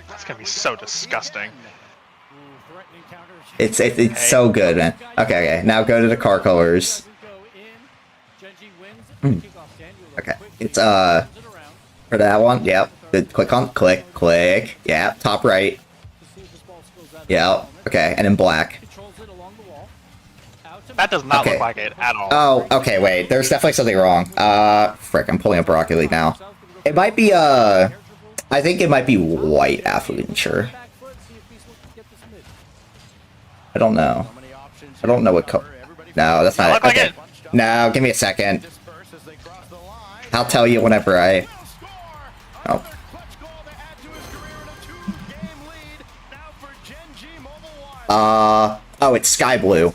That's gonna be so disgusting. It's so good, man. Okay. Now go to the car colors. Okay. It's for that one. Yep. Click. Yeah. Top right. Yeah. Okay. And then black. That does not look like it at all. Oh, okay, wait. There's definitely something wrong. Frick, I'm pulling up Rocket League now. It might be, I think it might be white Affluencer. I don't know. I don't know what color. No, that's not it. Okay. No, give me a second. I'll tell you whenever I... Oh. Oh, it's sky blue.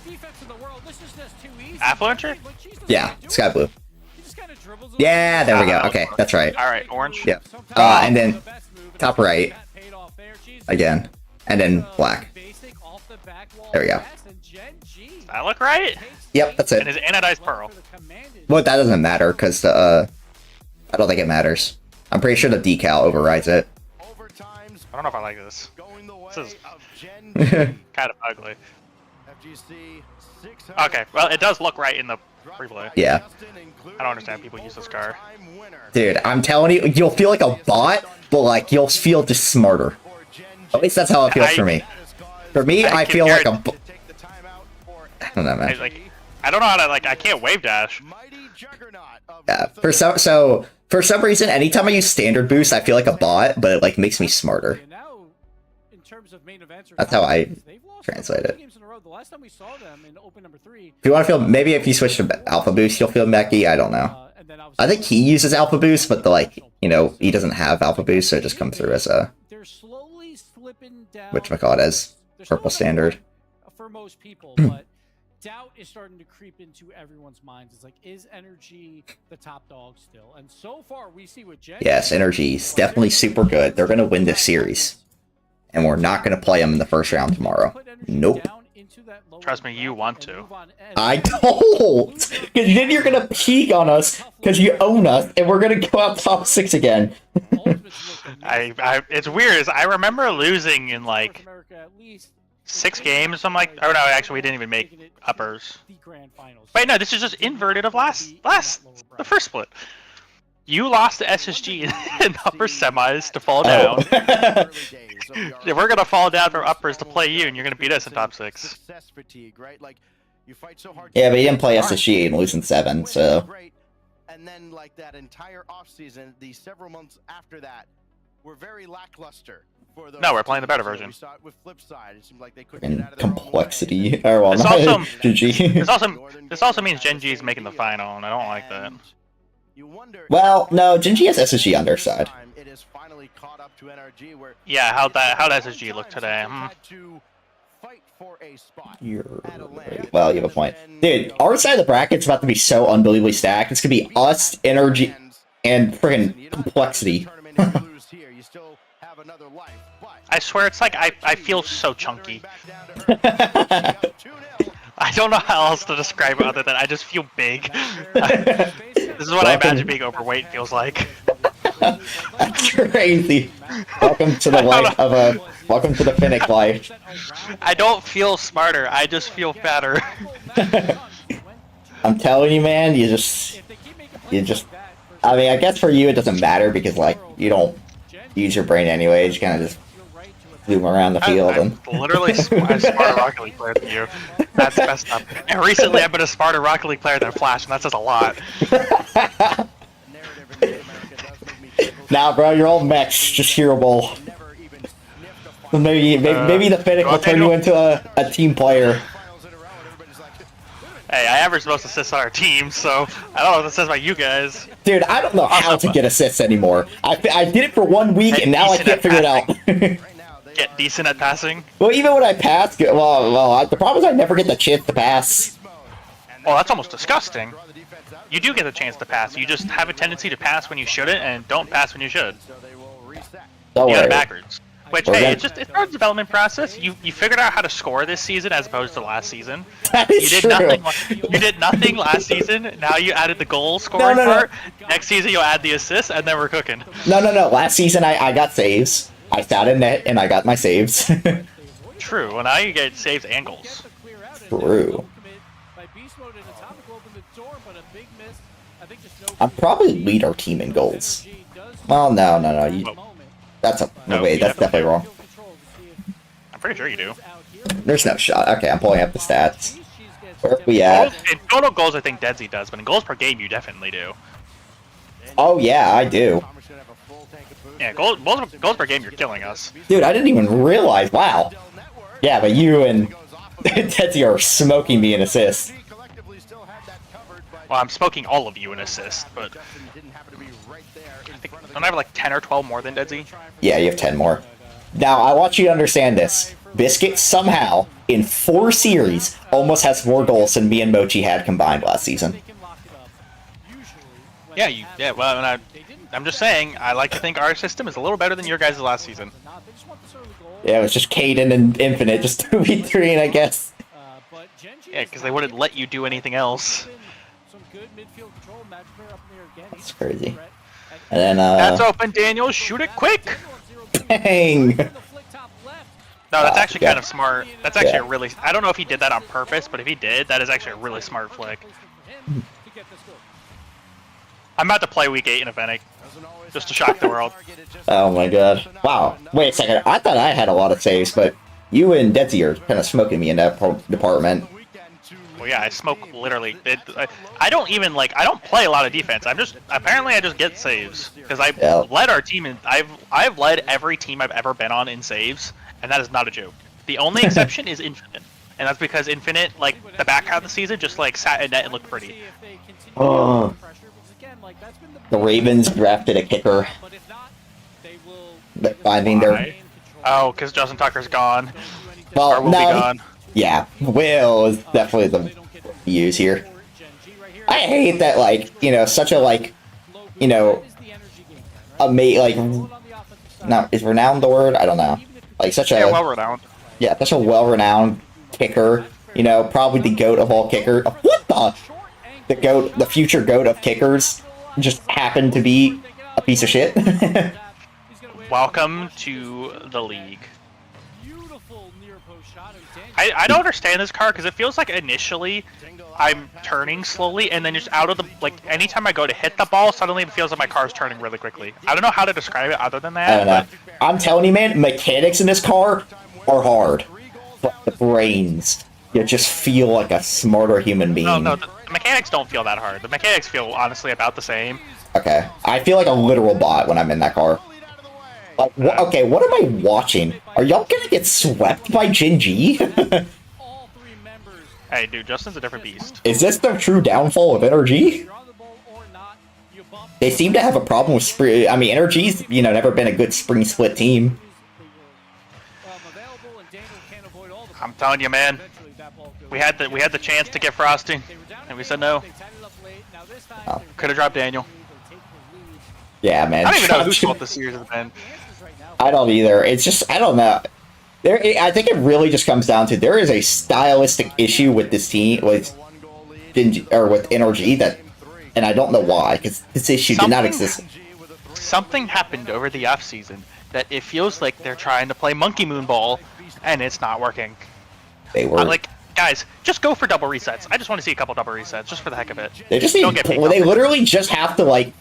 Affluencer? Yeah, sky blue. Yeah, there we go. Okay, that's right. Alright, orange. Yeah. And then top right. Again. And then black. There we go. Does that look right? Yep, that's it. And his anodized pearl. Well, that doesn't matter, because I don't think it matters. I'm pretty sure the decal overrides it. I don't know if I like this. This is kind of ugly. Okay, well, it does look right in the replay. Yeah. I don't understand people use the scar. Dude, I'm telling you, you'll feel like a bot, but like you'll feel just smarter. At least that's how it feels for me. For me, I feel like a. I don't know, man. I don't know how to I can't wave dash. Yeah. For some reason, anytime I use standard boost, I feel like a bot, but it like makes me smarter. That's how I translate it. If you want to feel, maybe if you switch to Alpha Boost, you'll feel mechy. I don't know. I think he uses Alpha Boost, but he doesn't have Alpha Boost, so it just comes through as a whatchamacallit, as purple standard. For most people, but doubt is starting to creep into everyone's minds. It's like, is Energy the top dog still? And so far, we see with Gen. Yes, Energy's definitely super good. They're gonna win this series, and we're not gonna play them in the first round tomorrow. Nope. Trust me, you want to. I don't, because then you're gonna peak on us because you own us, and we're gonna go out top 6 again. It's weird. Is I remember losing in like 6 games. I'm like, oh no, actually we didn't even make uppers. Wait, no, this is just inverted of the first split. You lost to SSG in upper semis to fall down. Yeah, we're gonna fall down from uppers to play you, and you're gonna beat us in top 6. Yeah, but he didn't play SSG and lose in 7, so. And then like that entire offseason, the several months after that, were very lackluster. No, we're playing the better version. We saw it with Flipside. It seemed like they couldn't get out of their Complexity. Or well, this not GG. This also means Gen G is making the final, and I don't like that. Well, no, Gen G has SSG on their side. Yeah, how'd SSG look today? Well, you have a point. Dude, our side of the bracket's about to be so unbelievably stacked. It's gonna be us, Energy, and friggin' Complexity. I swear, it's like I feel so chunky. I don't know how else to describe it other than I just feel big. This is what I imagine being overweight feels like. That's crazy. Welcome to the life of a. Welcome to the Finnick life. I don't feel smarter. I just feel fatter. I'm telling you, man. You just. I mean, I guess for you it doesn't matter because like you don't use your brain anyway. You kind of just zoom around the field and. I'm literally a smarter Rocket League player than you. That's messed up. And recently I've been a smarter Rocket League player than Flash, and that says a lot. Nah, bro, you're all mechs, just hearable. Maybe the Finnick will turn you into a team player. Hey, I average most assists on our team, so I don't know what that says about you guys. Dude, I don't know how to get assists anymore. I did it for 1 week, and now I can't figure it out. Get decent at passing? Well, even when I pass, the problem is I never get the chance to pass. Well, that's almost disgusting. You do get the chance to pass. You just have a tendency to pass when you shouldn't, and don't pass when you should. Don't you got worry. it backwards. Which, hey, it's part of the development process. You figured out how to score this season as opposed to last season. That is you did nothing last season. Now you added the goal scoring part. Next season you'll add the assists, and then we're cooking. No. Last season I got saves. I sat in net and I got my saves. True. Well, now you get saves and goals. True. I'm probably lead our team in goals. Well, no. That's definitely wrong. I'm pretty sure you do. There's no shot. Okay, I'm pulling up the stats. Where are we at? In total goals, I think Deadsy does, but in goals per game, you definitely do. Oh yeah, I do. Yeah, goals per game, you're killing us. Dude, I didn't even realize. Wow. Yeah, but you and Deadsy are smoking me in assists. Well, I'm smoking all of you in assists, but don't I have like 10 or 12 more than Deadsy? Yeah, you have 10 more. Now, I want you to understand this. Biscuit somehow, in 4 series, almost has more goals than me and Mochi had combined last season. Yeah, well, I'm just saying, I like to think our system is a little better than your guys' last season. Yeah, it was just Caden and Infinite, just 2v3, I guess. Yeah, because they wouldn't let you do anything else. That's crazy. And then, That's open, Daniel. Shoot it quick! Bang! No, that's actually yeah. kind of smart. That's actually Yeah. a really. I don't know if he did that on purpose, but if he did, that is actually a really smart flick. I'm about to play Week 8 in a Fennec, just to shock the world. Oh my god. Wow. Wait a second. I thought I had a lot of saves, but you and Detsy are kind of smoking me in that department. Well, yeah, I smoke literally. I don't even I don't play a lot of defense. Apparently I just get saves because I led our team and I've led every team I've ever been on in saves, and that is not a joke. The only exception is Infinite, and that's because Infinite, the back half of the season, just sat in net and looked pretty. Oh. The Ravens drafted a kicker. Finding their. Oh, because Justin Tucker's gone. Well, or will be gone. Yeah, Will is definitely the use here. I hate that, such a, no, is renowned the word? I don't know. Such a... Yeah, well-renowned. Yeah, such a well-renowned kicker. Probably the GOAT of all kickers. What the? The GOAT, the future GOAT of kickers just happened to be a piece of shit. Welcome to the league. I don't understand this car because it feels like initially I'm turning slowly and then just out of the anytime I go to hit the ball, suddenly it feels like my car's turning really quickly. I don't know how to describe it other than that. I don't know. I'm telling you, man, mechanics in this car are hard, but the brains, you just feel like a smarter human being. No, the mechanics don't feel that hard. The mechanics feel honestly about the same. Okay, I feel like a literal bot when I'm in that car. Okay, what am I watching? Are y'all gonna get swept by Gen G? Hey, dude, Justin's a different beast. Is this the true downfall of NRG? They seem to have a problem with spring. I mean, NRG's never been a good spring split team. I'm telling you, man. We had the chance to get Frosting, and we said no. Oh. Could have dropped Daniel. Yeah, man. I don't even know whose fault this series has been. I don't either. It's just, I don't know. I think it really just comes down to there is a stylistic issue with this team, with NRG, and I don't know why, because this issue did not exist. Something happened over the off season that it feels like they're trying to play Monkey Moon Ball, and it's not working. They were guys, just go for double resets. I just want to see a couple double resets, just for the heck of it. They just need, they literally just have to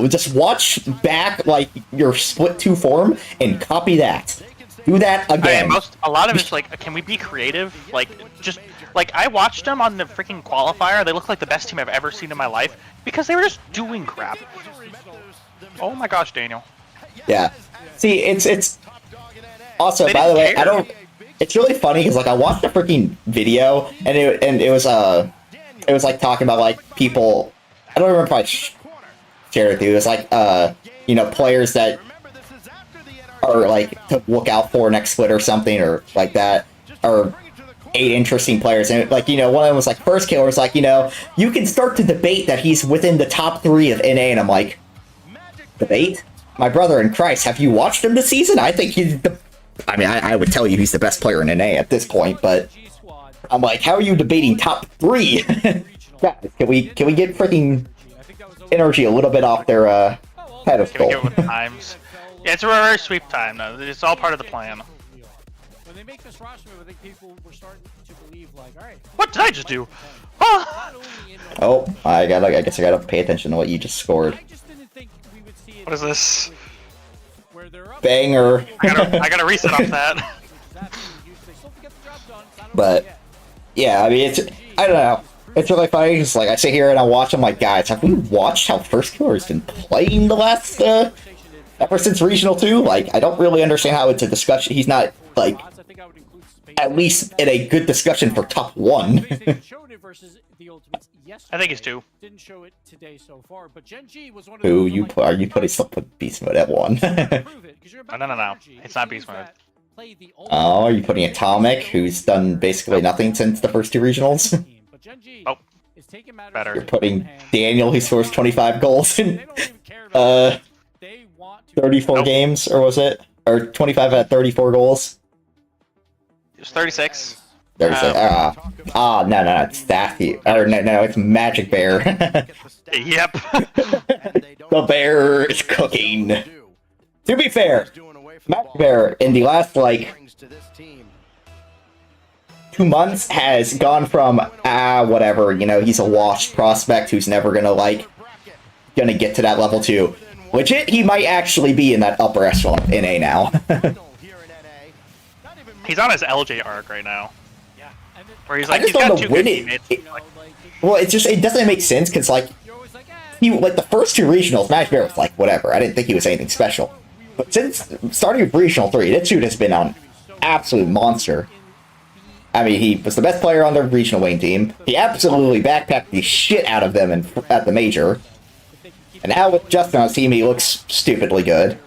just watch back your split 2 form and copy that. Do that again. A lot of it's can we be creative? I watched them on the freaking qualifier. They look like the best team I've ever seen in my life because they were just doing crap. Oh my gosh, Daniel. Yeah. See, it's also, by the way, it's really funny because I watched the freaking video and it was talking about people. I don't remember if I shared it with you. It was players that are to look out for next split or something or like that, or 8 interesting players. And one of them was first killer was you can start to debate that he's within the top 3 of NA, and I'm like, debate? My brother in Christ, have you watched him this season? I think he's the... I mean, I would tell you he's the best player in NA at this point, but I'm like, how are you debating top 3? Guys, can we get freaking NRG a little bit off their pedestal? Can we get with times? Yeah, it's a reverse sweep time, though. It's all part of the plan. When they make this roster move, I think people were starting to believe, alright. What did I just do? Oh, I guess I gotta pay attention to what you just scored. What is this? Banger. I gotta reset off that. But yeah, I mean, I don't know. It's really funny because I sit here and I watch. I'm like, guys, have we watched how First Killer's been playing the last ever since Regional 2? I don't really understand how it's a discussion. He's not at least in a good discussion for top 1. I think he's 2. Didn't show it today so far, but Gen G was one of Who are you putting something beast mode at 1? No. It's not beast mode. Oh, are you putting Atomic, who's done basically nothing since the first 2 regionals? Oh, better. You're putting Daniel, who scores 25 goals in 34 games, or was it? Or 25 out of 34 goals? It was 36. 36. No, it's Staffy. Or no, it's Magic Bear. Yep. The bear is cooking. To be fair, Magic Bear in the last introduced to this team. 2 months has gone from, whatever, you know, he's a washed prospect who's never gonna get to that level 2. Legit, he might actually be in that upper echelon of NA now. He's on his LJ arc right now. Where he's like, I just he's got don't two know when good it, teammates. well, it doesn't make sense, because, like, the first 2 regionals, Magic Bear was like, whatever, I didn't think he was anything special. But since starting with Regional 3, this dude has been on absolute monster. I mean, he was the best player on the regional Wayne team. He absolutely backpacked the shit out of them at the major. And now with Justin on his team, he looks stupidly good.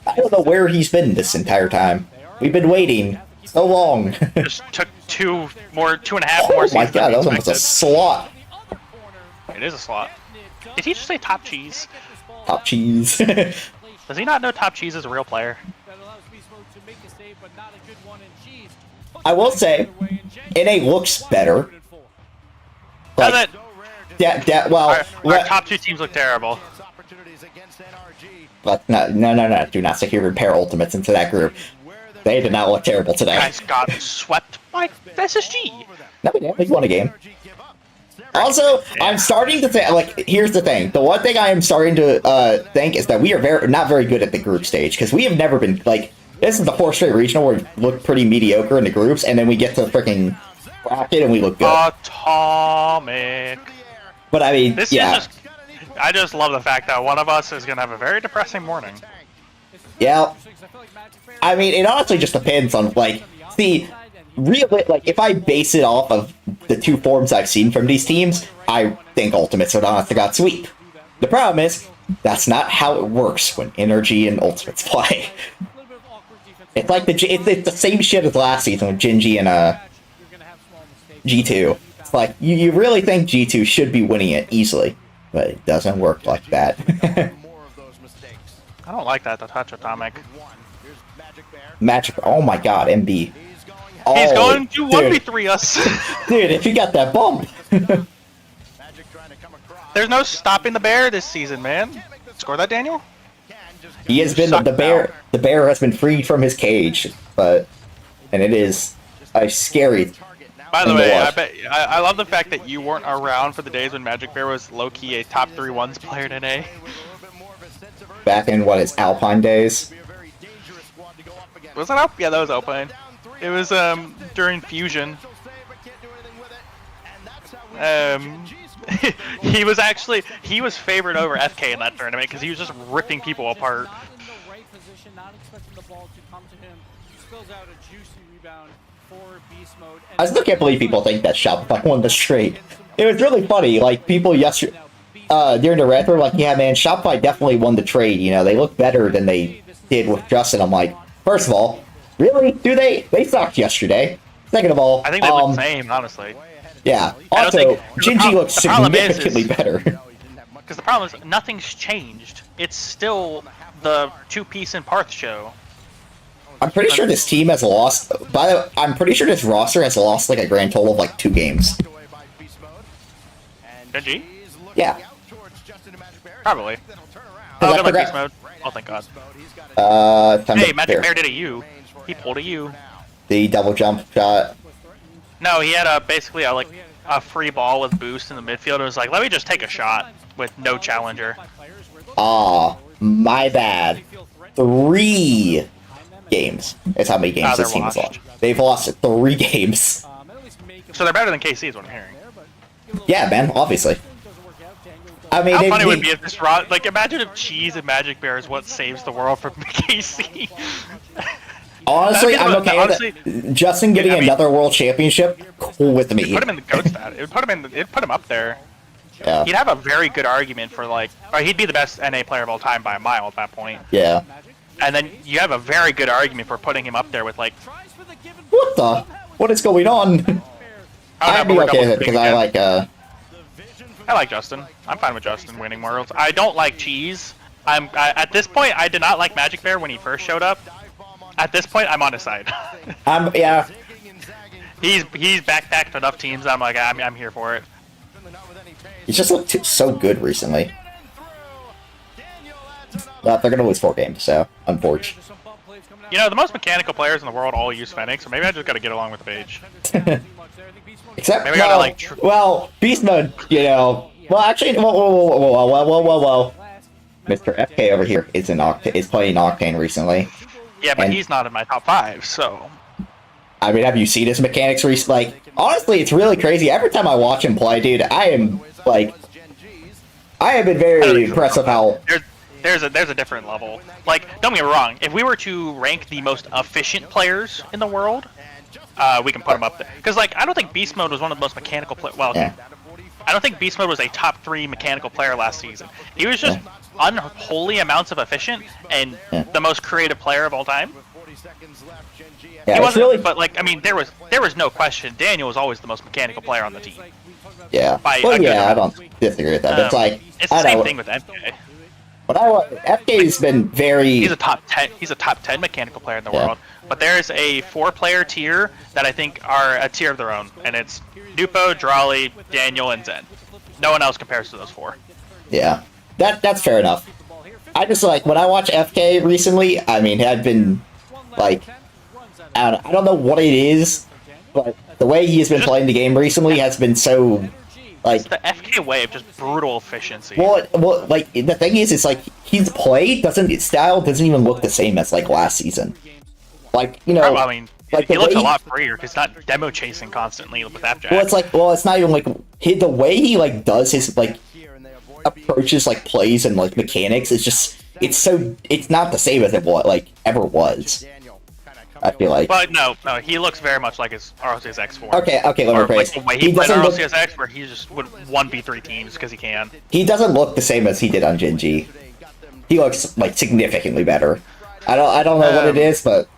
I don't know where he's been this entire time. We've been waiting so long. Just took 2.5 more Oh seasons. my god, that was almost a slot. It is a slot. Did he just say Top Cheese? Top Cheese. Does he not know Top Cheese is a real player? I will say, NA looks better. Like, well, our top 2 teams look terrible. But no. Do not sit here and pair ultimates into that group. They did not look terrible today. Guys got swept by SSG. No, we didn't. We won a game. Also, I'm starting to think, like, here's the thing. The one thing I am starting to think is that we are not very good at the group stage, because we have never been, like, this is the 4th straight regional where we look pretty mediocre in the groups, and then we get to the freaking bracket and we look good. Atomic. But I mean, yeah. I just love the fact that one of us is gonna have a very depressing morning. Yeah. I mean, it honestly just depends on, like, see, really, like, if I base it off of the 2 forms I've seen from these teams, I think Ultimates would honestly got sweep. The problem is, that's not how it works when Energy and Ultimates play. It's like it's the same shit as last season with Genji and G2. It's like, you really think G2 should be winning it easily, but it doesn't work like that. I don't like that, the touch Atomic. Magic, oh my god, MB. Oh, he's going to 1v3 us. Dude, if he got that bump. There's no stopping the bear this season, man. Score that, Daniel? He has been, the bear has been freed from his cage, and it is a scary. By the way, I love the fact that you weren't around for the days when Magic Bear was low-key a top 3-1s player in NA. Back in, what, his Alpine days? Was that up? Yeah, that was Alpine. It was, during Fusion. He was favored over FK in that tournament because he was just ripping people apart. I still can't believe people think that Shopify won the straight. It was really funny, like, people yesterday, during the red were like, yeah man, Shopify definitely won the trade, you know, they look better than they did with Justin. I'm like, first of all, really? Do they? They sucked yesterday. Second of all, I think they look the same, honestly. Yeah. Also, Genji looks significantly better. Because the problem is, nothing's changed. It's still the 2-piece and Parth show. I'm pretty sure this team has lost. By the way, I'm pretty sure this roster has lost like a grand total of like 2 games. Genji? Yeah. Probably. Oh, good luck, beast mode. Oh, thank God. Hey, Magic Bear did a U. He pulled a U. The double jump shot. No, he had basically a free ball with boost in the midfield and was like, let me just take a shot with no challenger. Ah, my bad. 3 games is how many games this team has lost. They've lost 3 games. So they're better than KC is what I'm hearing. Yeah, man, obviously. I mean, how funny would it be if this like, imagine if Cheese and Magic Bear is what saves the world from KC. Honestly, I'm okay with it. Justin getting another world championship, cool with me. Put him in the GOAT stat. It'd put him up there. Yeah. He'd have a very good argument for, like, or he'd be the best NA player of all time by a mile at that point. Yeah. And then you have a very good argument for putting him up there with, like, what the? What is going on? I'd be okay with it because I like Justin. I'm fine with Justin winning Worlds. I don't like Cheese. At this point, I did not like Magic Bear when he first showed up. At this point, I'm on his side. Yeah. He's backpacked enough teams. I'm like, I'm here for it. He's just looked so good recently. Well, they're gonna lose 4 games, so unfortunate. You know, the most mechanical players in the world all use Fennec, so maybe I just gotta get along with the page. Except, maybe I gotta, like, well, Beast Mode, you know. Well, actually, whoa. Mr. FK over here is playing Octane recently. Yeah, but he's not in my top 5, so. I mean, have you seen his mechanics recently? Like, honestly, it's really crazy. Every time I watch him play, dude, I am, like, I have been very impressed with how... There's a different level. Like, don't get me wrong, if we were to rank the most efficient players in the world, we can put him up there. Because, like, I don't think Beast Mode was one of the most mechanical players. Well, yeah. I don't think Beast Mode was a top 3 mechanical player last season. He was just unholy amounts of efficient and the most creative player of all time. Yeah, he wasn't, really... but like I mean, there was no question. Daniel was always the most mechanical player on the team. Yeah. Well, yeah, I don't disagree with that. But it's like it's the same thing with FK. But FK's been very. He's a top 10. He's a top 10 mechanical player in the world. But there's a 4-player tier that I think are a tier of their own, and it's Dupo, Drawley, Daniel, and Zen. No one else compares to those 4. Yeah, that's fair enough. I just like when I watch FK recently. I mean, I've been like, I don't know what it is, but the way he has been playing the game recently has been so, like, it's the FK way of just brutal efficiency. Well, like the thing is, it's like his play his style doesn't even look the same as like last season. Like, you know, I mean, like he looks a lot freer because he's not demo chasing constantly with Appjack. Well, it's like, it's not even like the way he like does his like approaches like plays and like mechanics. It's just it's not the same as it ever was. I feel like. But no, he looks very much like his RLCS X form. Okay, let me rephrase. Like the way he played RLCS X, where he just would 1v3 teams because he can. He doesn't look the same as he did on Gen G. He looks like significantly better. I don't know what it is, but.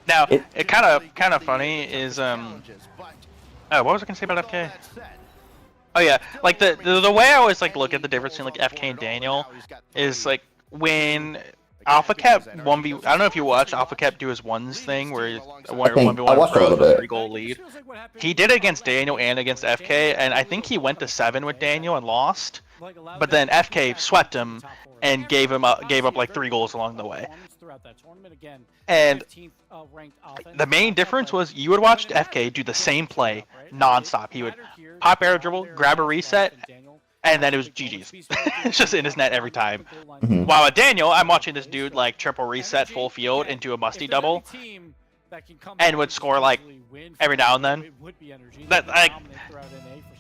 Now, it kind of funny is what was I gonna say about FK? Oh yeah, like the way I always like look at the difference between like FK and Daniel is like when Alpha Cap 1v. I don't know if you watched Alpha Cap do his ones thing where he 1v1 pros with a 3-goal lead. He did it against Daniel and against FK, and I think he went to 7 with Daniel and lost. But then FK swept him and gave up like 3 goals along the way. And the main difference was you would watch FK do the same play nonstop. He would pop air dribble, grab a reset, and then it was GG's. It's just in his net every time. Mm-hmm. While with Daniel, I'm watching this dude like triple reset full field into a musty double, and would score like every now and then. That like,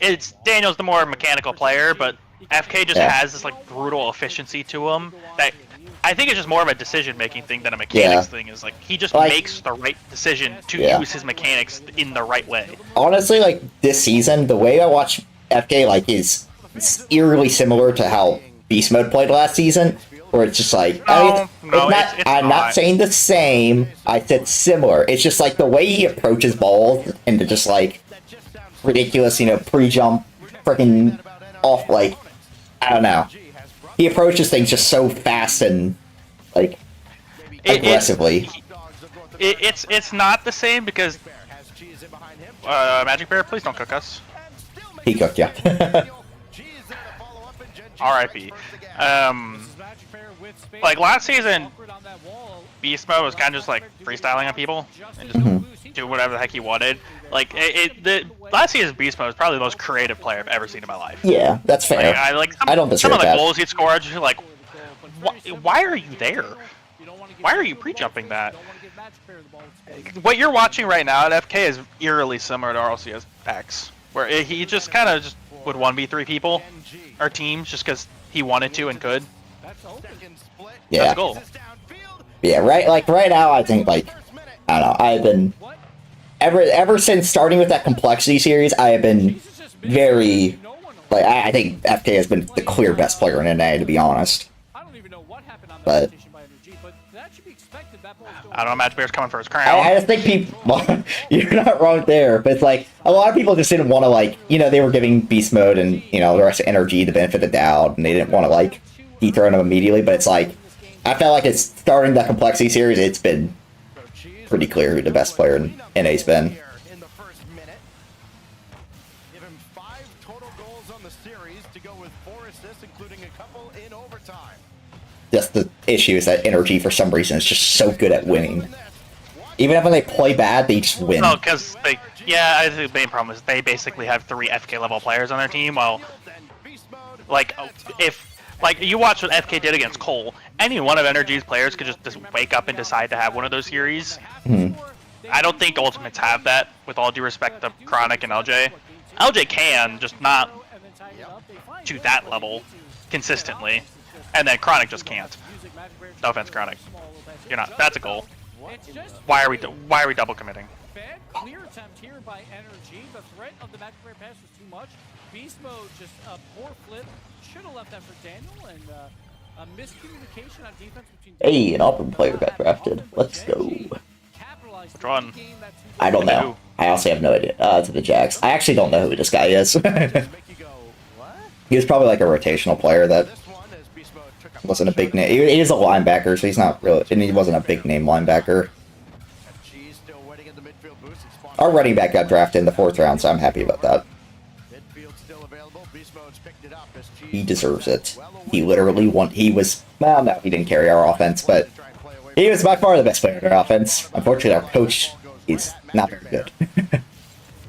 it's Daniel's the more mechanical player, but FK just has this like brutal efficiency to him that I think it's just more of a decision-making thing than a mechanics thing. Is like he just makes the right decision to use his mechanics in the right way. Honestly, like this season, the way I watch FK like is eerily similar to how Beast Mode played last season, where it's just like I'm not saying the same. I said similar. It's just like the way he approaches balls and the just like ridiculous, pre-jump, freaking off like. I don't know. He approaches things just so fast and like aggressively. It's not the same because Magic Bear, please don't cook us. He cooked you. R.I.P. Like last season, Beast Mode was kind of just like freestyling on people and just do whatever the heck he wanted. Like the last season's Beast Mode is probably the most creative player I've ever seen in my life. Yeah, that's fair. I don't disagree with that. Some of the goals he'd score, just like, why are you there? Why are you pre-jumping that? What you're watching right now at FK is eerily similar to RLCS X, where he just kind of just would 1v3 people or teams just because he wanted to and could. Yeah. That's a goal. Yeah, right. Like right now, I think like I don't know. I've been ever since starting with that complexity series, I have been very like I think FK has been the clear best player in NA, to be honest. But I don't know, Magic Bear's coming for his crown. I just think people, well, you're not wrong there, but it's like, a lot of people just didn't want to, like, they were giving Beast Mode and, the rest of Energy the benefit of the doubt, and they didn't want to, like, dethrone him immediately, but it's like, I felt like it's starting the Complexity series, it's been pretty clear who the best player in NA's been. just the issue is that Energy, for some reason, is just so good at winning. Even when they play bad, they just win. No, because they, yeah, I think the main problem is they basically have 3 FK level players on their team. While, like, if like you watch what FK did against Cole, any one of Energy's players could just wake up and decide to have one of those series. I don't think Ultimates have that. With all due respect to Chronic and LJ, LJ can, just not to that level consistently, and then Chronic just can't. No offense, Chronic. You're not. That's a goal. Why are we double committing? Bad clear attempt here by Energy. The threat of the magic bear pass was too much. Beast mode just a poor flip. Should have left that for Daniel, and a miscommunication on defense between. Hey, an Auburn player got drafted. Let's go. Which one? I don't know. I also have no idea. To the Jags. I actually don't know who this guy is. He was probably like a rotational player that wasn't a big name. He is a linebacker, so he's not really. And he wasn't a big name linebacker. Our running back got drafted in the 4th round, so I'm happy about that. He deserves it. He literally won. He was. Well, no, he didn't carry our offense, but he was by far the best player in our offense. Unfortunately, our coach is not very good.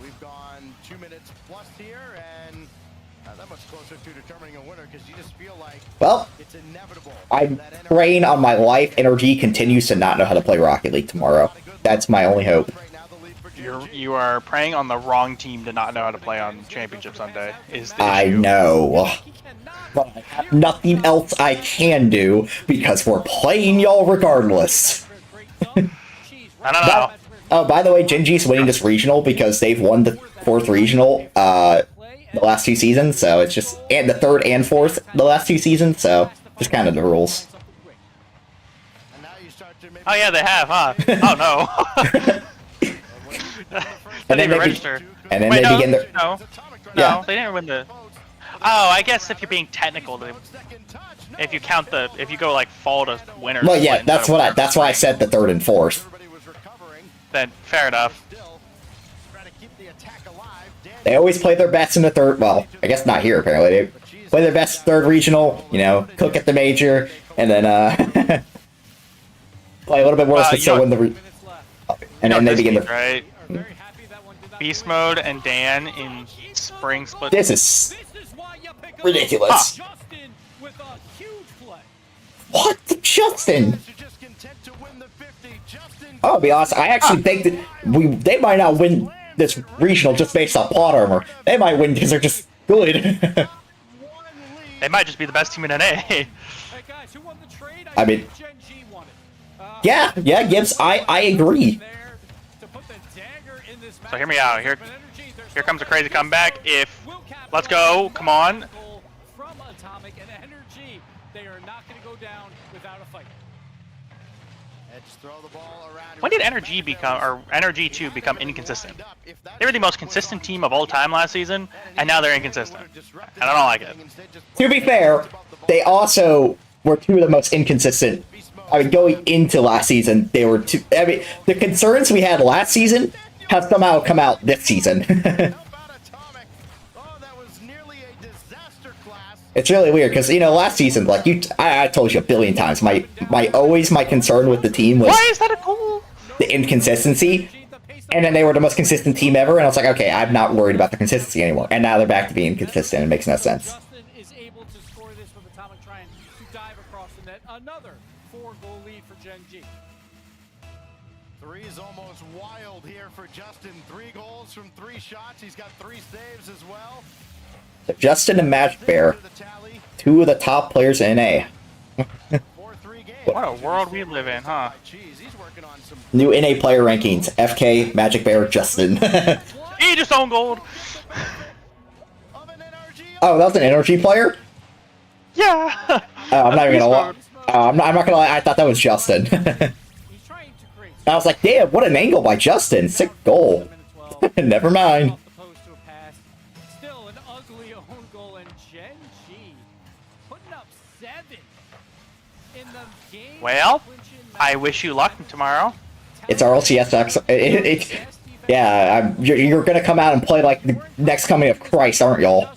We've gone 2 minutes plus here, and that much closer to determining a winner because you just feel like Well, it's inevitable. I'm praying on my life Energy continues to not know how to play Rocket League tomorrow. That's my only hope. You are preying on the wrong team to not know how to play on Championship Sunday. Is the I issue. know. But I have nothing else I can do because we're playing y'all regardless. I don't know. Oh, by the way, Genji's winning this regional because they've won the 4th regional the last 2 seasons, so it's just, and the 3rd and 4th the last 2 seasons, so just kind of the rules. Oh yeah, they have, huh? Oh no. And then, register. And then Wait, they no, begin their... No, Yeah. they didn't win the... Oh, I guess if you're being technical, if you count the... If you go like fall to winner... Well, yeah, that's why I said the 3rd and 4th. Then, fair enough. They always play their best in the 3rd... Well, I guess not here, apparently. They play their best 3rd regional, you know, cook at the major, and then, play a little bit worse, but still win the... And then they begin the... Right? Beast Mode and Dan in spring split. This is ridiculous. Huh. What? Justin? I'll be honest, I actually think that they might not win this regional just based on plot armor. They might win because they're just good. They might just be the best team in NA. I mean... Yeah, Gibbs, I agree. So hear me out. Here comes a crazy comeback. Let's go. Come on. From Atomic and Energy, they are not going to go down without a fight. When did Energy become, or Energy 2 become inconsistent? They were the most consistent team of all time last season, and now they're inconsistent. And I don't like it. To be fair, they also were 2 of the most inconsistent. I mean, going into last season, they were 2. I mean, the concerns we had last season have somehow come out this season. It's really weird because, you know, last season, like I told you a billion times, my concern with the team was why is that a goal? The inconsistency, and then they were the most consistent team ever, and I was like, okay, I'm not worried about the consistency anymore. And now they're back to being inconsistent. It makes no sense. Justin is able to score this with Atomic trying to dive across the net. Another 4-goal lead for Gen G. 3 is almost wild here for Justin. 3 goals from 3 shots. He's got 3 saves as well. So Justin and Magic Bear, 2 of the top players in NA. What a world we live in, huh? New NA player rankings: FK, Magic Bear, Justin. He just owned gold. Oh, that was an energy player? Yeah. I'm not even gonna lie. I'm not gonna lie. I thought that was Justin. I was like, damn, what an angle by Justin. Sick goal. Never mind. Still an ugly own goal, and Gen G putting up 7 in the game. Well, I wish you luck tomorrow. It's RLCS. Yeah, you're gonna come out and play like the next coming of Christ, aren't y'all?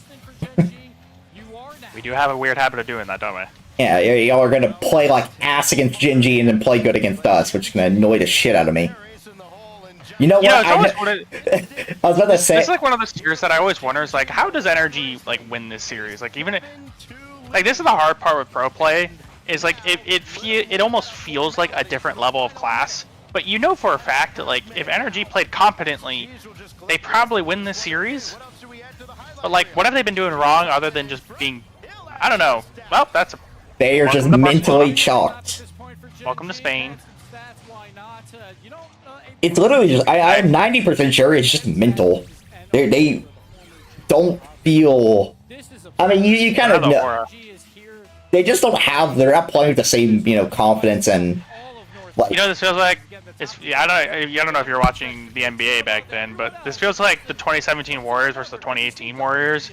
We do have a weird habit of doing that, don't we? Yeah, y'all are gonna play like ass against Genji and then play good against us, which is gonna annoy the shit out of me. You know what? I was about to say. This is like one of those series that I always wonder is like, how does NRG like win this series? Like even like this is the hard part with pro play is like it almost feels like a different level of class. But you know for a fact that like if NRG played competently, they probably win this series. But like, what have they been doing wrong other than just being? I don't know. Well, that's. They are just mentally chalked. Welcome to Spain. It's literally just, I'm 90% sure it's just mental. They don't feel, I mean, you kind of know. They just don't have, they're not playing with the same, you know, confidence and, like. You know, this feels like, I don't know if you're watching the NBA back then, but this feels like the 2017 Warriors versus the 2018 Warriors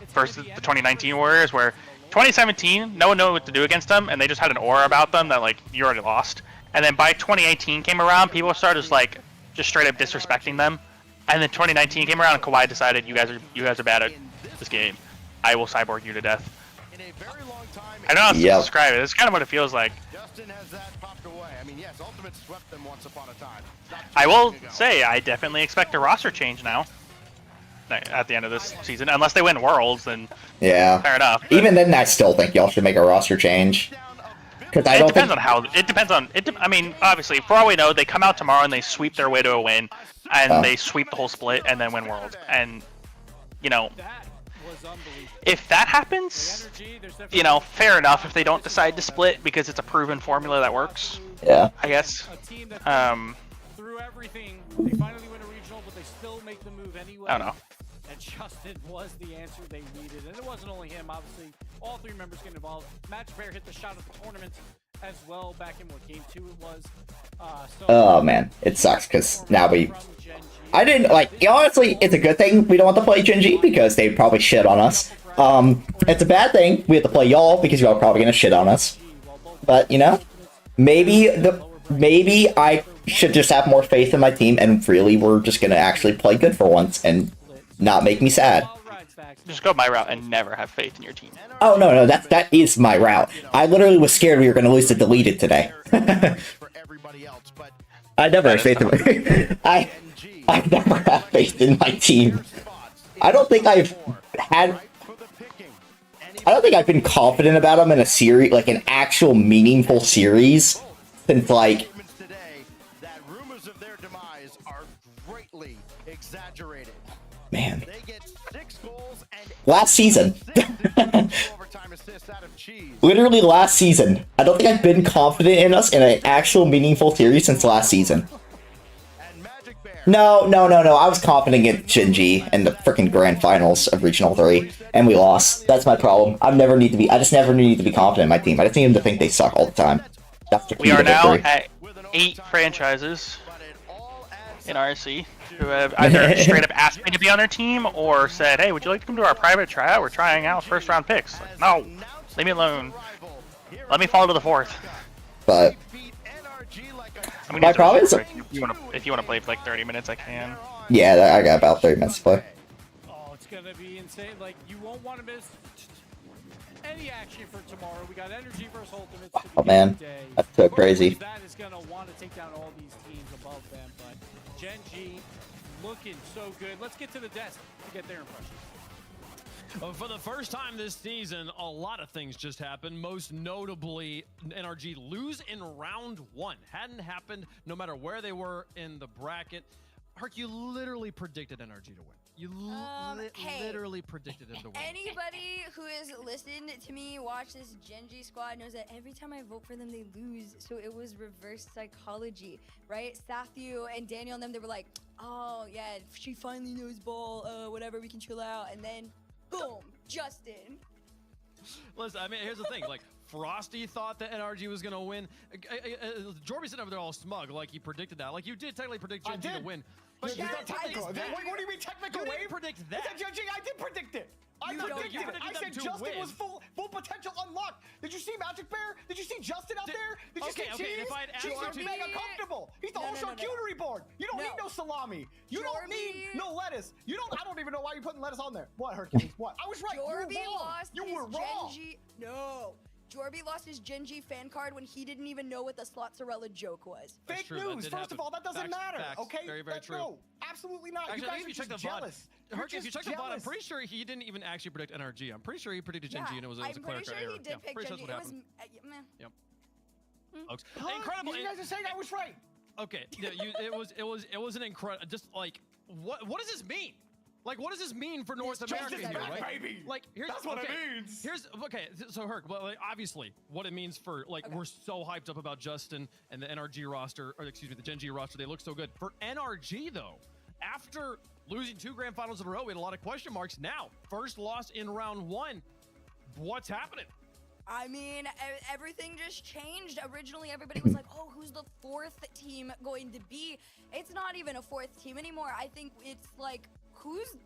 versus the 2019 Warriors, where 2017, no one knew what to do against them, and they just had an aura about them that, like, you already lost. And then by 2018 came around, people started just straight up disrespecting them. And then 2019 came around, and Kawhi decided, you guys are bad at this game. I will cyborg you to death. I don't know how to describe it. It's kind of what it feels like. I will say, I definitely expect a roster change now. At the end of this season, unless they win Worlds, then yeah, fair enough. But even then, I still think y'all should make a roster change. Because I don't depends on how. It depends on. I mean, obviously, for all we know, they come out tomorrow and they sweep their way to a win, and they sweep the whole split and then win Worlds. And you know, if that happens, you know, fair enough. If they don't decide to split because it's a proven formula that works, yeah, I guess. Through everything, they finally win a regional, but they still make the move anyway. I don't know. And Justin was the answer they needed, and it wasn't only him. Obviously, all three members get involved. Magic Bear hit the shot at the tournament as well back in what game 2 it was. Oh man, it sucks because now I didn't like. Honestly, it's a good thing we don't have to play Genji because they probably shit on us. It's a bad thing we have to play y'all because y'all are probably gonna shit on us. But you know, maybe I should just have more faith in my team and really we're just gonna actually play good for once and not make me sad. Just go my route and never have faith in your team. Oh no, that is my route. I literally was scared we were gonna lose to Deleted today. I never have faith in my I never have faith in my team. I don't think I've been confident about them in a series, like an actual meaningful series, since like man. Last season. Literally last season. I don't think I've been confident in us in an actual meaningful series since last season. No. I was confident in Genji in the freaking grand finals of Regional 3, and we lost. That's my problem. I just never need to be confident in my team. I just need them to think they suck all the time. That's the key we are to now victory. at 8 franchises in RC who have either straight up asked me to be on their team or said, hey, would you like to come to our private tryout? We're trying out first round picks. Like, no, leave me alone. Let me fall to the 4th. But I mean, my problem is if you want to play for like 30 minutes, I can. yeah, I got about 30 minutes to play. Oh, it's gonna be insane. Like, you won't want to miss any action for tomorrow. We got Energy versus Ultimates. Oh man, that's so crazy. That is gonna want to take down all these teams above them, but Genji looking so good. Let's get to the desk to get their impressions. For the first time this season, a lot of things just happened. Most notably, NRG lose in round 1. Hadn't happened no matter where they were in the bracket. Herc, you literally predicted NRG to win. You literally predicted them to win. Anybody who has listened to me watch this Genji squad knows that every time I vote for them, they lose. So it was reverse psychology, right? Sathu and Daniel and them, they were like, oh, yeah, she finally knows ball, whatever, we can chill out. And then, boom, Justin. Listen, I mean, here's the thing. Like, Frosty thought that NRG was going to win. Jorby's sitting over there all smug, like he predicted that. Like, you did technically predict Genji to win. But you not technical. What do you mean technical? You didn't predict that. I did predict it. I predicted it. I said Justin was full potential unlocked. Did you see Magic Bear? Did you see Justin out there? Did you see Cheese? Cheese looks mega comfortable. He's the whole charcuterie board. You don't need no salami. You don't need no lettuce. I don't even know why you're putting lettuce on there. What, Hercules? What? I was right. You were wrong. You were wrong. No. Jorby lost his Gen G fan card when he didn't even know what the Slotzarella joke was. Fake news. First of all, that doesn't matter. Okay. Very, very true. No, absolutely not. Actually, you guys if are you check just the jealous. VOD, if you check the VOD, I'm pretty sure he didn't even actually predict NRG. I'm pretty sure he predicted Gen G, and it was a clerical error. I'm pretty sure he did pick Gen G. It was meh. Yep. Mm. Incredible. You guys are saying I was right. Okay. Yeah. It was an incredible. Just like what does this mean? Like, what does this mean for North America here, right? Baby. Like, here's That's what okay, it means. So Herc, well, like, obviously, what it means for we're so hyped up about Justin and the NRG roster, or excuse me, the Gen G roster. They look so good. For NRG though, after losing 2 grand finals in a row, we had a lot of question marks. Now, first loss in round 1. What's happening? I mean, everything just changed. Originally, everybody was like, oh, who's the 4th team going to be? It's not even a 4th team anymore. I think it's like, who's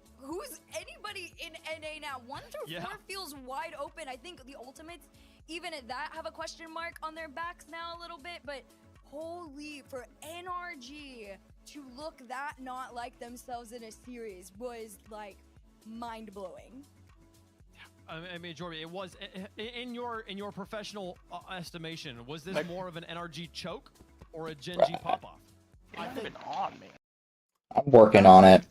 anybody in NA now? 1 through 4 feels wide open. I think the Ultimates, even at that, have a question mark on their backs now a little bit, but holy, for NRG to look that not like themselves in a series was like mind-blowing. I mean, Jorby, it was in your professional estimation. Was this more of an NRG choke or a Gen G pop-off? I've been on me. I'm working on it.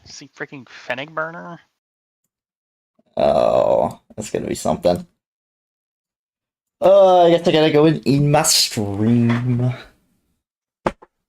See freaking Fennec burner. Oh, that's gonna be something. I guess I gotta go in my stream.